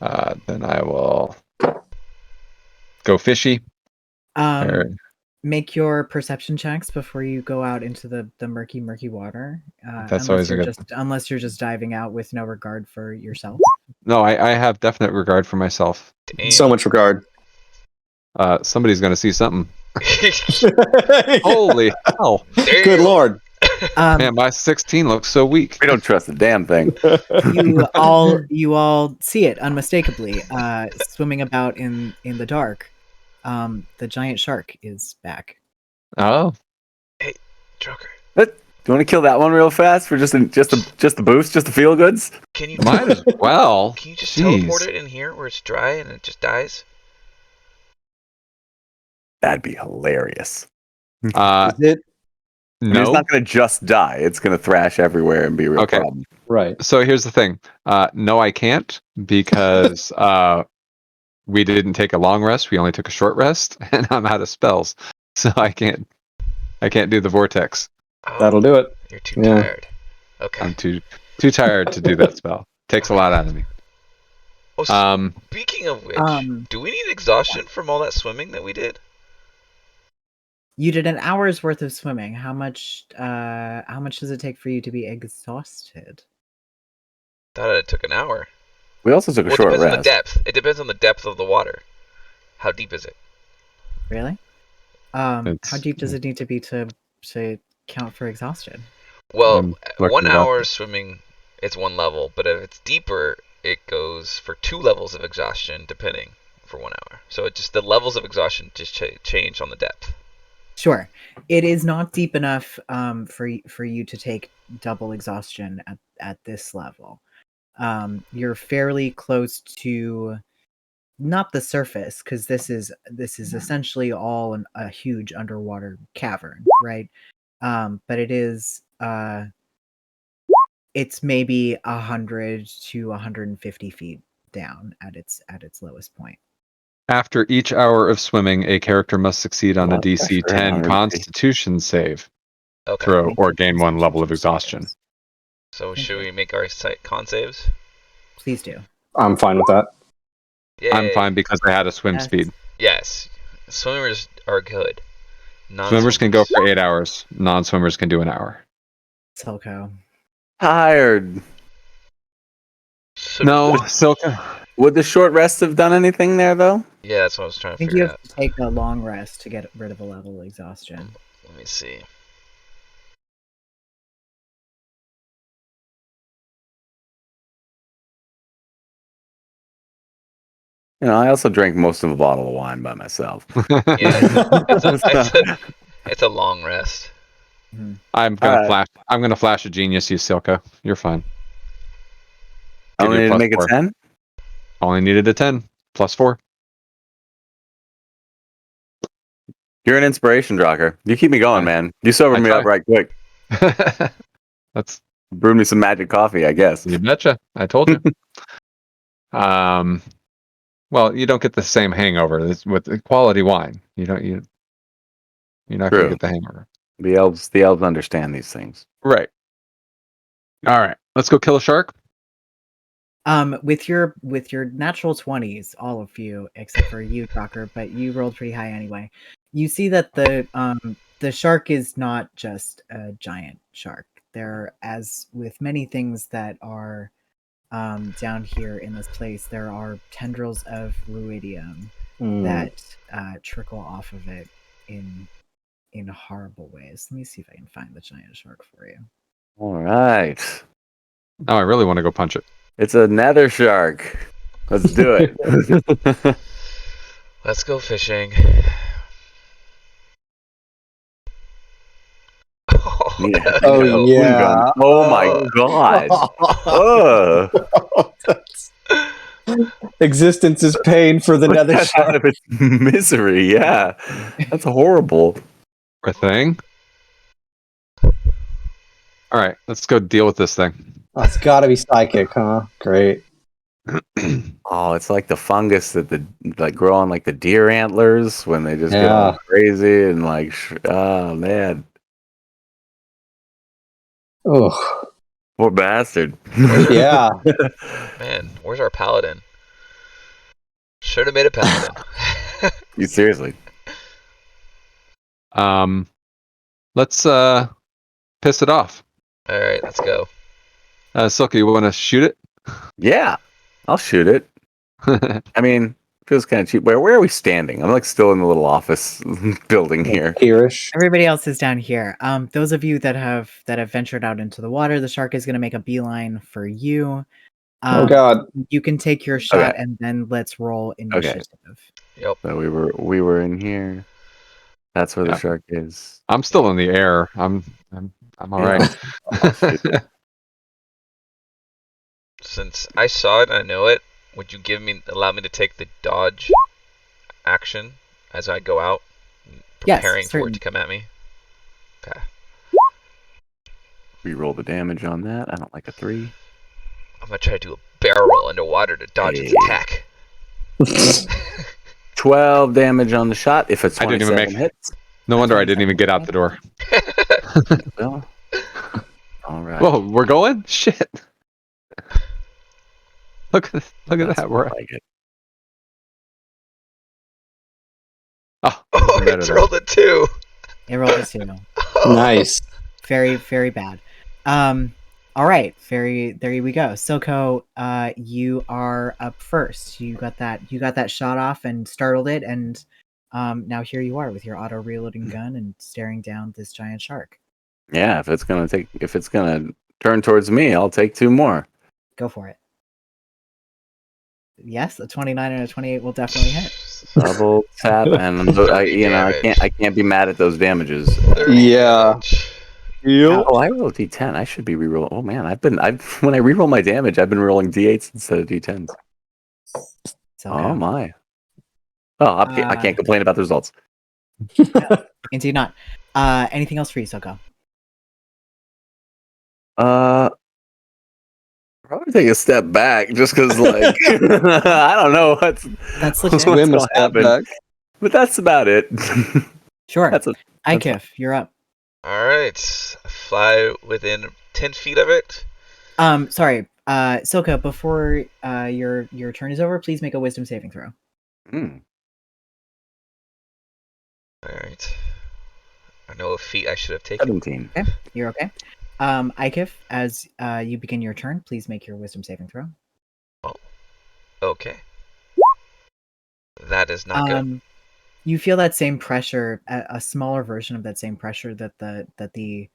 Speaker 1: Then I will go fishy.
Speaker 2: Make your perception checks before you go out into the murky water.
Speaker 1: That's always a good.
Speaker 2: Unless you're just diving out with no regard for yourself.
Speaker 1: No, I have definite regard for myself.
Speaker 3: Damn.
Speaker 8: So much regard.
Speaker 1: Somebody's gonna see something. Holy hell!
Speaker 3: Damn.
Speaker 8: Good lord.
Speaker 1: Man, my 16 looks so weak.
Speaker 7: We don't trust a damn thing.
Speaker 2: You all see it unmistakably, swimming about in the dark. The giant shark is back.
Speaker 1: Oh,
Speaker 3: Hey, Joker.
Speaker 7: Do you want to kill that one real fast for just the boost, just the feel goods?
Speaker 3: Can you
Speaker 1: might as well.
Speaker 3: Can you just
Speaker 1: Jeez.
Speaker 3: teleport it in here where it's dry and it just dies?
Speaker 7: That'd be hilarious.
Speaker 8: Is it?
Speaker 7: I mean,
Speaker 1: No.
Speaker 7: it's not going to just die. It's going to thrash everywhere and be a real
Speaker 1: Okay.
Speaker 7: problem.
Speaker 8: Right.
Speaker 1: So here's the thing. No, I can't, because we didn't take a long rest. We only took a short rest, and I'm out of spells, so I can't. I can't do the vortex.
Speaker 3: Oh,
Speaker 8: That'll do it.
Speaker 3: You're too
Speaker 8: Yeah.
Speaker 3: tired. Okay.
Speaker 1: I'm too tired to do that spell. Takes a lot out of me.
Speaker 3: Oh,
Speaker 1: Um,
Speaker 3: speaking of which, do we need exhaustion from all that swimming that we did?
Speaker 2: You did an hour's worth of swimming. How much does it take for you to be exhausted?
Speaker 3: Thought it took an hour.
Speaker 7: We also took a
Speaker 3: Well, it
Speaker 7: short
Speaker 3: depends on the
Speaker 7: rest.
Speaker 3: depth. It depends on the depth of the water. How deep is it?
Speaker 2: Really? How
Speaker 1: It's-
Speaker 2: deep does it need to be to count for exhaustion?
Speaker 3: Well,
Speaker 1: I'm looking
Speaker 3: 1
Speaker 1: it up.
Speaker 3: hour of swimming, it's one level, but if it's deeper, it goes for 2 levels of exhaustion, depending for 1 hour. So it just the levels of exhaustion just change on the depth.
Speaker 2: Sure. It is not deep enough for you to take double exhaustion at this level. You're fairly close to not the surface, because this is essentially all a huge underwater cavern, right? But it is it's maybe 100 to 150 feet down at its lowest point.
Speaker 1: After each hour of swimming, a character must succeed on a
Speaker 7: Lot of
Speaker 1: DC
Speaker 7: pressure,
Speaker 1: 10
Speaker 7: 100 feet.
Speaker 1: Constitution save
Speaker 3: Okay.
Speaker 1: throw or gain 1 level of exhaustion.
Speaker 3: So
Speaker 2: Thank
Speaker 3: should
Speaker 2: you.
Speaker 3: we make our con saves?
Speaker 2: Please do.
Speaker 8: I'm fine with that.
Speaker 3: Yay.
Speaker 1: I'm fine because I had a swim
Speaker 2: Yes.
Speaker 1: speed.
Speaker 3: Yes. Swimmers are good.
Speaker 1: Swimmers can go for 8 hours. Non-swimmers can do an hour.
Speaker 2: Silco.
Speaker 7: Tired.
Speaker 3: So
Speaker 1: No, Silka.
Speaker 7: Would the short rest have done anything there, though?
Speaker 3: Yeah, that's what I was trying
Speaker 2: I
Speaker 3: to
Speaker 2: think
Speaker 3: figure
Speaker 2: you
Speaker 3: out.
Speaker 2: have to take a long rest to get rid of a level of exhaustion.
Speaker 3: Let me see.
Speaker 7: You know, I also drank most of a bottle of wine by myself.
Speaker 3: Yeah, it's a long rest.
Speaker 1: I'm gonna
Speaker 7: Alright.
Speaker 1: flash. I'm gonna flash a genius. You Silka. You're fine.
Speaker 7: I
Speaker 1: Give
Speaker 7: only
Speaker 1: you
Speaker 7: need to
Speaker 1: plus
Speaker 7: make
Speaker 1: 4.
Speaker 7: a 10?
Speaker 1: Only needed a 10 plus 4.
Speaker 7: You're an inspiration, Drocker. You keep me going,
Speaker 1: I-
Speaker 7: man. You sobered
Speaker 1: I
Speaker 7: me up
Speaker 1: try.
Speaker 7: right quick.
Speaker 1: That's
Speaker 7: Brewed me some magic coffee, I guess.
Speaker 1: you betcha. I told you. Well, you don't get the same hangover with the quality wine. You're not
Speaker 7: True.
Speaker 1: gonna get the hangover.
Speaker 7: The elves understand these things.
Speaker 1: Right. All right. Let's go kill a shark.
Speaker 2: With your natural 20s, all of you except for you, Docker, but you rolled pretty high anyway. You see that the shark is not just a giant shark. There, as with many things that are down here in this place, there are tendrils of ruidium that trickle off of it in horrible ways. Let me see if I can find the giant shark for you.
Speaker 7: All right.
Speaker 1: Oh, I really want to go punch it.
Speaker 7: It's a nether shark. Let's do it.
Speaker 3: Let's go fishing.
Speaker 7: Yeah.
Speaker 8: Oh,
Speaker 3: no.
Speaker 8: yeah.
Speaker 7: Oh my god. Ugh.
Speaker 8: Existence is pain for the
Speaker 7: Put
Speaker 8: nether
Speaker 7: that out
Speaker 8: shark.
Speaker 7: of its misery. Yeah. That's horrible.
Speaker 1: A thing. All right. Let's go deal with this thing.
Speaker 8: Oh, it's got to be psychic, huh? Great.
Speaker 7: Oh, it's like the fungus that like grow on like the deer antlers when they just get
Speaker 8: Yeah.
Speaker 7: all crazy and like oh man,
Speaker 8: Oh,
Speaker 7: poor bastard.
Speaker 8: yeah.
Speaker 3: Man, where's our paladin? Should have made a paladin.
Speaker 7: You seriously?
Speaker 1: Let's piss it off.
Speaker 3: All right, let's go.
Speaker 1: Silky, you want to shoot it?
Speaker 7: Yeah, I'll shoot it. I mean, feels kind of cheap. Where are we standing? I'm like still in the little office building here.
Speaker 8: Hereish.
Speaker 2: Everybody else is down here. Those of you that have ventured out into the water, the shark is going to make a beeline for you.
Speaker 8: Oh, God.
Speaker 2: You can take your shot,
Speaker 7: Okay.
Speaker 2: and then let's roll initiative.
Speaker 3: Yep.
Speaker 7: So we were in here. That's where
Speaker 1: Yeah.
Speaker 7: the shark is.
Speaker 1: I'm still in the air. I'm all right.
Speaker 7: I'll shoot it.
Speaker 3: Since I saw it and I know it, would you allow me to take the dodge action as I go out,
Speaker 2: Yes,
Speaker 3: preparing for it
Speaker 2: certainly.
Speaker 3: to come at me? Okay.
Speaker 7: Reroll the damage on that. I don't like a 3.
Speaker 3: I'm gonna try to do a barrel roll underwater to dodge its
Speaker 7: Hey.
Speaker 3: attack.
Speaker 7: 12 damage on the shot. If it's
Speaker 1: I didn't
Speaker 7: 27
Speaker 1: even make-
Speaker 7: hits.
Speaker 1: No wonder I didn't even get out the door.
Speaker 7: Well, all right.
Speaker 1: Whoa, we're going? Shit. Look at
Speaker 7: That's
Speaker 1: that.
Speaker 7: more
Speaker 1: We're
Speaker 7: like it.
Speaker 1: oh,
Speaker 3: Oh,
Speaker 1: better
Speaker 3: it's
Speaker 1: there.
Speaker 3: rolled a 2.
Speaker 2: It rolled a 2.
Speaker 8: Nice.
Speaker 2: Very, very bad. All right, there we go. Soko, you are up first. You got that shot off and startled it, and now here you are with your auto reloading gun and staring down this giant shark.
Speaker 7: Yeah, if it's gonna turn towards me, I'll take 2 more.
Speaker 2: Go for it. Yes, a 29 and a 28 will definitely hit.
Speaker 7: Double tap, and
Speaker 3: 30
Speaker 7: I can't be mad at those damages.
Speaker 3: 30
Speaker 8: Yeah.
Speaker 3: damage.
Speaker 7: Oh, I rolled D10. I should be rerolling. Oh man, when I reroll my damage, I've been rolling D8s instead of D10s.
Speaker 2: So
Speaker 7: Oh my. Oh, I can't complain about the results.
Speaker 2: indeed not. Anything else for you, Soko?
Speaker 7: Probably take a step back just because, like, I don't know
Speaker 2: That's legit.
Speaker 8: Swim a
Speaker 7: gonna
Speaker 8: step
Speaker 7: happen.
Speaker 8: back.
Speaker 7: But that's about it.
Speaker 2: Sure.
Speaker 7: that's
Speaker 2: Ikif, you're up.
Speaker 3: All right. Fly within 10 feet of it.
Speaker 2: Sorry. Silka, before your turn is over, please make a wisdom saving throw.
Speaker 7: Mm.
Speaker 3: All right. I know a feat I should have taken.
Speaker 7: 17.
Speaker 2: Okay, you're okay. Ikif, as you begin your turn, please make your wisdom saving throw.
Speaker 3: Okay. That is not good.
Speaker 2: You feel that same pressure, a smaller version of that same pressure that the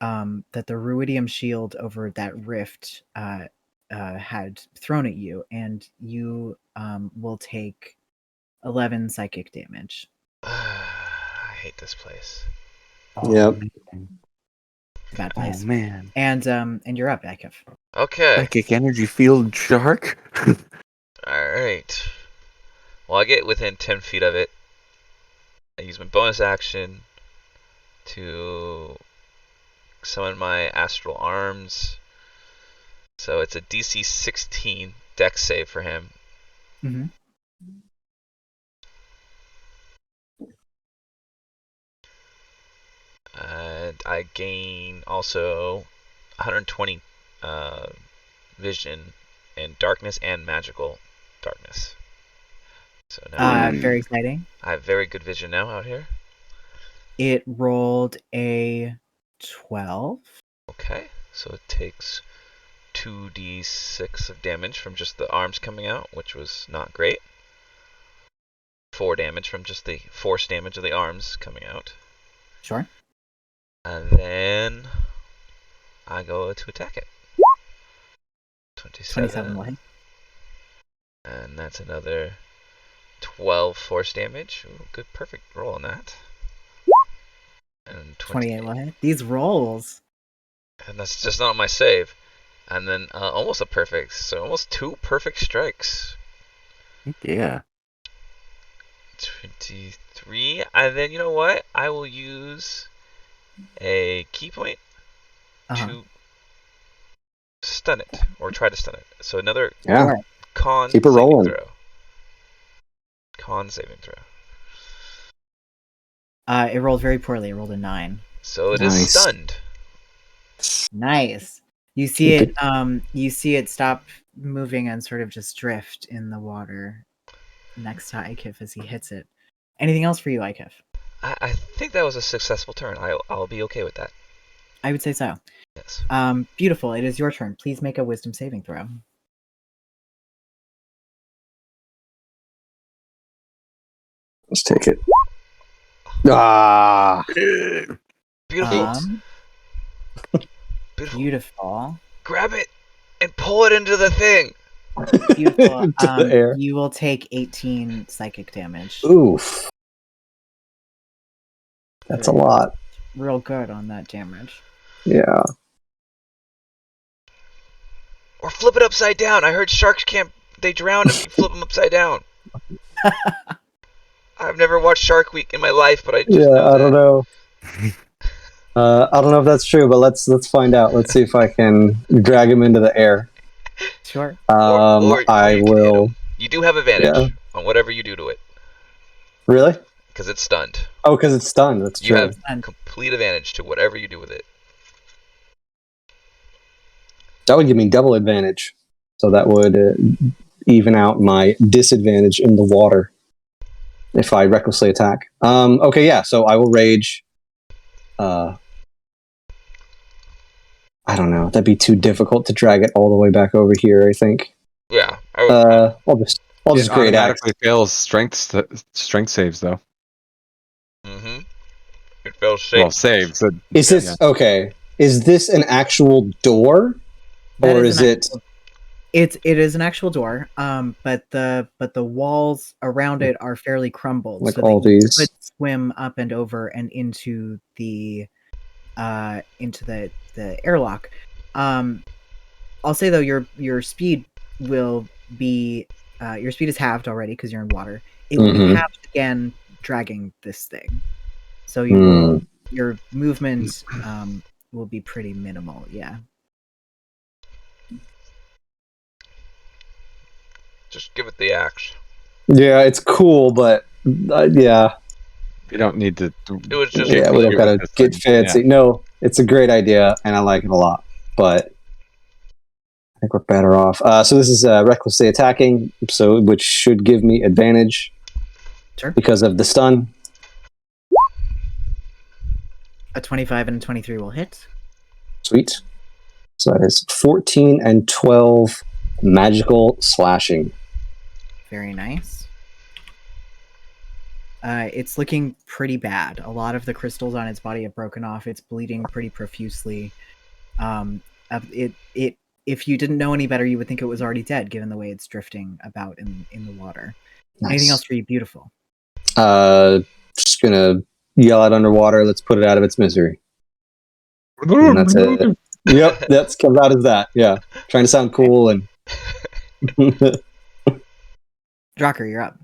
Speaker 2: ruidium shield over that rift had thrown at you, and you will take 11 psychic damage.
Speaker 3: I hate this place.
Speaker 8: Yep.
Speaker 2: Bad
Speaker 7: Oh
Speaker 2: place.
Speaker 7: man.
Speaker 2: And you're up, Ikif.
Speaker 3: Okay.
Speaker 7: Psychic energy field shark.
Speaker 3: All right. Well, I get within 10 feet of it. I use my bonus action to summon my astral arms. So it's a DC 16 dex save for him.
Speaker 2: Mm-hmm.
Speaker 3: And I gain also 120 vision in darkness and magical darkness. So now
Speaker 2: Very exciting.
Speaker 3: I have very good vision now out here.
Speaker 2: It rolled a 12.
Speaker 3: Okay, so it takes 2d6 of damage from just the arms coming out, which was not great. 4 damage from just the force damage of the arms coming out.
Speaker 2: Sure.
Speaker 3: And then I go to attack it.
Speaker 2: 27 will hit.
Speaker 3: And that's another 12 force damage. Ooh, good, perfect roll on that. And
Speaker 2: 28 will hit. These rolls.
Speaker 3: And that's just not my save. And then almost a perfect, so almost 2 perfect strikes.
Speaker 7: Yeah.
Speaker 3: 23. And then you know what? I will use a key point to stun it, or try to stun it. So another
Speaker 8: Yeah.
Speaker 3: con
Speaker 8: Keep it
Speaker 3: saving
Speaker 8: rolling.
Speaker 3: throw. Con saving throw.
Speaker 2: It rolled very poorly. It rolled a 9.
Speaker 3: So it is
Speaker 8: Nice.
Speaker 3: stunned.
Speaker 2: Nice. You see
Speaker 8: Keep
Speaker 2: it. You see it stop moving and sort of just drift in the water next to Ikif as he hits it. Anything else for you, Ikif?
Speaker 3: I think that was a successful turn. I'll be okay with that.
Speaker 2: I would say so.
Speaker 3: Yes.
Speaker 2: Beautiful. It is your turn. Please make a wisdom saving throw.
Speaker 8: Let's take it. Ah.
Speaker 3: Beautiful. Beautiful.
Speaker 2: Beautiful.
Speaker 3: Grab it and pull it into the thing.
Speaker 2: Beautiful.
Speaker 8: To the air.
Speaker 2: You will take 18 psychic damage.
Speaker 8: Oof. That's a lot.
Speaker 2: Real good on that damage.
Speaker 8: Yeah.
Speaker 3: Or flip it upside down. I heard sharks can't. They drown if you flip them upside down. I've never watched Shark Week in my life, but I just
Speaker 8: I don't know. I don't know if that's true, but let's find out. Let's see if I can drag him into the air.
Speaker 2: Sure.
Speaker 3: Or
Speaker 8: I
Speaker 3: you can hit
Speaker 8: will.
Speaker 3: him. You do have advantage on whatever you do to it
Speaker 8: Really?
Speaker 3: because it's stunned.
Speaker 8: Oh, because it's stunned. That's
Speaker 3: You
Speaker 8: true.
Speaker 3: have
Speaker 2: And
Speaker 3: complete advantage to whatever you do with it.
Speaker 8: That would give me double advantage. So that would even out my disadvantage in the water if I recklessly attack. Okay, yeah. So I will rage. I don't know. That'd be too difficult to drag it all the way back over here. I think.
Speaker 3: Yeah, I would.
Speaker 8: I'll just
Speaker 1: It
Speaker 8: great axe.
Speaker 1: automatically fails strength saves though.
Speaker 3: Mm-hmm. It feels
Speaker 1: Well,
Speaker 3: safe.
Speaker 1: saves. So,
Speaker 8: Is this okay? Is this an actual door,
Speaker 2: that
Speaker 8: or
Speaker 2: is
Speaker 8: is
Speaker 2: an
Speaker 8: it?
Speaker 2: it is an actual door, but the walls around it are fairly crumbled,
Speaker 8: Like
Speaker 2: so
Speaker 8: all
Speaker 2: that you
Speaker 8: these?
Speaker 2: could swim up and over and into the airlock. I'll say though, your speed will be your speed is halved already because you're in water. It will be
Speaker 8: Mhm.
Speaker 2: halved again dragging this thing, so your movement will be pretty minimal. Yeah.
Speaker 3: Just give it the axe.
Speaker 8: Yeah, it's cool, but yeah,
Speaker 1: you don't need to.
Speaker 3: It was just
Speaker 8: yeah, we
Speaker 3: really
Speaker 8: don't gotta
Speaker 1: this
Speaker 8: get
Speaker 1: thing.
Speaker 8: fancy. No, it's a great idea, and I like it a lot. But I think we're better off. So this is recklessly attacking, so which should give me advantage
Speaker 2: Sure.
Speaker 8: because of the stun.
Speaker 2: A 25 and a 23 will hit.
Speaker 8: Sweet. So that is 14 and 12 magical slashing.
Speaker 2: Very nice. It's looking pretty bad. A lot of the crystals on its body have broken off. It's bleeding pretty profusely. If you didn't know any better, you would think it was already dead, given the way it's drifting about in the water.
Speaker 8: Nice.
Speaker 2: Anything else for you? Beautiful.
Speaker 8: Just gonna yell out underwater. Let's put it out of its misery. And that's it. Yep, that's comes out as that. Yeah, trying to sound cool and.
Speaker 2: Drocker, you're up.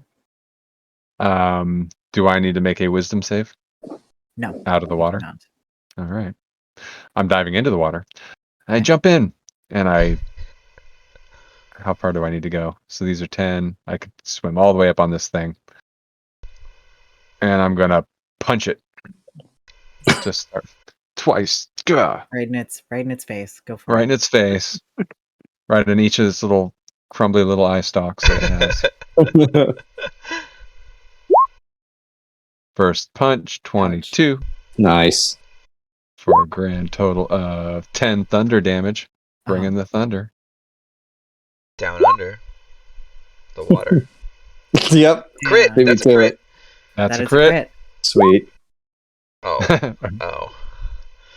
Speaker 1: Do I need to make a wisdom save?
Speaker 2: No.
Speaker 1: Out of the water?
Speaker 2: Not.
Speaker 1: All right. I'm diving into the water. I jump in and how far do I need to go? So these are 10. I could swim all the way up on this thing. And I'm going to punch it. Just start twice. Gah!
Speaker 2: Right in its face. Go for
Speaker 1: Right
Speaker 2: it.
Speaker 1: in its face. Right in each of its little crumbly little eye stalks that it has. First punch, 22.
Speaker 8: Nice.
Speaker 1: For a grand total of 10 thunder damage. Bring in the thunder.
Speaker 3: Down under the water.
Speaker 8: Yep.
Speaker 3: Crit.
Speaker 2: Yeah,
Speaker 3: That's a crit.
Speaker 1: That's
Speaker 2: that
Speaker 1: a
Speaker 2: is
Speaker 1: crit.
Speaker 8: Sweet.
Speaker 3: Oh. Oh.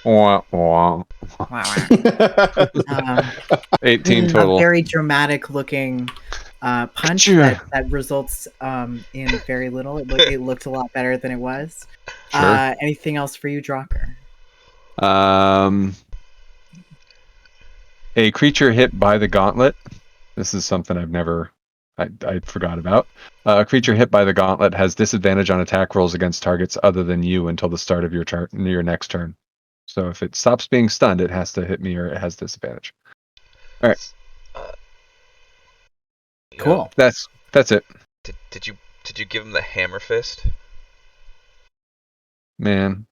Speaker 1: Wah, wah.
Speaker 2: Um,
Speaker 1: 18
Speaker 2: a
Speaker 1: total.
Speaker 2: very dramatic looking punch
Speaker 1: Gotcha.
Speaker 2: that results in very little. It looked a lot better than it was.
Speaker 1: Sure.
Speaker 2: Anything else for you, Drocker?
Speaker 1: A creature hit by the gauntlet. This is something I forgot about. A creature hit by the gauntlet has disadvantage on attack rolls against targets other than you until the start of your next turn. So if it stops being stunned, it has to hit me or it has disadvantage. All right.
Speaker 2: Cool.
Speaker 1: That's it.
Speaker 3: Did you give him the hammer fist?
Speaker 1: Man.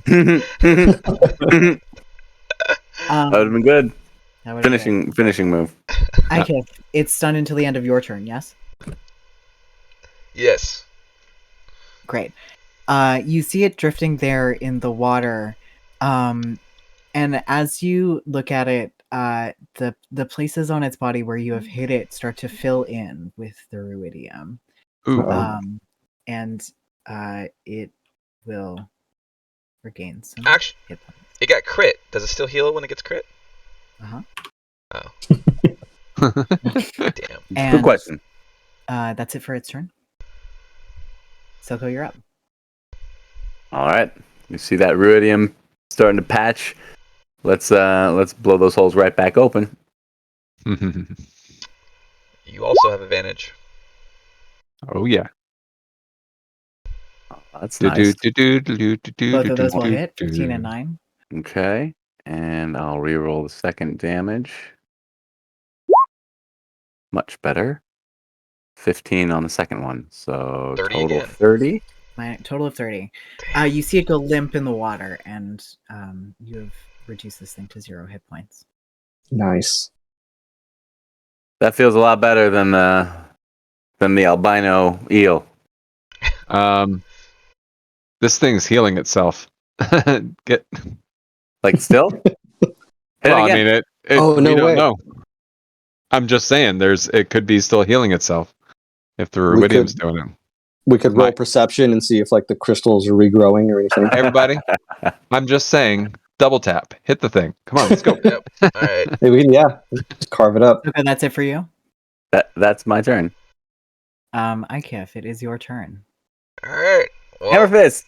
Speaker 7: That would have been good.
Speaker 2: That would've been
Speaker 7: Finishing move.
Speaker 2: Okay, it's stunned until the end of your turn. Yes.
Speaker 3: Yes.
Speaker 2: Great. You see it drifting there in the water, and as you look at it, the places on its body where you have hit it start to fill in with the ruidium.
Speaker 1: Ooh.
Speaker 2: And it will regain some
Speaker 3: Actually,
Speaker 2: hit points.
Speaker 3: it got crit. Does it still heal when it gets crit?
Speaker 2: Uh-huh.
Speaker 3: Oh. Damn.
Speaker 2: And,
Speaker 7: Good question.
Speaker 2: That's it for its turn. Silco, you're up.
Speaker 7: All right. You see that ruidium starting to patch. Let's blow those holes right back open.
Speaker 3: You also have advantage.
Speaker 1: Oh yeah.
Speaker 7: Oh, that's nice.
Speaker 2: Both of those will hit, 15 and 9.
Speaker 7: Okay. And I'll reroll the second damage. Much better. 15 on the second one. So
Speaker 3: 30
Speaker 7: total
Speaker 3: again.
Speaker 7: 30.
Speaker 2: Total of 30. You see it go limp in the water, and you have reduced this thing to 0 hit points.
Speaker 8: Nice.
Speaker 7: That feels a lot better than the albino eel.
Speaker 1: This thing's healing itself. Get
Speaker 7: Like still? Hit
Speaker 1: well, I
Speaker 7: again.
Speaker 1: mean it.
Speaker 8: Oh, no
Speaker 1: we don't
Speaker 8: way.
Speaker 1: know. I'm just saying, it could be still healing itself if the
Speaker 8: We
Speaker 1: ruidium's
Speaker 8: could-
Speaker 1: doing it.
Speaker 8: We could roll
Speaker 1: Might.
Speaker 8: perception and see if like the crystals are regrowing or anything.
Speaker 1: Everybody, I'm just saying, double tap, hit the thing. Come on, let's go.
Speaker 3: Yep. All right.
Speaker 8: Maybe we can, just carve it up.
Speaker 2: Okay, that's it for you.
Speaker 7: That's my turn.
Speaker 2: Ikif, it is your turn.
Speaker 3: All right.
Speaker 7: Hammer fist.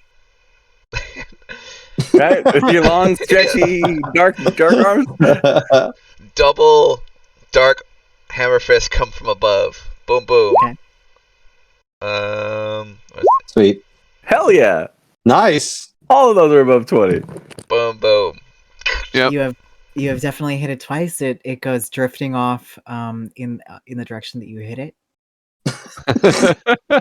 Speaker 7: Right? With your long, stretchy, dark arms.
Speaker 3: Double dark hammer fist come from above. Boom, boom.
Speaker 2: Okay.
Speaker 8: Sweet.
Speaker 7: Hell yeah!
Speaker 8: Nice.
Speaker 7: All of those are above 20.
Speaker 3: Boom, boom.
Speaker 1: Yep.
Speaker 2: You have definitely hit it twice. It goes drifting off in the direction that you hit it.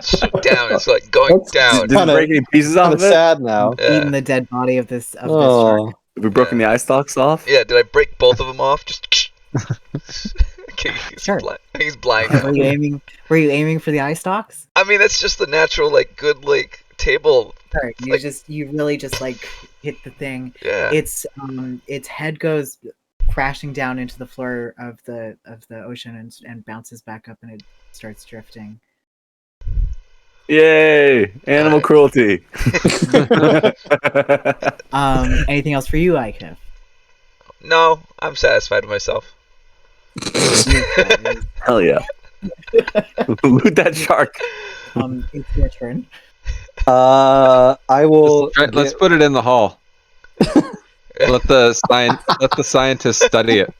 Speaker 3: So down. It's like going
Speaker 8: That's-
Speaker 3: down.
Speaker 7: Did it break any pieces off
Speaker 8: Kind
Speaker 7: of
Speaker 8: of
Speaker 7: it?
Speaker 8: sad now.
Speaker 2: Eating
Speaker 3: Yeah.
Speaker 2: the dead body of this shark.
Speaker 8: Oh,
Speaker 7: Have we broken the eye stalks off?
Speaker 3: Yeah. Did I break both of them off? Just. Okay,
Speaker 2: Sure.
Speaker 3: He's blind
Speaker 2: Were
Speaker 3: now.
Speaker 2: you aiming? Were you aiming for the eye stalks?
Speaker 3: I mean, that's just the natural, like, good, like, table.
Speaker 2: Sure.
Speaker 3: Like-
Speaker 2: You really just like hit the thing.
Speaker 3: Yeah.
Speaker 2: Its head goes crashing down into the floor of the ocean and bounces back up, and it starts drifting.
Speaker 7: Yay! Animal cruelty.
Speaker 2: Anything else for you, Ikif?
Speaker 3: No, I'm satisfied with myself.
Speaker 7: Hell yeah. Loot that shark.
Speaker 2: It's your turn.
Speaker 8: I will.
Speaker 1: Let's put it in the hall. Let the scientists study it.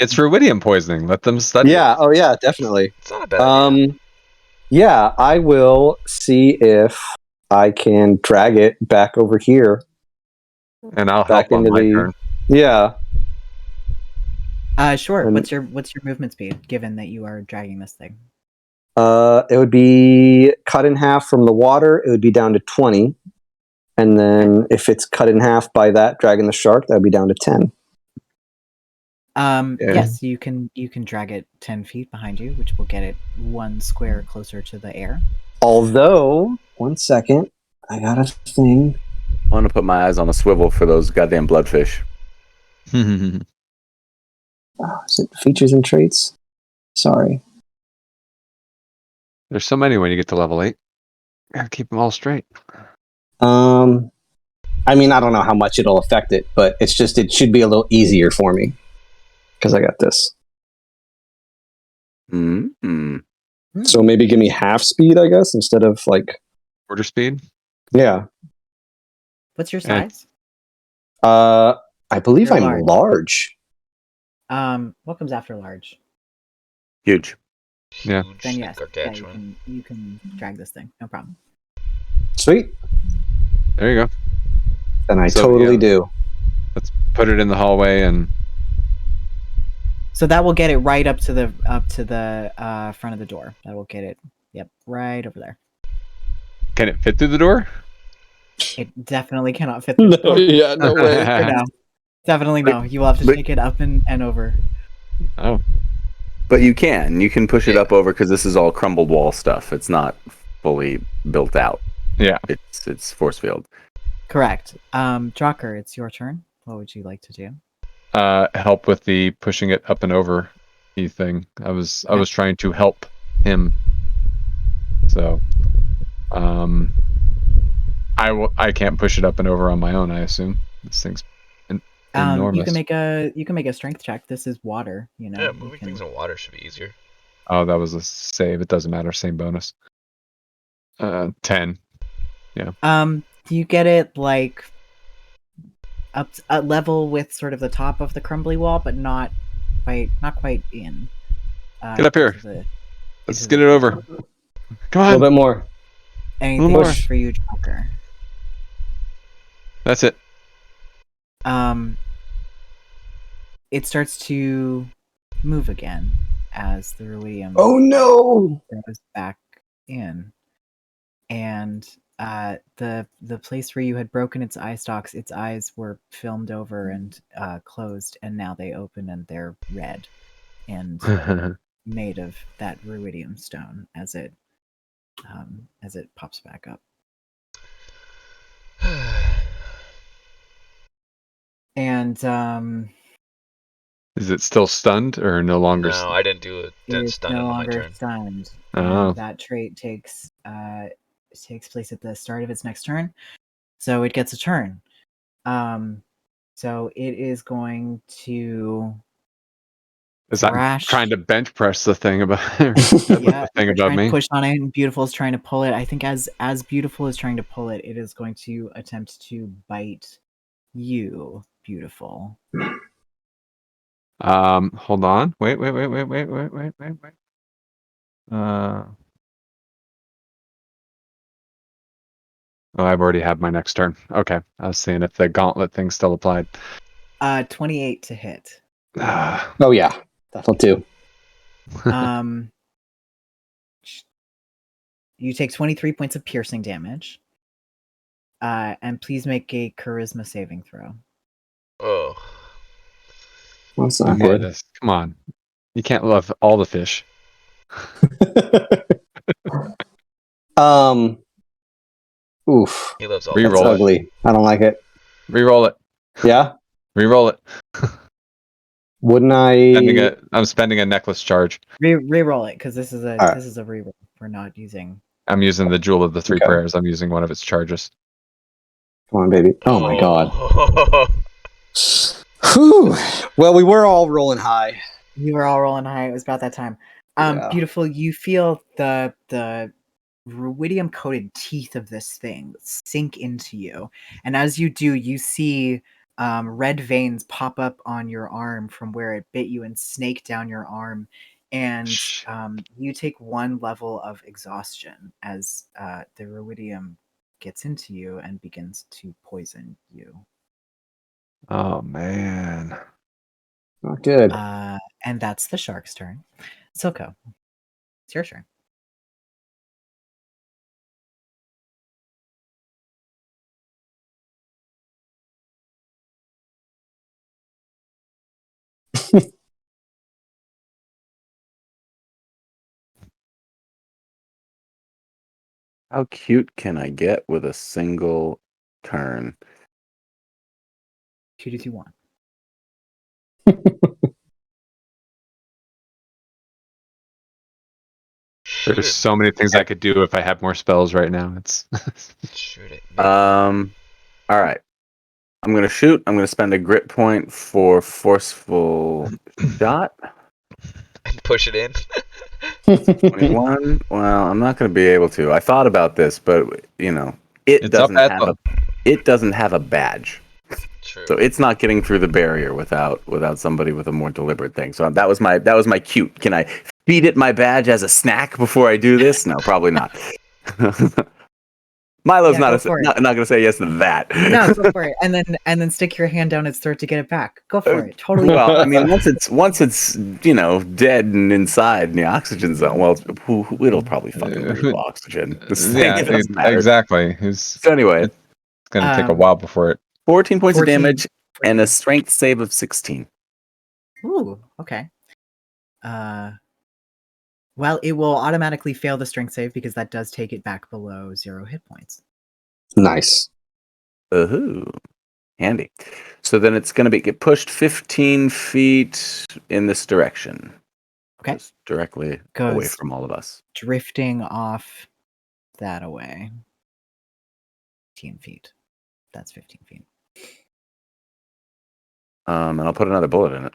Speaker 1: It's ruidium poisoning. Let them study
Speaker 8: Yeah.
Speaker 1: it.
Speaker 8: Oh, yeah. Definitely.
Speaker 3: It's not a bad idea.
Speaker 8: Yeah. I will see if I can drag it back over here.
Speaker 1: And I'll
Speaker 8: Back
Speaker 1: help on
Speaker 8: into
Speaker 1: my
Speaker 8: the-
Speaker 1: turn.
Speaker 8: Yeah.
Speaker 2: Sure.
Speaker 8: And-
Speaker 2: What's your movement speed, given that you are dragging this thing?
Speaker 8: It would be cut in half from the water. It would be down to 20. And then if it's cut in half by that dragging the shark, that would be down to 10.
Speaker 1: Yeah.
Speaker 2: Yes, you can drag it 10 feet behind you, which will get it 1 square closer to the air.
Speaker 8: Although, 1 second, I got a thing.
Speaker 7: I want to put my eyes on a swivel for those goddamn bloodfish.
Speaker 8: Is it features and traits? Sorry.
Speaker 1: There's so many when you get to level 8. Gotta keep them all straight.
Speaker 8: I mean, I don't know how much it'll affect it, but it's just, it should be a little easier for me. Because I got this.
Speaker 7: Mm-hmm.
Speaker 8: So maybe give me half speed, I guess, instead of like,
Speaker 1: Quarter speed.
Speaker 8: yeah.
Speaker 2: What's your
Speaker 1: Okay.
Speaker 2: size?
Speaker 8: I believe
Speaker 2: You're
Speaker 8: I'm large.
Speaker 2: What comes after large?
Speaker 7: Huge.
Speaker 1: Yeah.
Speaker 3: Huge,
Speaker 2: Then yes, yeah,
Speaker 3: gargantuan.
Speaker 2: you can drag this thing, no problem.
Speaker 8: Sweet.
Speaker 1: There you go.
Speaker 8: And I
Speaker 1: So,
Speaker 8: totally
Speaker 1: yeah.
Speaker 8: do.
Speaker 1: Let's put it in the hallway and
Speaker 2: So that will get it right up to the front of the door. That will get it, yep, right over there.
Speaker 1: can it fit through the door?
Speaker 2: It definitely cannot fit through the door.
Speaker 8: Yeah, no way.
Speaker 2: For now. Definitely no. You will have to
Speaker 7: but-
Speaker 2: take it up and over.
Speaker 1: Oh,
Speaker 7: But you can push it up over because this is all crumbled wall stuff. It's not fully built out.
Speaker 1: yeah.
Speaker 7: It's force field.
Speaker 2: Correct. Drucker, it's your turn. What would you like to do?
Speaker 1: Help with the pushing it up and over thing. I was trying to help him. So, I can't push it up and over on my own. I assume this thing's enormous.
Speaker 2: You can make a strength check. This is water, you know.
Speaker 3: Yeah,
Speaker 2: you
Speaker 3: moving
Speaker 2: can-
Speaker 3: things in water should be easier.
Speaker 1: Oh, that was a save. It doesn't matter. Same bonus. 10.
Speaker 2: You get it like up at level with sort of the top of the crumbly wall, but not quite in.
Speaker 1: Get up here.
Speaker 2: into the-
Speaker 1: Let's
Speaker 2: into
Speaker 1: get
Speaker 2: the-
Speaker 1: it over. Come
Speaker 8: A
Speaker 1: on.
Speaker 8: little bit more.
Speaker 2: Anything
Speaker 1: more.
Speaker 2: else for you, Drucker?
Speaker 1: That's it.
Speaker 2: It starts to move again as the ruidium
Speaker 8: Oh no!
Speaker 2: goes back in, and the place where you had broken its eye stalks, its eyes were filmed over and closed, and now they open and they're red and made of that ruidium stone as it pops back up. And
Speaker 1: Is it still stunned or no longer?
Speaker 3: No, I didn't do it. Didn't
Speaker 2: it's
Speaker 3: stun
Speaker 2: no
Speaker 3: on my
Speaker 2: longer
Speaker 3: turn.
Speaker 2: stunned.
Speaker 1: Oh.
Speaker 2: And that trait takes place at the start of its next turn, so it gets a turn. So it is going to
Speaker 1: Is I'm
Speaker 2: thrash.
Speaker 1: trying to bench press the thing about
Speaker 2: Yeah,
Speaker 1: the thing
Speaker 2: you're
Speaker 1: above
Speaker 2: trying to
Speaker 1: me.
Speaker 2: push on it, and Beautiful is trying to pull it. I think as Beautiful is trying to pull it, it is going to attempt to bite you, Beautiful.
Speaker 1: Hold on. Wait. Oh, I've already had my next turn. Okay. I was seeing if the gauntlet thing still applied.
Speaker 2: 28 to hit.
Speaker 8: Oh yeah, that'll do.
Speaker 2: You take 23 points of piercing damage. And please make a charisma saving throw.
Speaker 3: Oh.
Speaker 8: That's
Speaker 1: Do
Speaker 8: not
Speaker 1: more of
Speaker 8: good.
Speaker 1: this. Come on. You can't love all the fish.
Speaker 8: Oof.
Speaker 3: He loves all
Speaker 8: That's
Speaker 1: Reroll it.
Speaker 8: ugly. I don't like it.
Speaker 1: Reroll it.
Speaker 8: Yeah.
Speaker 1: Reroll it.
Speaker 8: Wouldn't I?
Speaker 1: I'm spending a necklace charge.
Speaker 2: Reroll it because this is a
Speaker 8: Alright.
Speaker 2: this is a reroll. We're not using.
Speaker 1: I'm using the Jewel of the Three
Speaker 8: Okay.
Speaker 1: Prayers. I'm using one of its charges.
Speaker 8: Come on, baby. Oh my god.
Speaker 3: Oh.
Speaker 8: Whew. Well, we were all rolling high.
Speaker 2: You were all rolling high. It was about that time.
Speaker 8: Yeah.
Speaker 2: Beautiful. You feel the ruidium coated teeth of this thing sink into you, and as you do, you see red veins pop up on your arm from where it bit you and snake down your arm, and you take 1 level of exhaustion as the ruidium gets into you and begins to poison you.
Speaker 1: Oh man.
Speaker 8: Not good.
Speaker 2: And that's the shark's turn. Silco, it's your turn.
Speaker 7: How cute can I get with a single turn?
Speaker 2: 2 2 1.
Speaker 3: Shoot
Speaker 1: There's
Speaker 3: it.
Speaker 1: so many things I could do if I had more spells right now. It's
Speaker 3: Shoot it.
Speaker 7: All right. I'm gonna shoot. I'm gonna spend a grit point for forceful shot.
Speaker 3: And push it in.
Speaker 7: 21. Well, I'm not gonna be able to. I thought about this, but it
Speaker 1: It's up
Speaker 7: doesn't
Speaker 1: at
Speaker 7: have it doesn't have a badge,
Speaker 3: True.
Speaker 7: so it's not getting through the barrier without somebody with a more deliberate thing. So that was my cute. Can I feed it my badge as a snack before I do this? No, probably not. Milo's
Speaker 2: Yeah,
Speaker 7: not going to say yes to that.
Speaker 2: No, go for it, and then stick your hand down its throat to get it back. Go for it. Totally.
Speaker 7: Well, I mean, once it's dead and inside in the oxygen zone, well, it'll probably fucking breathe oxygen. This thing,
Speaker 1: yeah,
Speaker 7: it doesn't matter.
Speaker 1: exactly.
Speaker 7: So anyway,
Speaker 1: It's gonna take a while before it.
Speaker 7: 14 points
Speaker 2: 14.
Speaker 7: of damage and a strength save of 16.
Speaker 2: Ooh, okay. Well, it will automatically fail the strength save because that does take it back below 0 hit points.
Speaker 8: Nice.
Speaker 7: Ooh, handy. So then it's going to get pushed 15 feet in this direction.
Speaker 2: Okay.
Speaker 7: Just directly away
Speaker 2: Goes
Speaker 7: from all of us.
Speaker 2: drifting off that away. 15 feet. That's 15 feet.
Speaker 7: And I'll put another bullet in it.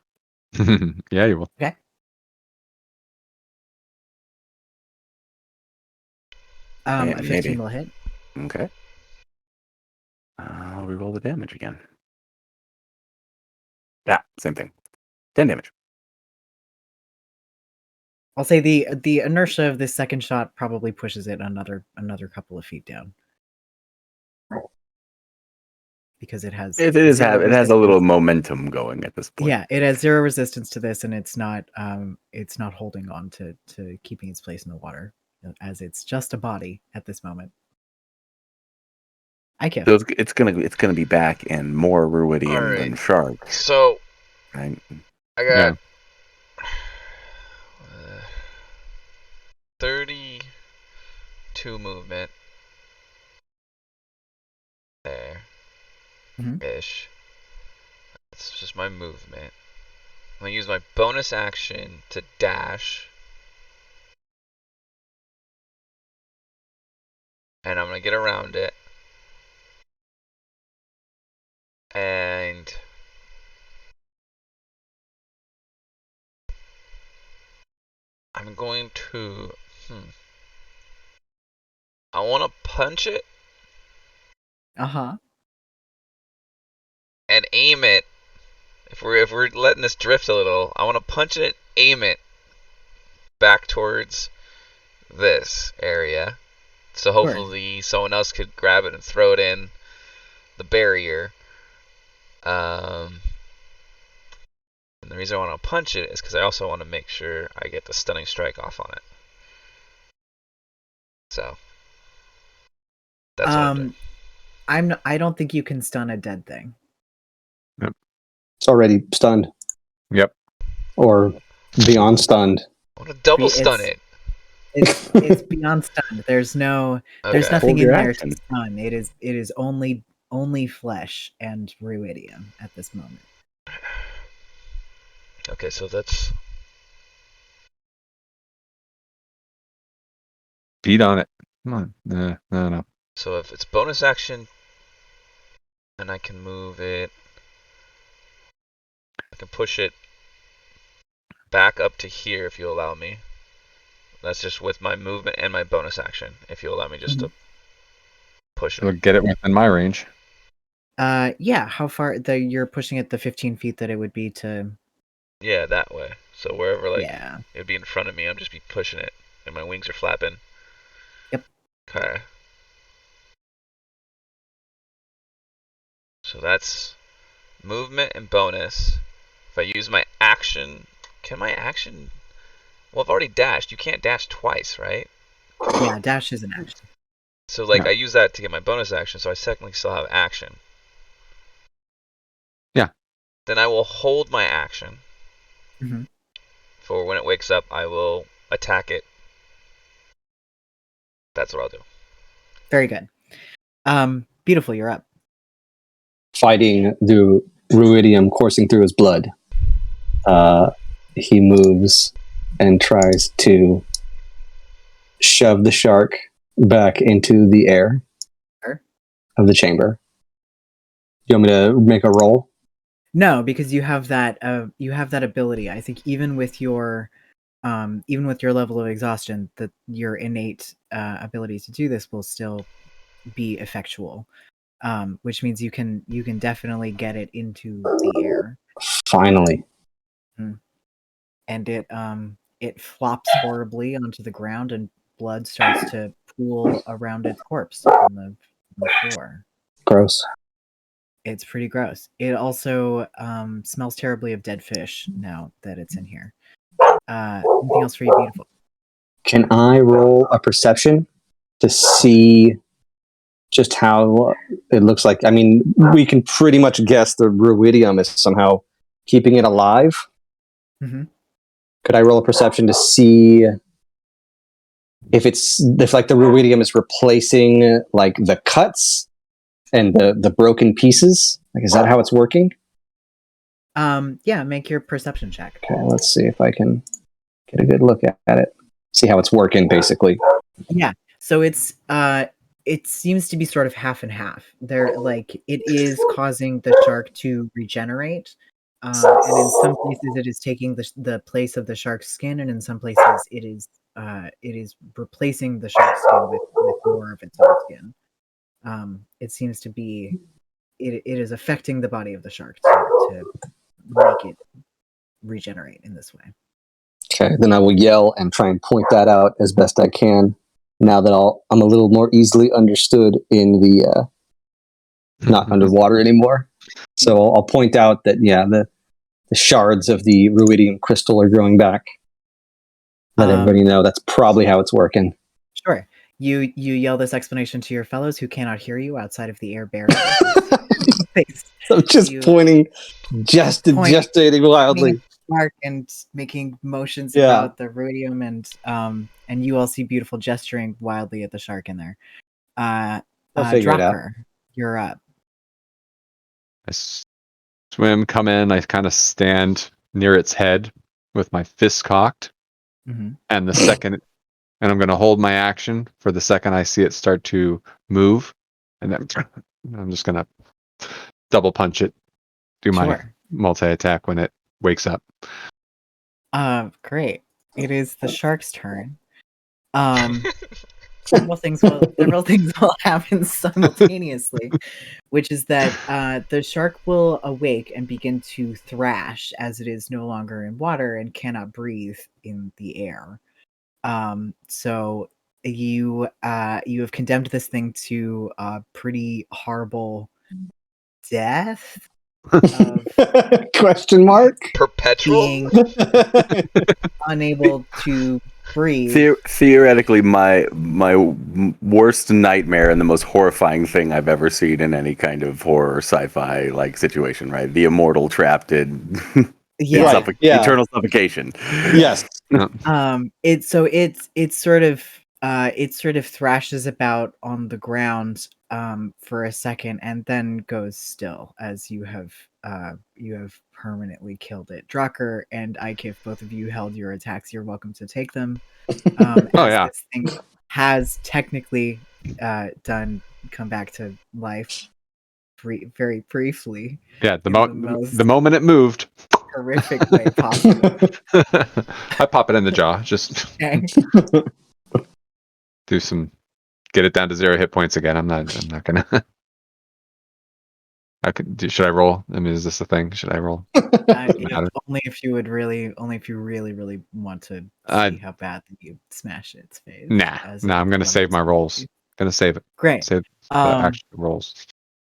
Speaker 1: Yeah, you will.
Speaker 2: Okay. A 15
Speaker 7: Maybe.
Speaker 2: will hit.
Speaker 7: Okay. I'll reroll the damage again. Yeah, same thing. 10 damage.
Speaker 2: I'll say the inertia of this second shot probably pushes it another couple of feet down. Because it has
Speaker 7: It has a little momentum going at this point.
Speaker 2: Yeah, it has 0 resistance to this, and it's not holding on to keeping its place in the water, as it's just a body at this moment. I can.
Speaker 7: So it's gonna be back in more ruidium
Speaker 3: Alright.
Speaker 7: than shark,
Speaker 3: So
Speaker 7: right?
Speaker 3: I got
Speaker 1: Yeah.
Speaker 3: 32 movement there ish. That's just my movement. I'm gonna use my bonus action to dash. And I'm gonna get around it. And I'm going to I wanna punch it
Speaker 2: Uh-huh.
Speaker 3: and aim it. If we're letting this drift a little, I wanna punch it, aim it back towards this area. So hopefully someone else could grab it and throw it in the barrier. And the reason I want to punch it is because I also want to make sure I get the stunning strike off on it. So that's what I'm doing.
Speaker 2: I don't think you can stun a dead thing.
Speaker 8: It's already stunned.
Speaker 1: Yep.
Speaker 8: Or beyond stunned.
Speaker 3: I want to double
Speaker 2: It's-
Speaker 3: stun it.
Speaker 2: It's beyond stunned. There's
Speaker 3: Okay.
Speaker 2: nothing
Speaker 7: Hold
Speaker 2: in
Speaker 7: your
Speaker 2: there
Speaker 7: action.
Speaker 2: to stun. It is only flesh and ruidium at this moment.
Speaker 3: Okay, so that's
Speaker 1: Beat on it. Come on. No.
Speaker 3: so if it's bonus action, and I can move it, I can push it back up to here if you allow me. That's just with my movement and my bonus action. If you allow me just to push
Speaker 1: It'll
Speaker 3: it.
Speaker 1: get it within my range.
Speaker 2: Yeah. How far? You're pushing it the 15 feet that it would be to.
Speaker 3: Yeah, that way. So wherever
Speaker 2: Yeah.
Speaker 3: it'd be in front of me, I'm just be pushing it, and my wings are flapping.
Speaker 2: Yep.
Speaker 3: Okay. So that's movement and bonus. If I use my action, can my action? Well, I've already dashed. You can't dash twice, right?
Speaker 2: Yeah. Dash is an action.
Speaker 3: So like
Speaker 1: No.
Speaker 3: I use that to get my bonus action, so I technically still have action.
Speaker 1: Yeah.
Speaker 3: Then I will hold my action.
Speaker 2: Mhm.
Speaker 3: For when it wakes up, I will attack it. That's what I'll do.
Speaker 2: Very good. Beautiful. You're up.
Speaker 8: Fighting the ruidium coursing through his blood. He moves and tries to shove the shark back into the air
Speaker 2: Sure.
Speaker 8: of the chamber. You want me to make a roll?
Speaker 2: No, because you have that ability. I think even with your level of exhaustion, that your innate ability to do this will still be effectual. Which means you can definitely get it into the air.
Speaker 8: Finally.
Speaker 2: And it flops horribly onto the ground, and blood starts to pool around its corpse on the floor.
Speaker 8: Gross.
Speaker 2: It's pretty gross. It also smells terribly of dead fish now that it's in here. Anything else for you, beautiful?
Speaker 8: Can I roll a perception to see just how it looks like? I mean, we can pretty much guess the ruidium is somehow keeping it alive.
Speaker 2: Mm-hmm.
Speaker 8: Could I roll a perception to see if like the ruidium is replacing like the cuts and the broken pieces? Like, is that how it's working?
Speaker 2: Yeah, make your perception check.
Speaker 8: Okay, let's see if I can get a good look at it. See how it's working, basically.
Speaker 2: Yeah. So it seems to be sort of half and half. It is causing the shark to regenerate. And in some places it is taking the place of the shark's skin, and in some places it is replacing the shark's skin with more of its own skin. It seems to be it is affecting the body of the shark to make it regenerate in this way.
Speaker 8: Okay, then I will yell and try and point that out as best I can. Now that I'm a little more easily understood in the not underwater anymore. So I'll point out that the shards of the ruidium crystal are growing back. Let everybody know that's probably how it's working.
Speaker 2: Sure. You yell this explanation to your fellows who cannot hear you outside of the air barrier.
Speaker 8: I'm just
Speaker 2: You
Speaker 8: pointing, gestating wildly.
Speaker 2: Mark and making motions
Speaker 8: Yeah.
Speaker 2: about the ruidium, and you all see beautiful gesturing wildly at the shark in there.
Speaker 8: I'll figure it out.
Speaker 2: Drucker, you're up.
Speaker 1: I swim, come in. I kind of stand near its head with my fists cocked,
Speaker 2: Mhm.
Speaker 1: and and I'm going to hold my action for the second I see it start to move, and then I'm just going to double punch it, do my
Speaker 2: Sure.
Speaker 1: multi attack when it wakes up.
Speaker 2: Great. It is the shark's turn. Several things will happen simultaneously, which is that the shark will awake and begin to thrash as it is no longer in water and cannot breathe in the air. So you have condemned this thing to a pretty horrible death of
Speaker 8: Question mark?
Speaker 3: Perpetual?
Speaker 2: being unable to breathe.
Speaker 7: Theoretically, my worst nightmare and the most horrifying thing I've ever seen in any kind of horror sci-fi like situation, right? The immortal trapped in
Speaker 2: Yeah.
Speaker 8: Right. Yeah.
Speaker 7: eternal suffocation.
Speaker 8: Yes.
Speaker 2: It sort of thrashes about on the ground for a second and then goes still as you have permanently killed it. Drucker and Ike, if both of you held your attacks, you're welcome to take them.
Speaker 1: Oh,
Speaker 2: As
Speaker 1: yeah.
Speaker 2: this thing has technically come back to life very briefly.
Speaker 1: Yeah,
Speaker 2: in the most
Speaker 1: the moment it moved,
Speaker 2: horrific way possible.
Speaker 1: I pop it in the jaw. Just
Speaker 2: Okay.
Speaker 1: get it down to 0 hit points again. I'm not gonna. Should I roll? I mean, is this a thing? Should I roll?
Speaker 2: Only if you really want to
Speaker 1: I-
Speaker 2: see how badly you smash its face.
Speaker 1: Nah, I'm gonna save my rolls. Gonna save it.
Speaker 2: Great.
Speaker 1: Save the actual rolls.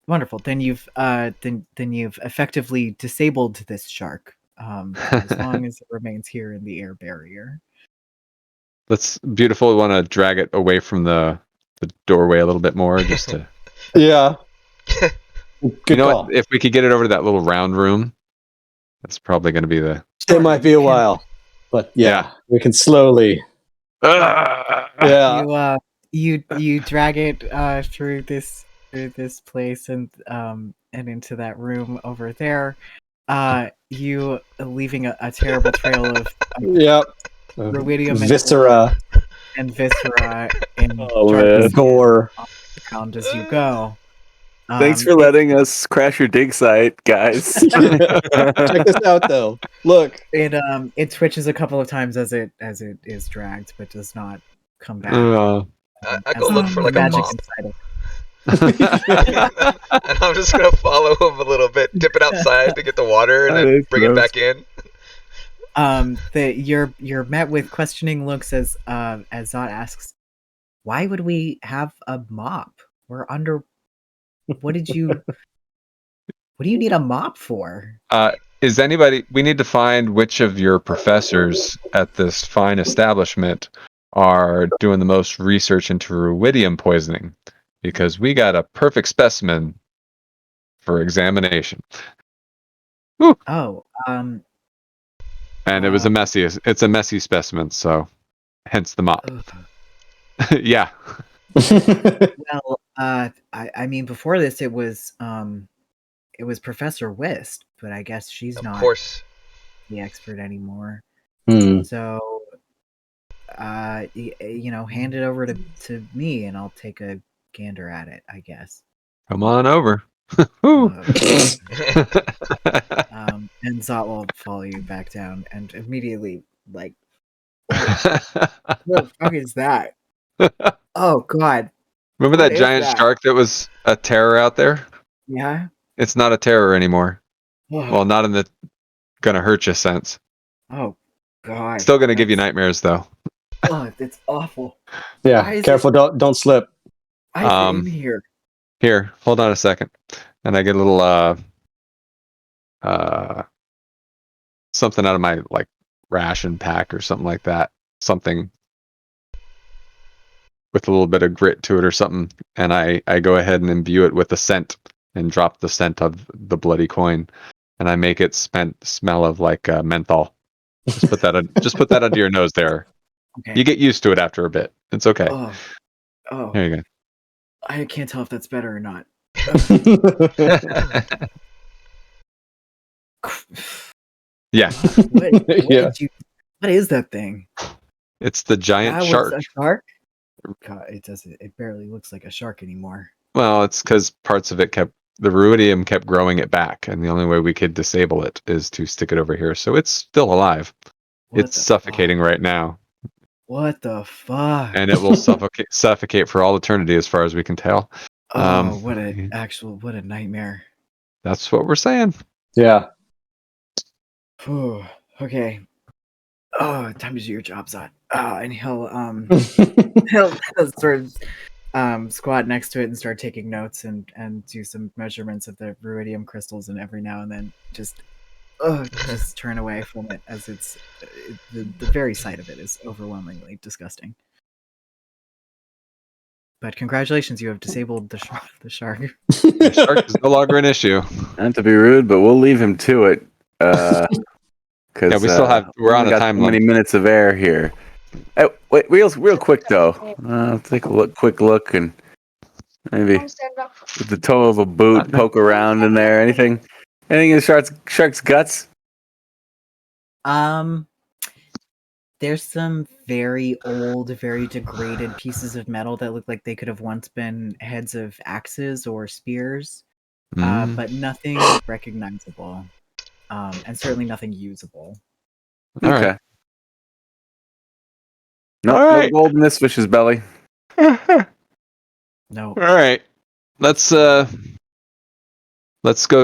Speaker 2: Wonderful. Then you've effectively disabled this shark. For as long as it remains here in the air barrier.
Speaker 1: That's beautiful. We want to drag it away from the doorway a little bit more, just to.
Speaker 8: Yeah. Good call.
Speaker 1: What? If we could get it over to that little round room, that's probably going to be the.
Speaker 8: It might be a while, but yeah, we can slowly. Yeah.
Speaker 2: You drag it through this place and into that room over there. You leaving a terrible trail of
Speaker 8: Yep.
Speaker 2: ruidium
Speaker 8: Viscera
Speaker 2: and viscera and
Speaker 7: man.
Speaker 8: gore
Speaker 2: on the ground as you go.
Speaker 7: Thanks for letting us crash your dig site, guys.
Speaker 8: Check this out, though. Look,
Speaker 2: it twitches a couple of times as it is dragged, but does not come back.
Speaker 3: I go look for like a
Speaker 2: magic
Speaker 3: mop.
Speaker 2: inside it.
Speaker 3: And I'm just gonna follow him a little bit, dip it outside to get the water, and then bring it back in.
Speaker 2: You're met with questioning looks as Zot asks, "Why would we have a mop? We're under. What do you need a mop for?"
Speaker 1: Is anybody? We need to find which of your professors at this fine establishment are doing the most research into ruidium poisoning, because we got a perfect specimen for examination. Woo.
Speaker 2: Oh,
Speaker 1: and it was it's a messy specimen, so hence the mop. Yeah.
Speaker 2: Well, I mean, before this, it was Professor Wist, but I guess she's not the expert anymore. So, hand it over to me, and I'll take a gander at it, I guess.
Speaker 1: Come on over.
Speaker 2: And Zot will follow you back down, and immediately, like, what the fuck is that? Oh God!
Speaker 1: Remember
Speaker 2: What
Speaker 1: that
Speaker 2: is
Speaker 1: giant
Speaker 2: that?
Speaker 1: shark that was a terror out there?
Speaker 2: Yeah.
Speaker 1: It's not a terror anymore.
Speaker 2: Ugh.
Speaker 1: Well, not in the gonna hurt you sense.
Speaker 2: Oh God!
Speaker 1: Still gonna give you nightmares though.
Speaker 2: Oh, it's awful.
Speaker 8: Yeah, careful! Don't slip.
Speaker 2: I'm in here.
Speaker 1: Here, hold on a second, and I get a little something out of my like ration pack or something like that. Something with a little bit of grit to it or something, and I go ahead and imbue it with a scent and drop the scent of the bloody coin, and I make it smell of like menthol. Just put that under your nose there.
Speaker 2: Okay.
Speaker 1: You get used to it after a bit. It's okay.
Speaker 2: Oh,
Speaker 1: There you
Speaker 2: I can't tell if that's better or not.
Speaker 1: go. Yeah,
Speaker 8: Yeah.
Speaker 2: What is that thing?
Speaker 1: it's the giant
Speaker 2: That
Speaker 1: shark.
Speaker 2: was a shark? God, it doesn't. It barely looks like a shark anymore.
Speaker 1: Well, it's because parts of it the ruidium kept growing it back, and the only way we could disable it is to stick it over here. So it's still alive.
Speaker 2: What
Speaker 1: It's
Speaker 2: the
Speaker 1: suffocating
Speaker 2: fuck?
Speaker 1: right now,
Speaker 2: What the fuck?
Speaker 1: and it will suffocate for all eternity, as far as we can tell.
Speaker 2: Oh, what a nightmare.
Speaker 1: That's what we're saying.
Speaker 8: Yeah.
Speaker 2: Whew, okay. Oh, time to do your job, Zot. And he'll sort of squat next to it and start taking notes and do some measurements of the ruidium crystals, and every now and then just turn away from it, as the very sight of it is overwhelmingly disgusting. But congratulations, you have disabled the shark.
Speaker 1: The shark is no longer an issue.
Speaker 7: Not to be rude, but we'll leave him to it. Because
Speaker 1: Yeah, we still have. We're on a
Speaker 7: got
Speaker 1: time
Speaker 7: so many
Speaker 1: limit.
Speaker 7: minutes of air here. Wait, real quick though. Take a quick look, and maybe with the toe of a boot, poke around in there. Anything in the shark's guts?
Speaker 2: There's some very old, very degraded pieces of metal that look like they could have once been heads of axes or spears, but nothing recognizable, and certainly nothing usable.
Speaker 1: All
Speaker 7: Okay.
Speaker 1: right.
Speaker 7: No,
Speaker 1: All right.
Speaker 7: no gold in this fish's belly.
Speaker 2: No.
Speaker 1: All right. Let's go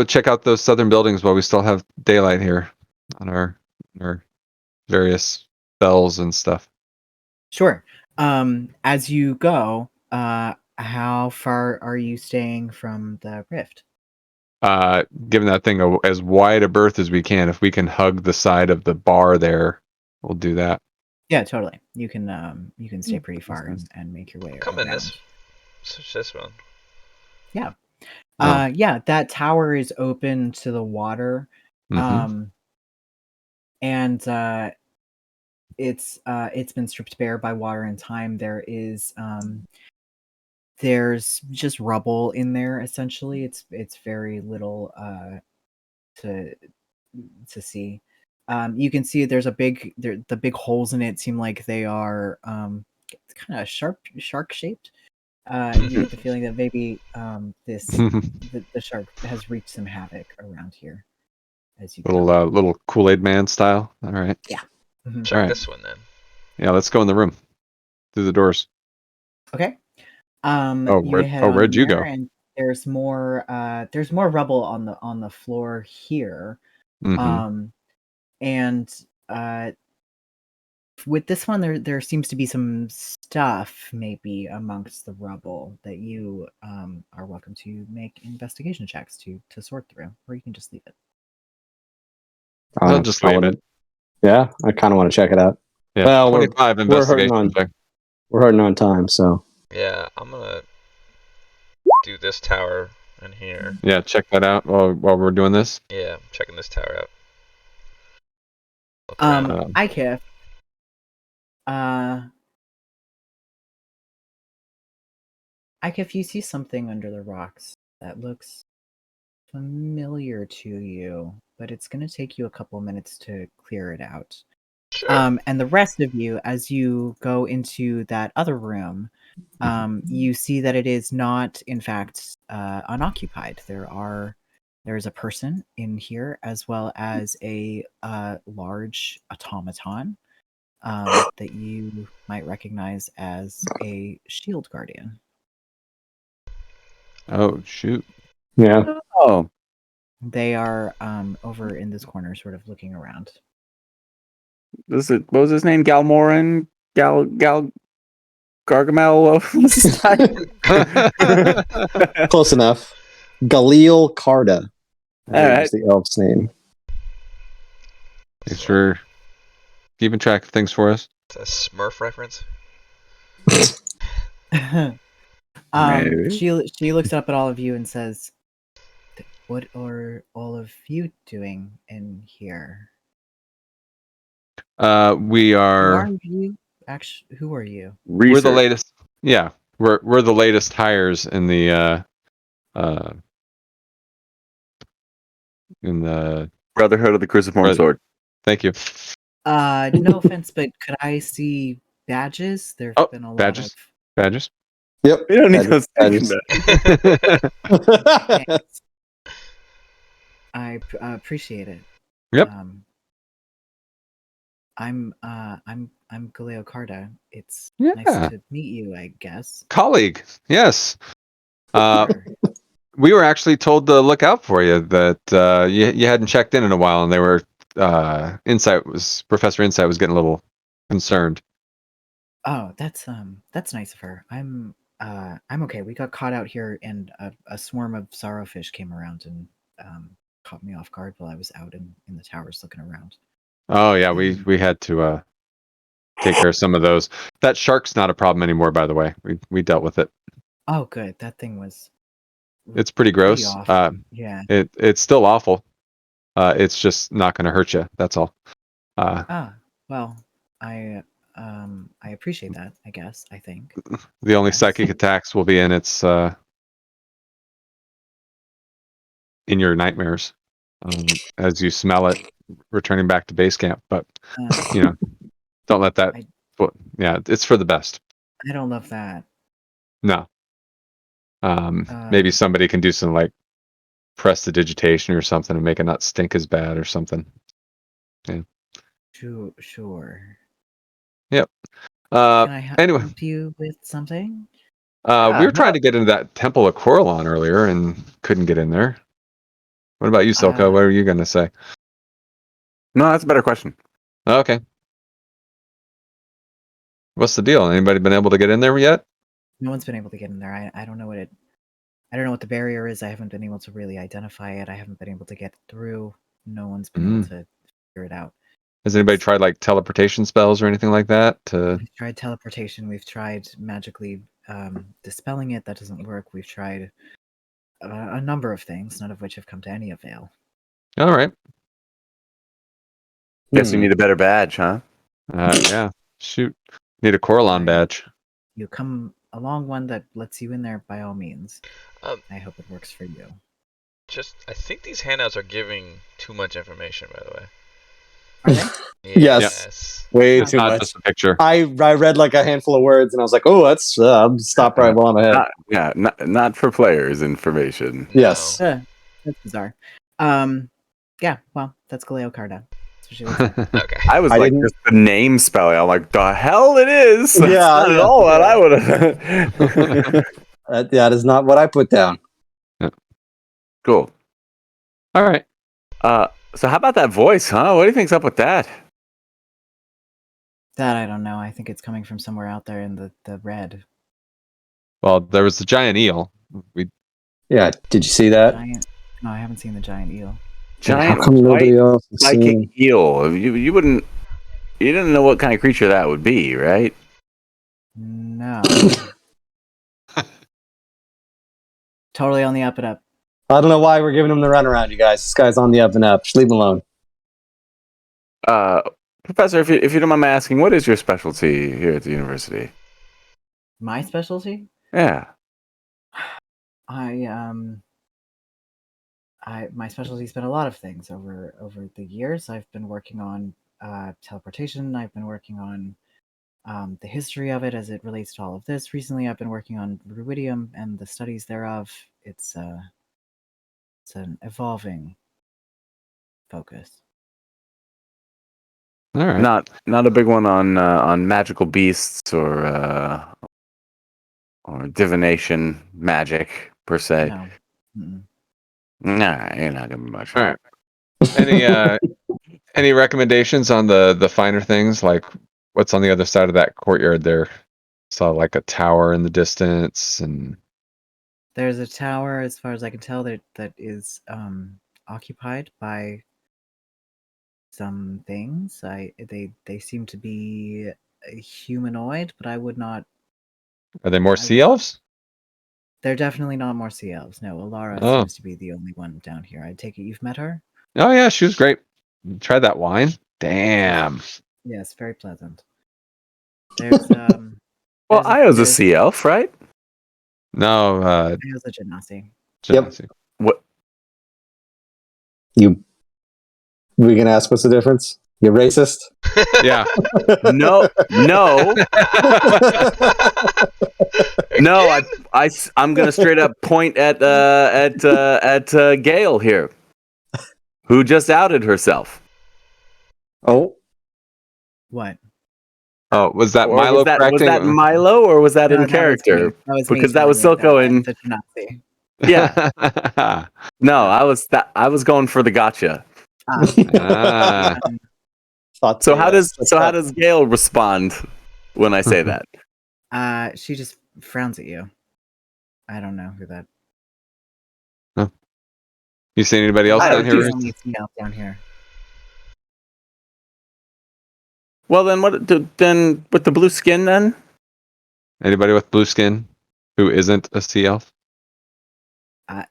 Speaker 1: check out those southern buildings while we still have daylight here on our various bells and stuff.
Speaker 2: Sure. As you go, how far are you staying from the rift?
Speaker 1: Giving that thing as wide a berth as we can. If we can hug the side of the bar there, we'll do that.
Speaker 2: Yeah, totally. You can stay pretty far and make your way
Speaker 3: Come
Speaker 2: around.
Speaker 3: in this. Switch this one.
Speaker 2: Yeah.
Speaker 1: Oh.
Speaker 2: Yeah, that tower is open to the water.
Speaker 1: Mhm.
Speaker 2: And it's been stripped bare by water and time. There's just rubble in there, essentially. It's very little to see. You can see there's the big holes in it seem like they are kind of shark shaped. You get the feeling that maybe the shark has wreaked some havoc around here. As you go.
Speaker 1: little Kool-Aid Man style. All right.
Speaker 2: Yeah. Mhm.
Speaker 3: Check
Speaker 1: All right.
Speaker 3: this one then.
Speaker 1: Yeah, let's go in the room through the doors.
Speaker 2: Okay. You
Speaker 1: where'd-
Speaker 2: head
Speaker 1: oh,
Speaker 2: on
Speaker 1: where'd
Speaker 2: in
Speaker 1: you
Speaker 2: there,
Speaker 1: go?
Speaker 2: and there's more rubble on the floor here.
Speaker 1: Mhm.
Speaker 2: And with this one, there seems to be some stuff maybe amongst the rubble that you are welcome to make investigation checks to sort through, or you can just leave it.
Speaker 1: I'll just
Speaker 8: I
Speaker 1: leave
Speaker 8: wanna-
Speaker 1: it.
Speaker 8: Yeah, I kind of want to check it out.
Speaker 1: Yeah,
Speaker 8: Well,
Speaker 1: 25 investigation
Speaker 8: on-
Speaker 1: check.
Speaker 8: We're hurting on time, so
Speaker 3: Yeah, I'm gonna do this tower in here.
Speaker 1: Yeah, check that out while we're doing this.
Speaker 3: Yeah, I'm checking this tower out. Look around.
Speaker 2: Ikif, Ikif, you see something under the rocks that looks familiar to you, but it's going to take you a couple minutes to clear it out.
Speaker 3: Sure.
Speaker 2: And the rest of you, as you go into that other room, you see that it is not, in fact, unoccupied. There is a person in here, as well as a large automaton that you might recognize as a shield guardian.
Speaker 1: Oh, shoot.
Speaker 8: yeah.
Speaker 7: Oh,
Speaker 2: They are over in this corner, sort of looking around.
Speaker 7: what was his name? Galmoran? Gargamel?
Speaker 8: Close enough. Galil Carda. I
Speaker 7: All
Speaker 8: think
Speaker 7: right.
Speaker 8: is the elf's name.
Speaker 1: Thanks for keeping track of things for us.
Speaker 3: It's a Smurf reference.
Speaker 7: Maybe.
Speaker 2: She looks up at all of you and says, "What are all of you doing in here?
Speaker 1: We
Speaker 2: Who
Speaker 1: are.
Speaker 2: are you? Actually, who are you?"
Speaker 1: We're the
Speaker 7: Research.
Speaker 1: latest. Yeah, we're the latest hires in the
Speaker 7: Brotherhood of the Cruciform
Speaker 1: Right.
Speaker 7: Sword.
Speaker 1: Thank you.
Speaker 2: No offense, but could I see badges? There've
Speaker 1: Oh,
Speaker 2: been a lot
Speaker 1: badges.
Speaker 2: of
Speaker 1: Badges.
Speaker 8: Yep.
Speaker 7: We don't need
Speaker 8: Badges,
Speaker 7: those.
Speaker 8: badges.
Speaker 2: thanks. I appreciate it.
Speaker 1: Yep.
Speaker 2: I'm Galeo Carda. It's
Speaker 1: Yeah.
Speaker 2: nice to meet you, I guess.
Speaker 1: Colleague. Yes.
Speaker 2: Sure.
Speaker 1: We were actually told to look out for you. That you hadn't checked in a while, and they were Professor Insight was getting a little concerned.
Speaker 2: Oh, that's nice of her. I'm okay. We got caught out here, and a swarm of sorrowfish came around and caught me off guard while I was out in the towers looking around.
Speaker 1: Oh yeah, we had to take care of some of those. That shark's not a problem anymore, by the way. We dealt with it.
Speaker 2: Oh, good. That thing was
Speaker 1: It's pretty gross.
Speaker 2: awful. Yeah.
Speaker 1: It's still awful. It's just not going to hurt you. That's all.
Speaker 2: Well, I appreciate that. I guess. I think.
Speaker 1: The only
Speaker 2: Yes.
Speaker 1: psychic attacks will be in your nightmares, as you smell it returning back to base camp. But don't let that. Yeah, it's for the best.
Speaker 2: I don't love that.
Speaker 1: No. Maybe somebody can do some like prestidigitation or something and make it not stink as bad or something. Yeah.
Speaker 2: Sure.
Speaker 1: Yep.
Speaker 2: Can I help
Speaker 1: Anyway,
Speaker 2: you with something?
Speaker 1: we were trying to get into that Temple of Coralon earlier and couldn't get in there. What about you, Silka? What are you going to say?
Speaker 7: No, that's a better question.
Speaker 1: Okay. What's the deal? Anybody been able to get in there yet?
Speaker 2: No one's been able to get in there. I don't know what I don't know what the barrier is. I haven't been able to really identify it. I haven't been able to get through. No one's been able to figure it out.
Speaker 1: Has anybody tried like teleportation spells or anything like that?
Speaker 2: We've tried teleportation. We've tried magically dispelling it. That doesn't work. We've tried a number of things, none of which have come to any avail.
Speaker 1: All right.
Speaker 7: Guess you need a better badge, huh?
Speaker 1: Yeah. Shoot. Need a Coralon badge.
Speaker 2: You come along one that lets you in there by all means.
Speaker 3: I
Speaker 2: hope it works for you.
Speaker 3: I think these handouts are giving too much information, by the way.
Speaker 2: Are they?
Speaker 8: Yes. Way too
Speaker 1: not
Speaker 8: much.
Speaker 1: Just a picture.
Speaker 8: I read like a handful of words and I was like, oh, that's stop right while I'm ahead.
Speaker 7: Not for players information.
Speaker 8: Yes.
Speaker 2: That's bizarre. Yeah, well, that's Galeo Carda. That's what she looks like.
Speaker 3: Okay.
Speaker 7: I was like, just the name spelling. I'm like, the hell it is. That's
Speaker 8: Yeah,
Speaker 7: not at all what I would have.
Speaker 8: That is not what I put down.
Speaker 7: Cool.
Speaker 1: All right.
Speaker 7: So how about that voice, huh? What do you think's up with that?
Speaker 2: That I don't know. I think it's coming from somewhere out there in the red.
Speaker 1: Well, there was the giant eel.
Speaker 8: Yeah, did you see that?
Speaker 2: No, I haven't seen the giant eel.
Speaker 7: Giant
Speaker 8: how come nobody else has
Speaker 7: psychic
Speaker 8: seen?
Speaker 7: eel. You didn't know what kind of creature that would be, right?
Speaker 2: No. Totally on the up and up.
Speaker 8: I don't know why we're giving him the runaround, you guys. This guy's on the up and up. Just leave him alone.
Speaker 7: Professor, if you don't mind me asking, what is your specialty here at the university?
Speaker 2: My specialty?
Speaker 7: Yeah.
Speaker 2: My specialty's been a lot of things over the years. I've been working on teleportation. I've been working on the history of it as it relates to all of this. Recently, I've been working on ruidium and the studies thereof. It's an evolving focus.
Speaker 1: All right.
Speaker 7: Not a big one on magical beasts or divination magic per se.
Speaker 2: No. Mm-mm.
Speaker 7: Nah, you're not gonna be much.
Speaker 1: All right. Any recommendations on the finer things, like what's on the other side of that courtyard there? Saw like a tower in the distance, and
Speaker 2: There's a tower, as far as I can tell, that is occupied by some things. They seem to be humanoid, but I would not
Speaker 1: Are they more
Speaker 2: I-
Speaker 1: sea elves?
Speaker 2: They're definitely not more sea elves. No, Alara
Speaker 1: Oh.
Speaker 2: seems to be the only one down here. I take it you've met her?
Speaker 1: Oh yeah, she was great. Try that wine. Damn.
Speaker 2: Yes, very pleasant. There's
Speaker 7: Well,
Speaker 2: there's
Speaker 7: Io's a
Speaker 2: there's
Speaker 7: sea elf, right?
Speaker 1: No,
Speaker 2: there's a genasi.
Speaker 8: Yep.
Speaker 1: Genasi.
Speaker 7: What?
Speaker 8: We can ask what's the difference? You're racist?
Speaker 1: Yeah.
Speaker 7: No, no, no. I'm gonna straight up point at Gail here, who just outed herself.
Speaker 8: Oh,
Speaker 2: What?
Speaker 1: Oh, was that
Speaker 7: Or
Speaker 1: Milo
Speaker 7: was
Speaker 1: correcting?
Speaker 7: that Milo, or was that
Speaker 2: No,
Speaker 7: in
Speaker 2: that was me.
Speaker 7: character?
Speaker 2: That was me
Speaker 7: Because that was
Speaker 2: telling you
Speaker 7: Silco
Speaker 2: that I'm
Speaker 7: and
Speaker 2: the genasi.
Speaker 7: yeah. No, I was going for the gotcha.
Speaker 1: Ah.
Speaker 8: thought
Speaker 7: So
Speaker 8: they,
Speaker 7: how does Gail respond when I say that?
Speaker 2: She just frowns at you. I don't know who that.
Speaker 1: You seen anybody else
Speaker 7: I
Speaker 1: down
Speaker 7: was
Speaker 1: here?
Speaker 2: She's
Speaker 7: just-
Speaker 2: only sea elf down here.
Speaker 7: Well, then with the blue skin then?
Speaker 1: Anybody with blue skin who isn't a sea elf?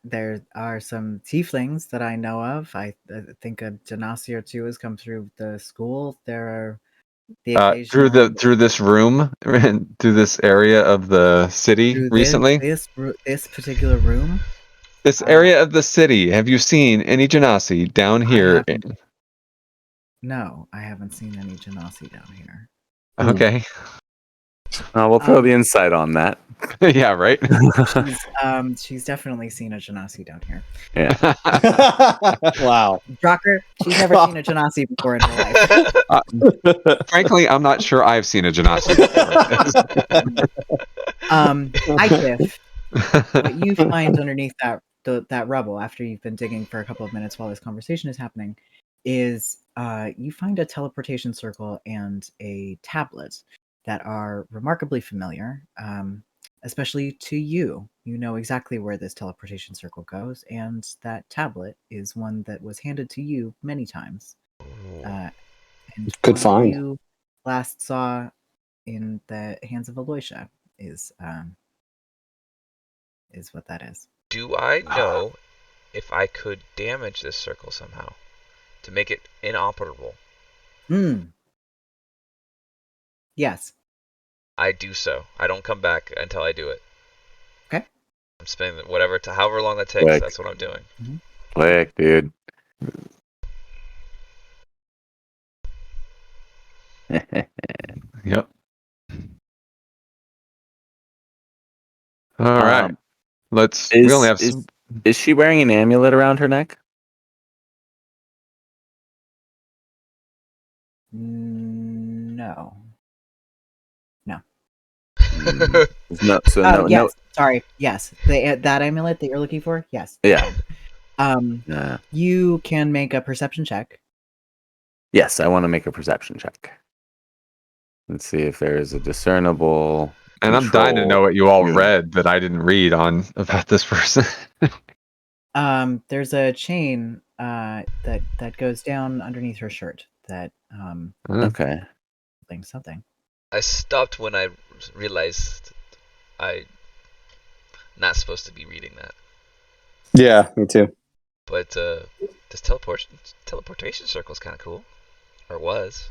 Speaker 2: There are some tieflings that I know of. I think a genasi or two has come through the school. There are the occasional
Speaker 1: Through this room, through this area of the city
Speaker 2: through
Speaker 1: recently.
Speaker 2: this particular room.
Speaker 1: This area of the city. Have you seen any genasi down here?
Speaker 2: No, I haven't seen any genasi down here.
Speaker 1: Okay.
Speaker 7: We'll throw the insight on that.
Speaker 1: Yeah. Right.
Speaker 2: She's definitely seen a genasi down here.
Speaker 7: Yeah.
Speaker 8: wow.
Speaker 2: Drocker, she's never seen a genasi before in her life.
Speaker 1: Frankly, I'm not sure I've seen a genasi
Speaker 2: Hi, Tiff. What you find underneath that rubble after you've been digging for a couple of minutes while this conversation is happening is you find a teleportation circle and a tablet that are remarkably familiar, especially to you. You know exactly where this teleportation circle goes, and that tablet is one that was handed to you many times. And
Speaker 8: Good
Speaker 2: one that
Speaker 8: find.
Speaker 2: you last saw in the hands of Aloysia is what that is.
Speaker 3: Do I know if I could damage this circle somehow to make it inoperable?
Speaker 2: Yes.
Speaker 3: I do so. I don't come back until I do it.
Speaker 2: Okay.
Speaker 3: I'm spending however long that takes.
Speaker 7: Quick.
Speaker 3: That's what I'm doing.
Speaker 7: Quick, dude.
Speaker 1: Yep. All right. Let's. We only have some.
Speaker 7: Is she wearing an amulet around her neck?
Speaker 2: No.
Speaker 7: No. So no.
Speaker 2: yes.
Speaker 7: No.
Speaker 2: Sorry. Yes. That amulet that you're looking for. Yes.
Speaker 7: Yeah.
Speaker 2: You can make a perception check.
Speaker 7: Yes, I want to make a perception check. Let's see if there is a discernible.
Speaker 1: And I'm dying to know what you all
Speaker 7: Yeah.
Speaker 1: read that I didn't read on about this person.
Speaker 2: There's a chain that goes down underneath her shirt. That
Speaker 7: Okay.
Speaker 2: something.
Speaker 3: I stopped when I realized I'm not supposed to be reading that.
Speaker 8: Yeah, me too.
Speaker 3: But this teleportation circle is kind of cool, or was.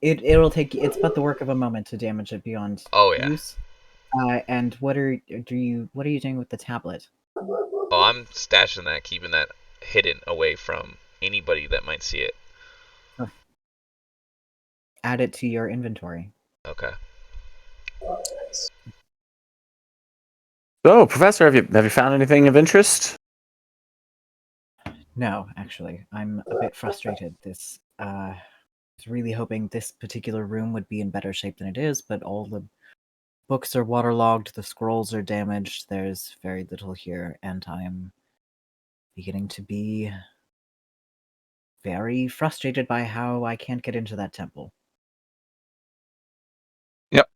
Speaker 2: It'll take. It's but the work of a moment to damage it beyond use. And what are you doing with the tablet?
Speaker 3: Oh, I'm stashing that, keeping that hidden away from anybody that might see it.
Speaker 2: Add it to your inventory.
Speaker 3: Okay.
Speaker 7: So, Professor, have you found anything of interest?
Speaker 2: No, actually, I'm a bit frustrated. This I was really hoping this particular room would be in better shape than it is, but all the books are waterlogged, the scrolls are damaged, there's very little here, and I'm beginning to be very frustrated by how I can't get into that temple.
Speaker 1: Yep.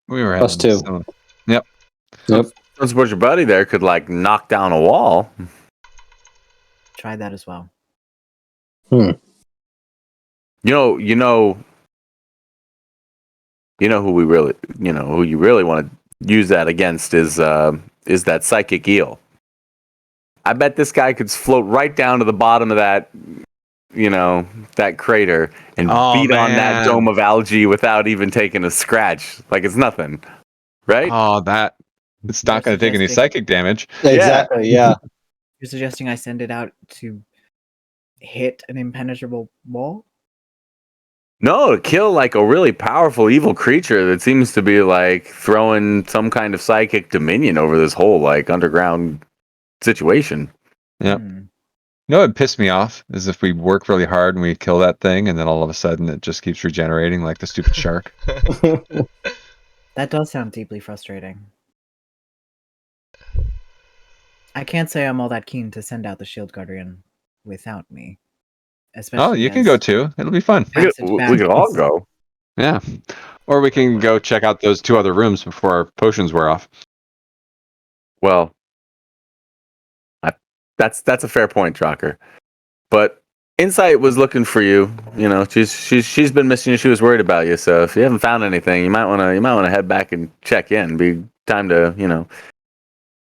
Speaker 1: We were
Speaker 8: Us
Speaker 1: having
Speaker 8: too.
Speaker 1: some. Yep.
Speaker 8: Yep.
Speaker 7: I suppose your buddy there could like knock down a wall.
Speaker 2: Try that as well.
Speaker 7: You know, You know who you really want to use that against is that psychic eel. I bet this guy could float right down to the bottom of that, that crater and
Speaker 1: Oh,
Speaker 7: beat on that
Speaker 1: man.
Speaker 7: dome of algae without even taking a scratch, like it's nothing, right?
Speaker 1: Oh, it's not going to take any
Speaker 2: suggesting-
Speaker 1: psychic damage.
Speaker 8: Exactly. Yeah.
Speaker 2: You're suggesting I send it out to hit an impenetrable wall?
Speaker 7: No, to kill like a really powerful evil creature that seems to be like throwing some kind of psychic dominion over this whole like underground situation.
Speaker 1: Yep.
Speaker 2: Hmm.
Speaker 1: You know what pissed me off is if we work really hard and we kill that thing, and then all of a sudden it just keeps regenerating like the stupid shark.
Speaker 2: That does sound deeply frustrating. I can't say I'm all that keen to send out the Shield Guardian without me. Especially
Speaker 1: Oh, you can go too. It'll be fun.
Speaker 7: We
Speaker 2: Passage
Speaker 7: could
Speaker 2: back
Speaker 7: all
Speaker 2: is-
Speaker 7: go.
Speaker 1: Yeah. Or we can go check out those 2 other rooms before our potions wear off.
Speaker 7: Well, that's a fair point, Jocker. But Insight was looking for you. She's been missing you. She was worried about you. So if you haven't found anything, you might want to head back and check in. Be time to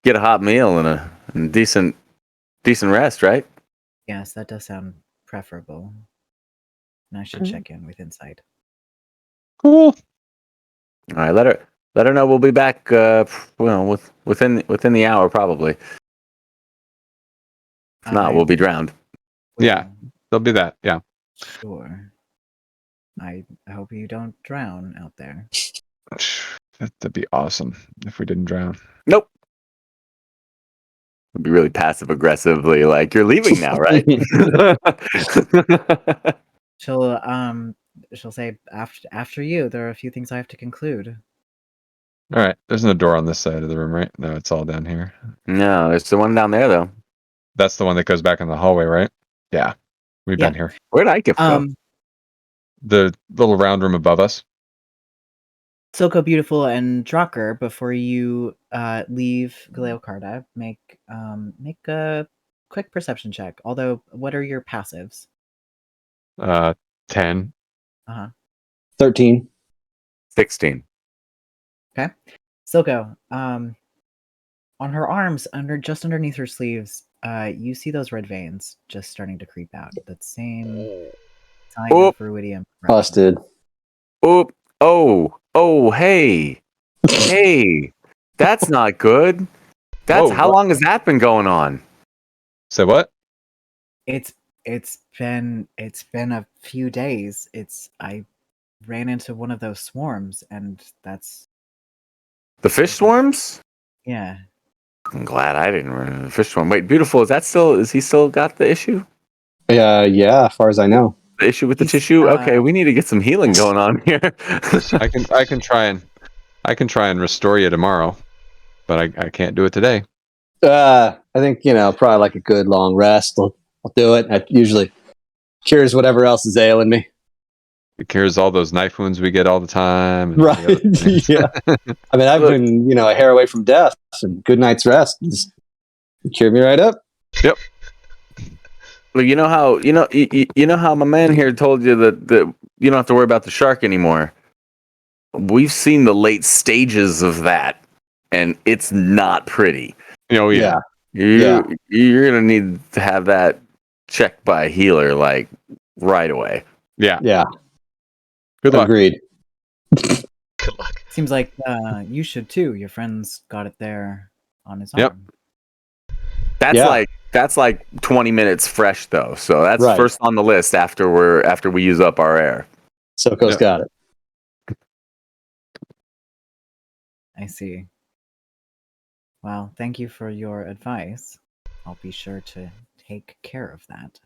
Speaker 7: get a hot meal and a decent rest, right?
Speaker 2: Yes, that does sound preferable. And I should check in with Insight.
Speaker 1: Cool.
Speaker 7: All right, let her know we'll be back. Within the hour probably. If not, we'll be drowned.
Speaker 1: Yeah. They'll be that. Yeah.
Speaker 2: Sure. I hope you don't drown out there.
Speaker 1: That'd be awesome if we didn't drown.
Speaker 7: Nope. It'll be really passive aggressively, like you're leaving now, right?
Speaker 2: She'll say after you. There are a few things I have to conclude.
Speaker 1: All right. There's no door on this side of the room, right? No, it's all down here.
Speaker 7: No, there's the one down there though.
Speaker 1: That's the one that goes back in the hallway, right? Yeah. We've
Speaker 2: Yeah.
Speaker 1: been here.
Speaker 7: Where'd I get from?
Speaker 1: The little round room above us.
Speaker 2: Silco Beautiful and Drocker, before you leave Galeocarda, make a quick perception check. Although, what are your passives?
Speaker 1: 10.
Speaker 8: 13.
Speaker 7: 16.
Speaker 2: Okay. Silco, on her arms, just underneath her sleeves, you see those red veins just starting to creep out. That same sign
Speaker 7: Oh.
Speaker 2: of ruidium.
Speaker 8: Busted.
Speaker 7: Oop. Oh, hey. Hey. That's not good.
Speaker 1: Whoa,
Speaker 7: How
Speaker 1: what?
Speaker 7: long has that been going on?
Speaker 1: Say what?
Speaker 2: It's been a few days. I ran into one of those swarms, and that's
Speaker 7: The fish swarms?
Speaker 2: yeah.
Speaker 7: I'm glad I didn't run into the fish swarm. Wait, Beautiful, is he still got the issue?
Speaker 8: Yeah, as far as I know.
Speaker 7: The issue with the
Speaker 2: He's,
Speaker 7: tissue? Okay, we need to get some healing going on here.
Speaker 1: I can try and restore you tomorrow, but I can't do it today.
Speaker 8: I think, probably like a good long rest. I'll do it. That usually cures whatever else is ailing me.
Speaker 1: It cures all those knife wounds we get all the time. And all the other
Speaker 8: Right.
Speaker 1: things.
Speaker 8: Yeah. I mean, I've
Speaker 7: Look.
Speaker 8: been, a hair away from death, and good night's rest just cured me right up.
Speaker 7: Look, you know how my man here told you that you don't have to worry about the shark anymore. We've seen the late stages of that, and it's not pretty.
Speaker 1: Oh yeah.
Speaker 7: You're gonna need to have that checked by a healer like right away.
Speaker 1: Yeah.
Speaker 8: Yeah.
Speaker 1: Good luck.
Speaker 8: Agreed.
Speaker 3: Good luck.
Speaker 2: Seems like you should too. Your friend's got it there on his
Speaker 1: Yep.
Speaker 2: arm.
Speaker 7: That's like 20 minutes fresh though, so that's
Speaker 8: Right.
Speaker 7: first on the list after we use up our air.
Speaker 8: Soko's
Speaker 1: Yep.
Speaker 8: got it.
Speaker 2: I see. Well, thank you for your advice. I'll be sure to take care of that.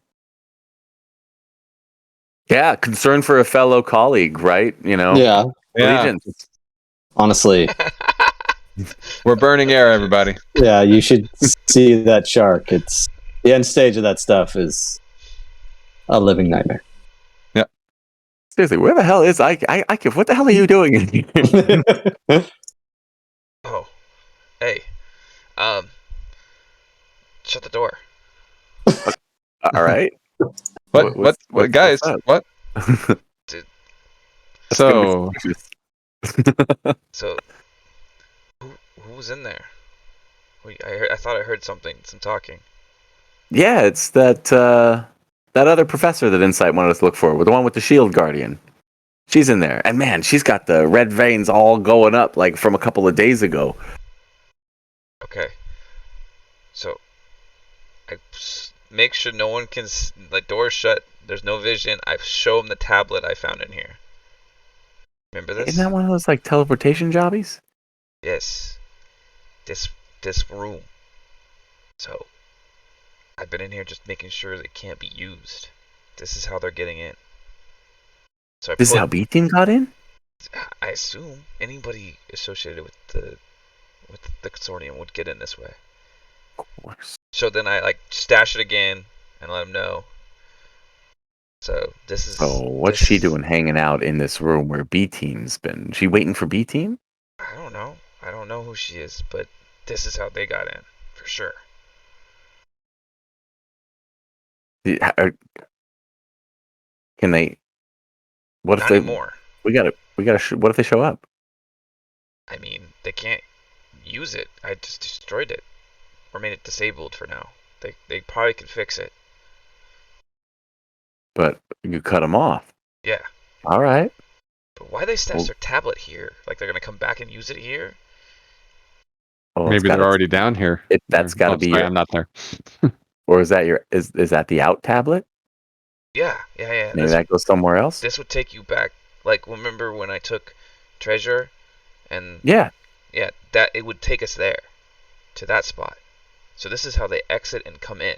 Speaker 7: Yeah, concern for a fellow colleague, right?
Speaker 8: Yeah.
Speaker 7: Allegiance.
Speaker 8: Honestly.
Speaker 1: We're burning air, everybody.
Speaker 8: Yeah, you should see that shark. It's the end stage of that stuff is a living nightmare.
Speaker 7: Seriously, where the hell is Ike? Ike, what the hell are you doing in here?
Speaker 3: Oh, hey, shut the door.
Speaker 7: All right.
Speaker 1: What,
Speaker 7: what's
Speaker 1: guys?
Speaker 7: up?
Speaker 1: What?
Speaker 3: Dude.
Speaker 7: That's gonna be
Speaker 1: So,
Speaker 7: suspicious.
Speaker 3: So, who was in there? Wait, I thought I heard some talking.
Speaker 7: Yeah, it's that other professor that Insight wanted us to look for, the one with the shield guardian. She's in there, and man, she's got the red veins all going up like from a couple of days ago.
Speaker 3: Okay. So, make sure no one can. Like, doors shut. There's no vision. I show him the tablet I found in here. Remember this?
Speaker 7: Isn't that one of those like teleportation jobbies?
Speaker 3: Yes. This room. So, I've been in here just making sure they can't be used. This is how they're getting in. So
Speaker 7: This is how B Team got in?
Speaker 3: I assume anybody associated with the consortium would get in this way.
Speaker 7: Of course.
Speaker 3: So then I like stash it again and let them know. So this is.
Speaker 7: So what's she doing hanging out in this room where B Team's been? She waiting for B Team?
Speaker 3: I don't know. I don't know who she is, but this is how they got in for sure.
Speaker 7: Can they? What if
Speaker 3: Not
Speaker 7: they?
Speaker 3: anymore.
Speaker 7: We gotta. What if they show up?
Speaker 3: I mean, they can't use it. I just destroyed it or made it disabled for now. They probably can fix it.
Speaker 7: But you cut them off.
Speaker 3: Yeah.
Speaker 7: All right.
Speaker 3: But why they stash their tablet here? Like they're gonna come back and use it here?
Speaker 7: Oh,
Speaker 1: Maybe they're already down here.
Speaker 7: That's got to be.
Speaker 1: Sorry, I'm not there.
Speaker 7: Or is that your? Is that the out tablet?
Speaker 3: Yeah.
Speaker 7: Maybe that goes somewhere else.
Speaker 3: This would take you back. Like, remember when I took treasure, and
Speaker 7: Yeah.
Speaker 3: that it would take us there, to that spot. So this is how they exit and come in.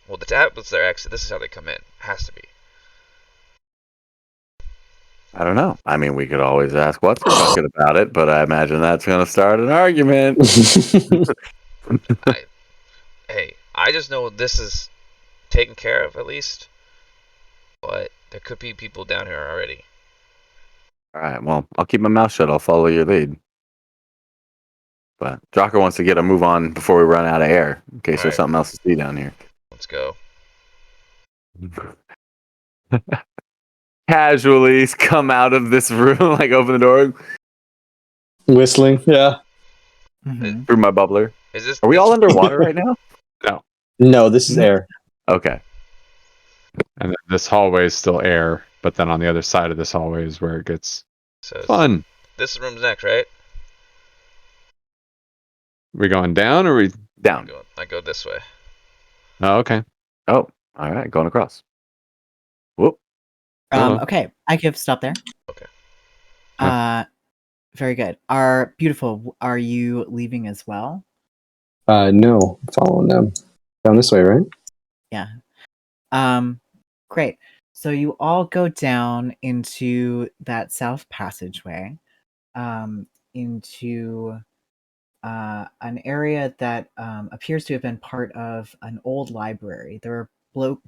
Speaker 3: Well, the tablet's their exit. This is how they come in. Has to be.
Speaker 7: I don't know. I mean, we could always ask what's her bucket about it, but I imagine that's going to start an argument.
Speaker 3: I just know this is taken care of at least. But there could be people down here already.
Speaker 7: All right. Well, I'll keep my mouth shut. I'll follow your lead. But Jocker wants to get a move on before we run out of air, in case there's something else to see down here.
Speaker 3: Let's go.
Speaker 7: Casually come out of this room, like open the door.
Speaker 8: Whistling, yeah.
Speaker 2: Mm-hmm.
Speaker 7: Through my bubbler.
Speaker 3: Is this?
Speaker 7: Are we all underwater right now?
Speaker 8: No, this is air.
Speaker 7: Okay.
Speaker 1: And then this hallway is still air, but then on the other side of this hallway is where it gets fun.
Speaker 3: This room's next, right?
Speaker 1: We going down or we
Speaker 7: down?
Speaker 3: I go this way.
Speaker 1: Oh, okay.
Speaker 7: Oh, all right. Going across. Whoop.
Speaker 2: Okay, I give stop there.
Speaker 3: Okay.
Speaker 2: Very good. Beautiful. Are you leaving as well?
Speaker 8: No, I'm following them down this way, right?
Speaker 2: Yeah. Great. So you all go down into that south passageway, into an area that appears to have been part of an old library. There are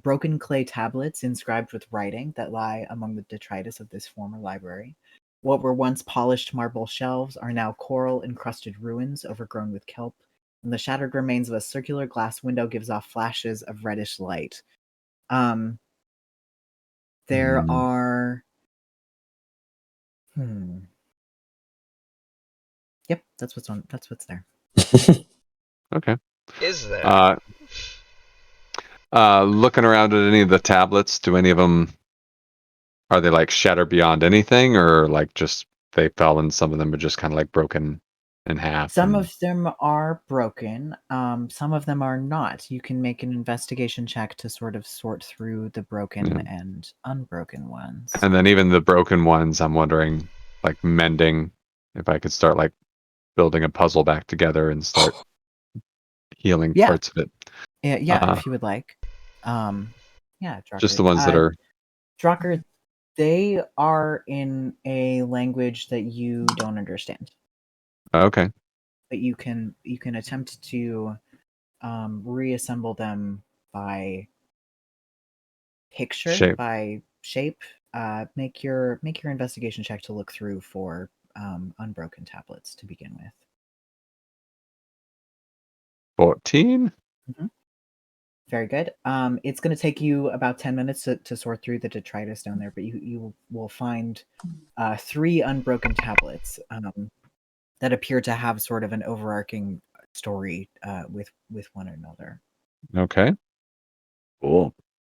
Speaker 2: broken clay tablets inscribed with writing that lie among the detritus of this former library. What were once polished marble shelves are now coral-encrusted ruins overgrown with kelp, and the shattered remains of a circular glass window gives off flashes of reddish light. There are... Yep, that's what's there.
Speaker 1: Okay.
Speaker 3: Is there?
Speaker 1: Looking around at any of the tablets, do any of them, are they like shattered beyond anything, or like just they fell and some of them are just kind of like broken in half?
Speaker 2: Some of them are broken. Some of them are not. You can make an investigation check to sort of sort through the broken and unbroken ones.
Speaker 1: And then even the broken ones, I'm wondering, like mending, if I could start like building a puzzle back together and start healing parts of it.
Speaker 2: Yeah, if you would like. Yeah, Drucker.
Speaker 1: Just the ones that are...
Speaker 2: Drucker, they are in a language that you don't understand.
Speaker 1: Okay.
Speaker 2: But you can attempt to reassemble them by picture, by shape. Make your investigation check to look through for unbroken tablets to begin with.
Speaker 1: 14?
Speaker 2: Mm-hmm. Very good. It's going to take you about 10 minutes to sort through the detritus down there, but you will find 3 unbroken tablets that appear to have sort of an overarching story with one another.
Speaker 1: Okay.
Speaker 7: Cool.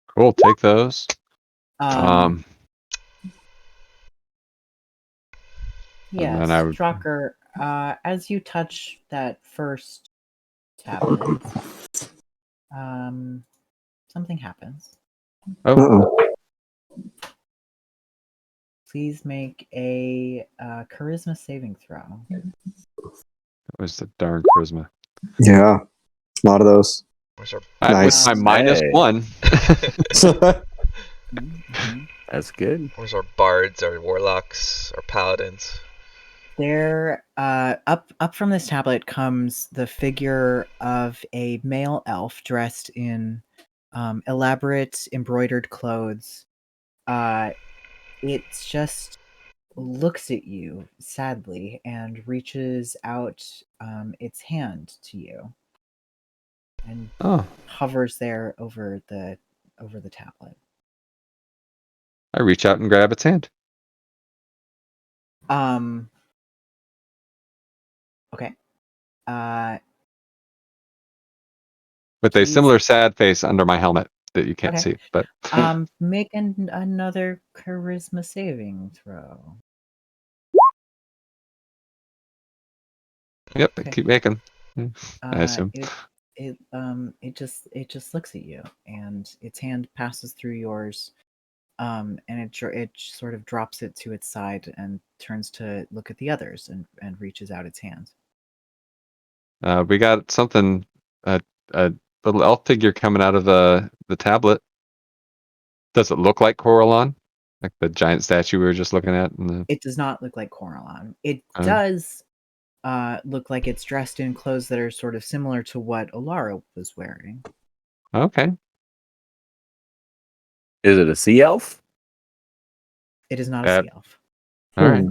Speaker 1: Cool. Take those.
Speaker 2: Um,
Speaker 1: and
Speaker 2: yes,
Speaker 1: then I would.
Speaker 2: Strocker, as you touch that first tablet, something happens.
Speaker 1: Oh,
Speaker 8: Uh-oh.
Speaker 2: Please make a charisma saving throw.
Speaker 1: that was the darn charisma.
Speaker 8: Yeah, a lot of those.
Speaker 3: Where's our
Speaker 1: With my
Speaker 2: Nice.
Speaker 1: -1.
Speaker 2: Mm-hmm.
Speaker 7: That's good.
Speaker 3: where's our bards, our warlocks, our paladins?
Speaker 2: There, up from this tablet comes the figure of a male elf dressed in elaborate embroidered clothes. It's just looks at you sadly and reaches out its hand to you and
Speaker 1: Oh,
Speaker 2: hovers there over the tablet.
Speaker 1: I reach out and grab its hand.
Speaker 2: Okay.
Speaker 1: With a
Speaker 2: Please.
Speaker 1: similar sad face under my helmet that you can't
Speaker 2: Okay.
Speaker 1: see. But
Speaker 2: Make another charisma saving throw.
Speaker 1: yep,
Speaker 2: Okay.
Speaker 1: keep making. I assume.
Speaker 2: It just looks at you, and its hand passes through yours, and it sort of drops it to its side and turns to look at the others and reaches out its hand.
Speaker 1: We got something, a little elf figure coming out of the tablet. Does it look like Coralon? Like the giant statue we were just looking at?
Speaker 2: It does not look like Coralon. It
Speaker 1: Oh.
Speaker 2: does look like it's dressed in clothes that are sort of similar to what Alara was wearing.
Speaker 1: Okay.
Speaker 7: Is it a sea elf?
Speaker 2: It is not a sea elf.
Speaker 1: All right.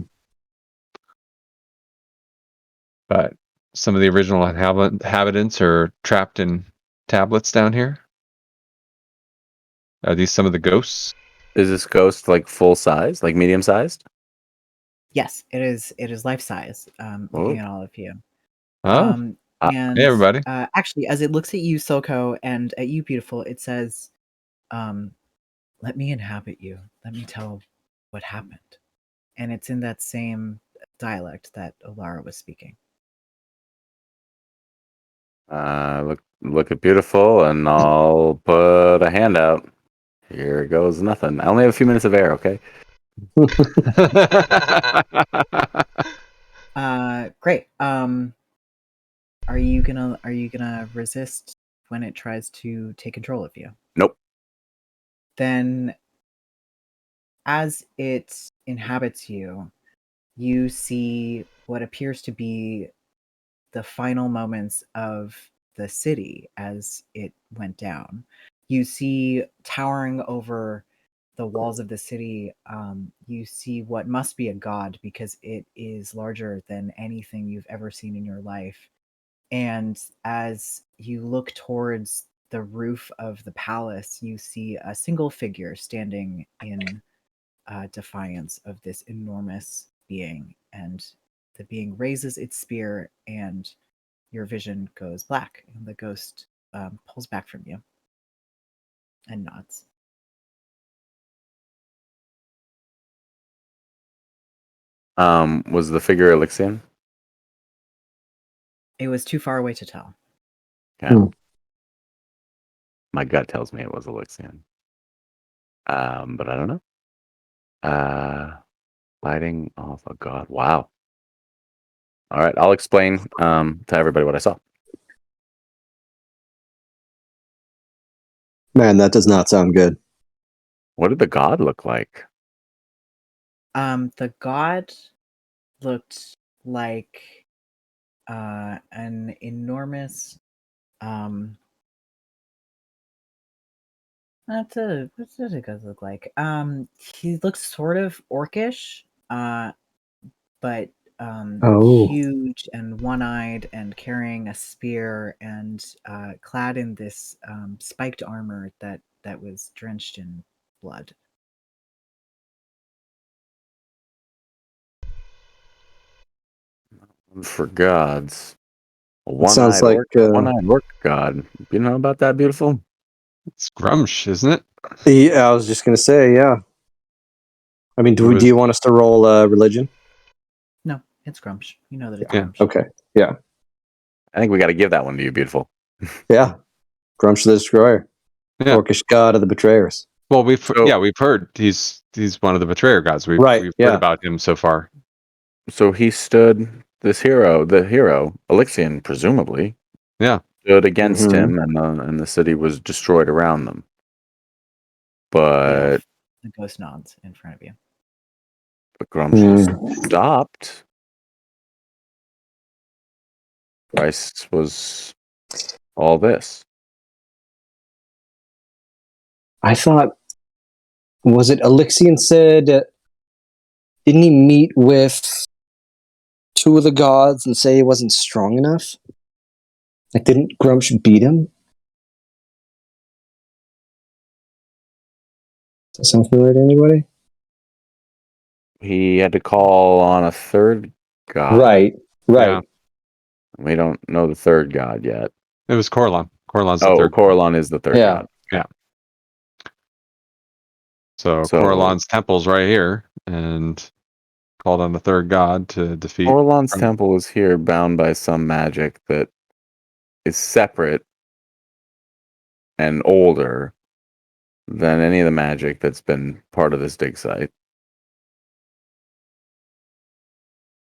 Speaker 1: But some of the original inhabitants are trapped in tablets down here. Are these some of the ghosts?
Speaker 7: Is this ghost like full size, like medium sized?
Speaker 2: Yes, it is. It is life size. Looking at all of you.
Speaker 1: Oh,
Speaker 2: And
Speaker 1: hey everybody.
Speaker 2: actually, as it looks at you, Soko, and at you, Beautiful, it says, "Let me inhabit you. Let me tell what happened." And it's in that same dialect that Alara was speaking.
Speaker 7: Look at beautiful, and I'll put a hand out. Here goes nothing. I only have a few minutes of air. Okay.
Speaker 2: Great. Are you gonna resist when it tries to take control of you?
Speaker 7: Nope.
Speaker 2: Then, as it inhabits you, you see what appears to be the final moments of the city as it went down. You see towering over the walls of the city, you see what must be a god because it is larger than anything you've ever seen in your life. And as you look towards the roof of the palace, you see a single figure standing in defiance of this enormous being. And the being raises its spear, and your vision goes black. And the ghost pulls back from you and nods.
Speaker 7: Was the figure Elixian?
Speaker 2: It was too far away to tell.
Speaker 7: Yeah. My gut tells me it was Elixian. But I don't know. Lighting off a god. Wow. All right, I'll explain to everybody what I saw.
Speaker 8: Man, that does not sound good.
Speaker 7: What did the god look like?
Speaker 2: The god looked like an enormous what does it guys look like? He looks sort of orcish, but
Speaker 8: Oh.
Speaker 2: huge and one-eyed and carrying a spear and clad in this spiked armor that was drenched in blood.
Speaker 7: For gods. A
Speaker 8: It sounds like
Speaker 7: one-eyed orc god. You know about that, beautiful?
Speaker 1: It's Grumsh, isn't it?
Speaker 8: yeah, I was just gonna say, yeah. I mean, do you want us to roll religion?
Speaker 2: No, it's Grumsh. You know that it's
Speaker 1: Yeah.
Speaker 2: Grumsh.
Speaker 8: Okay. Yeah.
Speaker 7: I think we got to give that one to you, beautiful.
Speaker 8: Yeah. Grumsh the Destroyer.
Speaker 1: Yeah.
Speaker 8: Orcish god of the betrayers.
Speaker 1: Well, we've heard he's one of the betrayer gods. We've
Speaker 8: Right,
Speaker 1: heard
Speaker 8: yeah.
Speaker 1: about him so far.
Speaker 7: So he stood the hero, Elixion, presumably.
Speaker 1: Yeah.
Speaker 7: Stood against
Speaker 8: Mhm.
Speaker 7: him, and the city was destroyed around them. But
Speaker 2: The ghost nods in front of you.
Speaker 7: Grumsh stopped. Christ was all this.
Speaker 8: I thought, was it Elixion said, didn't he meet with two of the gods and say he wasn't strong enough? Like, didn't Grumsh beat him? Does that sound familiar to anybody?
Speaker 7: He had to call on a third god.
Speaker 8: Right.
Speaker 1: Yeah.
Speaker 7: We don't know the third god yet.
Speaker 1: It was Corlon. Corlon's the third.
Speaker 7: Corlon is the third
Speaker 8: Yeah.
Speaker 7: god.
Speaker 1: So Corlon's temple's right here, and called on the third god to defeat.
Speaker 7: Corlon's temple is here, bound by some magic that is separate and older than any of the magic that's been part of this dig site.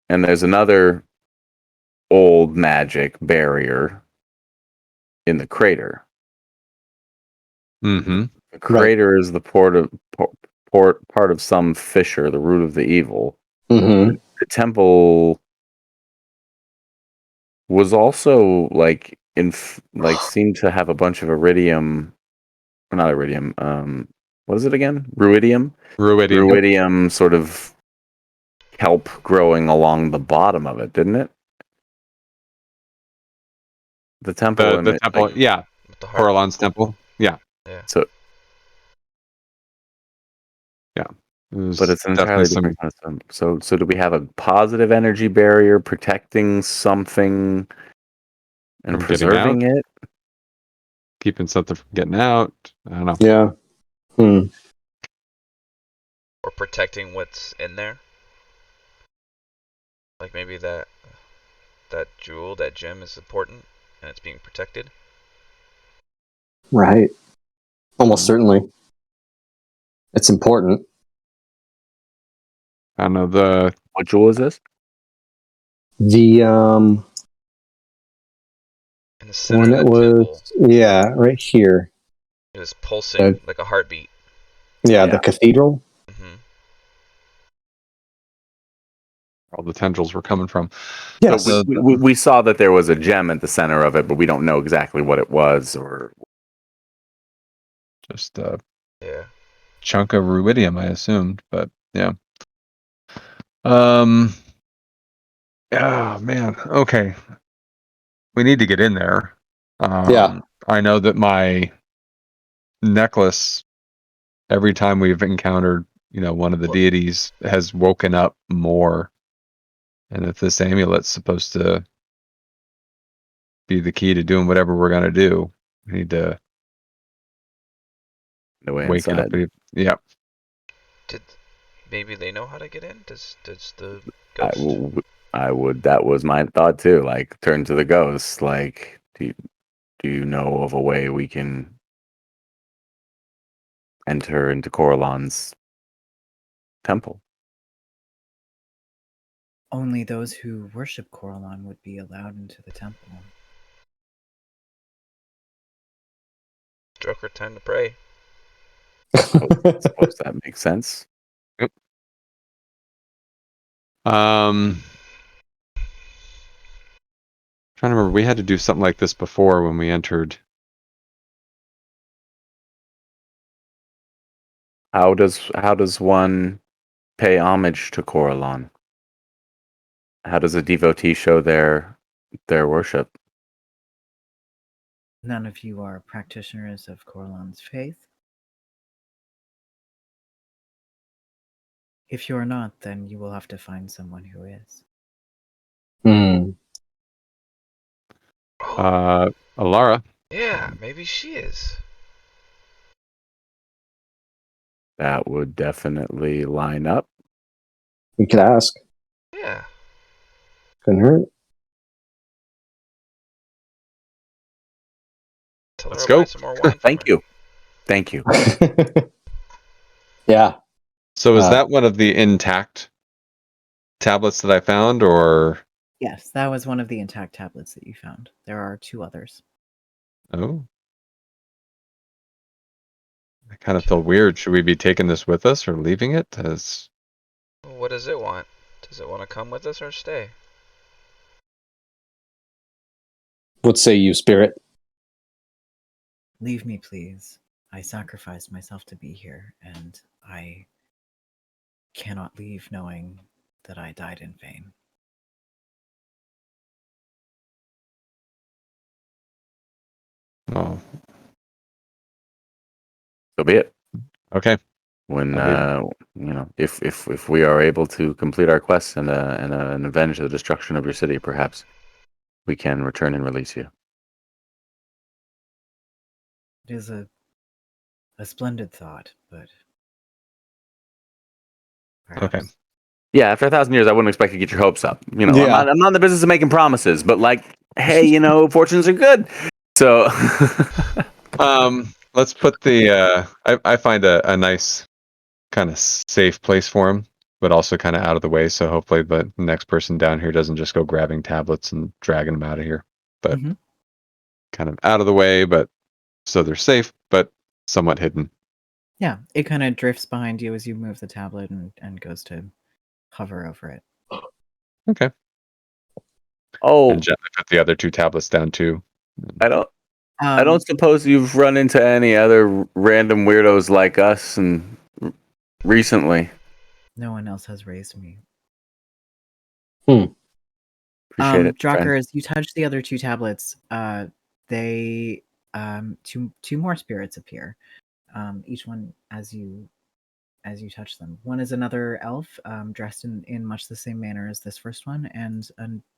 Speaker 7: And there's another old magic barrier in the crater.
Speaker 1: Mm-hmm.
Speaker 7: The crater is the part of some fissure, the root of the evil.
Speaker 8: Mm-hmm.
Speaker 7: The temple was also seemed to have a bunch of iridium, or not iridium. What is it again? Ruidium. Ruidium sort of kelp growing along the bottom of it, didn't it? The temple.
Speaker 1: The temple, yeah. Corlon's temple, yeah.
Speaker 3: Yeah.
Speaker 7: So.
Speaker 1: Yeah.
Speaker 7: But it's an entirely different concept. So do we have a positive energy barrier protecting something and
Speaker 1: From
Speaker 7: preserving it?
Speaker 1: Keeping something from getting out. I don't know.
Speaker 8: Yeah.
Speaker 3: Or protecting what's in there. Like maybe that jewel, that gem is important and it's being protected.
Speaker 8: Right. Almost certainly. It's important.
Speaker 1: I don't know
Speaker 7: what jewel is this?
Speaker 8: The
Speaker 3: in the center
Speaker 8: one
Speaker 3: of the temple.
Speaker 8: Yeah, right here.
Speaker 3: It was pulsing like a heartbeat.
Speaker 8: Yeah, the cathedral.
Speaker 3: Mm-hmm.
Speaker 1: All the tendrils were coming from.
Speaker 8: Yes.
Speaker 7: So we saw that there was a gem at the center of it, but we don't know exactly what it was or
Speaker 1: just a
Speaker 3: yeah.
Speaker 1: chunk of ruidium, I assumed, but yeah. Oh man. Okay. We need to get in there.
Speaker 8: Yeah.
Speaker 1: I know that my necklace, every time we've encountered, one of the deities, has woken up more. And if this amulet's supposed to be the key to doing whatever we're gonna do, we need to wake it up. Yeah.
Speaker 3: Did maybe they know how to get in? Does the ghost?
Speaker 7: That was my thought too. Like, turn to the ghost. Like, do you know of a way we can enter into Coralon's temple?
Speaker 2: Only those who worship Coralon would be allowed into the temple.
Speaker 3: Joker, time to pray.
Speaker 7: I suppose that makes sense.
Speaker 1: Yep. Trying to remember, we had to do something like this before when we entered.
Speaker 7: How does one pay homage to Coralon? How does a devotee show their worship?
Speaker 2: None of you are practitioners of Corlan's faith. If you are not, then you will have to find someone who is.
Speaker 8: Hmm.
Speaker 3: Oh,
Speaker 1: Alara.
Speaker 3: yeah, maybe she is.
Speaker 7: That would definitely line up.
Speaker 8: We could ask.
Speaker 3: Yeah.
Speaker 8: Couldn't hurt.
Speaker 3: Tell
Speaker 1: Let's
Speaker 3: her I'll buy
Speaker 1: go.
Speaker 3: some more wine.
Speaker 7: Thank you. Thank you.
Speaker 8: Yeah.
Speaker 1: So is
Speaker 8: Uh,
Speaker 1: that one of the intact tablets that I found, or
Speaker 2: Yes, that was one of the intact tablets that you found. There are 2 others.
Speaker 1: oh? I kind of feel weird. Should we be taking this with us or leaving it? As
Speaker 3: Well, what does it want? Does it want to come with us or stay?
Speaker 8: what say you, Spirit?
Speaker 2: Leave me, please. I sacrificed myself to be here, and I cannot leave knowing that I died in vain.
Speaker 1: oh,
Speaker 7: So be it.
Speaker 1: okay.
Speaker 7: When
Speaker 1: I'll
Speaker 7: if we are able to complete our quest and avenge the destruction of your city, perhaps we can return and release you.
Speaker 2: It is a splendid thought, but perhaps
Speaker 1: Okay.
Speaker 7: Yeah, after 1,000 years, I wouldn't expect to get your hopes up. You know,
Speaker 8: Yeah.
Speaker 7: I'm not in the business of making promises, but like, hey, fortunes are good. So,
Speaker 1: Let's put the. I find a nice kind of safe place for him, but also kind of out of the way. So hopefully the next person down here doesn't just go grabbing tablets and dragging them out of here. But
Speaker 2: Mhm.
Speaker 1: kind of out of the way, but so they're safe, but somewhat hidden.
Speaker 2: Yeah, it kind of drifts behind you as you move the tablet and goes to hover over it.
Speaker 1: Okay.
Speaker 7: oh,
Speaker 1: And gently put the other 2 tablets down too.
Speaker 7: I
Speaker 2: Um,
Speaker 7: don't suppose you've run into any other random weirdos like us and recently.
Speaker 2: No one else has raised me.
Speaker 7: Appreciate it,
Speaker 2: Drucker,
Speaker 7: friend.
Speaker 2: as you touch the other 2 tablets, they two more spirits appear. Each one as you touch them. One is another elf, dressed in much the same manner as this first one, and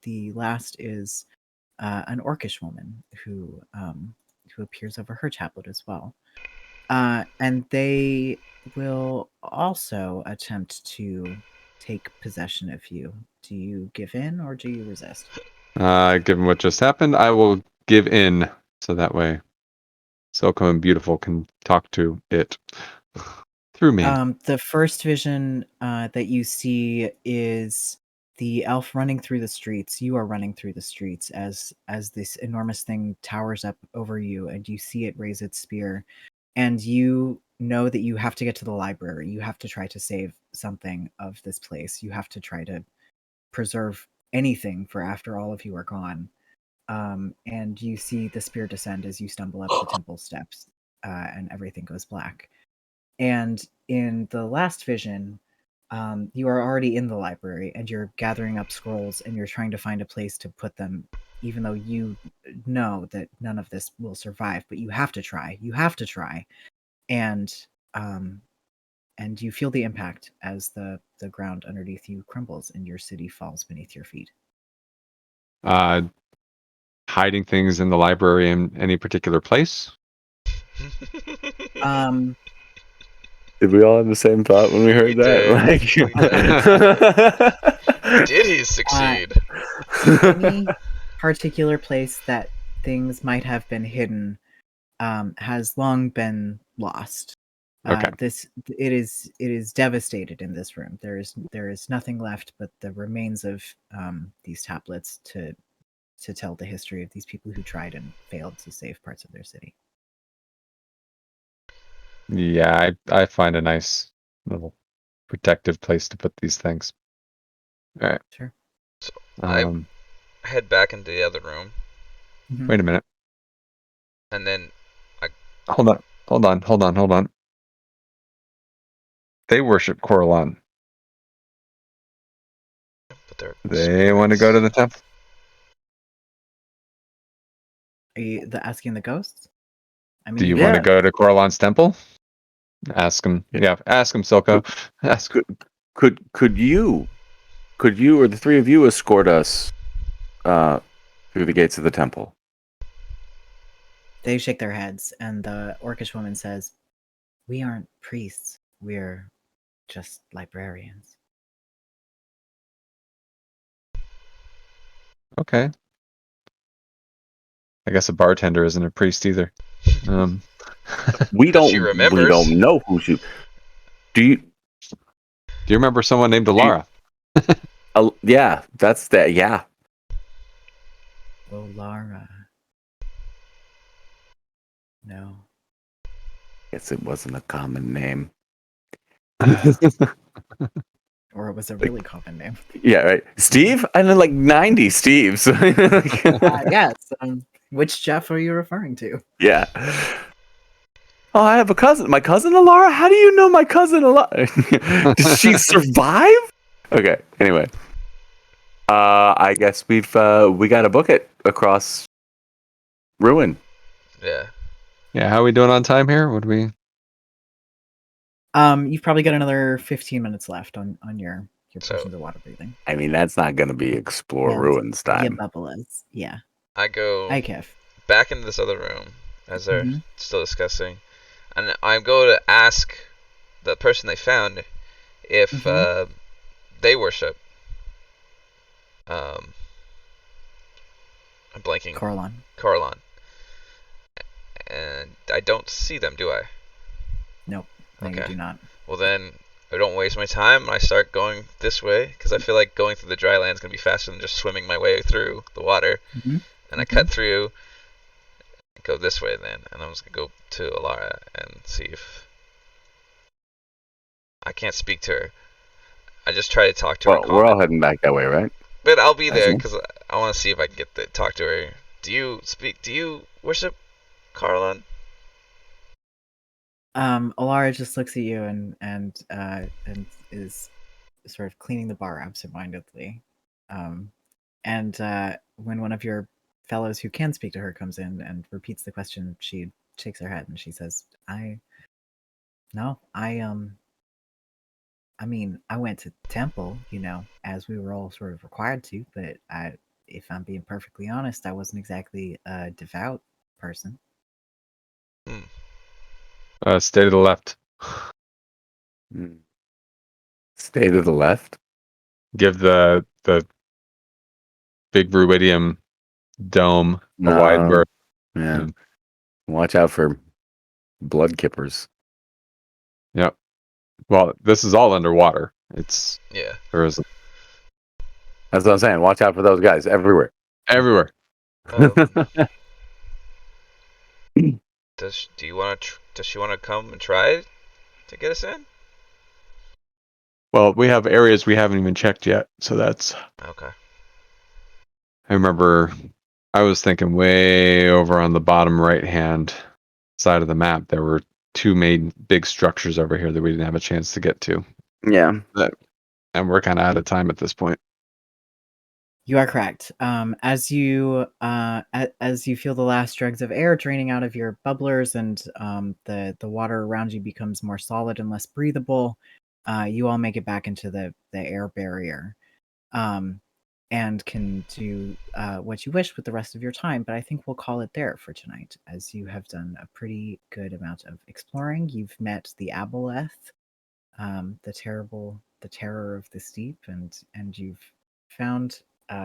Speaker 2: the last is an orcish woman who appears over her tablet as well. And they will also attempt to take possession of you. Do you give in or do you resist?
Speaker 1: Given what just happened, I will give in so that way Silco and Beautiful can talk to it through me.
Speaker 2: The first vision that you see is the elf running through the streets. You are running through the streets as this enormous thing towers up over you, and you see it raise its spear, and you know that you have to get to the library. You have to try to save something of this place. You have to try to preserve anything for after all of you are gone. And you see the spear descend as you stumble up the temple steps, and everything goes black. And in the last vision, you are already in the library and you're gathering up scrolls and you're trying to find a place to put them, even though you know that none of this will survive. But you have to try. You have to try, and you feel the impact as the ground underneath you crumbles and your city falls beneath your feet.
Speaker 1: Hiding things in the library in any particular place?
Speaker 2: Um,
Speaker 7: Did we all have the same thought when we heard
Speaker 3: We
Speaker 7: that?
Speaker 3: did. Did he succeed?
Speaker 2: any particular place that things might have been hidden has long been lost.
Speaker 1: Okay.
Speaker 2: It is devastated in this room. There is nothing left but the remains of these tablets to tell the history of these people who tried and failed to save parts of their city.
Speaker 1: Yeah, I find a nice little protective place to put these things. All right.
Speaker 2: Sure.
Speaker 3: So I
Speaker 1: Um,
Speaker 3: head back into the other room,
Speaker 1: wait a minute.
Speaker 3: and then
Speaker 1: Hold on. They worship Coralon.
Speaker 3: But they're
Speaker 1: They want to go to the temple.
Speaker 2: Are you asking the ghosts? I mean,
Speaker 1: Do you
Speaker 2: can-
Speaker 1: want to
Speaker 5: Yeah.
Speaker 1: go to Coralon's temple? Ask him. Yeah, ask him, Silco. Ask.
Speaker 7: Could you or the three of you escort us through the gates of the temple?
Speaker 2: They shake their heads, and the orcish woman says, "We aren't priests. We're just librarians."
Speaker 1: Okay. I guess a bartender isn't a priest either.
Speaker 7: We
Speaker 3: But she
Speaker 7: don't
Speaker 3: remembers.
Speaker 7: know who she. Do you?
Speaker 1: Do you remember someone named Alara?
Speaker 7: Yeah, that's that. Yeah.
Speaker 2: Oh, Lara. No.
Speaker 7: Guess it wasn't a common name.
Speaker 2: Or it was a really common name.
Speaker 7: Yeah, right. Steve? I know like 90 Steves.
Speaker 2: Yes. Which Jeff are you referring to?
Speaker 7: Yeah. Oh, I have a cousin. My cousin Alara? How do you know my cousin Alara? Did she survive? Okay, anyway. I guess we got to book it across Ruin.
Speaker 3: Yeah.
Speaker 1: Yeah, how are we doing on time here? Would we?
Speaker 2: You've probably got another 15 minutes left on your
Speaker 3: So-
Speaker 2: portions of water breathing.
Speaker 7: I mean, that's not going to be Explore
Speaker 2: And
Speaker 7: Ruins
Speaker 2: Yeah,
Speaker 7: time.
Speaker 2: bubble is. Yeah.
Speaker 3: I go
Speaker 2: Hi, Kev.
Speaker 3: back into this other room as they're
Speaker 2: Mhm.
Speaker 3: still discussing, and I go to ask the person they found if
Speaker 2: Mhm.
Speaker 3: they worship. I'm blanking.
Speaker 2: Coralon.
Speaker 3: Coralon. And I don't see them, do I?
Speaker 2: Nope. No, you
Speaker 3: Okay.
Speaker 2: do not.
Speaker 3: Well, then I don't waste my time and I start going this way because I feel like going through the dry land is going to be faster than just swimming my way through the water.
Speaker 2: Mhm.
Speaker 3: And I cut through, go this way then, and I'm just going to go to Alara and see if I can't speak to her. I just try to talk to her.
Speaker 7: Well, we're all heading back that way, right?
Speaker 3: But I'll be there
Speaker 7: see.
Speaker 3: because I want to see if I can get to talk to her. Do you worship Carlon?
Speaker 2: Alara just looks at you and is sort of cleaning the bar absentmindedly. And when one of your fellows who can speak to her comes in and repeats the question, she shakes her head and she says, I mean, I went to temple, as we were all sort of required to, but if I'm being perfectly honest, I wasn't exactly a devout person.
Speaker 1: Stay to the left.
Speaker 7: Hmm. Stay to the left.
Speaker 1: Give the big ruidium dome a wide berth.
Speaker 7: Yeah.
Speaker 1: Mm.
Speaker 7: Watch out for blood kippers.
Speaker 1: Yep. Well, this is all underwater.
Speaker 3: Yeah.
Speaker 1: There is
Speaker 7: That's what I'm saying. Watch out for those guys everywhere.
Speaker 1: everywhere.
Speaker 3: Does she want to come and try to get us in?
Speaker 1: Well, we have areas we haven't even checked yet, so that's.
Speaker 3: Okay.
Speaker 1: I remember I was thinking way over on the bottom right-hand side of the map. There were two main big structures over here that we didn't have a chance to get to,
Speaker 7: Yeah.
Speaker 1: and we're kind of out of time at this point.
Speaker 2: You are correct. As you feel the last dregs of air draining out of your bubblers, and the water around you becomes more solid and less breathable, you all make it back into the air barrier, and can do what you wish with the rest of your time. But I think we'll call it there for tonight, as you have done a pretty good amount of exploring. You've met the Aboleth, the terror of the steep, and you've found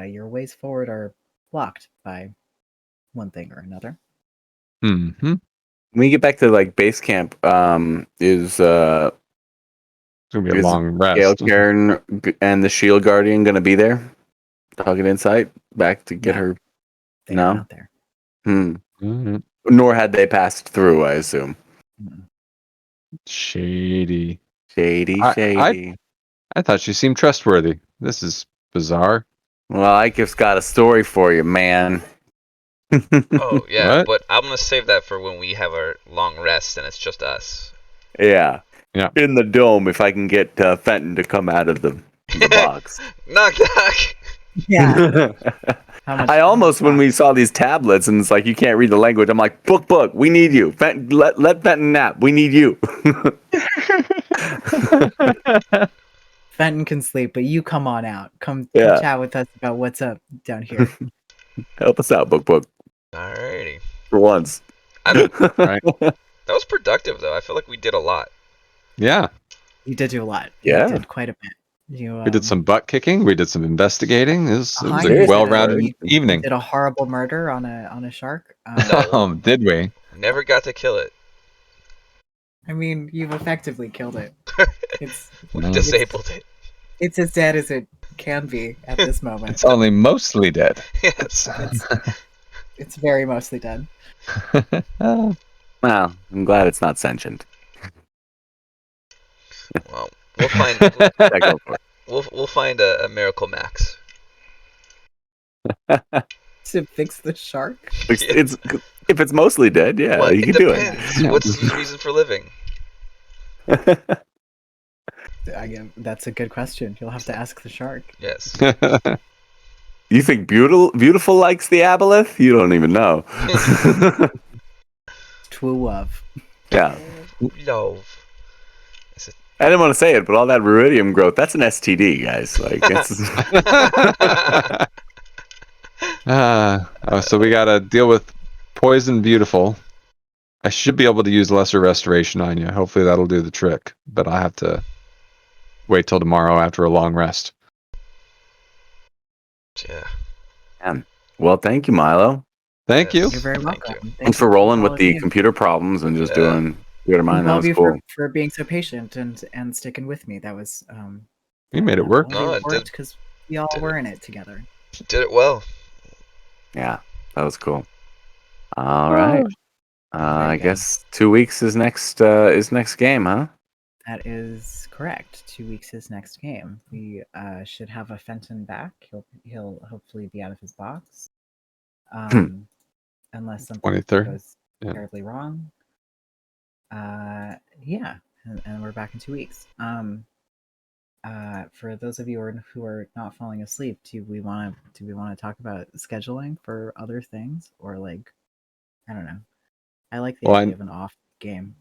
Speaker 2: your ways forward are blocked by one thing or another.
Speaker 1: Mm-hmm.
Speaker 7: When we get back to like base camp, is
Speaker 1: It's gonna be a
Speaker 7: Is
Speaker 1: long
Speaker 7: Gale
Speaker 1: rest.
Speaker 7: Cairn and the Shield Guardian gonna be there? Talking insight back to get
Speaker 2: No.
Speaker 7: her.
Speaker 2: They
Speaker 7: No?
Speaker 2: are not there.
Speaker 1: Mhm.
Speaker 7: Nor had they passed through, I assume.
Speaker 2: Mm-mm.
Speaker 1: Shady.
Speaker 7: Shady,
Speaker 1: I-
Speaker 7: shady.
Speaker 1: I thought she seemed trustworthy. This is bizarre.
Speaker 7: Well, I just got a story for you, man.
Speaker 3: Oh yeah,
Speaker 1: What?
Speaker 3: but I'm gonna save that for when we have our long rest and it's just us.
Speaker 7: Yeah.
Speaker 1: Yeah.
Speaker 7: In the dome, if I can get Fenton to come out of the the box.
Speaker 3: Knock knock.
Speaker 2: Yeah. How much?
Speaker 7: I almost, when we saw these tablets and it's like you can't read the language, I'm like, book, we need you. Let Fenton nap. We need you.
Speaker 2: Fenton can sleep, but you come on out. Come
Speaker 7: Yeah.
Speaker 2: chat with us about what's up down here.
Speaker 7: Help us out, book,
Speaker 3: Alrighty.
Speaker 7: for once.
Speaker 1: Right.
Speaker 3: That was productive though. I feel like we did a lot.
Speaker 1: Yeah.
Speaker 2: You did do a lot.
Speaker 7: Yeah.
Speaker 2: You did quite a bit. You
Speaker 1: We did some butt kicking. We did some investigating. It was a
Speaker 7: Seriously?
Speaker 1: well-rounded
Speaker 2: you
Speaker 1: evening.
Speaker 2: did a horrible murder on a shark.
Speaker 3: No.
Speaker 1: Did we?
Speaker 3: Never got to kill it.
Speaker 2: I mean, you've effectively killed it. It's
Speaker 3: We
Speaker 1: No.
Speaker 3: disabled it.
Speaker 2: it's as dead as it can be at this moment.
Speaker 1: It's only mostly dead.
Speaker 3: Yes.
Speaker 2: It's very mostly dead.
Speaker 1: Oh,
Speaker 7: Well, I'm glad it's not sentient.
Speaker 3: Well, we'll find
Speaker 7: Yeah, go for it.
Speaker 3: we'll find a Miracle Max.
Speaker 2: To fix the shark.
Speaker 7: It's if it's mostly dead, yeah,
Speaker 3: What?
Speaker 7: you
Speaker 3: It
Speaker 7: can do
Speaker 3: depends.
Speaker 1: Yeah.
Speaker 3: What's his reason for living?
Speaker 7: it.
Speaker 2: That's a good question. You'll have to ask the shark.
Speaker 3: Yes.
Speaker 7: You think beautiful likes the aboleth? You don't even know.
Speaker 2: True love.
Speaker 7: Yeah.
Speaker 3: Love.
Speaker 7: I didn't want to say it, but all that ruidium growth—that's an STD, guys. Like, it's
Speaker 1: so we gotta deal with Poison Beautiful. I should be able to use Lesser Restoration on you. Hopefully that'll do the trick. But I have to wait till tomorrow after a long rest.
Speaker 3: Yeah.
Speaker 7: well. Thank you, Milo.
Speaker 1: Thank you.
Speaker 2: You're very
Speaker 3: Thank
Speaker 2: welcome.
Speaker 7: Thanks for rolling
Speaker 2: all
Speaker 7: with
Speaker 2: of
Speaker 7: the
Speaker 2: you.
Speaker 7: computer problems and just
Speaker 3: Yeah.
Speaker 7: doing theater mind. That
Speaker 2: Love
Speaker 7: was
Speaker 2: you
Speaker 7: cool.
Speaker 2: for being so patient and sticking with me. That was
Speaker 1: You made it work.
Speaker 3: No, it did-
Speaker 2: because we all
Speaker 3: did
Speaker 2: were
Speaker 3: it.
Speaker 2: in it together.
Speaker 3: Did it well.
Speaker 7: Yeah, that was cool. All right. I
Speaker 2: good.
Speaker 7: guess 2 weeks is next game, huh?
Speaker 2: That is correct. 2 weeks is next game. We should have a Fenton back. He'll hopefully be out of his box. Unless something
Speaker 1: 23rd?
Speaker 2: goes
Speaker 1: Yeah.
Speaker 2: terribly wrong. Yeah, and we're back in 2 weeks. For those of you who are not falling asleep, do we want to talk about scheduling for other things, or like, I don't know. I like the
Speaker 1: Well,
Speaker 2: idea of an off game.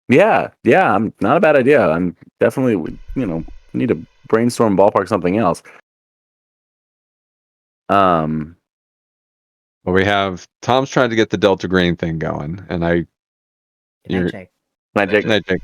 Speaker 7: Yeah, I'm not a bad idea. I'm definitely, need to brainstorm ballpark something else.
Speaker 1: Well, we have Tom's trying to get the Delta Green thing going, and
Speaker 2: Good night,
Speaker 1: You're-
Speaker 2: Jake.
Speaker 7: Night, Jake.
Speaker 1: Night, Jake.